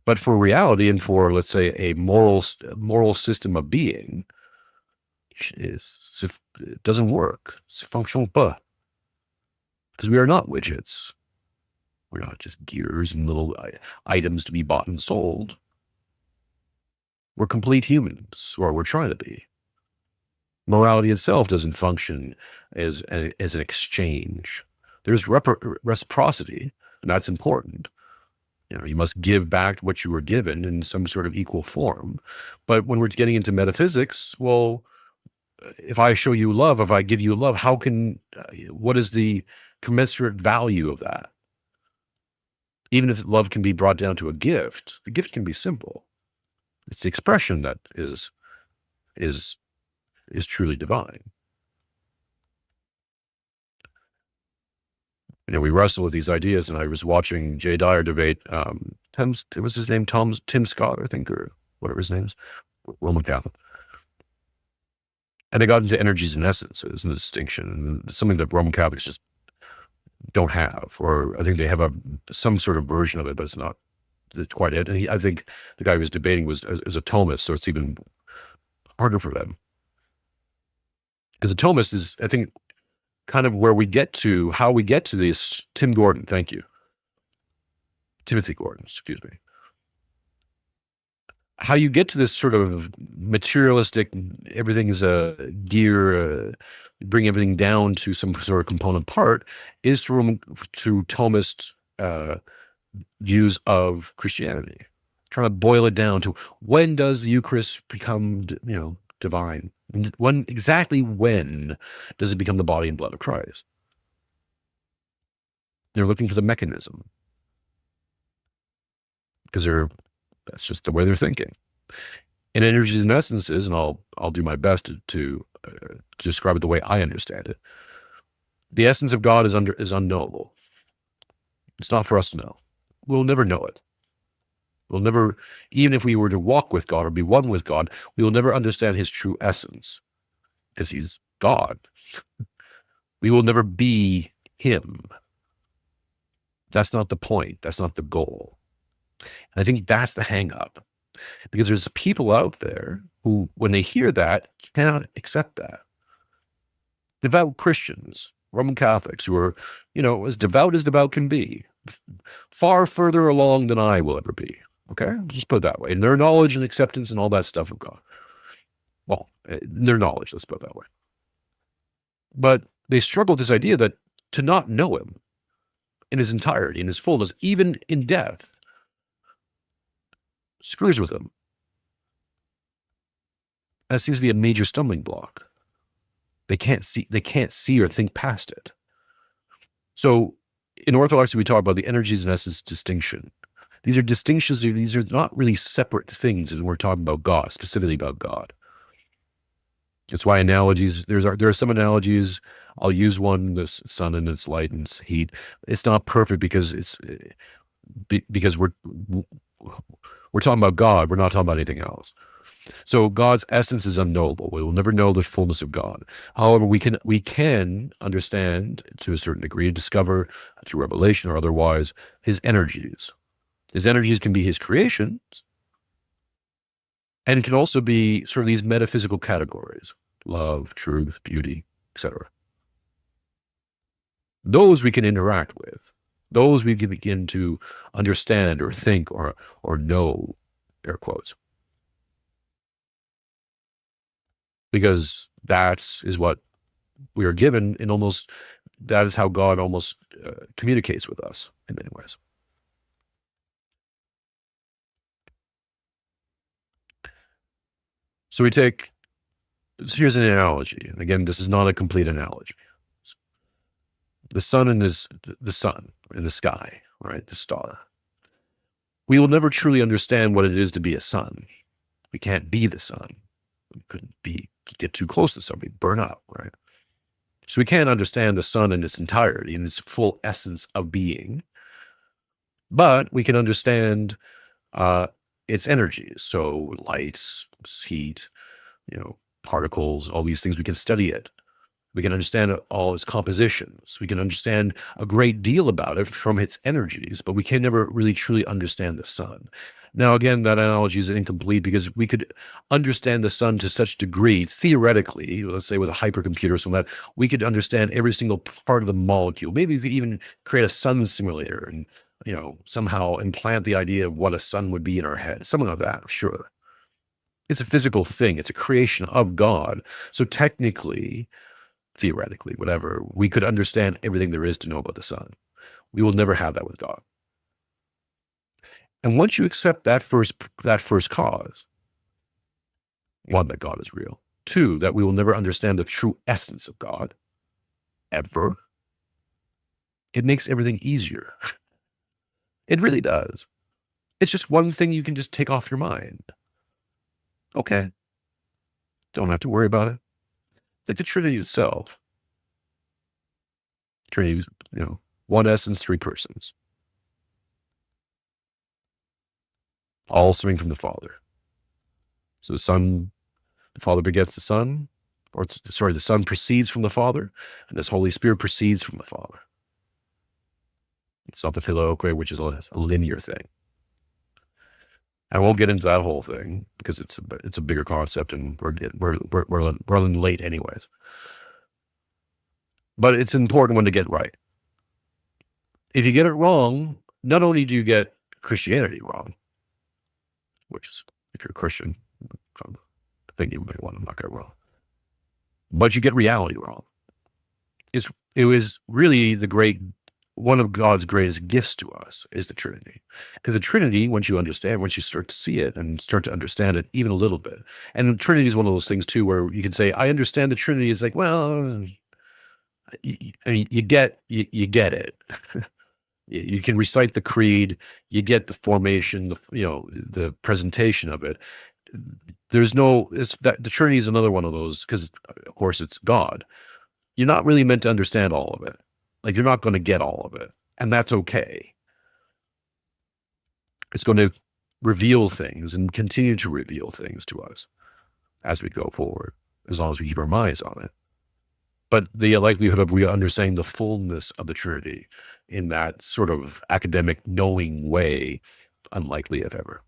But for reality and for, let's say, a moral system of being, it doesn't work. Ça fonctionne pas. Because we are not widgets. We're not just gears and little items to be bought and sold. We're complete humans, or we're trying to be. Morality itself doesn't function as an exchange. There's reciprocity, and that's important. You must give back what you were given in some sort of equal form. But when we're getting into metaphysics, well, if I show you love, if I give you love, what is the commensurate value of that? Even if love can be brought down to a gift, the gift can be simple. It's the expression that is truly divine. We wrestle with these ideas, and I was watching Jay Dyer debate. What's his name? Tim Scott, I think, or whatever his name is, Roman Catholic. And they got into energies and essences and the distinction, and it's something that Roman Catholics just don't have, or I think they have some sort of version of it, but it's quite it. And I think the guy who was debating is a Thomist, so it's even harder for them. Because a Thomist is, I think, kind of how we get to this. Timothy Gordon, excuse me. How you get to this sort of materialistic, everything's a gear, bring everything down to some sort of component part, is through Thomist views of Christianity, trying to boil it down to when does the Eucharist become, divine? Exactly when does it become the body and blood of Christ? They're looking for the mechanism because that's just the way they're thinking. In Energies and Essences, and I'll do my best to describe it the way I understand it. The essence of God is unknowable. It's not for us to know. We'll never know it. We'll never, even if we were to walk with God or be one with God, we will never understand his true essence because he's God. We will never be him. That's not the point. That's not the goal. And I think that's the hang up, because there's people out there who, when they hear that, cannot accept that. Devout Christians, Roman Catholics, who are, as devout can be, far further along than I will ever be. Okay? Just put it that way. In their knowledge and acceptance and all that stuff of God. Well, their knowledge, let's put it that way. But they struggle with this idea that to not know him in his entirety, in his fullness, even in death, screws with them. That seems to be a major stumbling block. They can't see or think past it. So in Orthodoxy, we talk about the Energies and Essence distinction. These are distinctions. These are not really separate things when we're talking about God, specifically about God. It's why analogies, there are some analogies. I'll use one, the sun and its light and its heat. It's not perfect because we're talking about God. We're not talking about anything else. So God's essence is unknowable. We will never know the fullness of God. However, we can understand to a certain degree, discover through revelation or otherwise, his energies. His energies can be his creations, and it can also be sort of these metaphysical categories: love, truth, beauty, etc. Those we can interact with. Those we can begin to understand or think or know, air quotes. Because that is what we are given, and that is how God almost communicates with us in many ways. So here's an analogy. And again, this is not a complete analogy. The sun in the sky, right? The star. We will never truly understand what it is to be a sun. We can't be the sun. We couldn't get too close to something, burn up, right? So we can't understand the sun in its entirety, in its full essence of being. But we can understand its energies. So lights, heat, particles, all these things. We can study it. We can understand all its compositions. We can understand a great deal about it from its energies, but we can never really truly understand the sun. Now, again, that analogy is incomplete because we could understand the sun to such degree, theoretically, let's say with a hypercomputer or something like that, we could understand every single part of the molecule. Maybe we could even create a sun simulator and, somehow implant the idea of what a sun would be in our head. Something like that, sure. It's a physical thing. It's a creation of God. So technically, theoretically, whatever, we could understand everything there is to know about the sun. We will never have that with God. And once you accept that first cause, one, that God is real. Two, that we will never understand the true essence of God, ever, it makes everything easier. It really does. It's just one thing you can just take off your mind. Okay. Don't have to worry about it. Like the Trinity itself. Trinity, one essence, three persons. All stemming from the Father. So the Father begets the Son, the Son proceeds from the Father, and this Holy Spirit proceeds from the Father. It's not the filioque, which is a linear thing. I won't get into that whole thing because it's a bigger concept, and we're running late anyways. But it's an important one to get right. If you get it wrong, not only do you get Christianity wrong, which is, if you're a Christian, I think you might want to knock it wrong, but you get reality wrong. It was really the great one of God's greatest gifts to us is the Trinity. Because the Trinity, once you start to see it and start to understand it even a little bit, and the Trinity is one of those things too, where you can say, I understand the Trinity. It's like, well, you get it. You can recite the creed, you get the formation, the presentation of it. The Trinity is another one of those, because of course it's God. You're not really meant to understand all of it. Like, you're not going to get all of it, and that's okay. It's going to reveal things and continue to reveal things to us as we go forward, as long as we keep our minds on it. But the likelihood of we understanding the fullness of the Trinity in that sort of academic knowing way, unlikely if ever.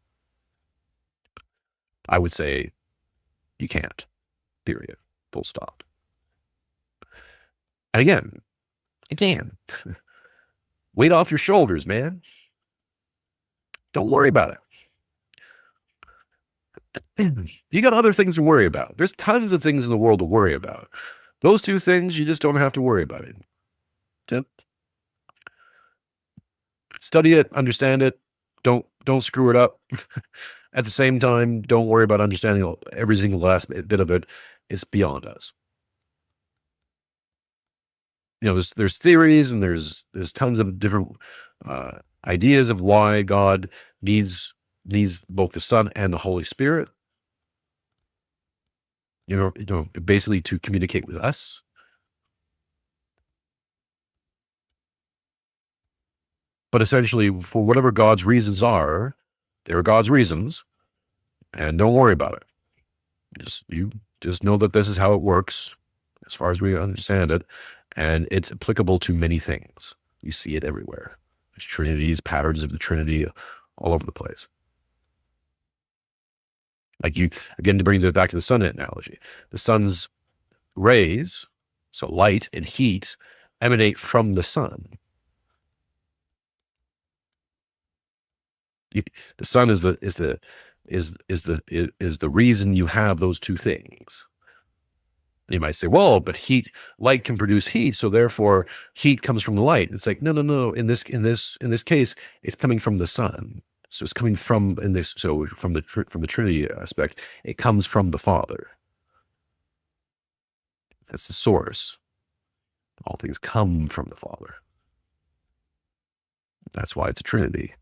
I would say you can't. Period. Full stop. And again, you can. Weight off your shoulders, man. Don't worry about it. You got other things to worry about. There's tons of things in the world to worry about. Those two things, you just don't have to worry about it. Just study it, understand it. Don't screw it up. At the same time, don't worry about understanding every single last bit of it. It's beyond us. There's theories, and there's tons of different ideas of why God needs both the Son and the Holy Spirit. Basically to communicate with us. But essentially, for whatever God's reasons are, they're God's reasons, and don't worry about it. Just know that this is how it works, as far as we understand it, and it's applicable to many things. You see it everywhere. There's trinities, patterns of the Trinity, all over the place. Like again, to bring it back to the sun analogy, the sun's rays, so light and heat, emanate from the sun. The sun is the reason you have those two things. You might say, well, but light can produce heat, so therefore heat comes from the light. It's like, no. In this case, it's coming from the sun. So it's coming from from the Trinity aspect, it comes from the Father. That's the source. All things come from the Father. That's why it's a Trinity.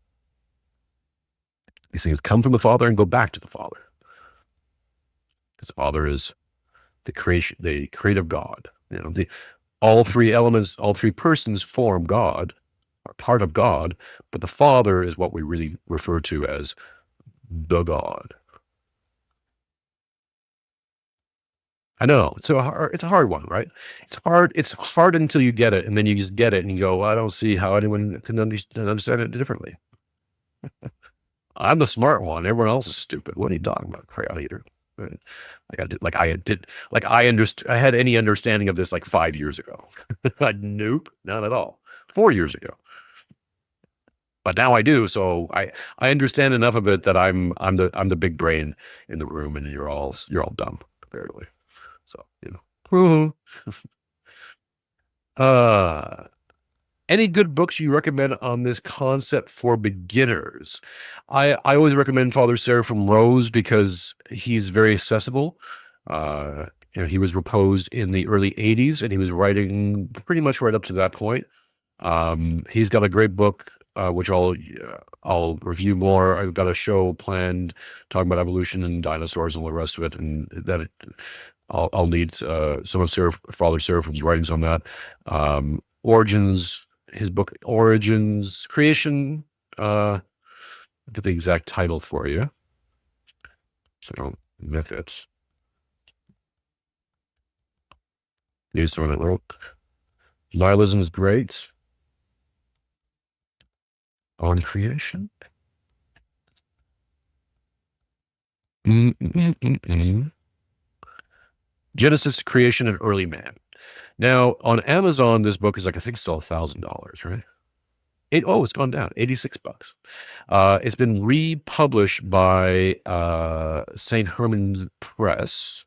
These things come from the Father and go back to the Father. Because the Father is the creative God. All three elements, all three persons form God, are part of God, but the Father is what we really refer to as the God. I know it's a hard one, right? It's hard until you get it, and then you just get it, and you go, well, I don't see how anyone can understand it differently. I'm the smart one. Everyone else is stupid. What are you talking about, crowd eater? I had any understanding of this like 5 years ago. Nope, not at all. 4 years ago. But now I do, so I understand enough of it that I'm the big brain in the room, and you're all dumb comparatively. So any good books you recommend on this concept for beginners? I always recommend Father Seraphim Rose because he's very accessible. He was proposed in the early 80s, and he was writing pretty much right up to that point. He's got a great book, which I'll review more. I've got a show planned talking about evolution and dinosaurs and all the rest of it, and that I'll need some of Father Seraphim's writings on that. Origins, his book Origins, Creation. I'll get the exact title for you, so I don't miss it. News story little. Nihilism is great. On creation. Genesis, creation, and early man. Now on Amazon, this book is I think still $1,000, right? It's gone down, $86. It's been republished by St. Herman's Press,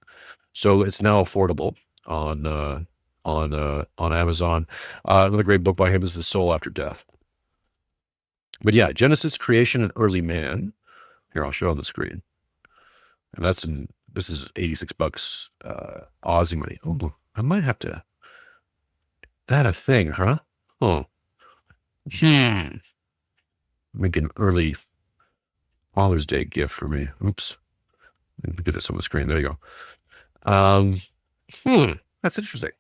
so it's now affordable on on Amazon. Another great book by him is The Soul After Death. But yeah, Genesis, Creation, and Early Man. Here, I'll show on the screen. And this is $86 Aussie money. Oh, I might have to. That a thing, huh? Oh. Make an early Father's Day gift for me. Oops. Let me get this on the screen. There you go. That's interesting.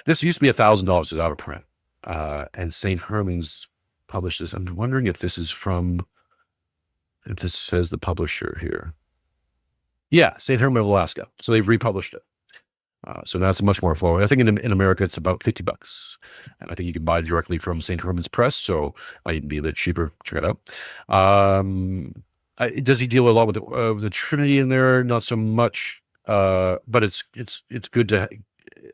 This used to be $1,000. It's out of print. And St. Herman's published this. I'm wondering if this is from, if this says the publisher here. Yeah, St. Herman of Alaska. So they've republished it. So that's much more affordable. I think in America it's about $50, and I think you can buy it directly from St. Herman's Press. So it might even be a bit cheaper. Check it out. Does he deal a lot with the Trinity in there? Not so much, but it's good to.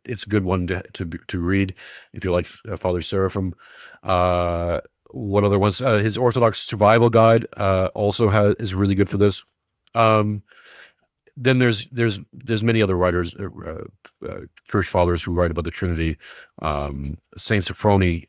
It's a good one to read if you like Father Seraphim. What other ones? His Orthodox Survival Guide also is really good for this. Then there's many other writers, church fathers who write about the Trinity. Saint Sophrony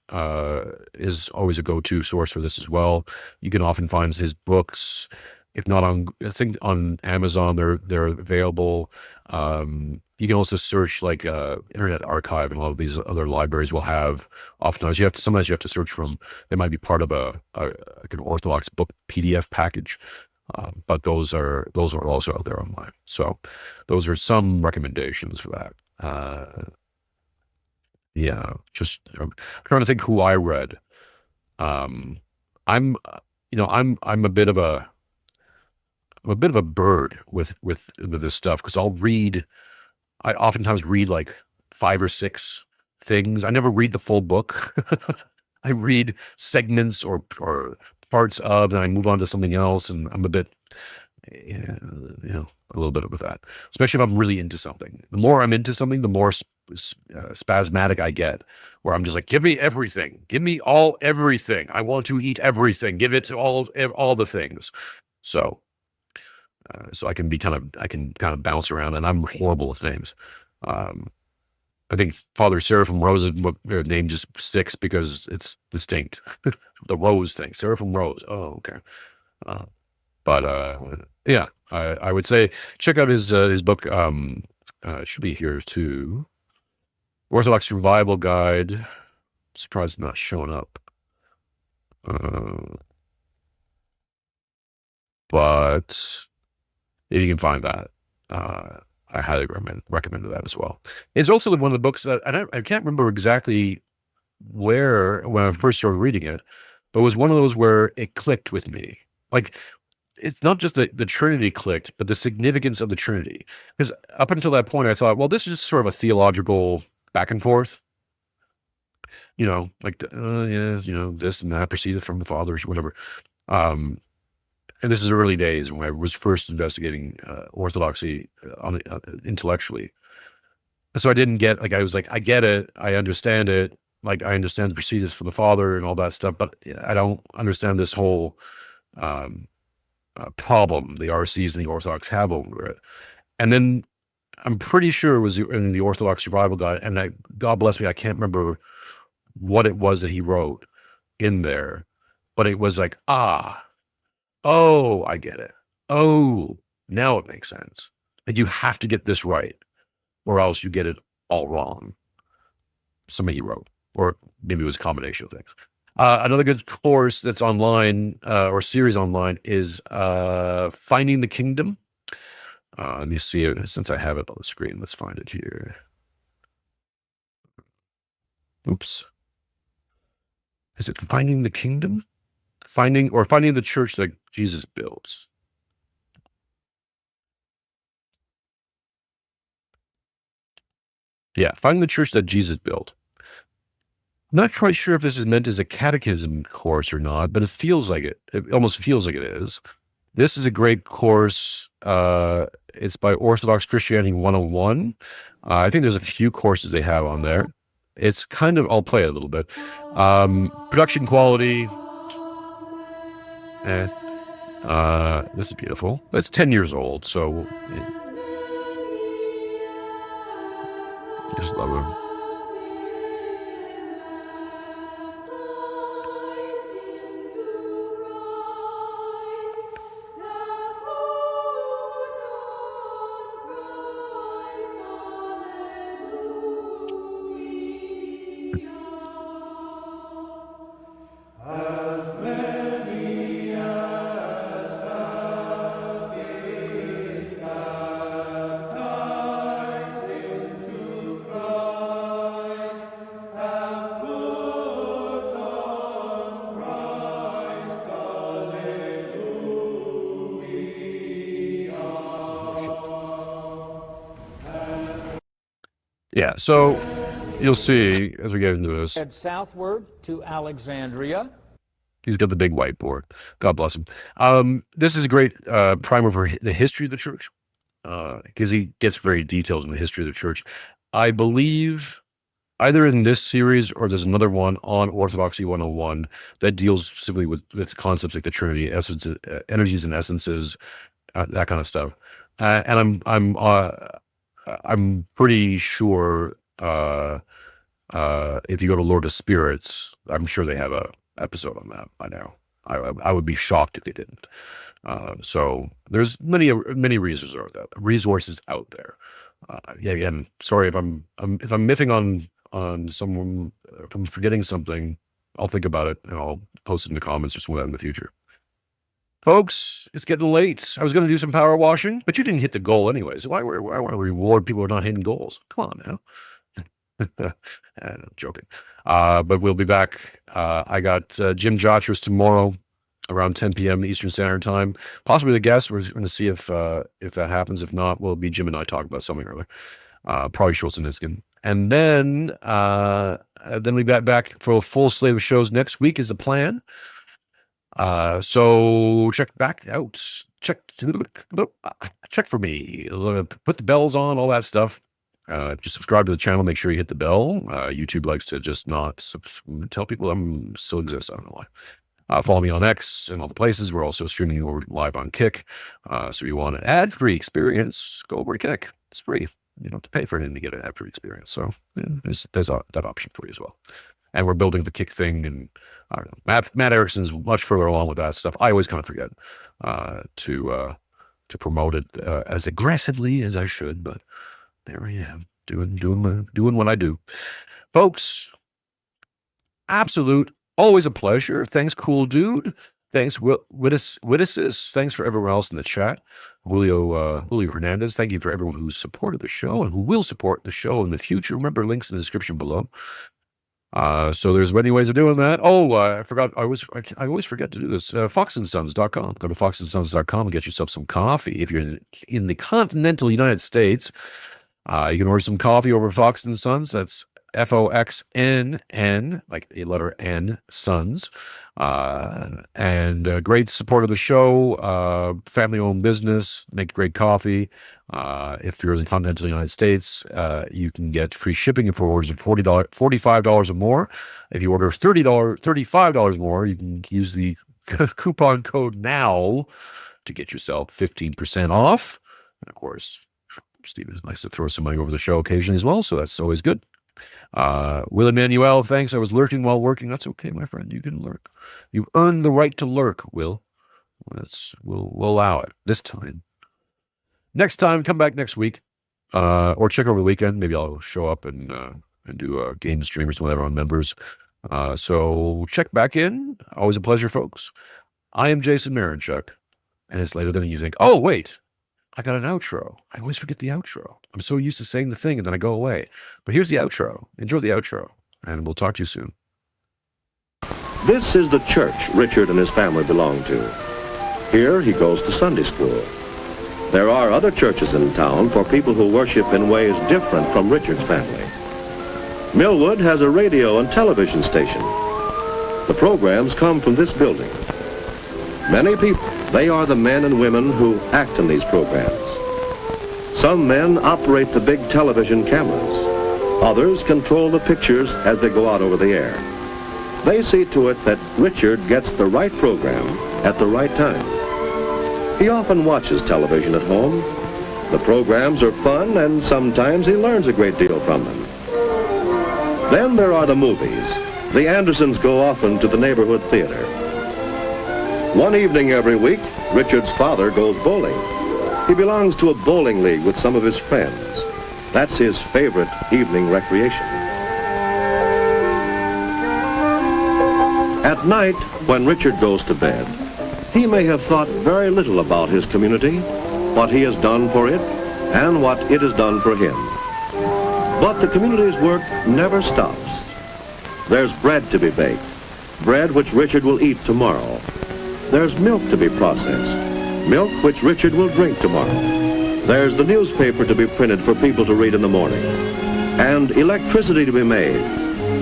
is always a go-to source for this as well. You can often find his books, if not I think on Amazon. They're available. You can also search like Internet Archive, and a lot of these other libraries will have. Sometimes you have to search from. They might be part of like an Orthodox book PDF package. But those are also out there online. So those are some recommendations for that. Yeah, just I'm trying to think who I read. I'm a bit of a bird with this stuff, because I oftentimes read like 5 or 6 things. I never read the full book. I read segments or parts of, and I move on to something else, and I'm a bit, a little bit with that. Especially if I'm really into something. The more I'm into something, the more spasmodic I get, where I'm just like, give me everything, give me everything. I want to eat everything. Give it to all the things. So I can kind of bounce around, and I'm horrible with names. I think Father Seraphim Rose, name just sticks because it's distinct. The Rose thing, Seraphim Rose. Oh, okay. Yeah, I would say check out his book. It should be here too. Orthodox Survival Guide. Surprised it's not showing up. But if you can find that, I highly recommend that as well. It's also one of the books that, and I can't remember exactly where when I first started reading it, but it was one of those where it clicked with me. Like, it's not just the Trinity clicked, but the significance of the Trinity. Because up until that point, I thought, well, this is sort of a theological back and forth. Like, this and that proceedeth from the Father, whatever. And this is early days when I was first investigating orthodoxy intellectually. So I didn't get, I was like, I get it, I understand it, like I understand the proceedings from the Father and all that stuff, but I don't understand this whole problem the RCs and the Orthodox have over it. And then I'm pretty sure it was in the Orthodox Survival Guide, and God bless me, I can't remember what it was that he wrote in there, but it was like, oh, I get it. Oh, now it makes sense. And you have to get this right, or else you get it all wrong. Somebody wrote, or maybe it was a combination of things. Another good course that's online, or series online, is Finding the Kingdom. Let me see it, since I have it on the screen. Let's find it here. Oops. Is it Finding the Kingdom? Finding the church that Jesus builds. Yeah, Finding the church that Jesus built. I'm not quite sure if this is meant as a catechism course or not, but it feels like it. It almost feels like it is. This is a great course. It's by Orthodox Christianity 101. I think there's a few courses they have on there. It's kind of, I'll play it a little bit. Production quality. This is beautiful. It's 10 years old, so just love Yeah, so you'll see as we get into this. Head southward to Alexandria. He's got the big whiteboard. God bless him. This is a great primer for the history of the church, because he gets very detailed in the history of the church. I believe either in this series or there's another one on Orthodoxy 101 that deals specifically with concepts like the Trinity, essences, energies and essences, that kind of stuff. And I'm pretty sure if you go to Lord of Spirits, I'm sure they have a episode on that by now. I would be shocked if they didn't. So there's many resources out there. Yeah, again, sorry if I'm miffing on someone, if I'm forgetting something, I'll think about it and I'll post it in the comments or somewhere in the future. Folks, it's getting late. I was going to do some power washing, but you didn't hit the goal anyway. So why want to reward people who are not hitting goals? Come on now. I'm joking. But we'll be back. I got Jim Jotras tomorrow around 10 p.m. Eastern Standard Time. Possibly the guest. We're going to see if that happens. If not, we'll be Jim and I talk about something or other. Probably Schultz and Niskin. And then we got back for a full slate of shows next week is the plan. So check back out. Check for me. Put the bells on, all that stuff. Just subscribe to the channel. Make sure you hit the bell. YouTube likes to just not tell people I'm still exist. I don't know why. Follow me on X and all the places. We're also streaming live on Kick. So if you want an ad-free experience, go over to Kick. It's free. You don't have to pay for anything to get an ad-free experience. So yeah, there's that option for you as well. And we're building the Kick thing, and I don't know. Matt Erickson's much further along with that stuff. I always kind of forget to promote it as aggressively as I should, but there I am, doing what I do, folks. Absolute, always a pleasure. Thanks, cool dude. Thanks, Wittices. Thanks for everyone else in the chat. Julio Hernandez. Thank you for everyone who's supported the show and who will support the show in the future. Remember, links in the description below. So there's many ways of doing that. Oh, I forgot. I always forget to do this. FoxandSons.com. Go to FoxandSons.com and get yourself some coffee. If you're in the continental United States, you can order some coffee over Fox and Sons. That's FOXNN, like the letter N, Sons. And great support of the show. Family-owned business. Make great coffee. If you're in the continental United States, you can get free shipping for orders of $45 or more. If you order $35 more, you can use the coupon code NOW to get yourself 15% off. And of course, Steve likes to throw some money over the show occasionally as well, so that's always good. Will Emmanuel, thanks. I was lurking while working. That's okay, my friend. You can lurk. You earn the right to lurk, Will. We'll allow it this time. Next time, come back next week, or check over the weekend. Maybe I'll show up and do a game stream or something on members. So check back in. Always a pleasure, folks. I am Jason Mironchuck, and it's later than you think. Oh, wait. I got an outro. I always forget the outro. I'm so used to saying the thing and then I go away. But here's the outro. Enjoy the outro, and we'll talk to you soon. This is the church Richard and his family belong to. Here he goes to Sunday school. There are other churches in town for people who worship in ways different from Richard's family. Millwood has a radio and television station. The programs come from this building. Many people, they are the men and women who act in these programs. Some men operate the big television cameras. Others control the pictures as they go out over the air. They see to it that Richard gets the right program at the right time. He often watches television at home. The programs are fun, and sometimes he learns a great deal from them. Then there are the movies. The Andersons go often to the neighborhood theater. One evening every week, Richard's father goes bowling. He belongs to a bowling league with some of his friends. That's his favorite evening recreation. At night, when Richard goes to bed, he may have thought very little about his community, what he has done for it, and what it has done for him. But the community's work never stops. There's bread to be baked, bread which Richard will eat tomorrow. There's milk to be processed, milk which Richard will drink tomorrow. There's the newspaper to be printed for people to read in the morning. and electricity to be made,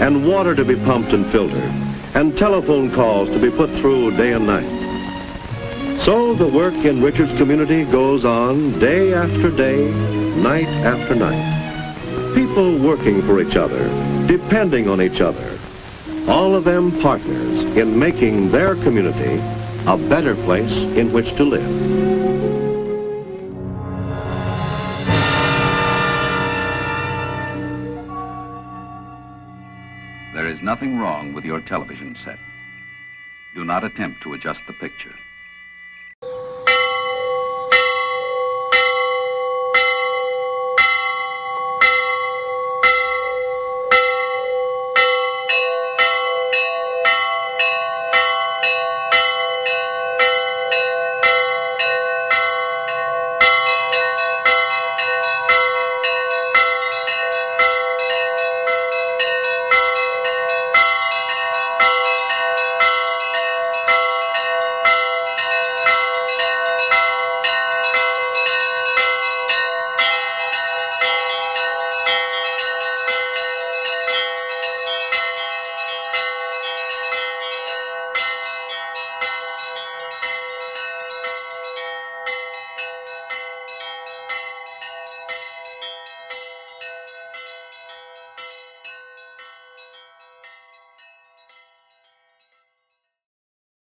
and water to be pumped and filtered, and telephone calls to be put through day and night. So the work in Richard's community goes on day after day, night after night. People working for each other, depending on each other, all of them partners in making their community a better place in which to live. There is nothing wrong with your television set. Do not attempt to adjust the picture.